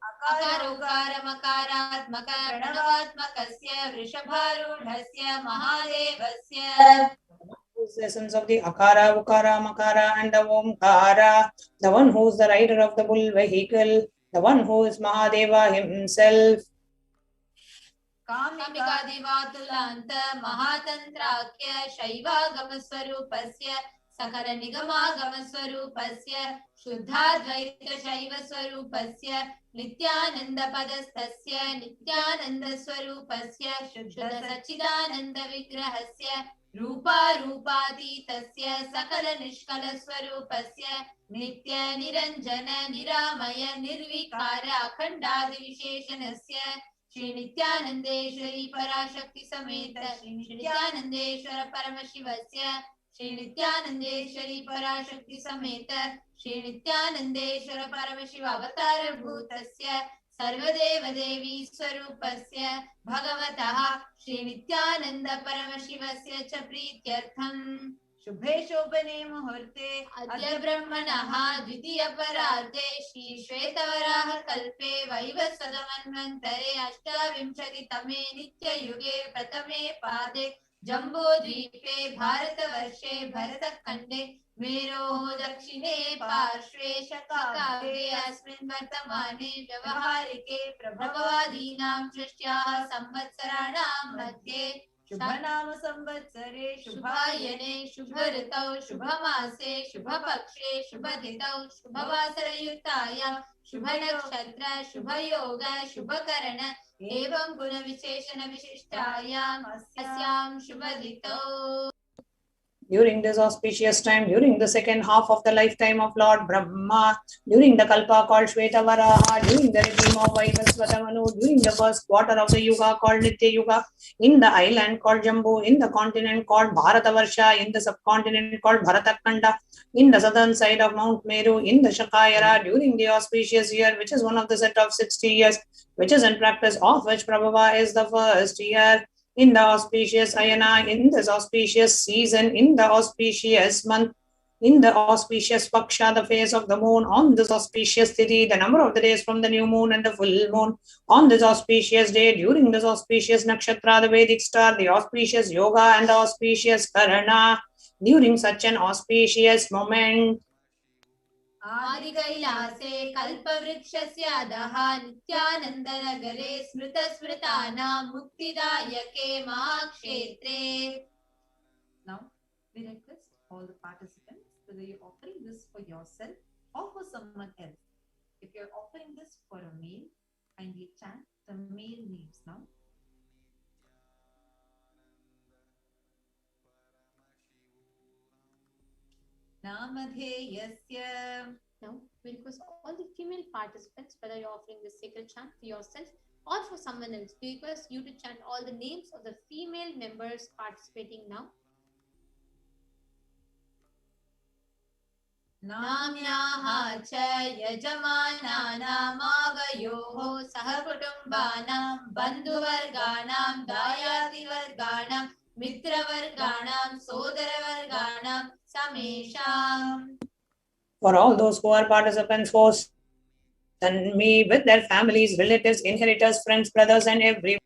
Akarukaramakaratmaka Pranavatmakasya Vrishabharudhasya Mahadevasya.
Who is the essence of the Akara, Ukara, Makara, and the Omkara. The one who is the rider of the bull vehicle. The one who is Mahadeva himself.
Kamika Divatulanta Mahatantrakya Shaiva Gamaswarupasya Sakara Nigama Gamaswarupasya Shuddhadvaita Shaiva Swarupasya Nityananda Padastasya Nityananda Swarupasya Shuddha Sachidananda Vigrahasya रूपातीतस्य सकलनिष्कलस्वरूपस्य नित्य निरञ्जन निरामय निर्विकार अखण्डादिविशेषणस्य श्री नित्यानन्देश्वरी पराशक्ति समेत श्री नित्यानन्देश्वर परमशिवस्य श्री नित्यानन्देश्वरी पराशक्ति समेत श्री नित्यानन्देश्वर परमशिव अवतार भूतस्य सर्वदेव देवी स्वरूपस्य भगवतः श्री नित्यानन्द परमशिवस्य च प्रीत्यर्थम्
शुभे शोभने मुहूर्ते
अद्य ब्रह्मणः द्वितीयपरार्धे श्री श्वेतवराह कल्पे वैवस्वतमन्वन्तरे अष्टाविंशतितमे नित्ययुगे प्रथमे पादे जम्बूद्वीपे भारतवर्षे भरतखण्डे मेरोः दक्षिणे पार्श्वे शकाब्दे अस्मिन् वर्तमाने व्यवहारिके प्रभवादीनां षष्ट्याः संवत्सराणां मध्ये
शुभनाम संवत्सरे
शुभायने शुभ ऋतौ शुभमासे शुभपक्षे शुभतिथौ शुभवासरयुक्तायां शुभनक्षत्र शुभयोग शुभकरण एवं गुणविशेषण विशिष्टायाम् अस्यां शुभतिथौ.
During this auspicious time, during the second half of the lifetime of Lord Brahma, during the Kalpa called Shvetavaraha, during the regime of Vaivasvatamanu, during the first quarter of the Yuga called Nitya Yuga, in the island called Jambu, in the continent called Bharatavarsha, in the subcontinent called Bharatakanda, in the southern side of Mount Meru, in the Shakayara, during the auspicious year, which is one of the set of 60 years, which is in practice of which Prabhava is the first year. In the auspicious ayana, in this auspicious season, in the auspicious month, in the auspicious paksha, the phase of the moon, on this auspicious tithi, the number of the days from the new moon and the full moon, on this auspicious day, during this auspicious nakshatra, the Vedic star, the auspicious yoga and the auspicious karana, during such an auspicious moment.
आदिकैलासे कल्पवृक्षस्य अधः नित्यानन्दनगरे स्मृतस्मृतानां मुक्तिदायके महाक्षेत्रे.
Now we request all the participants, whether you're offering this for yourself or for someone else. If you're offering this for a male, kindly chant the male names now. Namadheyasya.
Now, we request all the female participants, whether you're offering this sacred chant for yourself or for someone else, we request you to chant all the names of the female members participating now. Namyaha cha yajamanaanamavayoho sahakutumbanam bandhuvarganam dayativarganam mitravarganam sodaravarganam samesham.
For all those who are participants, hosts, and me with their families, relatives, inheritors, friends, brothers, and everyone.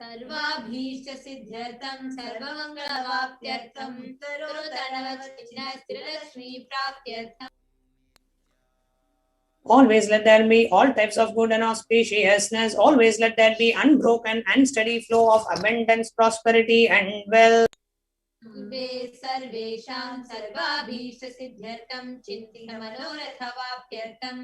सर्वाभीष्ट सिद्ध्यर्थं सर्वमंगलवाप्त्यर्थं स्थिरलक्ष्मी प्राप्त्यर्थं.
Always let there be all types of good and auspiciousness. Always let there be unbroken and steady flow of abundance, prosperity, and wealth.
सर्वेषां सर्वाभीष्ट सिद्ध्यर्थं चिन्तितमनोरथवाप्त्यर्थं.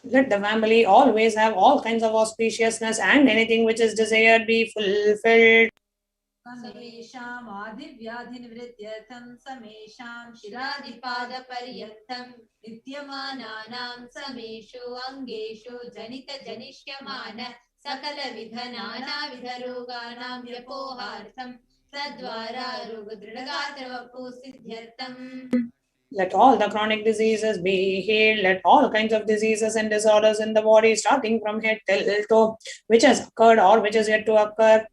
Let the family always have all kinds of auspiciousness and anything which is desired be fulfilled.
Samesham adhivyadhinivrityartham samesham
शिरादिपादपर्यन्तं नित्यमानानां समेषु अङ्गेषु जनितजनिष्यमान सकलविधनानाविधरोगाणां व्यपोहार्थं तद्वारा रोगदृढगात्रवपुसिद्ध्यर्थम्.
Let all the chronic diseases be healed. Let all kinds of diseases and disorders in the body, starting from head till toe, which has occurred or which is yet to occur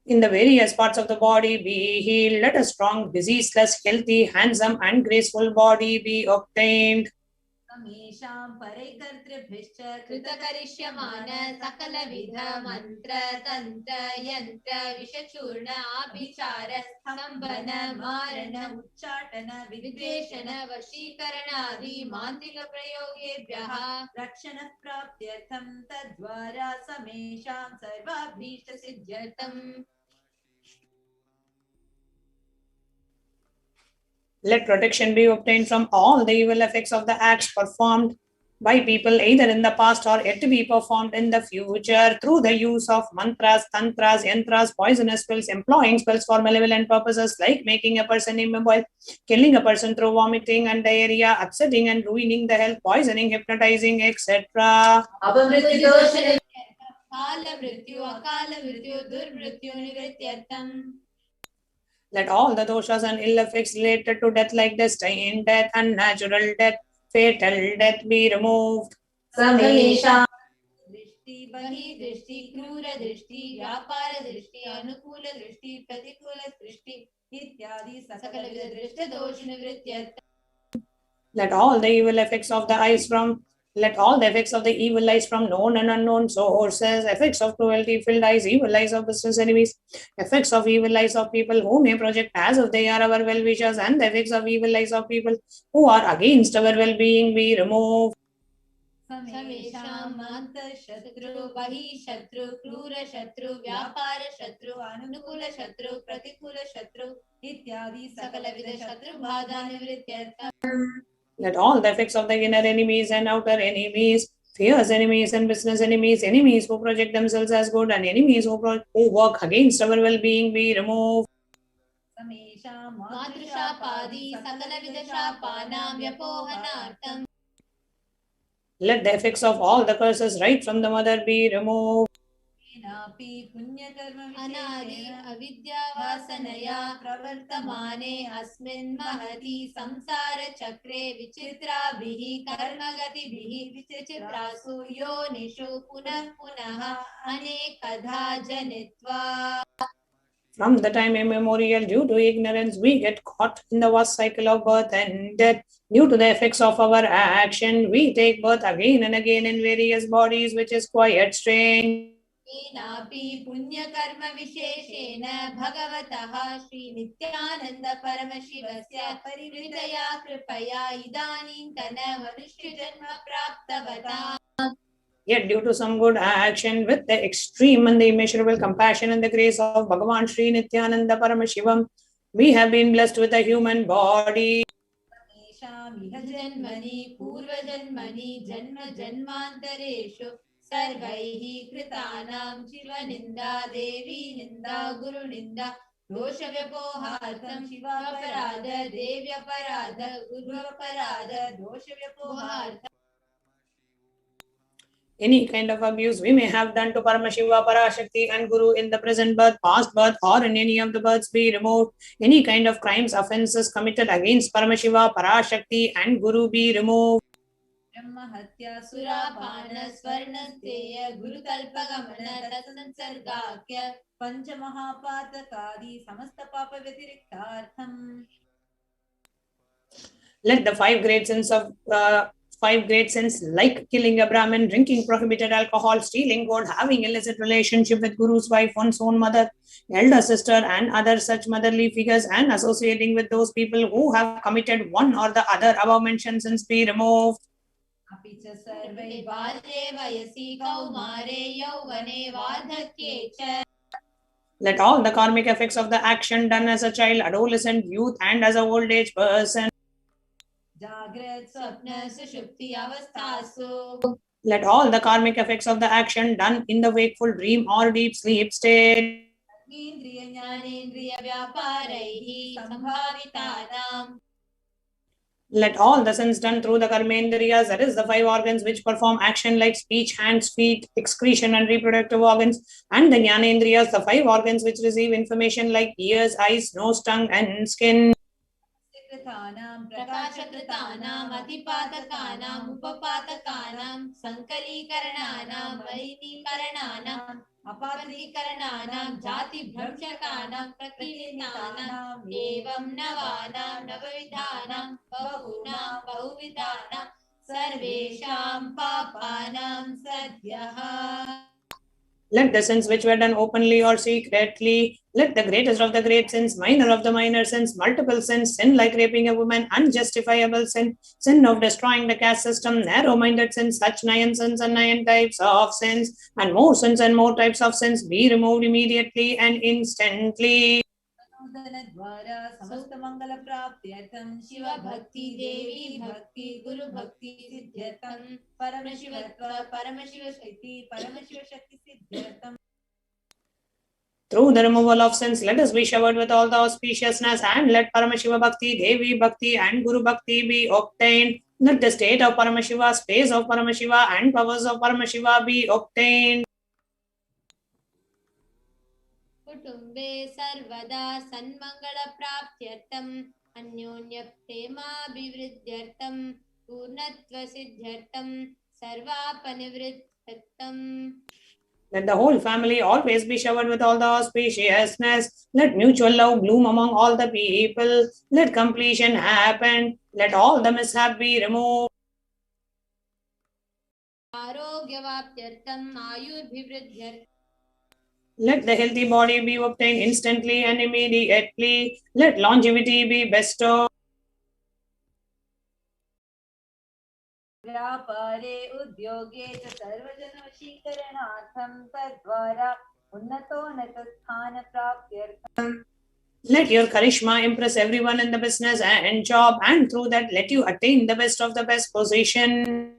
in the various parts of the body, be healed. Let a strong, diseaseless, healthy, handsome, and graceful body be obtained.
Samesham parekartribhishcha
कृतकरिष्यमान सकलविध मंत्र तंत्र यंत्र विषचूर्ण आभिचार स्तंभन मारण
उच्चाटन
विद्वेषण वशीकरण आदि मांत्रिक प्रयोगेभ्यः
रक्षण प्राप्त्यर्थं तद्वारा समेषां सर्वाभीष्ट सिद्ध्यर्थम्.
Let protection be obtained from all the evil effects of the acts performed by people either in the past or yet to be performed in the future through the use of mantras, tantras, yantras, poisonous spells, employing spells for malevolent purposes like making a person immobile, killing a person through vomiting and diarrhea, upsetting and ruining the health, poisoning, hypnotizing, etc. Let all the doshas and ill effects related to death like destined death, unnatural death, fatal death be removed.
Samesha.
दृष्टि बहि दृष्टि क्रूर दृष्टि व्यापार दृष्टि अनुकूल दृष्टि प्रतिकूल दृष्टि इत्यादि सकलविध दृष्टि दोष निवृत्त्यर्थ.
Let all the evil effects of the eyes from evil eyes from known and unknown sources, effects of cruelty filled eyes, evil eyes of business enemies, effects of evil eyes of people who may project as if they are our well wishers, and the effects of evil eyes of people who are against our well being be removed.
समेषामांत शत्रु बहि शत्रु क्रूर शत्रु व्यापार शत्रु अनुकूल शत्रु प्रतिकूल शत्रु इत्यादि सकलविध शत्रु बाधा निवृत्त्यर्थ.
Let all the effects of the inner enemies and outer enemies, fierce enemies and business enemies, enemies who project themselves as good and enemies who work against our well-being be removed.
मातृशापादि सकलविध शापानां व्यपोहनार्थं.
Let the effects of all the curses right from the mother be removed.
अनादि अविद्यावासनया प्रवर्तमाने अस्मिन् महति संसार चक्रे विचित्राभिः कर्मगतिभिः विचित्रासु योनिषु पुनः पुनः अनेकधा जनित्वा.
From the time immemorial, due to ignorance, we get caught in the vast cycle of birth and death. Due to the effects of our action, we take birth again and again in various bodies, which is quite strange.
येनापि पुण्यकर्म विशेषेण भगवतः श्रीनित्यानन्द परमशिवस्य परिवृतया कृपया इदानीन्तन मनुष्यजन्म प्राप्तवता.
Yet due to some good action with the extreme and the immeasurable compassion and the grace of Bhagavan Sri Nityananda Paramashivam, we have been blessed with a human body.
जन्मनि पूर्वजन्मनि जन्म जन्मान्तरेषु सर्वैः कृतानां शिवनिन्दा देवी निन्दा गुरुनिन्दा दोषव्यपोहार्थं शिवापराध देव्यपराध गुरुपराध दोषव्यपोहार्थं.
Any kind of abuse we may have done to Paramashiva, Parashakti and Guru in the present birth, past birth or in any of the births be removed. Any kind of crimes, offences committed against Paramashiva, Parashakti and Guru be removed.
ब्रह्महत्या सुरापान स्वर्णस्तेय गुरुकल्पगमन तत्संसर्गाख्य
पंचमहापातकादि समस्त पाप व्यतिरिक्तार्थम.
Let the five great sins like killing a Brahmin, drinking prohibited alcohol, stealing gold, having illicit relationship with Guru's wife, one's own mother, elder sister and other such motherly figures, and associating with those people who have committed one or the other above mentioned sins be removed.
अपि च सर्वै बाल्ये वयसि कौमारे यौवने वार्धक्ये च.
Let all the karmic effects of the action done as a child, adolescent, youth and as a old age person.
जाग्रत स्वप्न सुषुप्ति अवस्थासु.
Let all the karmic effects of the action done in the wakeful dream or deep sleep state.
इंद्रिय ज्ञानेन्द्रिय व्यापारैः संभावितानां.
Let all the sins done through the karmendriyas, that is the five organs which perform action like speech, hands, feet, excretion and reproductive organs, and the jnanendriyas, the five organs which receive information like ears, eyes, nose, tongue and skin.
प्रकाशकृतानाम् अतिपातकानाम् उपपातकानां संकलीकरणानां मलिनीकरणानाम् अपादीकरणानां जातिभ्रंशकानां प्रकीर्तनानाम् एवं नवानां नवविधानां बहूनां बहुविधानां सर्वेषां पापानां सद्यः.
Let the sins which were done openly or secretly, let the greatest of the great sins, minor of the minor sins, multiple sins, sin like raping a woman, unjustifiable sin, sin of destroying the caste system, narrow-minded sins, such 9 sins and 9 types of sins, and more sins and more types of sins be removed immediately and instantly.
द्वारा समस्त मंगल प्राप्त्यर्थं शिव भक्ति देवी भक्ति गुरु भक्ति सिद्ध्यर्थं परमशिवत्व परमशिव शक्ति सिद्ध्यर्थं.
Through the removal of sins, let us be showered with all the auspiciousness, and let Paramashiva Bhakti, Devi Bhakti, and Guru Bhakti be obtained. Let the state of Paramashiva, space of Paramashiva, and powers of Paramashiva be obtained.
कुटुम्बे सर्वदा सन्मङ्गलप्राप्त्यर्थम् अन्योन्यप्रेमाभिवृद्ध्यर्थं पूर्णत्वसिद्ध्यर्थं सर्वापनिवृत्त्यर्थम्.
Let the whole family always be showered with all the auspiciousness. Let mutual love bloom among all the people. Let completion happen. Let all the mishap be removed.
आरोग्यवाप्त्यर्थम् आयुर्भिवृद्ध्यर्थम्.
Let the healthy body be obtained instantly and immediately. Let longevity be bestowed.
व्यापारे उद्योगे च सर्वजनवशीकरणार्थं तद्वारा उन्नतोन्नतस्थानप्राप्त्यर्थम्.
Let your charisma impress everyone in the business and job, and through that let you attain the best of the best position.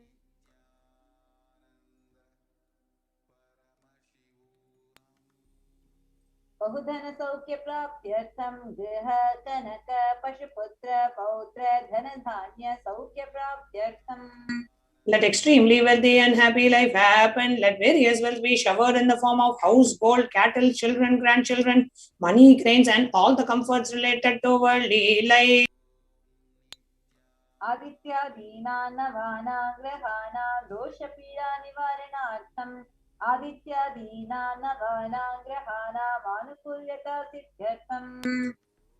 बहुधन सौख्य प्राप्त्यर्थं गृह कनक पशुपुत्र पौत्र धन धान्य सौख्य प्राप्त्यर्थं.
Let extremely wealthy and happy life happen. Let various wealth be showered in the form of house, gold, cattle, children, grandchildren, money, cranes, and all the comforts related to worldly life.
आदित्यादीना नवाना ग्रहाणा दोषपीडा निवारणार्थम् आदित्यादीना नवाना ग्रहाणा मानुकूल्यता सिद्ध्यर्थम्.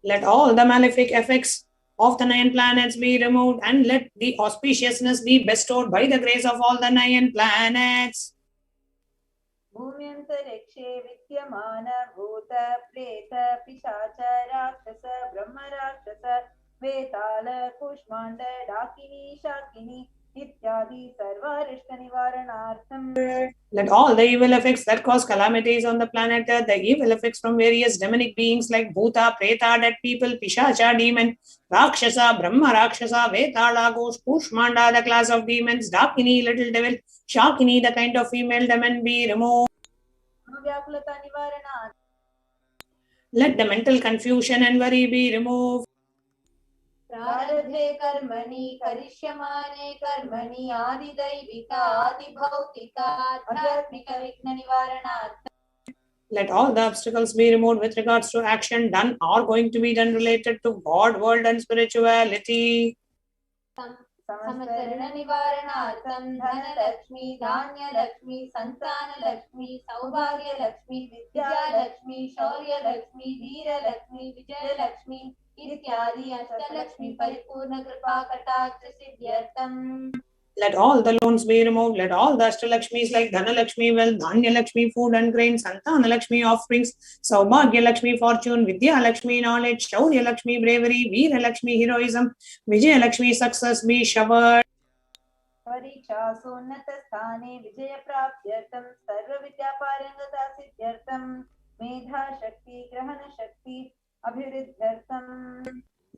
Let all the malefic effects of the 9 planets be removed, and let the auspiciousness be bestowed by the grace of all the 9 planets.
भूम्यन्तरिक्षे विद्यमान भूत प्रेत पिशाच राक्षस ब्रह्म राक्षस वेताल कूष्माण्ड डाकिनी शाकिनी इत्यादि सर्वारिष्ट निवारणार्थम्.
Let all the evil effects that cause calamities on the planet Earth, the evil effects from various demonic beings like Bhuta, Preta, dead people, Pishacha, demon, Rakshasa, Brahma, Rakshasa, Vetala, ghost, Kushmanda, the class of demons, Dakini, little devil, Shakini, the kind of female demon be removed. Let the mental confusion and worry be removed.
प्रारब्धे कर्मणि करिष्यमाणे कर्मणि आदिदैविक आदिभौतिक आध्यात्मिक विघ्न निवारणार्थम्.
Let all the obstacles be removed with regards to action done or going to be done related to God, world, and spirituality.
समस्तऋण निवारणार्थं Dhanlaxmi Dhanyalakshmi Santanalakshmi सौभाग्यलक्ष्मी Vidyalakshmi शौर्यलक्ष्मी Veerlakshmi Vijayalakshmi इत्यादि अष्टलक्ष्मी परिपूर्ण कृपा कटाक्ष सिद्ध्यर्थम्.
Let all the loans be removed. Let all the Ashtalakshmis like Dhanalakshmi, wealth, Dhanya-Lakshmi, food and grain, Santana-Lakshmi, offerings, Saubhagya-Lakshmi, fortune, Vidya-Lakshmi, knowledge, Shaurya-Lakshmi, bravery, Veera-Lakshmi, heroism, Vijaya-Lakshmi, success be showered.
परीक्षासोन्नतस्थाने विजयप्राप्त्यर्थं सर्वविद्यापारङ्गता सिद्ध्यर्थं मेधाशक्ति ग्रहणशक्ति अभिवृद्ध्यर्थम्.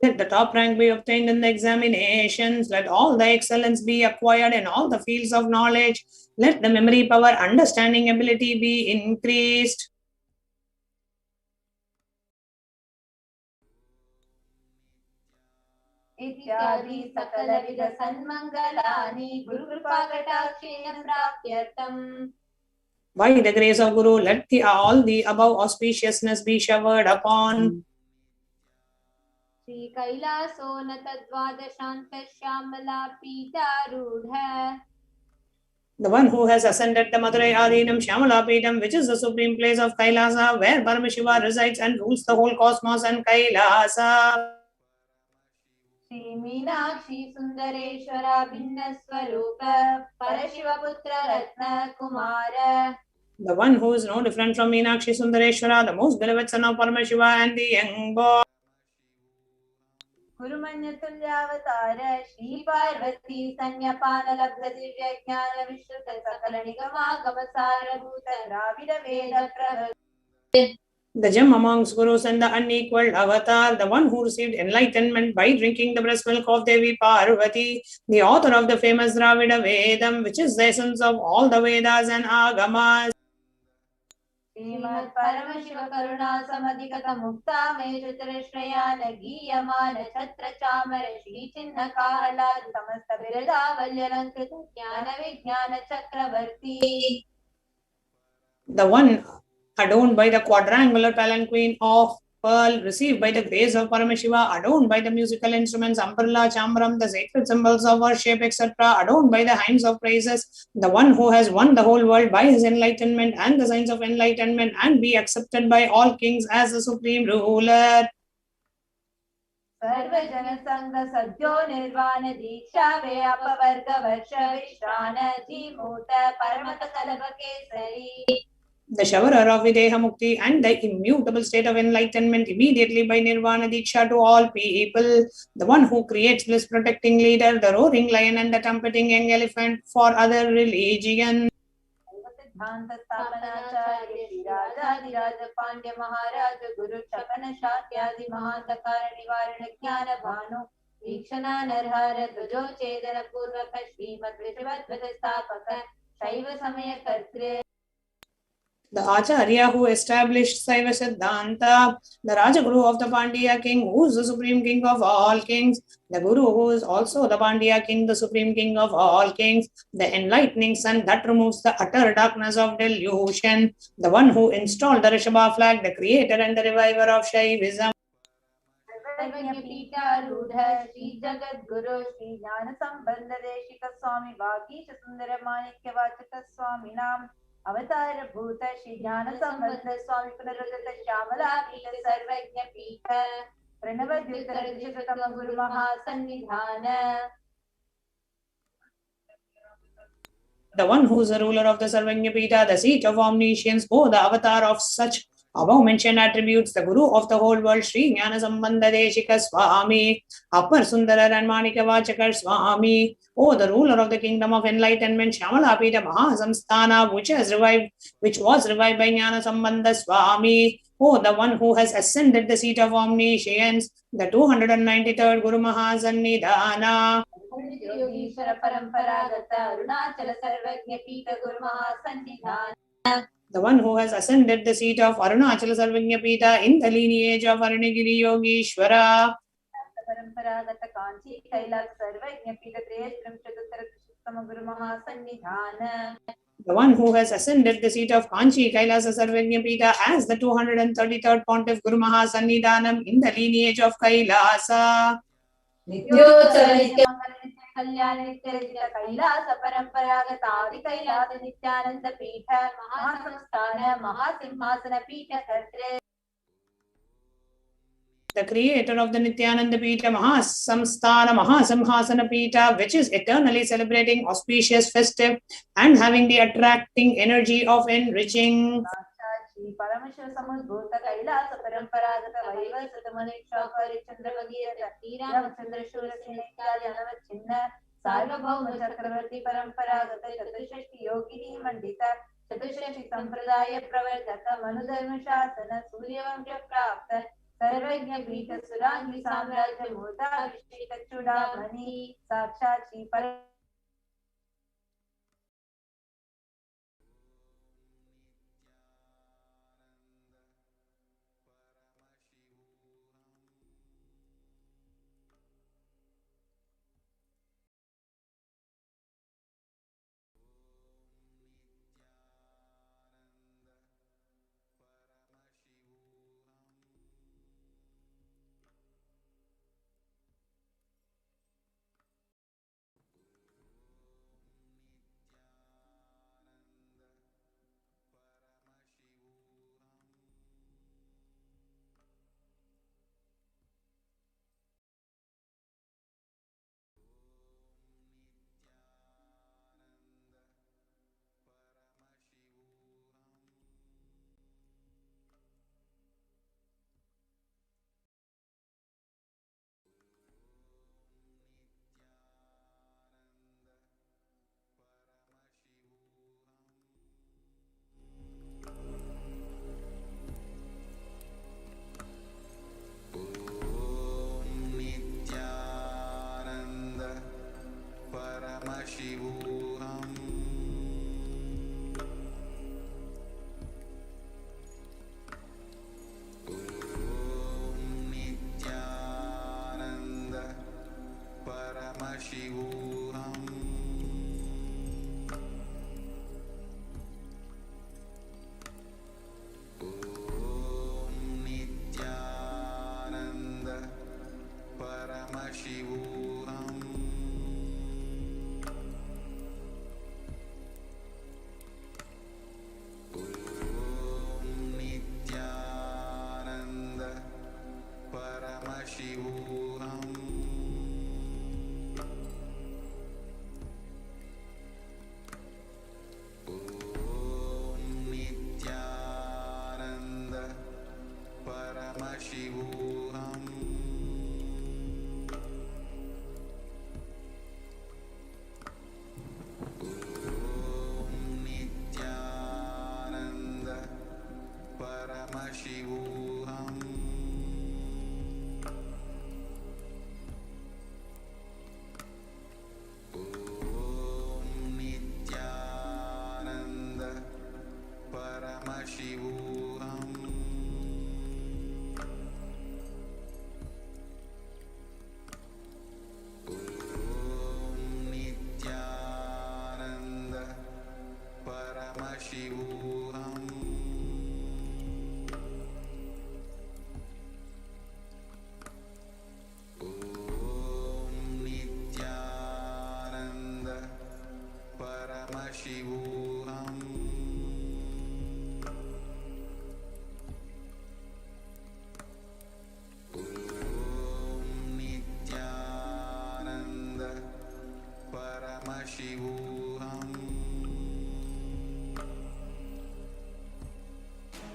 Let the top rank be obtained in the examinations. Let all the excellence be acquired in all the fields of knowledge. Let the memory power, understanding ability be increased.
इत्यादि सकलविध सन्मङ्गलानि गुरुकृपाकटाक्षेण प्राप्त्यर्थम्.
By the grace of Guru, let all the above auspiciousness be showered upon.
Shri कैलासो न तद्वादशान्त Shyamala पीठारूढ़.
The one who has ascended the Madurai Adinam Shyamala Peetham, which is the supreme place of Kailasa, where Paramashiva resides and rules the whole cosmos and Kailasa.
Shri Meenakshi सुंदरेश्वरा भिन्न स्वरूप परशिवपुत्र रत्न Kumar.
The one who is no different from Meenakshi Sundareshwara, the most beloved son of Paramashiva and the young boy.
गुरुमन्यतुल्यावतार Shri Parvati संज्ञापान लब्ध दिव्य ज्ञान विश्रुत सकल निगमागम सारभूत द्राविड वेद प्रभृत.
the gem amongst gurus and the unequaled avatar, the one who received enlightenment by drinking the breast milk of Devi Parvati, the author of the famous Dravida Vedam, which is the essence of all the Vedas and Agamas.
श्रीमत् Paramshiva करुणा समधिगत मुक्ता मे श्रुतरश्रयान गीयमान छत्र चामर श्री चिन्ह काहलाद समस्त बिरदावल्यलंकृत ज्ञान विज्ञान चक्रवर्ती.
The one adorned by the quadrangular palanquin of pearl, received by the grace of Paramashiva, adorned by the musical instruments, umbrella, chambram, the sacred symbols of worship, etc., adorned by the hymns of praises, the one who has won the whole world by his enlightenment and the signs of enlightenment, and be accepted by all kings as the supreme ruler.
सर्व जन संग सद्यो निर्वाण दीक्षा वे अपवर्ग वर्ष विश्रान Jimuta परमत कलभ Kesari.
The showerer of Videha Mukti and the immutable state of enlightenment immediately by Nirvana Diksha to all people, the one who creates bliss protecting leader, the roaring lion and the trumpeting young elephant for other religions.
सिद्धांत स्थापनाचार्य श्री राजाधिराज पांड्य महाराज गुरु छपन शाक्यादि महांधकार निवारण ज्ञान भानु वीक्षणा नरहर ध्वजो छेदन पूर्वक श्रीमद् विश्वद्वद स्थापक शैव समय कर्तृ.
The Acharya who established Saiva Siddhanta, the Rajaguru of the Pandya king, who is the supreme king of all kings, the Guru who is also the Pandya king, the supreme king of all kings, the enlightening sun that removes the utter darkness of delusion, the one who installed the Rishabha flag, the creator and the reviver of Shaivism.
पीठारूढ़ Shri Jagat Guru Shri ज्ञान संबंध देशिक स्वामी वागीश सुंदर माणिक्य वाचक स्वामी नाम अवतार भूत श्री ज्ञान संबंध स्वामी पुनरुदित श्यामला पीठ सर्वज्ञ पीठ प्रणव द्युतम गुरु महासन्निधान.
The one who is the ruler of the Sarvanyapita, the seat of omniscience, the avatar of such above mentioned attributes, the Guru of the whole world, Sri Jnana Sambandha Deshika Swami, Appar Sundara and Manika Vachakar Swami, the ruler of the kingdom of enlightenment, Shamalapita Mahasamsthana, which was revived by Jnana Sambandha Swami, the one who has ascended the seat of omniscience, the 293rd Guru Mahasannidhana.
Yogeshwar परंपरागत अरुणाचल सर्वज्ञ पीठ गुरु महासन्निधान.
The one who has ascended the seat of Arunachala Sarvanyapita in the lineage of Arunagiri Yogishwara.
परंपरागत कांची कैलास सर्वज्ञ पीठ त्रिशतम गुरु महासन्निधान.
The one who has ascended the seat of Kanchi Kailasa Sarvanyapita as the 233rd Pontiff Guru Mahasannidhanam in the lineage of Kailasa.
कल्याण नित्य कैलास परंपरागत आदि कैलास नित्यानंद पीठ महासंस्थान महासिंहासन पीठ कर्तृ.
The creator of the Nityananda Pita Mahasamsthana Mahasimhasana Pita, which is eternally celebrating auspicious, festive, and having the attracting energy of enriching.
परमेश्वर समुद्भूत कैलास परंपरागत वैवस्वत मनीषा परिचंद्र भगीरथ रामचंद्र शूर छिन्न सार्वभौम चक्रवर्ती परंपरागत चतुष्षष्टि योगिनी मंडित चतुष्षष्टि संप्रदाय प्रवर्तक मनुधर्म शासन सूर्यवंश प्राप्त सर्वज्ञ पीठ सुरांगी साम्राज्य मूर्ताभिषेक चूड़ामणि साक्षात Shri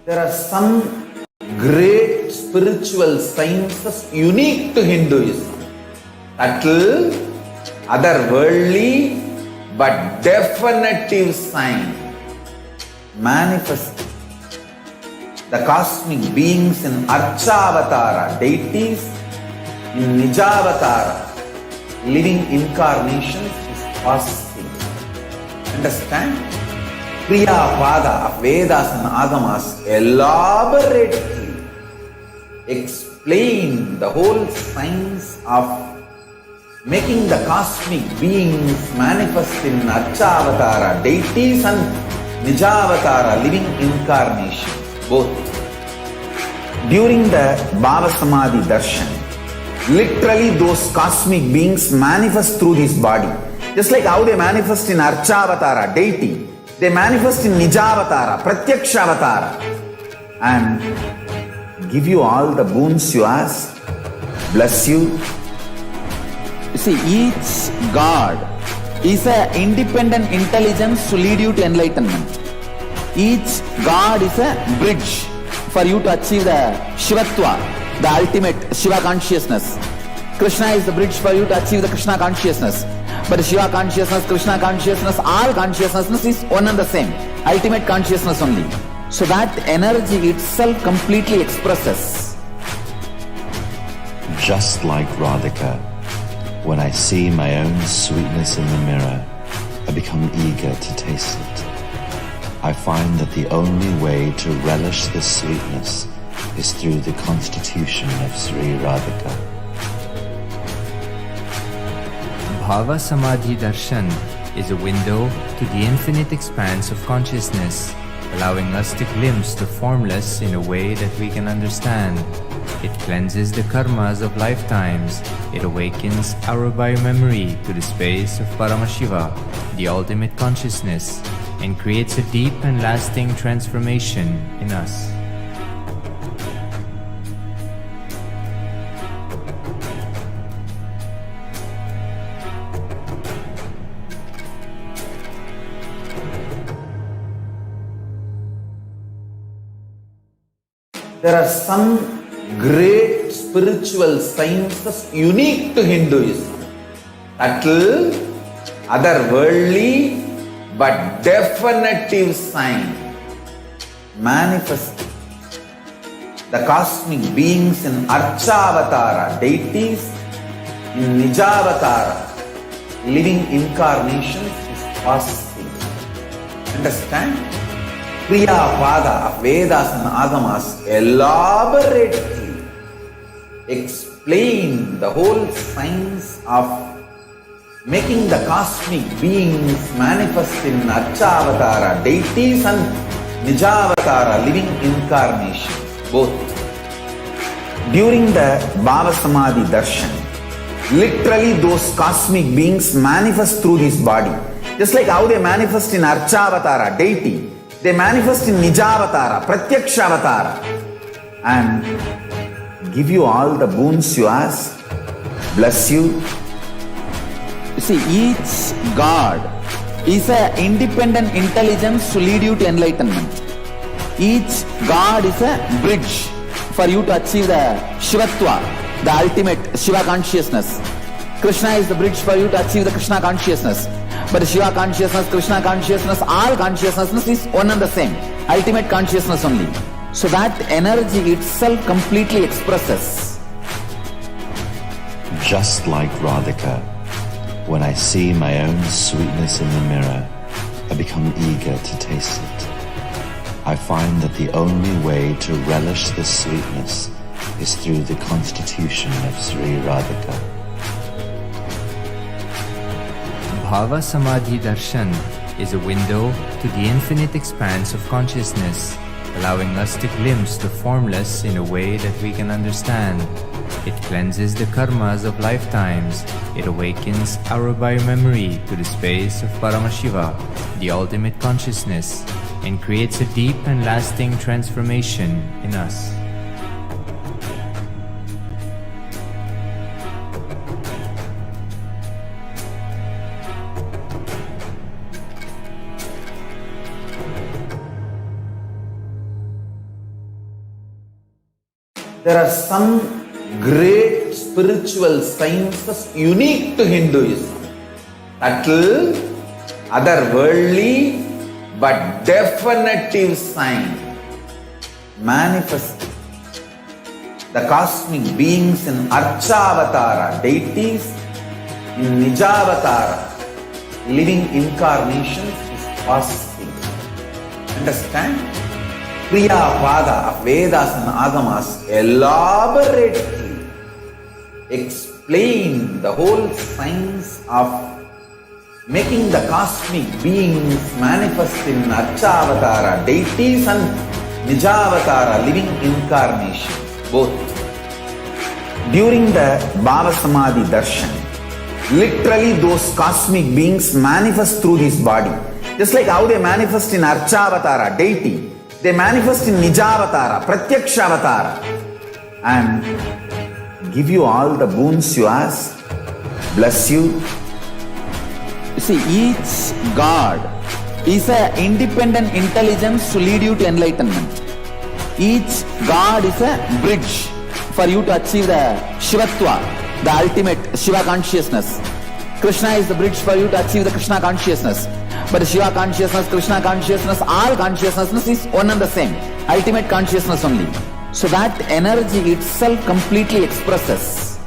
There are some great spiritual sciences unique to Hinduism. Subtle, otherworldly, but definitive sign manifest the cosmic beings in Archavatara, deities in Nijavatara, living incarnations is possible. Understand? Kriya Pada of Vedas and Agamas elaborately explain the whole science of making the cosmic beings manifest in Archavatara, deities and Nijavatara, living incarnations, both. During the Bhava Samadhi Darshan, literally those cosmic beings manifest through this body. Just like how they manifest in Archavatara, deity, they manifest in Nijavatara, Pratyakshavatara, and give you all the boons you ask, bless you. You see, each God is an independent intelligence to lead you to enlightenment. Each God is a bridge for you to achieve the Shivatva, the ultimate Shiva consciousness. Krishna is the bridge for you to achieve the Krishna consciousness. But Shiva consciousness, Krishna consciousness, all consciousness is one and the same. Ultimate consciousness only. So that energy itself completely expresses.
Just like Radhika, when I see my own sweetness in the mirror, I become eager to taste it. I find that the only way to relish this sweetness is through the constitution of Sri Radhika.
Bhava Samadhi Darshan is a window to the infinite expanse of consciousness, allowing us to glimpse the formless in a way that we can understand. It cleanses the karmas of lifetimes. It awakens our biomemory to the space of Paramashiva, the ultimate consciousness, and creates a deep and lasting transformation in us.
There are some great spiritual sciences unique to Hinduism. Subtle, otherworldly, but definitive sign manifest the cosmic beings in Archavatara, deities in Nijavatara, living incarnations is possible. Understand? Kriya Pada of Vedas and Agamas elaborately explain the whole science of making the cosmic beings manifest in Archavatara deities and Nijavatara living incarnations, both. During the Bhava Samadhi Darshan, literally those cosmic beings manifest through this body. Just like how they manifest in Archavatara deity, they manifest in Nijavatara, Pratyakshavatara, and give you all the boons you ask, bless you. You see, each God is an independent intelligence to lead you to enlightenment. Each God is a bridge for you to achieve the Shivatva, the ultimate Shiva consciousness. Krishna is the bridge for you to achieve the Krishna consciousness. But Shiva consciousness, Krishna consciousness, all consciousness is one and the same. Ultimate consciousness only. So that energy itself completely expresses.
Just like Radhika, when I see my own sweetness in the mirror, I become eager to taste it. I find that the only way to relish this sweetness is through the constitution of Sri Radhika.
Bhava Samadhi Darshan is a window to the infinite expanse of consciousness, allowing us to glimpse the formless in a way that we can understand. It cleanses the karmas of lifetimes. It awakens our biomemory to the space of Paramashiva, the ultimate consciousness, and creates a deep and lasting transformation in us.
There are some great spiritual sciences unique to Hinduism. Subtle, otherworldly, but definitive sign. Manifesting the cosmic beings in Archavatara deities, in Nijavatara living incarnations is possible. Understand? Priya Pada of Vedas and Agamas elaborately explain the whole science of making the cosmic beings manifest in Archavatara deities and Nijavatara living incarnations, both. During the Bhava Samadhi Darshan, literally those cosmic beings manifest through this body. Just like how they manifest in Archavatara deity, they manifest in Nijavatara, Pratyakshavatara, and give you all the boons you ask, bless you. You see, each God is an independent intelligence to lead you to enlightenment. Each God is a bridge for you to achieve the Shivatva, the ultimate Shiva consciousness. Krishna is the bridge for you to achieve the Krishna consciousness. But Shiva consciousness, Krishna consciousness, all consciousness is one and the same. Ultimate consciousness only. So that energy itself completely expresses.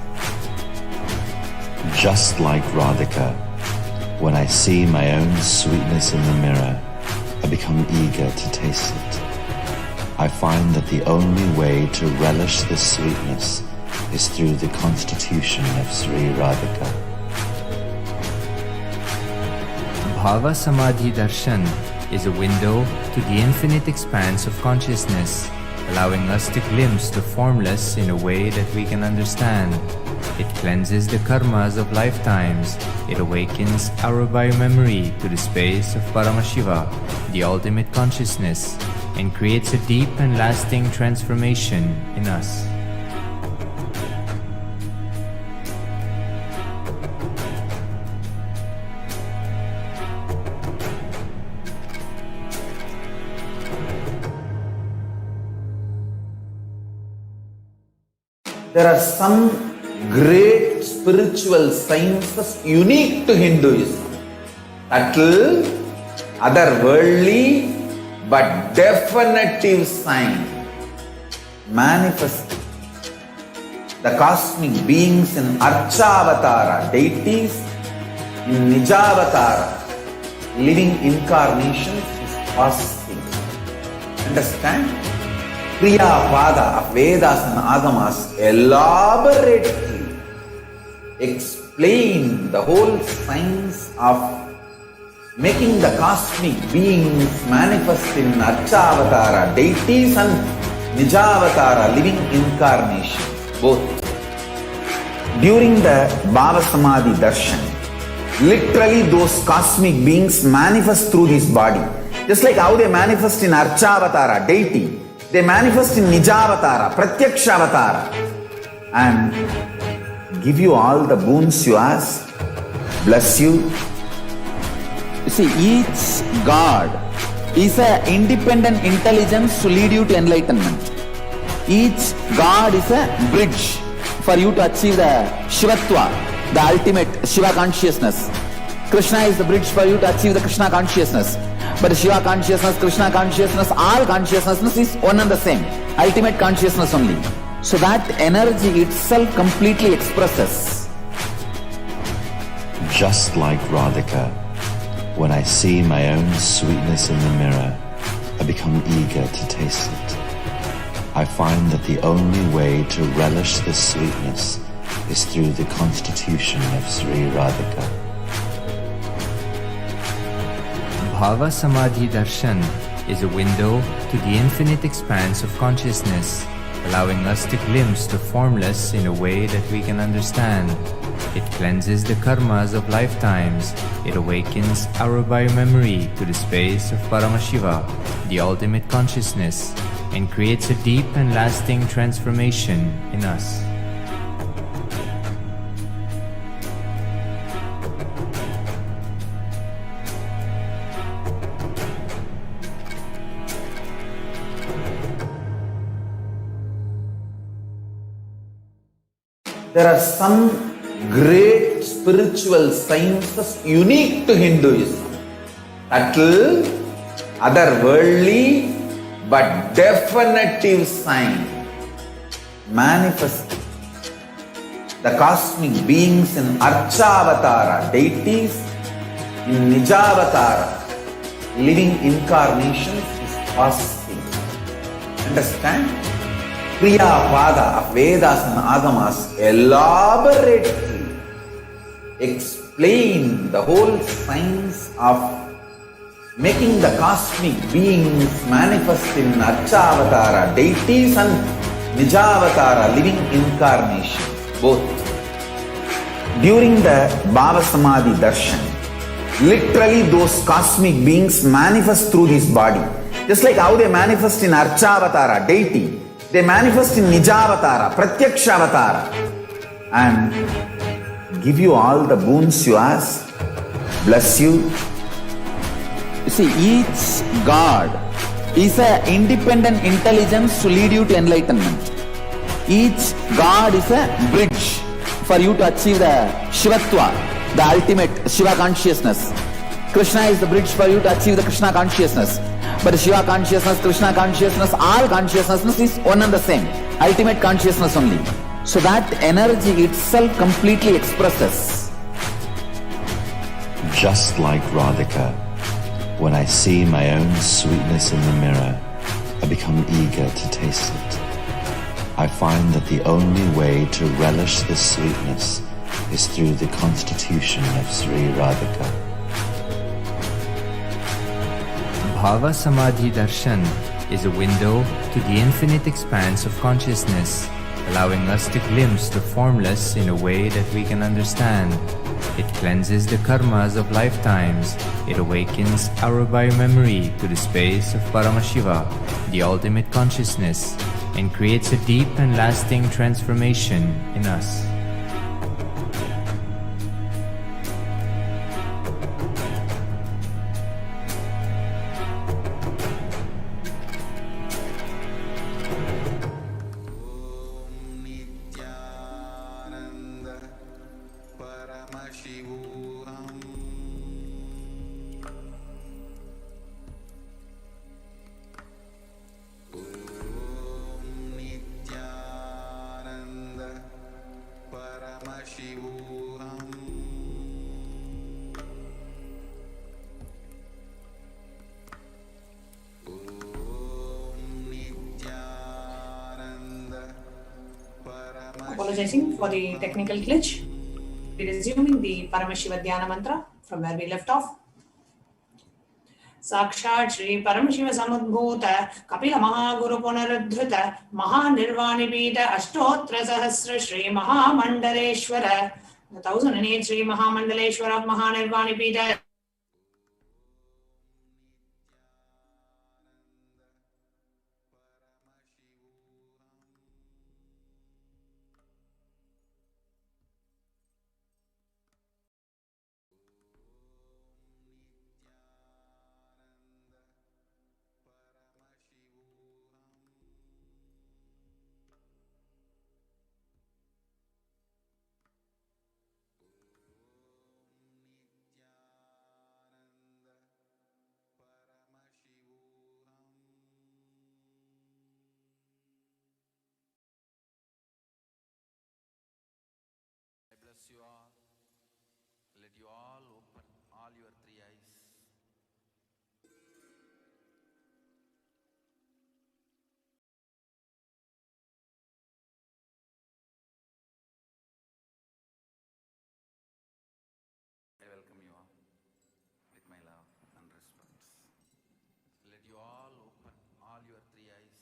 Just like Radhika, when I see my own sweetness in the mirror, I become eager to taste it. I find that the only way to relish this sweetness is through the constitution of Sri Radhika.
Bhava Samadhi Darshan is a window to the infinite expanse of consciousness, allowing us to glimpse the formless in a way that we can understand. It cleanses the karmas of lifetimes. It awakens our biomemory to the space of Paramashiva, the ultimate consciousness, and creates a deep and lasting transformation in us.
There are some great spiritual sciences unique to Hinduism. Subtle, otherworldly, but definitive sign. Manifesting the cosmic beings in Archavatara deities, in Nijavatara living incarnations is possible. Understand? Priya Pada of Vedas and Agamas elaborately explain explain the whole science of making the cosmic beings manifest in Archavatara deities and Nijavatara living incarnations, both. During the Bhava Samadhi Darshan, literally those cosmic beings manifest through this body. Just like how they manifest in Archavatara deity, they manifest in Nijavatara, Pratyakshavatara, and give you all the boons you ask, bless you. You see, each God is an independent intelligence to lead you to enlightenment. Each God is a bridge for you to achieve the Shivatva, the ultimate Shiva consciousness. Krishna is the bridge for you to achieve the Krishna consciousness. But Shiva consciousness, Krishna consciousness, all consciousness is one and the same. Ultimate consciousness only. So that energy itself completely expresses.
Just like Radhika, when I see my own sweetness in the mirror, I become eager to taste it. I find that the only way to relish this sweetness is through the constitution of Sri Radhika.
Bhava Samadhi Darshan is a window to the infinite expanse of consciousness, allowing us to glimpse the formless in a way that we can understand. It cleanses the karmas of lifetimes. It awakens our biomemory to the space of Paramashiva, the ultimate consciousness, and creates a deep and lasting transformation in us.
There are some great spiritual sciences unique to Hinduism. Subtle, otherworldly, but definitive sign. Manifesting the cosmic beings in Archavatara deities, in Nijavatara living incarnations is possible. Understand? Kriya Pada of Vedas and Agamas elaborately explain the whole science of making the cosmic beings manifest in Archavatara deities and Nijavatara living incarnations, both. During the Bhava Samadhi Darshan, literally those cosmic beings manifest through this body. Just like how they manifest in Archavatara deity, they manifest in Nijavatara, Pratyakshavatara, and give you all the boons you ask, bless you. You see, each God is an independent intelligence to lead you to enlightenment. Each God is a bridge for you to achieve the Shivatva, the ultimate Shiva consciousness. Krishna is the bridge for you to achieve the Krishna consciousness. But Shiva consciousness, Krishna consciousness, all consciousness is one and the same. Ultimate consciousness only. So that energy itself completely expresses.
Just like Radhika, when I see my own sweetness in the mirror, I become eager to taste it. I find that the only way to relish this sweetness is through the constitution of Sri Radhika.
Bhava Samadhi Darshan is a window to the infinite expanse of consciousness, allowing us to glimpse the formless in a way that we can understand. It cleanses the karmas of lifetimes. It awakens our biomemory to the space of Paramashiva, the ultimate consciousness, and creates a deep and lasting transformation in us.
Apologizing for the technical glitch. be resuming the Paramashiva Dhyana mantra from where we left off. साक्षात् श्री परमशिव समुद्भूत कपिल महागुरु पुनरुद्धृत महानिर्वाणिपीठ अष्टोत्तर सहस्र श्री महामंडलेश्वर 1008 श्री महामंडलेश्वर of महानिर्वाणिपीठ.
Bless you all. Let you all open all your three eyes. I welcome you all with my love and respect. Let you all open all your three eyes.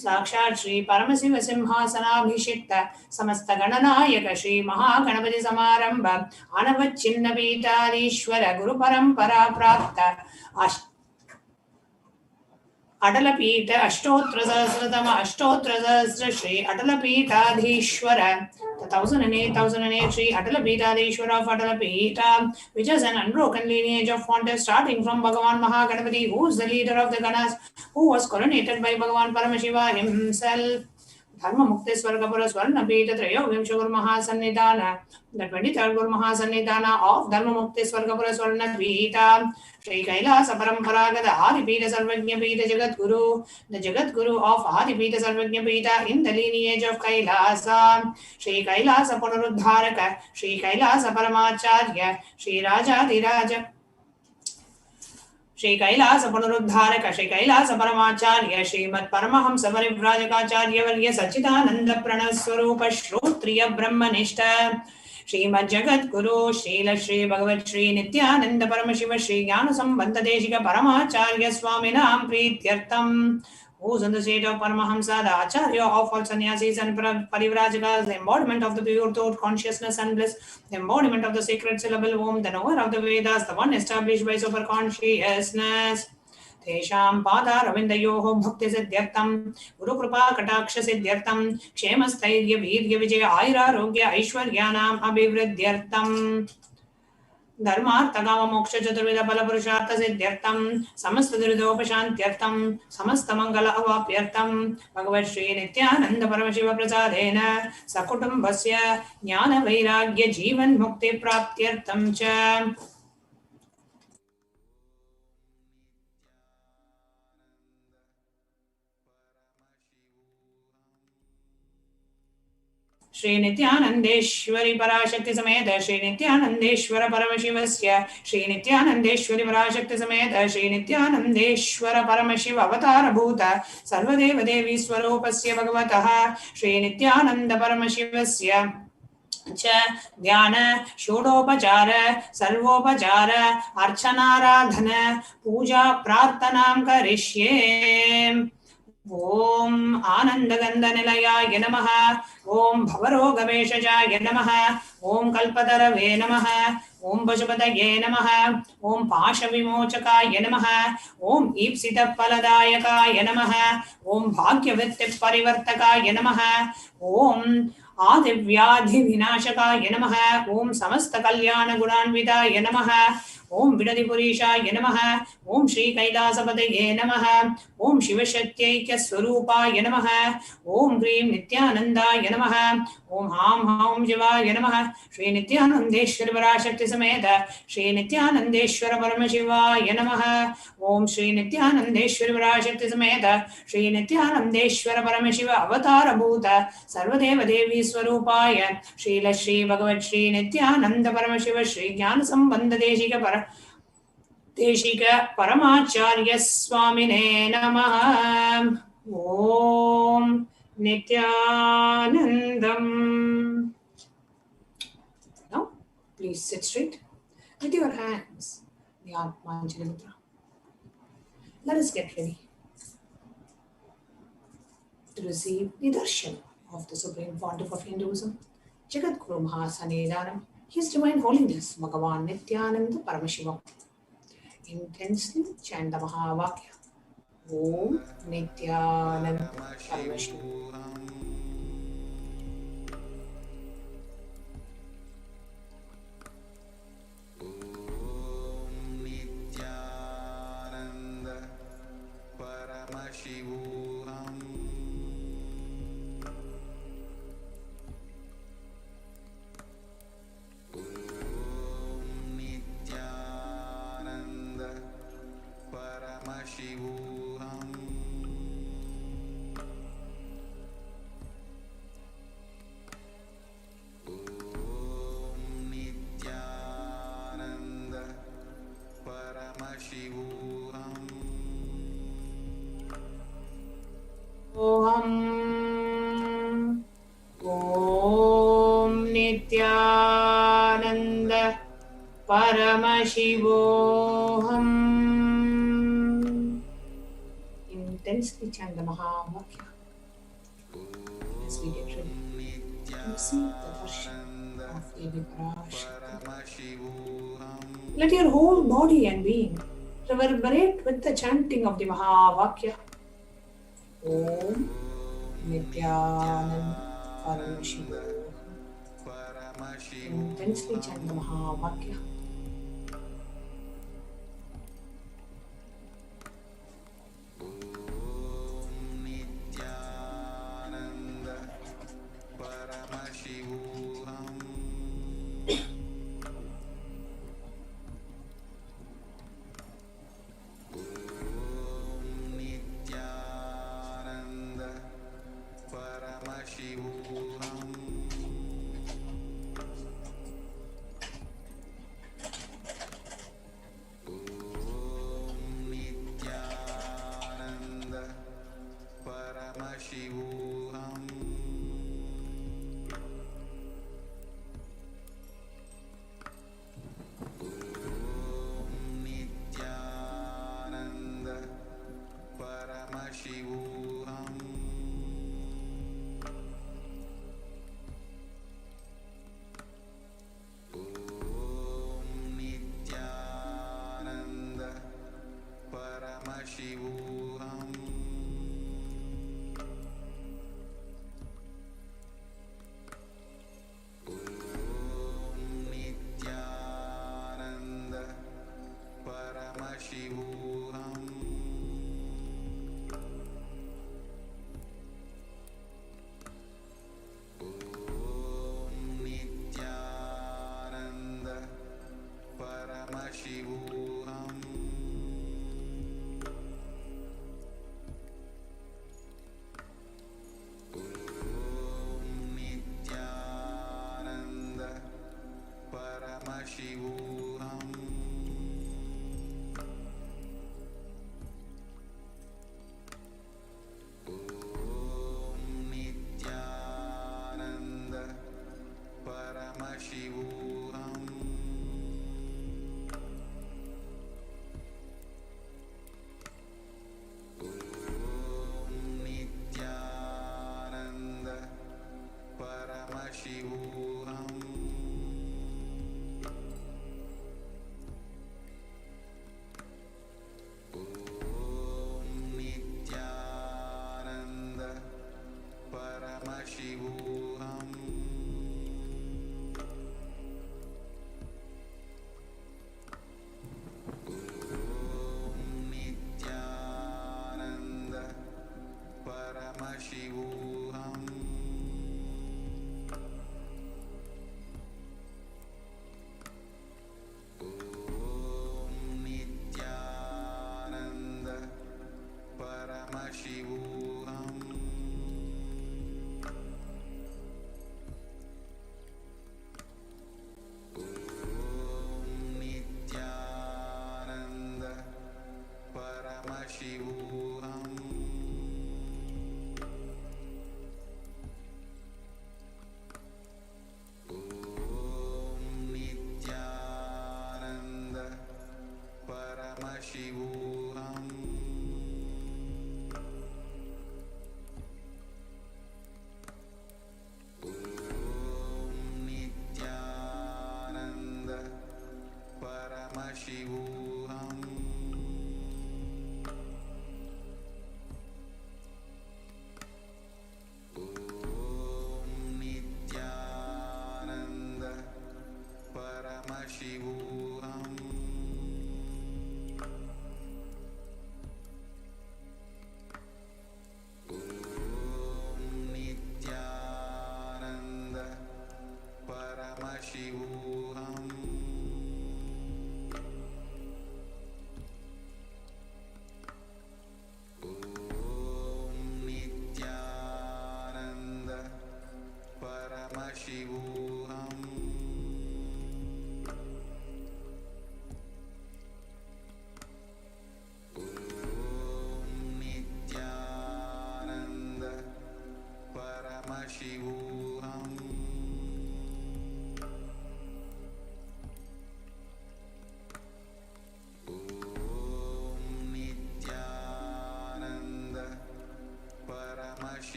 साक्षात् श्री परमशिव सिंहासनाभिषिक्त समस्त गणनायक श्री महागणपति समारंभ अनवच्छिन्न पीठाधीश्वर गुरु परंपरा प्राप्त अटल पीठ अष्टोत्तर सहस्र श्री अटल पीठाधीश्वर 1008 श्री अटल पीठाधीश्वर of अटल पीठ, which is an unbroken lineage of founders starting from Bhagavan Mahaganapati, who is the leader of the Ganas, who was coronated by Bhagavan Paramashiva himself. Dharma Mukti Swargapura Swarna Pita Trayo Vimsha Guru Mahasannidhana, the 23rd Guru Mahasannidhana of Dharma Mukti Swargapura Swarna Pita, Shri Kailasa Paramparagada Adi Pita Sarvajna Pita Jagat Guru, the Jagat Guru of Adi Pita Sarvajna Pita in the lineage of Kailasa, Shri Kailasa Punaruddharaka, Shri Kailasa Paramacharya, Shri Raja Diraja. Shri Kailash पुनरुद्धारक Shri Kailash परमाचार्य श्रीमत् Paramhans परिव्राजकाचार्य वर्य सच्चिदानंद प्रणव स्वरूप श्रोत्रिय ब्रह्मनिष्ठ श्रीमद् जगत गुरु श्रील श्री भगवत श्री नित्यानंद परमशिव श्री ज्ञान संबंध Desika परमाचार्य स्वामिनां प्रीत्यर्थम, who is in the state of Paramahamsa, the Acharya of all sannyasis and parivrajakas, the embodiment of the pure thought, consciousness and bliss, the embodiment of the sacred syllable Om, the knower of the Vedas, the one established by superconsciousness. Tesham pada ravindayoho bhakti siddhyartam, Guru Kripa Kataksha siddhyartam, Kshema Stairya Virya Vijaya Aira Rogya Aishwaryanam Abhivridyartam. धर्मार्थकाम मोक्ष चतुर्विध बल पुरुषार्थ सिद्ध्यर्थम समस्त दुरितोपशान्त्यर्थम समस्त मंगल अवाप्यर्थम भगवत् श्री नित्यानंद परमशिव प्रसादेन सकुटुम्बस्य ज्ञान वैराग्य जीवन मुक्ति प्राप्त्यर्थम च श्री नित्यानंदेश्वरी पराशक्ति समेत श्री नित्यानंदेश्वर परमशिवस्य श्री नित्यानंदेश्वरी पराशक्ति समेत श्री नित्यानंदेश्वर परमशिव अवतार भूत सर्वदेव देवी स्वरूपस्य भगवतः श्री नित्यानंद परमशिवस्य च ध्यान षोडोपचार सर्वोपचार अर्चनाराधन पूजा प्रार्थनां करिष्ये. ओम आनंदगंधनिलयाय नमः, ओम भवरोगवेशजाय नमः, ओम कल्पतरवे नमः, ओम पशुपतये नमः, ओम पाशविमोचकाय नमः, ओम ईप्सितफलदायकाय नमः, ओम भाग्यवृत्तिपरिवर्तकाय नमः, ओम आदिव्याधिविनाशकाय नमः, ओम समस्त कल्याण गुणान्विताय नमः, ओम विडदिपुरीशाय नमः, ओम श्री कैलासपतये नमः, ओम शिवशक्त्यैक्य स्वरूपाय नमः, ओम ह्रीं नित्यानंदाय नमः, ओम हां हां शिवाय नमः, श्री नित्यानंदेश्वर पराशक्ति समेत श्री नित्यानंदेश्वर परमशिवाय नमः, ओम श्री नित्यानंदेश्वर पराशक्ति समेत श्री नित्यानंदेश्वर परमशिव अवतार भूत सर्वदेव देवी स्वरूपाय श्रील श्री भगवत श्री नित्यानंद परमशिव श्री ज्ञान संबंध देशिक परमाचार्य स्वामिने नमः. Om Nityanandam. Now, please sit straight with your hands. The Atmanjali Mudra. Let us get ready to receive the darshan of the Supreme Pontiff of Hinduism, Jagat Guru Mahasanidanam, His Divine Holiness, Bhagavan Nityananda Paramashivam. Intensely chant the Mahavakya. Om Nityananda Paramashivam. Om Om Nityananda Paramashivoham. Intensely chant the Mahavakya as we get ready to receive the darshan of Devi Parashakti. Let your whole body and being reverberate with the chanting of the Mahavakya. Om Nityananda Paramashivoham. Intensely chant the Mahavakya.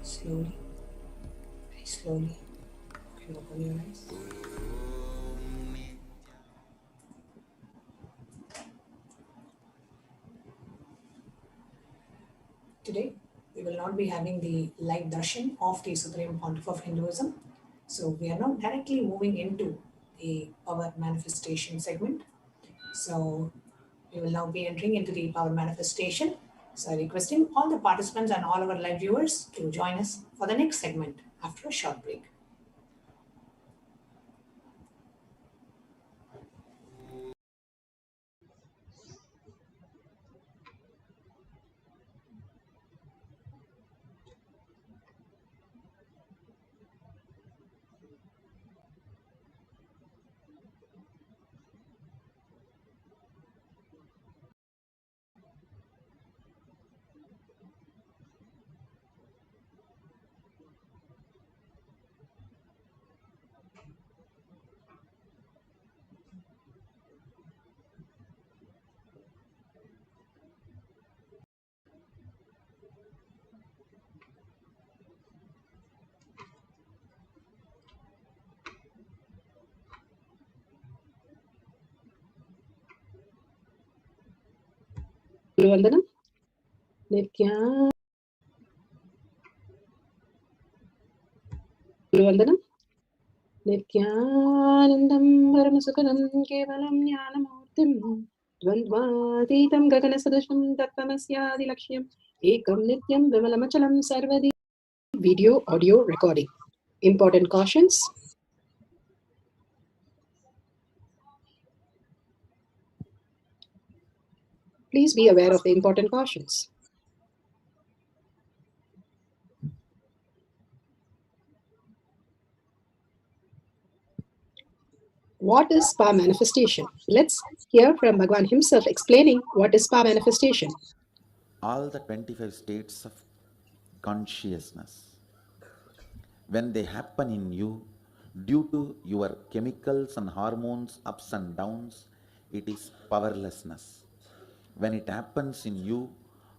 Slowly, very slowly, you can open your eyes. Today, we will not be having the live darshan of the Supreme Pontiff of Hinduism. So we are now directly moving into the power manifestation segment. So we will now be entering into the power manifestation. So requesting all the participants and all our live viewers to join us for the next segment after a short break.
వందనం నిత్యా వందనం నిత్యానందం పరమసుఖదం కేవలం జ్ఞానమూర్తిం ద్వంద్వాతీతం గగనసదృశం తత్వమస్యాదిలక్ష్యం ఏకం నిత్యం విమలమచలం సర్వది. Video audio recording. Important cautions. Please be aware of the important cautions. What is power manifestation? Let's hear from Bhagwan himself explaining what is power manifestation.
All the 25 states of consciousness, when they happen in you, due to your chemicals and hormones ups and downs, it is powerlessness. When it happens in you,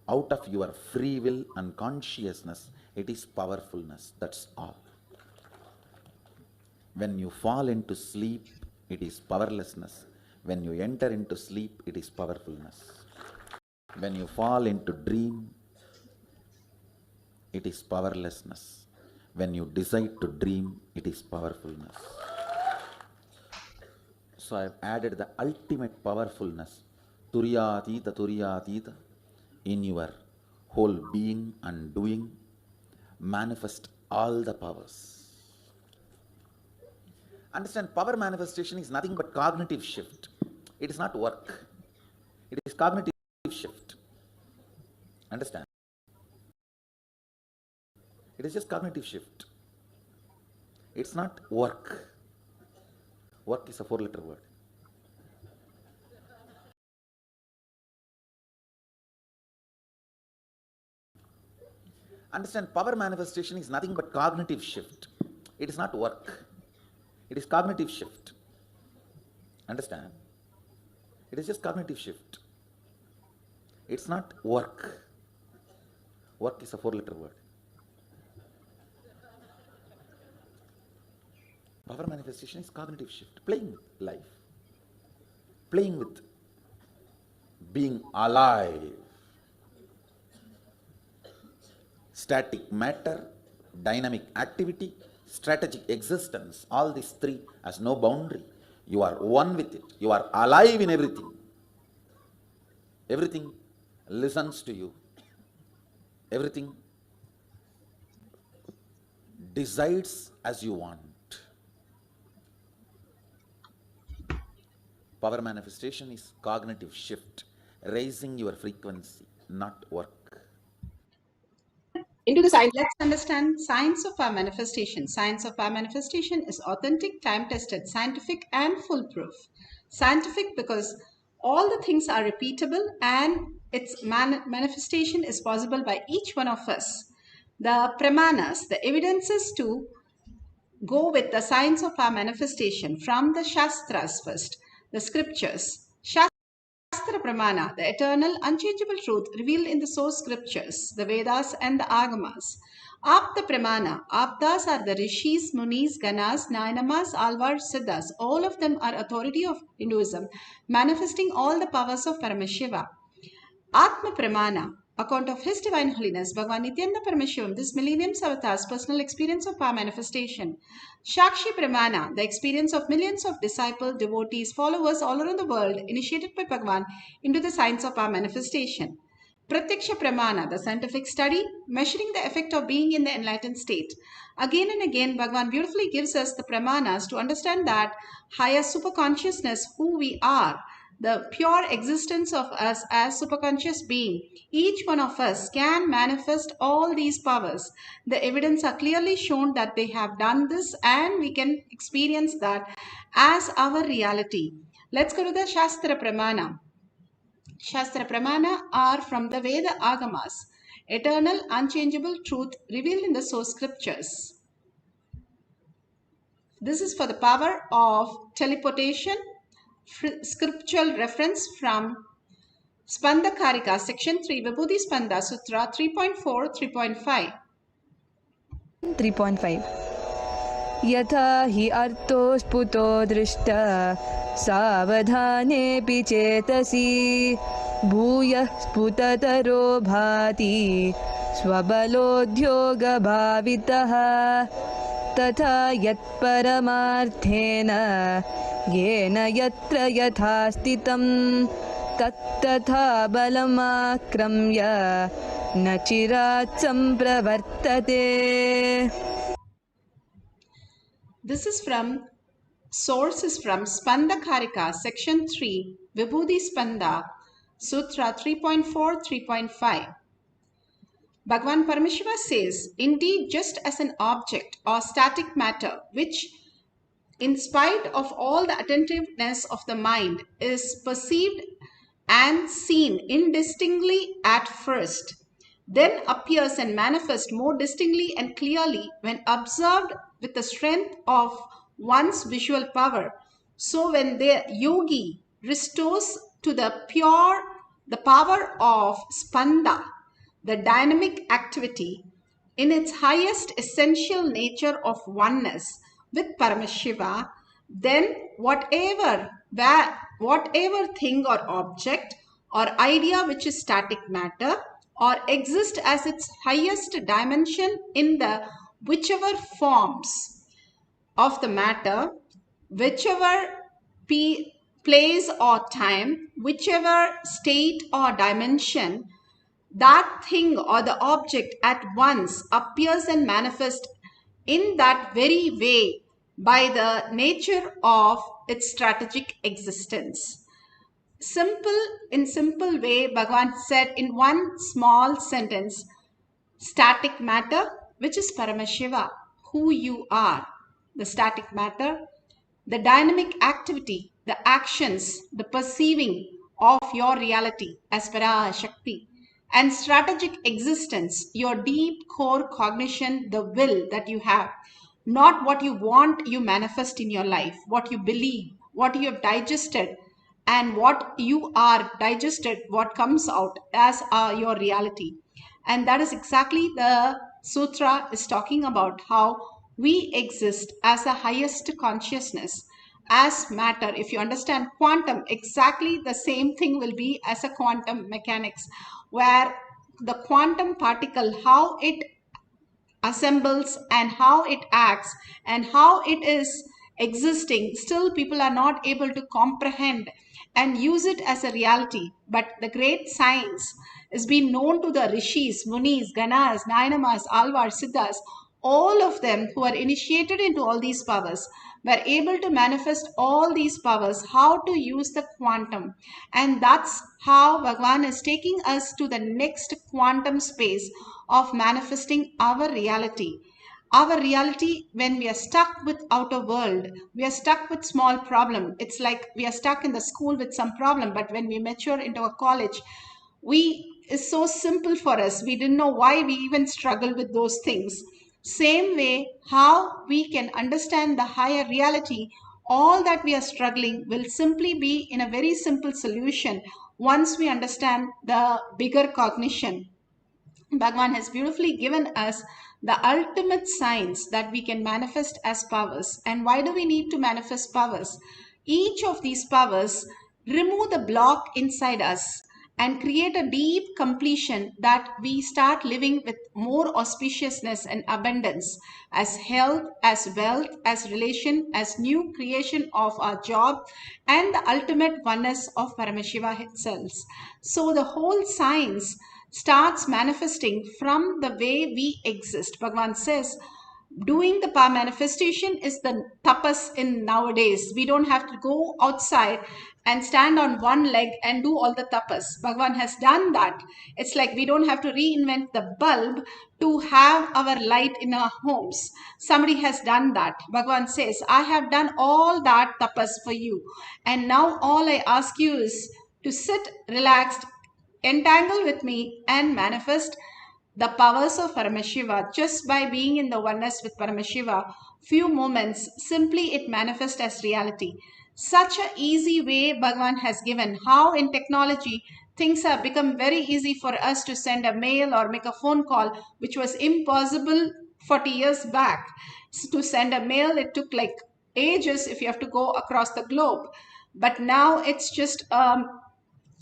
out of your free will and consciousness, it is powerfulness. That's all. When you fall into sleep, it is powerlessness. When you enter into sleep, it is powerfulness. When you fall into dream, it is powerlessness. When you decide to dream, it is powerfulness. So I have added the ultimate powerfulness, Turyatita, in your whole being and doing. Manifest all the powers. Understand, power manifestation is nothing but cognitive shift. It is not work. It is cognitive Understand? It is just cognitive shift. It's not work. Work is a 4-letter word. Understand, power manifestation is nothing but cognitive shift. It is not work. It is cognitive shift. Understand? It is just cognitive shift. It's not work. Work is a 4-letter word. Power manifestation is cognitive shift, playing with life, playing with being alive. Static matter, dynamic activity, strategic existence, all these three has no boundary. You are one with it. You are alive in everything. Everything listens to you. Everything decides as you want. Power manifestation is cognitive shift, raising your frequency, not work.
Into the science.
Let's understand science of our manifestation. Science of our manifestation is authentic, time-tested, scientific, and foolproof. Scientific because all the things are repeatable and its manifestation is possible by each one of us. The pramanas, the evidences to go with the science of our manifestation from the Shastras first, the scriptures. Shastra Pramana, the eternal, unchangeable truth revealed in the source scriptures, the Vedas and the Agamas. Apta Pramana, Aptas are the Rishis, Munis, Ganas, Nainamas, Alvar, Siddhas. All of them are authority of Hinduism, manifesting all the powers of Paramashiva. Atma Pramana, account of His Divine Holiness, Bhagavan Nityananda Parameshivam, this millennium's avatar's personal experience of power manifestation. Shakshi Pramana, the experience of millions of disciples, devotees, followers all around the world, initiated by Bhagavan into the science of power manifestation. Pratyaksha Pramana, the scientific study, measuring the effect of being in the enlightened state. Again and again, Bhagavan beautifully gives us the pramanas to understand that higher superconsciousness, who we are, the pure existence of us as superconscious being, each one of us can manifest all these powers. The evidence are clearly shown that they have done this and we can experience that as our reality. Let's go to the Shastra Pramana. Shastra Pramana are from the Veda Agamas, eternal, unchangeable truth revealed in the source scriptures. This is for the power of teleportation. Scriptural reference from Spanda Karika, section 3, Vibhuti Spanda, Sutra 3.4, 3.5.
3.5 यथा हि अर्थो स्फुतो दृष्ट सावधानेऽपि चेतसि भूयः स्फुटतरो भाति स्वबलोद्योगभावितः तथा यत्परमार्थेन येन यत्र यथा स्थितं तत्तथा बलमाक्रम्य न चिरात् सम्प्रवर्तते.
This is from source is from Spanda Karika, section 3, Vibhuti Spanda, Sutra 3.4, 3.5. Bhagavan Parameshiva says, indeed, just as an object or static matter, which in spite of all the attentiveness of the mind is perceived and seen indistinctly at first, then appears and manifests more distinctly and clearly when observed with the strength of one's visual power. So when the yogi restores to the power of spanda, the dynamic activity in its highest essential nature of oneness with Paramashiva, then whatever thing or object or idea which is static matter or exist as its highest dimension in the whichever forms of the matter, whichever place or time, whichever state or dimension, that thing or the object at once appears and manifests in that very way by the nature of its strategic existence. in simple way, Bhagavan said in one small sentence, static matter, which is Paramashiva, who you are, the static matter, the dynamic activity, the actions, the perceiving of your reality as Parashakti, and strategic existence, your deep core cognition, the will that you have, not what you want you manifest in your life, what you believe, what you have digested, and what you are digested, what comes out as your reality. And that is exactly the sutra is talking about, how we exist as the highest consciousness, as matter. If you understand quantum, exactly the same thing will be as a quantum mechanics, where the quantum particle, how it assembles and how it acts and how it is existing, still people are not able to comprehend and use it as a reality. But the great science has been known to the rishis, munis, ganas, nainamas, alvars, siddhas. All of them who are initiated into all these powers were able to manifest all these powers, how to use the quantum. And that's how Bhagavan is taking us to the next quantum space of manifesting our reality. Our reality, when we are stuck with outer world, we are stuck with small problem. It's like we are stuck in the school with some problem, but when we mature into a college, it's so simple for us. We didn't know why we even struggle with those things. Same way, how we can understand the higher reality, all that we are struggling will simply be in a very simple solution once we understand the bigger cognition. Bhagavan has beautifully given us the ultimate signs that we can manifest as powers. And why do we need to manifest powers? Each of these powers remove the block inside us and create a deep completion that we start living with more auspiciousness and abundance, as health, as wealth, as relation, as new creation of our job, and the ultimate oneness of Paramashiva itself. So the whole science starts manifesting from the way we exist. Bhagavan says, doing the power manifestation is the tapas in nowadays. We don't have to go outside and stand on one leg and do all the tapas. Bhagavan has done that. It's like we don't have to reinvent the bulb to have our light in our homes. Somebody has done that. Bhagavan says, I have done all that tapas for you. And now all I ask you is to sit relaxed, entangle with me, and manifest the powers of Paramashiva. Just by being in the oneness with Paramashiva, few moments, simply it manifests as reality. Such an easy way Bhagavan has given. How in technology things have become very easy for us to send a mail or make a phone call, which was impossible 40 years back. To send a mail, it took like ages if you have to go across the globe. But now it's just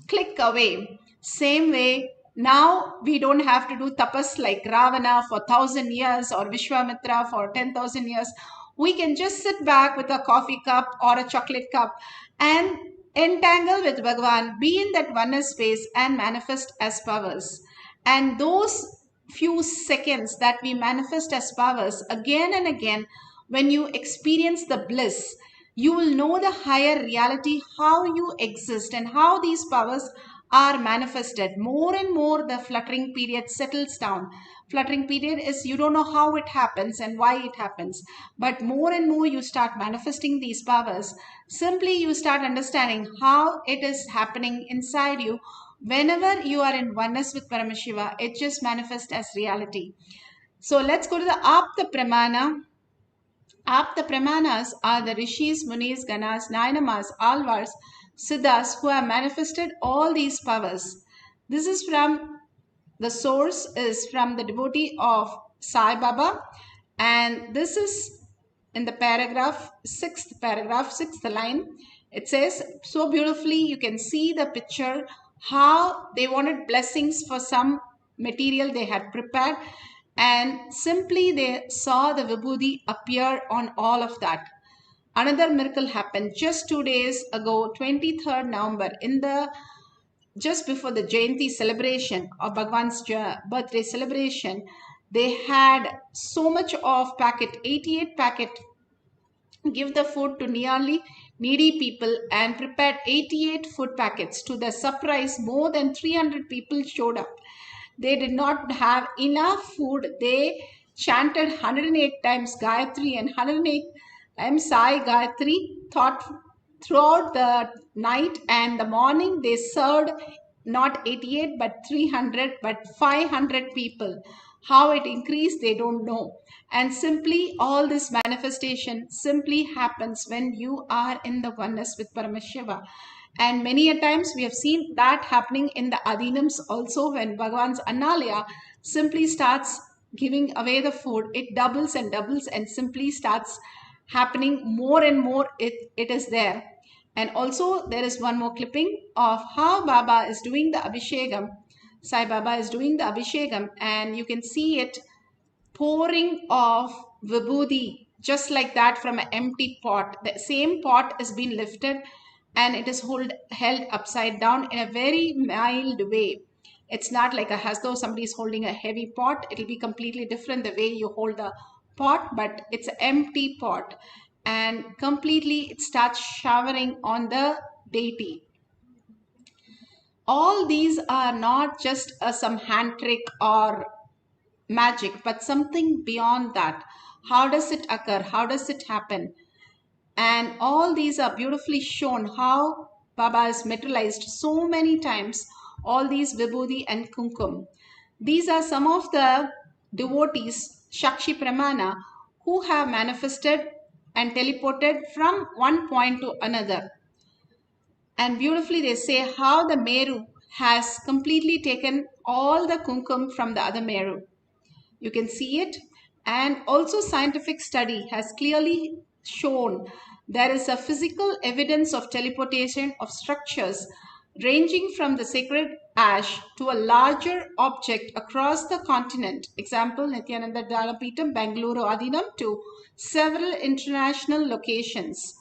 click away. Same way, now we don't have to do tapas like Ravana for 1,000 years or Vishwamitra for 10,000 years. We can just sit back with a coffee cup or a chocolate cup and entangle with Bhagavan, be in that oneness space and manifest as powers. And those few seconds that we manifest as powers again and again, when you experience the bliss, you will know the higher reality, how you exist and how these powers are manifested. More and more the fluttering period settles down. Fluttering period is you don't know how it happens and why it happens. But more and more you start manifesting these powers. Simply you start understanding how it is happening inside you. Whenever you are in oneness with Paramashiva, it just manifests as reality. So let's go to the Apta Pramana. Apta Pramanas are the rishis, munis, ganas, nainamas, alvars, siddhas who have manifested all these powers. This is from, the source is from the devotee of Sai Baba, and this is in the paragraph, sixth line. It says so beautifully, you can see the picture, how they wanted blessings for some material they had prepared, and simply they saw the vibhuti appear on all of that. Another miracle happened just 2 days ago, 23rd November, in the just before the Jayanti celebration or Bhagwan's birthday celebration. They had so much of packet, 88 packet, give the food to nearly needy people and prepared 88 food packets. To their surprise, more than 300 people showed up. They did not have enough food. They chanted 108 times Gayatri and 108 times Sai Gayatri throughout the night and the morning. They served not 88 but 300 but 500 people. How it increased, they don't know. And simply all this manifestation simply happens when you are in the oneness with Paramashiva. And many a times we have seen that happening in the Adinams also. When Bhagavan's Annalaya simply starts giving away the food, it doubles and simply starts happening more and more. It is there. And also there is one more clipping of how Baba is doing the Abhishekam. Sai Baba is doing the Abhishekam, and you can see it pouring of vibhuti just like that from an empty pot. The same pot is being lifted and it is held upside down in a very mild way. It's not like as though somebody is holding a heavy pot. It'll be completely different the way you hold the pot, but it's an empty pot and completely it starts showering on the deity. All these are not just some hand trick or magic, but something beyond that. How does it occur? How does it happen? And all these are beautifully shown how Baba is materialized so many times, all these vibhuti and kumkum. These are some of the devotees, Shakshi Pramana, who have manifested and teleported from one point to another. And beautifully they say how the Meru has completely taken all the kumkum from the other Meru. You can see it. And also scientific study has clearly shown there is a physical evidence of teleportation of structures ranging from the sacred ash to a larger object across the continent. Example, Nityananda Dalapitam, Bangalore Adinam, to several international locations.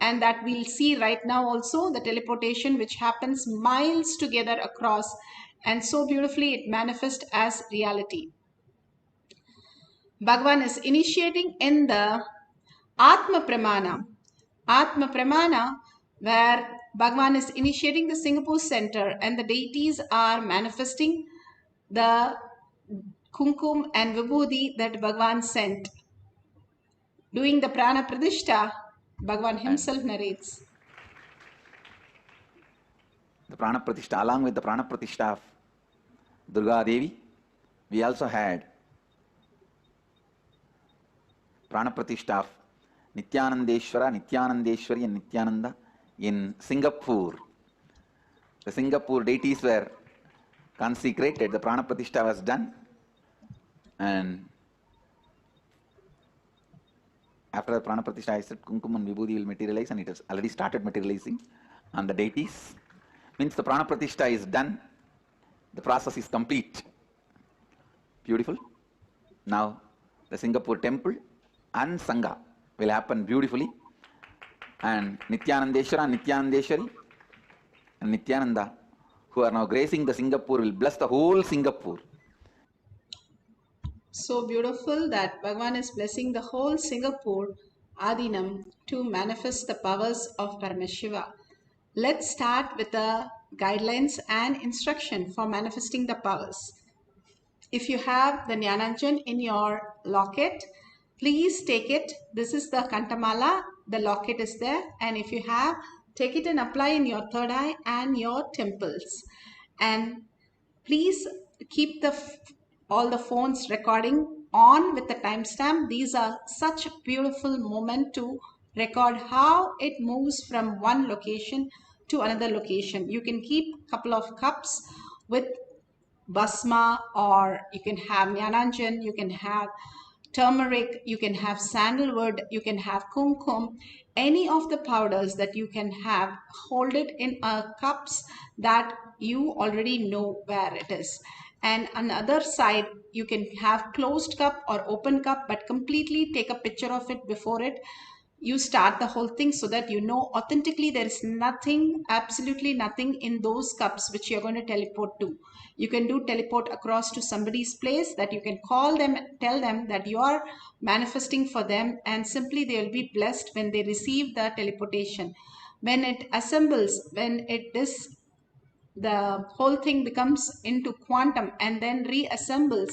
And that we'll see right now also, the teleportation which happens miles together across, and so beautifully it manifests as reality. Bhagavan is initiating in the Atma Pramana. Atma Pramana, where Bhagavan is initiating the Singapore Center and the deities are manifesting the kumkum and vibhuti that Bhagavan sent. Doing the Prana Pradishta, Bhagavan himself narrates.
The Prana Pratishtha, along with the Prana Pratishtha of Durga Devi, we also had Prana Pratishtha of Nityanandeshwara, Nityanandeshwari and Nityananda in Singapore. The Singapore deities were consecrated, the Prana Pratishtha was done, and after the Prana Pratishtha I said Kumkum and Vibhuti will materialize, and it has already started materializing on the deities. Means the Prana Pratishtha is done, the process is complete. Beautiful. Now the Singapore temple and Sangha will happen beautifully, and Nityanandeshwara, Nityanandeshwari and Nityananda, who are now gracing the Singapore, will bless the whole Singapore.
So beautiful that Bhagavan is blessing the whole Singapore Adinam to manifest the powers of Paramashiva. Let's start with the guidelines and instruction for manifesting the powers. If you have the Jnananjan in your locket, please take it. This is the Kantamala, the locket is there. And if you have, take it and apply in your third eye and your temples. And please keep all the phones recording on with the timestamp. These are such a beautiful moment to record how it moves from one location to another location. You can keep a couple of cups with basma, or you can have Jnananjan, you can have turmeric, you can have sandalwood, you can have kumkum, any of the powders that you can have, hold it in cups that you already know where it is. And on the other side, you can have closed cup or open cup, but completely take a picture of it before it. you start the whole thing so that you know authentically there is nothing, absolutely nothing in those cups which you're going to teleport to. You can do teleport across to somebody's place, that you can call them, tell them that you are manifesting for them, and simply they will be blessed when they receive the teleportation. When it assembles, when it is, the whole thing becomes into quantum and then reassembles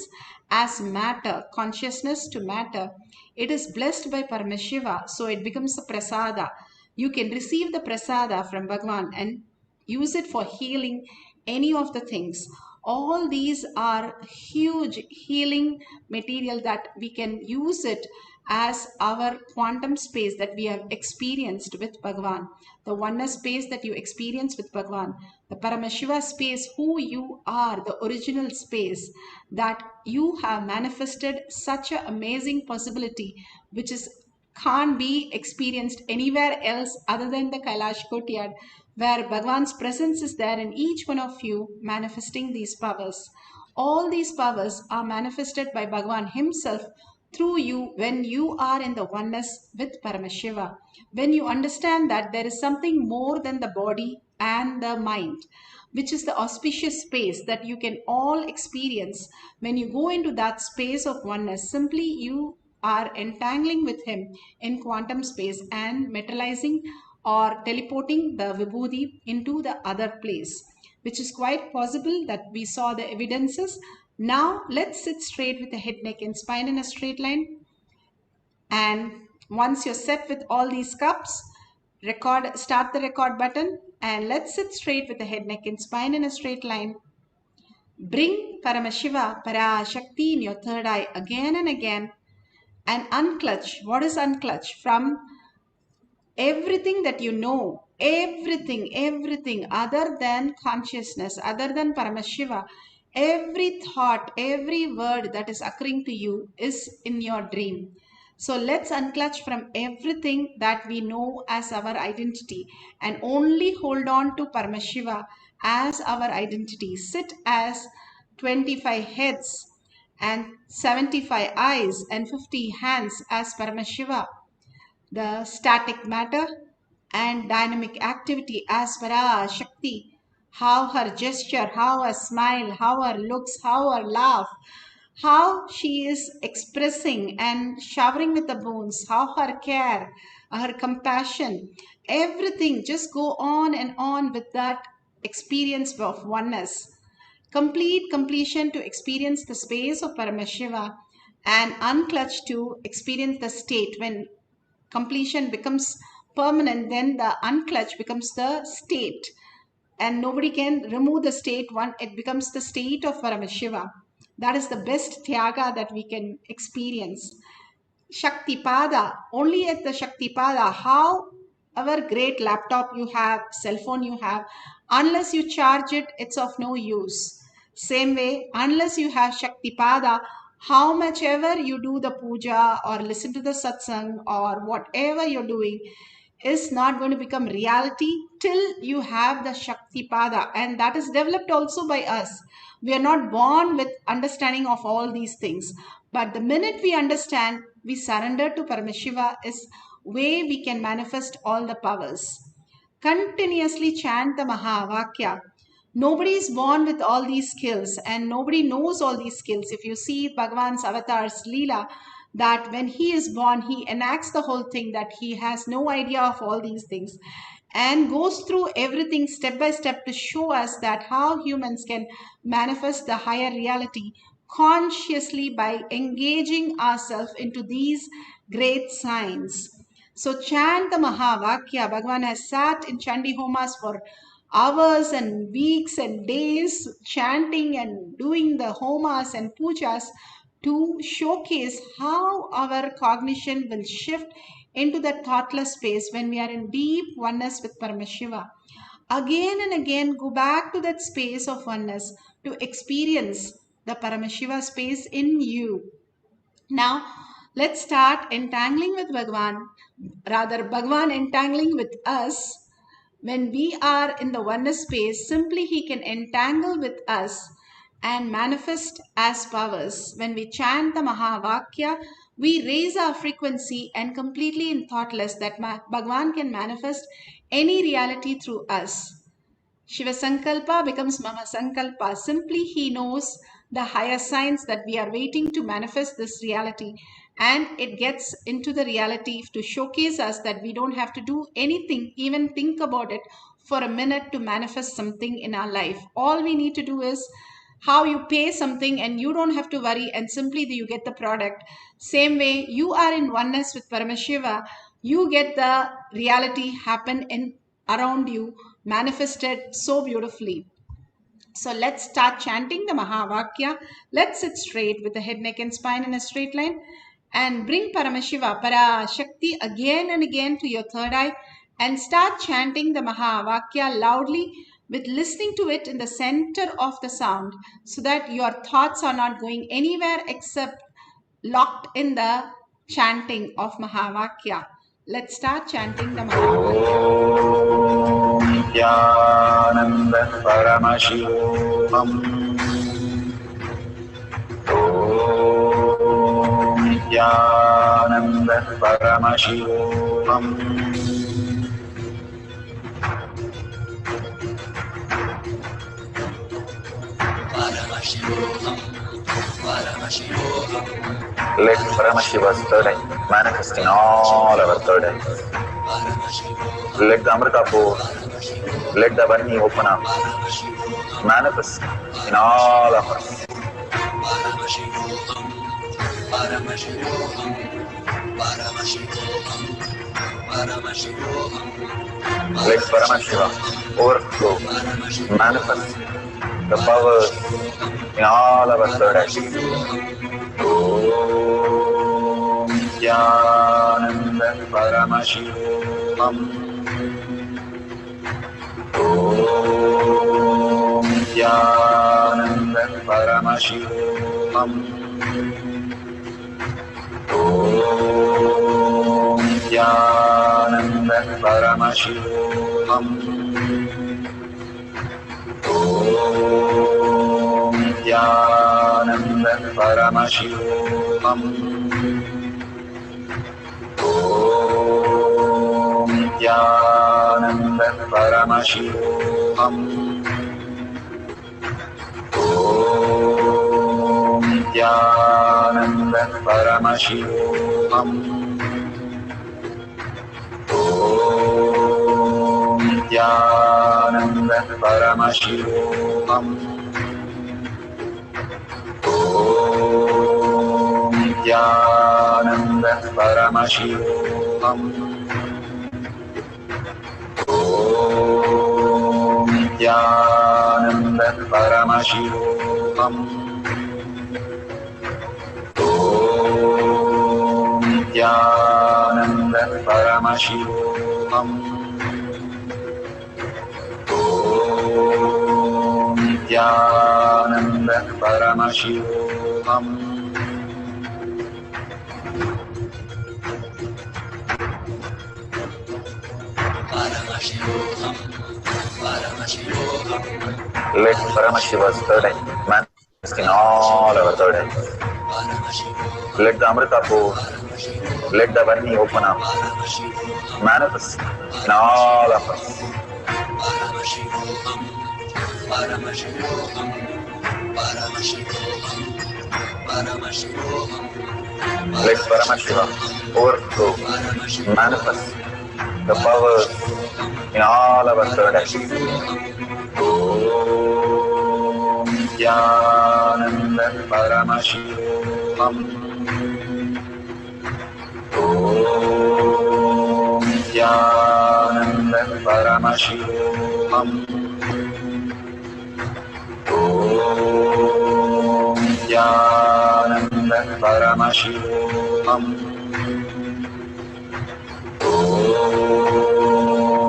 as matter, consciousness to matter. It is blessed by Paramashiva, so it becomes a prasada. You can receive the prasada from Bhagwan and use it for healing any of the things. All these are huge healing material that we can use it as our quantum space that we have experienced with Bhagwan, the oneness space that you experience with Bhagwan, the Paramashiva space, who you are, the original space, that you have manifested such an amazing possibility which is can't be experienced anywhere else other than the Kailash Courtyard, where Bhagwan's presence is there in each one of you, manifesting these powers. All these powers are manifested by Bhagwan himself through you when you are in the oneness with Paramashiva. When you understand that there is something more than the body and the mind, which is the auspicious space that you can all experience. When you go into that space of oneness, simply you are entangling with him in quantum space and metallizing or teleporting the vibhuti into the other place, which is quite possible that we saw the evidences. Now let's sit straight with the head, neck and spine in a straight line. And once you're set with all these cups, start the record button, and let's sit straight with the head, neck and spine in a straight line. Bring Paramashiva, Parashakti in your third eye again and again, and unclutch. What is unclutch? From everything that you know, everything other than consciousness, other than Paramashiva, every thought, every word that is occurring to you is in your dream. So let's unclutch from everything that we know as our identity and only hold on to Paramashiva as our identity. Sit as 25 heads and 75 eyes and 50 hands as Paramashiva, the static matter and dynamic activity as Parashakti, how her gesture, how her smile, how her looks, how her laugh, how she is expressing and showering with the bones, how her care, her compassion, everything. Just go on and on with that experience of oneness. Complete completion to experience the space of Paramashiva, and unclutch to experience the state. When completion becomes permanent, then the unclutch becomes the state, and nobody can remove the state. One, it becomes the state of Paramashiva. That is the best tyaga that we can experience. Shaktipada, only at the Shaktipada, however great laptop you have, cell phone you have, unless you charge it, it's of no use. Same way, unless you have Shaktipada, how much ever you do the puja or listen to the satsang or whatever you're doing is not going to become reality till you have the Shaktipada, and that is developed also by us. We are not born with understanding of all these things, but the minute we understand, we surrender to Paramashiva is way we can manifest all the powers. Continuously chant the Mahavakya. Nobody is born with all these skills and nobody knows all these skills. If you see Bhagavan's avatar's Leela, that when he is born, he enacts the whole thing, that he has no idea of all these things and goes through everything step by step to show us that how humans can manifest the higher reality consciously by engaging ourselves into these great signs. So chant the Mahavakya. Bhagavan has sat in Chandi Homas for hours and weeks and days chanting and doing the homas and pujas to showcase how our cognition will shift into the thoughtless space when we are in deep oneness with Paramashiva. Again and again, go back to that space of oneness to experience the Paramashiva space in you. Now, let's start entangling with Bhagavan, rather Bhagavan entangling with us. When we are in the oneness space, simply he can entangle with us and manifest as powers. When we chant the Mahavakya, we raise our frequency and completely in thoughtless that Bhagwan can manifest any reality through us. Shiva Sankalpa becomes Mama Sankalpa. Simply he knows the higher signs that we are waiting to manifest this reality, and it gets into the reality to showcase us that we don't have to do anything, even think about it for a minute to manifest something in our life. All we need to do is how you pay something and you don't have to worry, and simply you get the product. Same way you are in oneness with Paramashiva, you get the reality happen in around you, manifested so beautifully. So let's start chanting the Mahavakya. Let's sit straight with the head, neck and spine in a straight line and bring Paramashiva, Parashakti again and again to your third eye and start chanting the Mahavakya loudly with listening to it in the center of the sound so that your thoughts are not going anywhere except locked in the chanting of Mahavakya. Let's start chanting the Mahavakya.
Nityananda Paramashivam Om Nityananda Paramashivam Let Paramashiva's third eye manifest in all our third eyes. Let the Amrita pour, let the Varni open up, manifest in all of us. Let Paramashiva overflow, manifest the powers in all our third eyes. Om Nityananda Paramashivam Om Nityananda Paramashivam Om Nityananda Paramashivam Om Nityananda Paramashivam Om Nityananda Paramashivam Om Nityananda Paramashivam Om Nityananda Paramashivam Om Nityananda Paramashivam Om Nityananda Paramashivam Om Nityananda Paramashivam Om Nityananda Paramashivam Let Paramashiva's third eye manifest in all our third eyes. Let the Amrita pour, let the Varni open up, manifest in all of us. Let Paramashiva overflow, manifest the powers in all our third eyes. Om Nityananda Paramashivam Om Nityananda Paramashivam Om Nityananda Paramashivam Om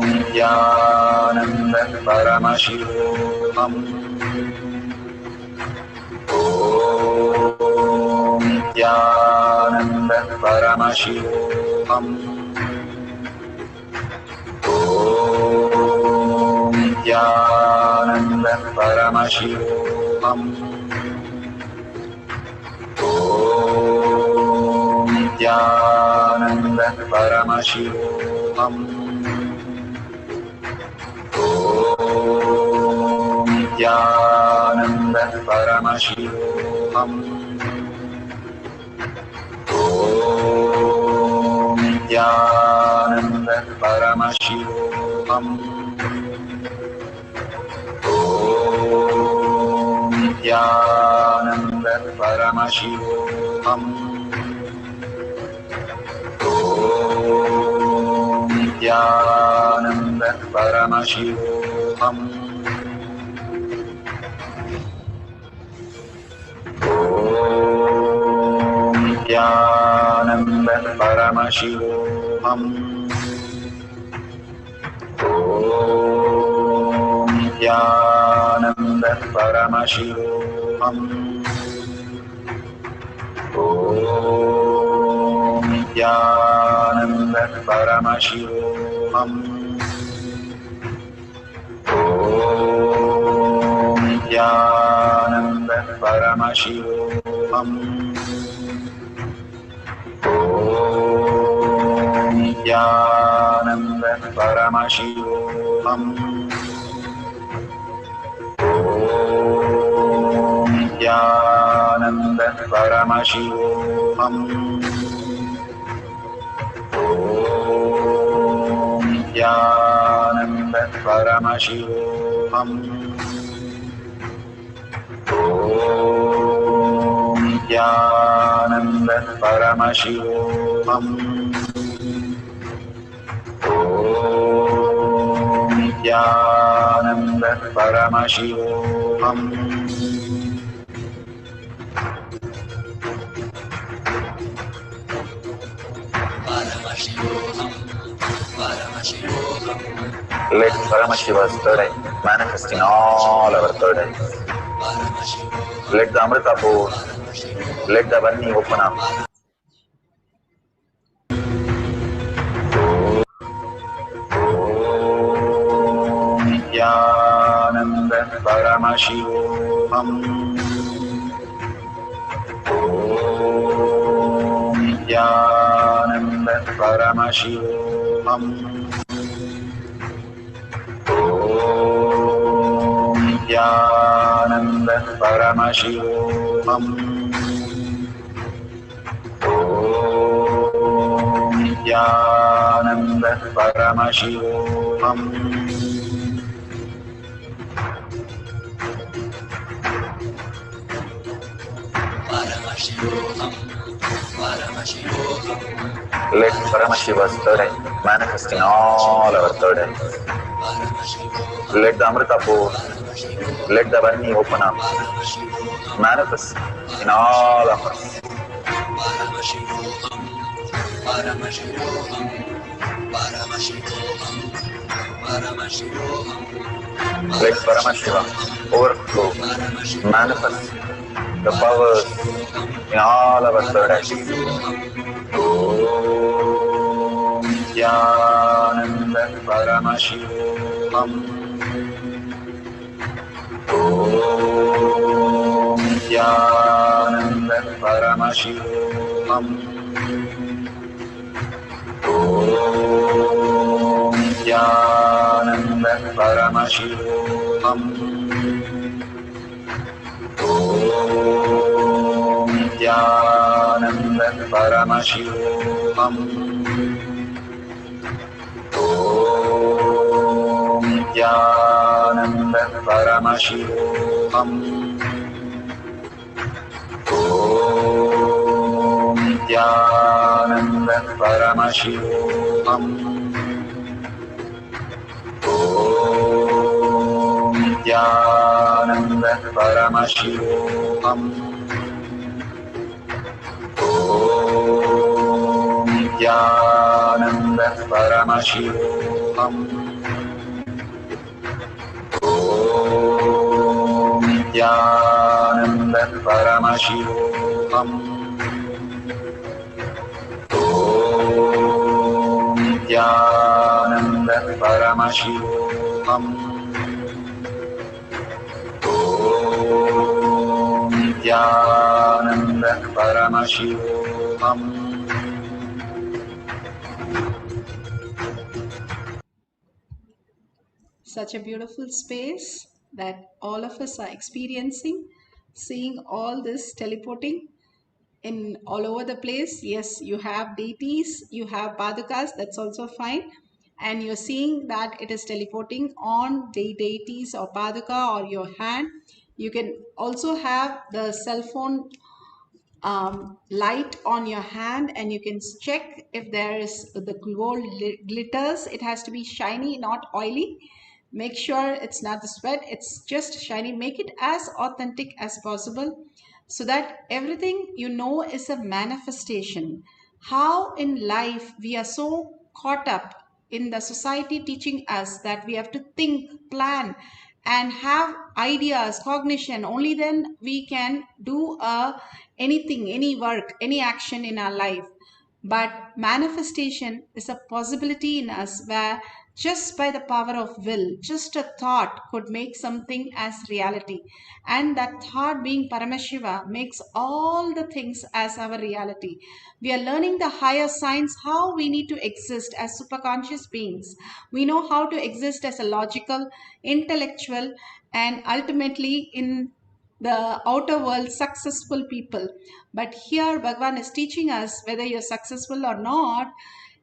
Nityananda Paramashivam Om Nityananda Paramashivam Om Nityananda Paramashivam Om Nityananda Paramashivoham. Om Nityananda Paramashivoham. Om Nityananda Paramashivoham. Om Nityananda Paramashivoham. Om Nityananda Paramashivoham. Om Nityananda Paramashivoham. Om Nityananda Paramashivoham. Om Nityananda Paramashivoham. Om Nityananda Paramashivoham. Om Nityananda Paramashivoham. Om Nityananda Paramashivoham. Om Nityananda Paramashivoham. Om Nityananda Paramashivoham. Om Nityananda Paramashivoham. Let Paramashiva's third eye manifest in all our third eyes. Let the Amrita pour, let the Varni open up. Om Nityananda Paramashivoham. Om Nityananda Paramashivoham. Om Nityananda Paramashivoham. Om Nityananda Paramashivoham. Let Paramashiva's third eye manifest in all our third eyes. Let the Amrita pour, let the Varni open up, manifest in all of us. Let Paramashiva overflow, manifest the powers in all our third eyes. Om Nityananda Paramashivoham. Om Nityananda Paramashivoham. Om Nityananda Paramashivoham. Om Nityananda Paramashivoham. Om Nityananda Paramashivoham. Om Nityananda Paramashivoham. Om Nityananda Paramashivoham. Om Nityananda Paramashivoham. Om Nityananda Paramashivoham. Om Nityananda Paramashivoham. Om Nityananda Paramashivoham.
such a beautiful space that all of us are experiencing, seeing all this teleporting in all over the place. Yes, you have deities, you have padukas, that's also fine. And you're seeing that it is teleporting on the deities or paduka or your hand. You can also have the cell phone light on your hand, and you can check if there is the gold glitters. It has to be shiny, not oily. Make sure it's not the sweat, it's just shiny. Make it as authentic as possible so that everything you know is a manifestation. How in life we are so caught up in the society teaching us that we have to think, plan, and have ideas, cognition. Only then we can do anything, any work, any action in our life. But manifestation is a possibility in us where just by the power of will, just a thought could make something as reality. And that thought being Paramashiva makes all the things as our reality. We are learning the higher science, how we need to exist as superconscious beings. We know how to exist as a logical, intellectual, and ultimately in the outer world successful people. But here Bhagavan is teaching us, whether you're successful or not,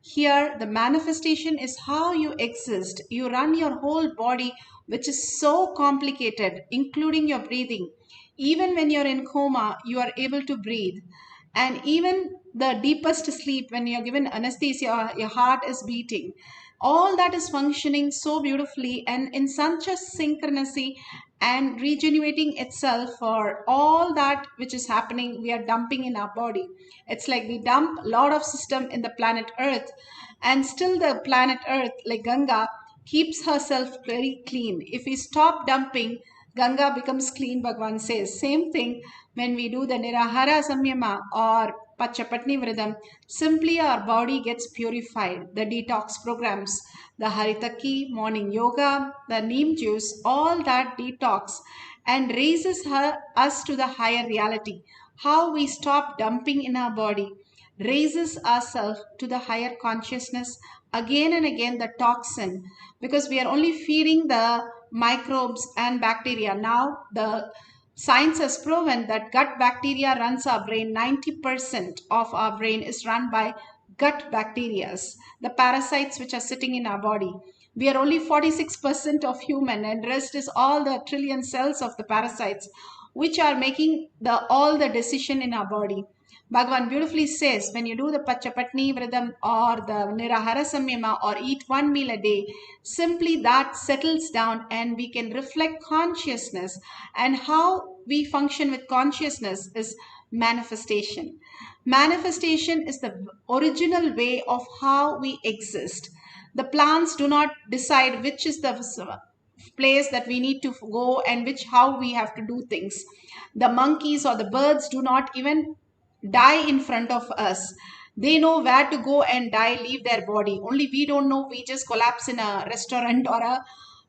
here the manifestation is how you exist. You run your whole body, which is so complicated, including your breathing. Even when you're in coma, you are able to breathe. And even the deepest sleep, when you're given anesthesia, your heart is beating. All that is functioning so beautifully and in such a synchronicity and regenerating itself for all that which is happening, we are dumping in our body. It's like we dump a lot of system in the planet Earth, and still the planet Earth, like Ganga, keeps herself very clean. If we stop dumping, Ganga becomes clean, Bhagavan says. Same thing when we do the Nirahara Samyama or Pachapatni Vridam, simply our body gets purified. The detox programs, the Haritaki, morning yoga, the neem juice, all that detox and raises us to the higher reality. How we stop dumping in our body raises ourselves to the higher consciousness again and again, the toxin, because we are only feeding the microbes and bacteria. Now the science has proven that gut bacteria runs our brain. 90% of our brain is run by gut bacteria, the parasites which are sitting in our body. We are only 46% of human, and rest is all the trillion cells of the parasites which are making all the decision in our body. Bhagavan beautifully says, when you do the Pachapatni Vridam or the Nirahara Samyama or eat one meal a day, simply that settles down and we can reflect consciousness. And how we function with consciousness is manifestation. Manifestation is the original way of how we exist. The plants do not decide which is the place that we need to go and how we have to do things. The monkeys or the birds do not even die in front of us. They know where to go and die, leave their body. Only we don't know. We just collapse in a restaurant or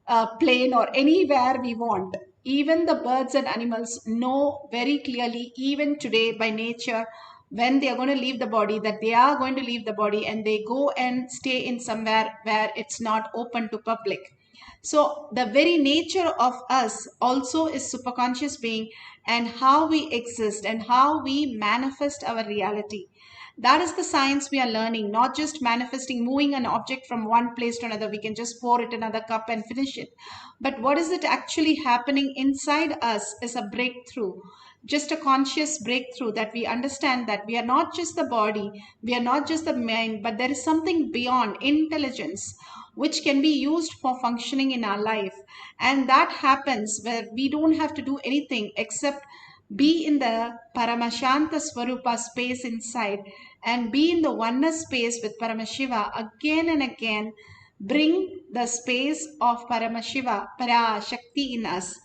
a plane or anywhere we want. Even the birds and animals know very clearly, even today by nature, when they are going to leave the body, that they are going to leave the body, and they go and stay in somewhere where it's not open to public. So the very nature of us also is superconscious being, and how we exist and how we manifest our reality. That is the science we are learning, not just manifesting, moving an object from one place to another. We can just pour it in another cup and finish it. But what is it actually happening inside us is a breakthrough, just a conscious breakthrough, that we understand that we are not just the body, we are not just the mind, but there is something beyond intelligence which can be used for functioning in our life. And that happens where we don't have to do anything except be in the Paramashanta Swarupa space inside and be in the oneness space with Paramashiva again and again. Bring the space of Paramashiva, Parashakti in us.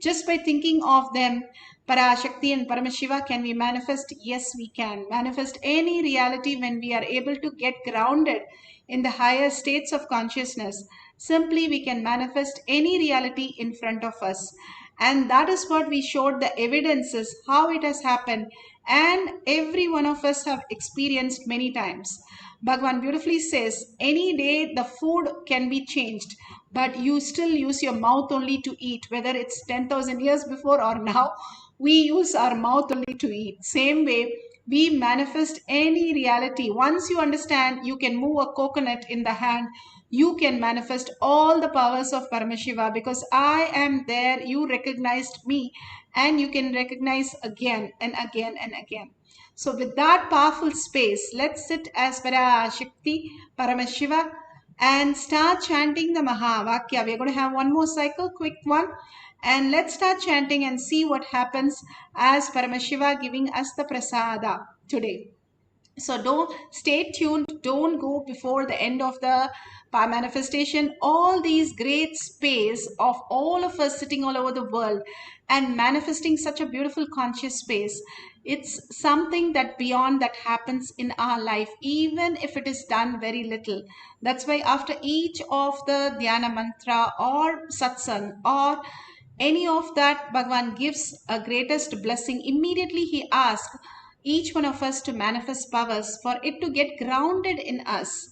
Just by thinking of them, Parashakti and Paramashiva, can we manifest? Yes, we can manifest any reality when we are able to get grounded in the higher states of consciousness. Simply, we can manifest any reality in front of us. And that is what we showed the evidences, how it has happened. and every one of us have experienced many times. Bhagavan beautifully says, any day the food can be changed, but you still use your mouth only to eat, whether it's 10,000 years before or now, we use our mouth only to eat. Same way, we manifest any reality. Once you understand, you can move a coconut in the hand, you can manifest all the powers of Paramashiva, because I am there, you recognized me, and you can recognize again and again and again. So with that powerful space, let's sit as Parashakti, Paramashiva, and start chanting the Mahavakya. We're going to have one more cycle, quick one. And let's start chanting and see what happens as Paramashiva giving us the prasada today. So don't stay tuned. Don't go before the end of the manifestation. All these great space of all of us sitting all over the world and manifesting such a beautiful conscious space. It's something that beyond that happens in our life, even if it is done very little. That's why after each of the dhyana mantra or satsang or any of that, Bhagavan gives a greatest blessing. Immediately he asks each one of us to manifest powers for it to get grounded in us.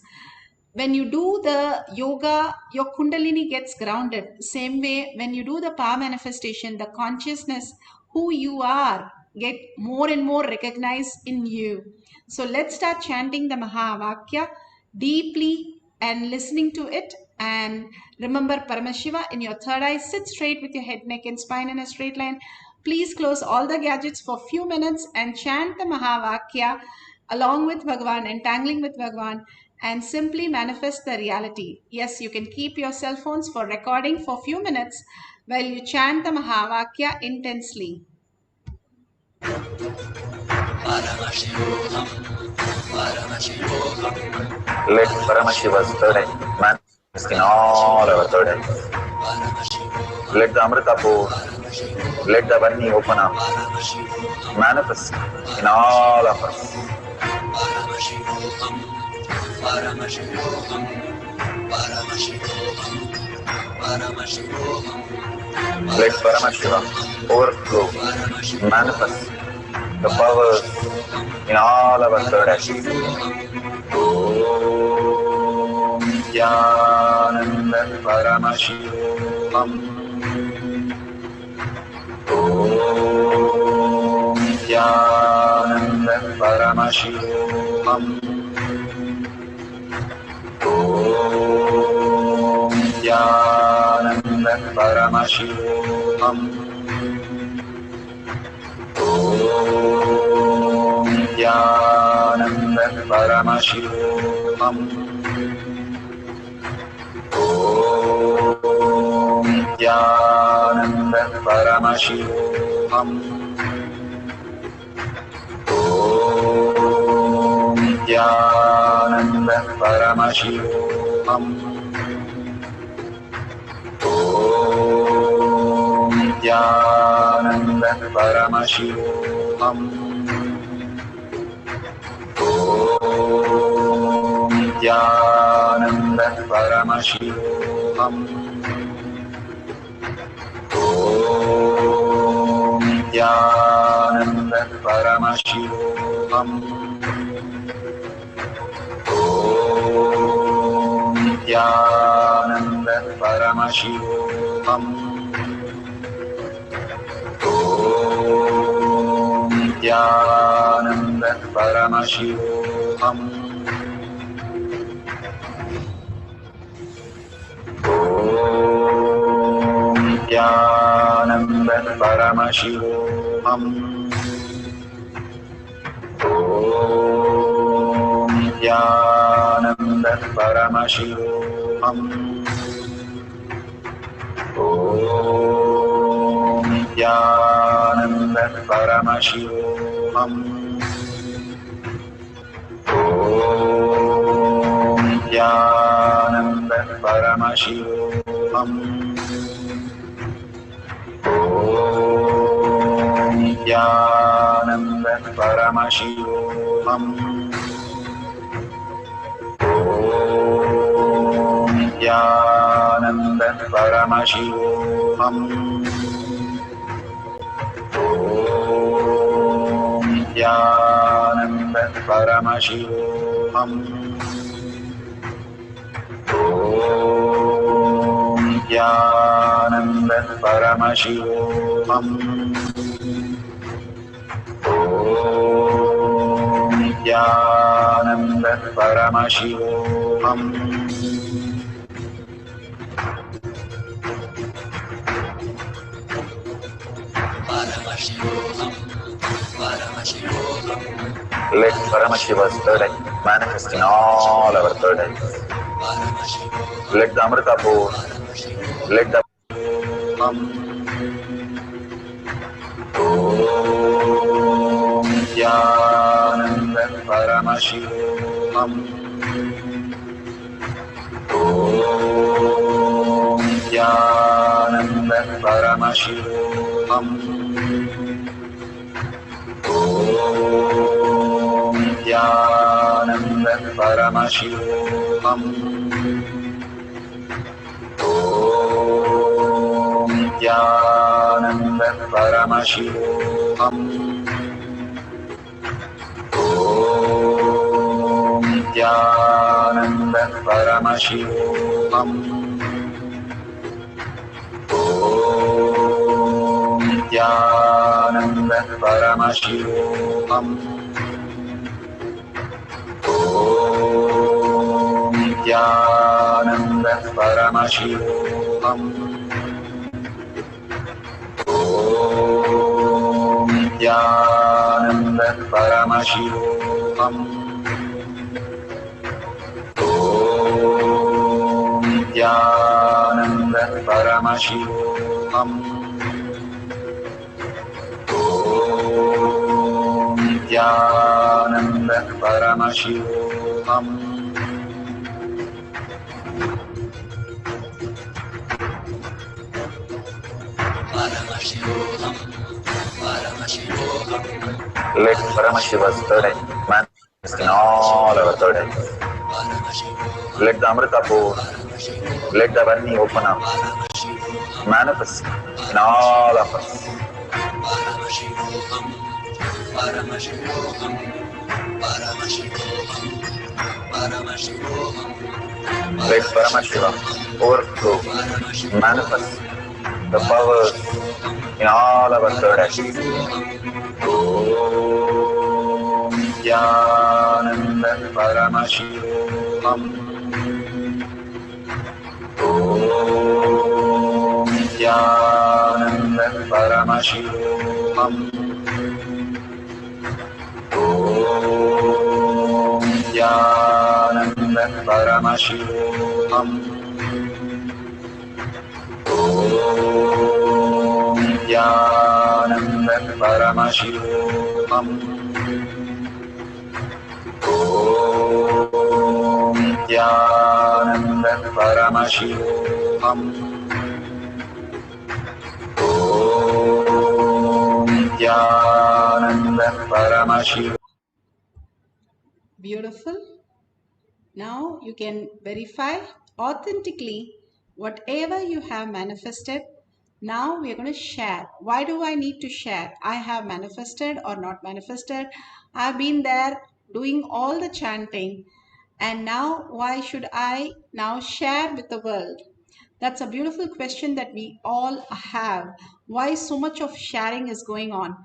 When you do the yoga, your kundalini gets grounded. Same way, when you do the power manifestation, the consciousness, who you are, get more and more recognized in you. So let's start chanting the Mahavakya deeply and listening to it. And remember Paramashiva in your third eye. Sit straight with your head, neck, and spine in a straight line. Please close all the gadgets for a few minutes and chant the Mahavakya along with Bhagavan, entangling with Bhagavan, and simply manifest the reality. Yes, you can keep your cell phones for recording for a few minutes while you chant the Mahavakya intensely.
Let Paramashiva's third eye manifest in all our third eyes. Let the Amrita pour, let the Varni open up, manifest in all of us. Let Paramashiva overflow, manifest the powers in all our third eyes. Om Jnananda Paramashivam. Om Jnananda Paramashivam. Om Jnananda Paramashivam. Om Jnananda Paramashivam. Om Jnananda Paramashivam. Om Jnananda Paramashivam. Om Jnananda Paramashivam. Om Jnananda Paramashivam. Om Jnananda Paramashivam. Om Jnananda Paramashivam. Om Jnananda Paramashivam. Om Jnananda Paramashivam. Om Jnananda Paramashivam. Om Jnananda Paramashivam. Om Jnananda Paramashivam. Om Jnananda Paramashivam. Om Jnananda Paramashivam. Om Gyanand परमशिवोऽहम् ॐ ज्ञानंद परमशिवोऽहम् ॐ ज्ञानंद परमशिवोऽहम् Let Paramashiva's third eye manifest in all our third eyes. Let the Amrita pour, let the Om Jnananda Paramashivam Om Jnananda Paramashivam Om Jnananda Paramashivam Om Jnananda Paramashivam Om Jnananda Paramashivam Om Jnananda Paramashivam Om Jnananda Paramashivam Om Jnananda Paramashivam Om Jnananda Paramashivam Om Jnananda Paramashivam Let Paramashiva's third eye manifest in all our third eyes. Let the Amrita pour, let the Varni open up, manifest in all of us. Let Paramashiva overflow, manifest the powers in all our third eyes. Om Jnananda Paramashivam Om Jnananda Paramashivam Om Jnananda Paramashivam Om Jnananda Paramashivam Om Jnananda Paramashivam Om Jnananda Paramashivam.
Beautiful. Now you can verify authentically whatever you have manifested. Now we are going to share. Why do I need to share? I have manifested or not manifested. I've been there doing all the chanting. And now why should I now share with the world? That's a beautiful question that we all have. Why so much of sharing is going on?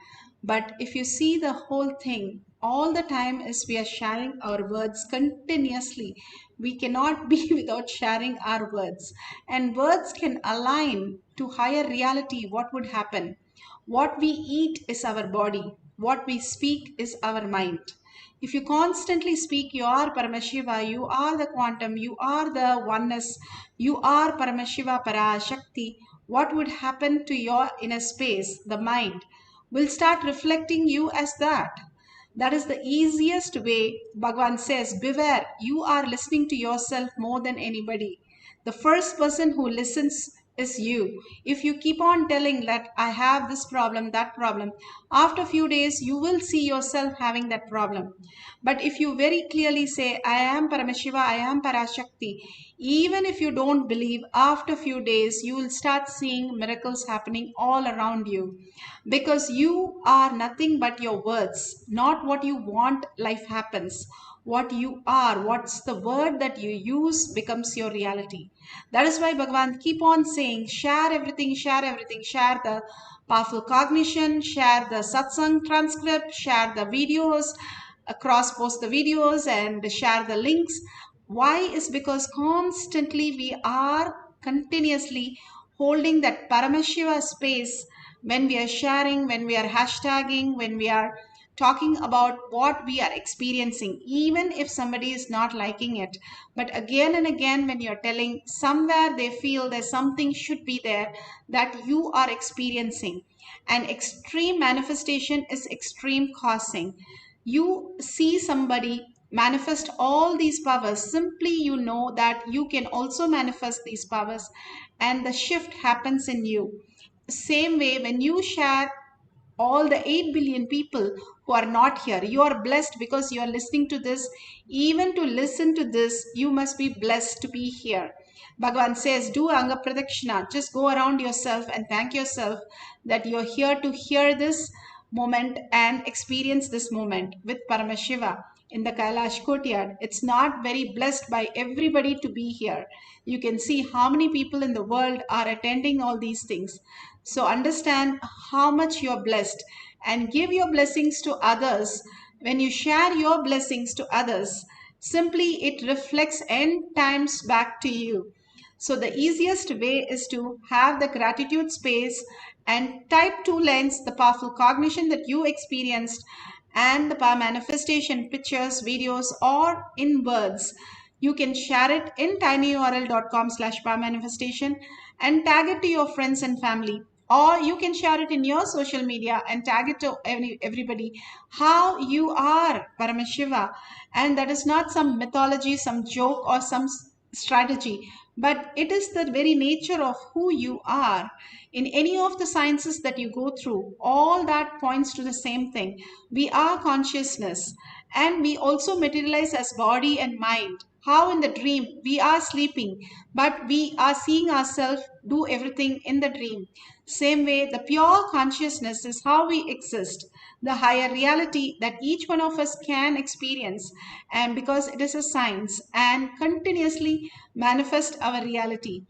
But if you see the whole thing, all the time is we are sharing our words continuously. We cannot be without sharing our words. And words can align to higher reality. What would happen? What we eat is our body. What we speak is our mind. If you constantly speak, you are Paramashiva, you are the quantum, you are the oneness, you are Paramashiva Parashakti, what would happen to your inner space, the mind, will start reflecting you as that. That is the easiest way. Bhagavan says, beware, you are listening to yourself more than anybody. The first person who listens is you. If you keep on telling that I have this problem, that problem, after a few days you will see yourself having that problem. But if you very clearly say, I am Paramashiva, I am Parashakti, even if you don't believe, after a few days you will start seeing miracles happening all around you. Because you are nothing but your words, not what you want life happens. What you are, what's the word that you use becomes your reality. That is why Bhagavan keep on saying, share everything, share everything, share the powerful cognition, share the satsang transcript, share the videos, cross post the videos and share the links. Why is because constantly we are continuously holding that Paramashiva space when we are sharing, when we are hashtagging, when we are talking about what we are experiencing, even if somebody is not liking it. But again and again, when you're telling, somewhere they feel there's something should be there that you are experiencing. And extreme manifestation is extreme causing. You see somebody manifest all these powers, simply you know that you can also manifest these powers, and the shift happens in you. Same way, when you share all the 8 billion people who are not here, you are blessed because you are listening to this. Even to listen to this, you must be blessed to be here. Bhagavan says, do anga pradakshina, just go around yourself and thank yourself that you're here to hear this moment and experience this moment with Paramashiva in the Kailash courtyard. It's not very blessed by everybody to be here. You can see how many people in the world are attending all these things. So understand how much you're blessed and give your blessings to others. When you share your blessings to others, simply it reflects n times back to you. So the easiest way is to have the gratitude space and type 2 lines, the powerful cognition that you experienced and the power manifestation pictures, videos, or in words. You can share it in tinyurl.com/power manifestation and tag it to your friends and family. Or you can share it in your social media and tag it to everybody how you are Paramashiva. And that is not some mythology, some joke, or some strategy, but it is the very nature of who you are. In any of the sciences that you go through, all that points to the same thing. We are consciousness, and we also materialize as body and mind. How in the dream we are sleeping, but we are seeing ourselves do everything in the dream. Same way, the pure consciousness is how we exist, the higher reality that each one of us can experience, and because it is a science and continuously manifest our reality.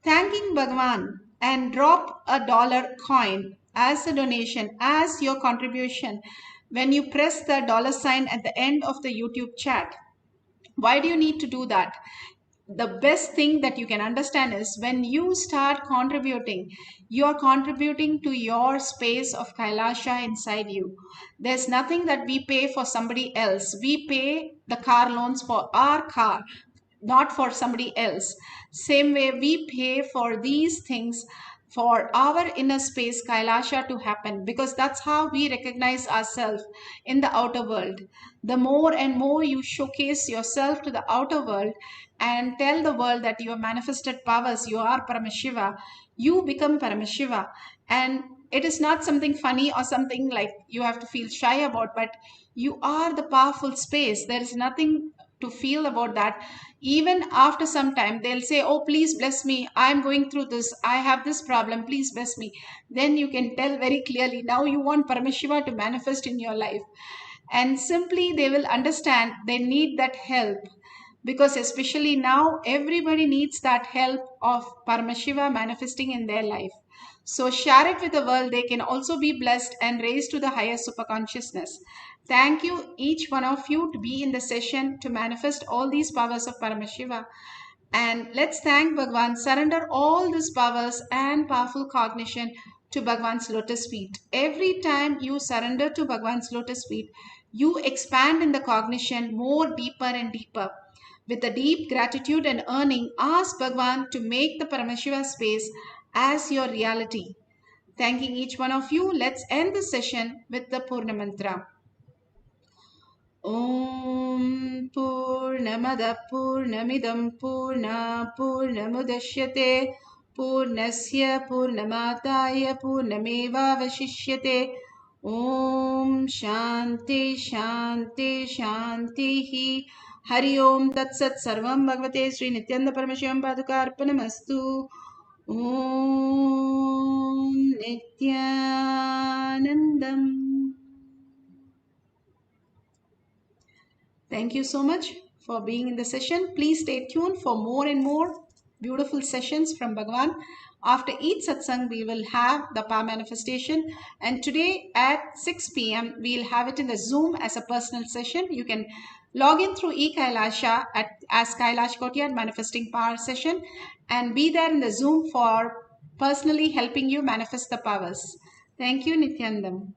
Thanking Bhagavan and drop a dollar coin as a donation, as your contribution when you press the dollar sign at the end of the YouTube chat. Why do you need to do that? The best thing that you can understand is when you start contributing, you are contributing to your space of Kailasha inside you. There's nothing that we pay for somebody else. We pay the car loans for our car, not for somebody else. Same way we pay for these things for our inner space Kailasha to happen, because that's how we recognize ourselves in the outer world. The more and more you showcase yourself to the outer world and tell the world that you are manifested powers, you are Paramashiva, you become Paramashiva. And it is not something funny or something like you have to feel shy about, but you are the powerful space. There is nothing to feel about that. Even after some time, they'll say, oh, please bless me. I'm going through this. I have this problem. Please bless me. Then you can tell very clearly, now you want Paramashiva to manifest in your life. And simply they will understand they need that help, because especially now everybody needs that help of Paramashiva manifesting in their life. So share it with the world. They can also be blessed and raised to the higher superconsciousness. Thank you, each one of you, to be in the session to manifest all these powers of Paramashiva. And let's thank Bhagwan. Surrender all these powers and powerful cognition to Bhagwan's lotus feet. Every time you surrender to Bhagwan's lotus feet, you expand in the cognition more deeper and deeper. With a deep gratitude and earning, ask Bhagwan to make the Paramashiva space as your reality. Thanking each one of you, let's end the session with the Purna Mantra. Om Purnamada Purnamidam Purna Purnamudashyate पूर्णस्य पूर्णमादाय पूर्णमेवावशिष्यते। ॐ शान्ति शान्ति शान्तिः। हरि ओम तत्सत्। सर्वं भगवते श्री नित्यानंद परमशिवं पादुकार्पणमस्तु। ॐ नित्यानन्दम्। Thank you so much for being in the session. Please stay tuned for more and more beautiful sessions from Bhagavan. After each satsang, we will have the power manifestation. And today at 6 p.m., we'll have it in the Zoom as a personal session. You can log in through eKailasha as Kailash Kotiad Manifesting Power session and be there in the Zoom for personally helping you manifest the powers. Thank you, Nityanandam.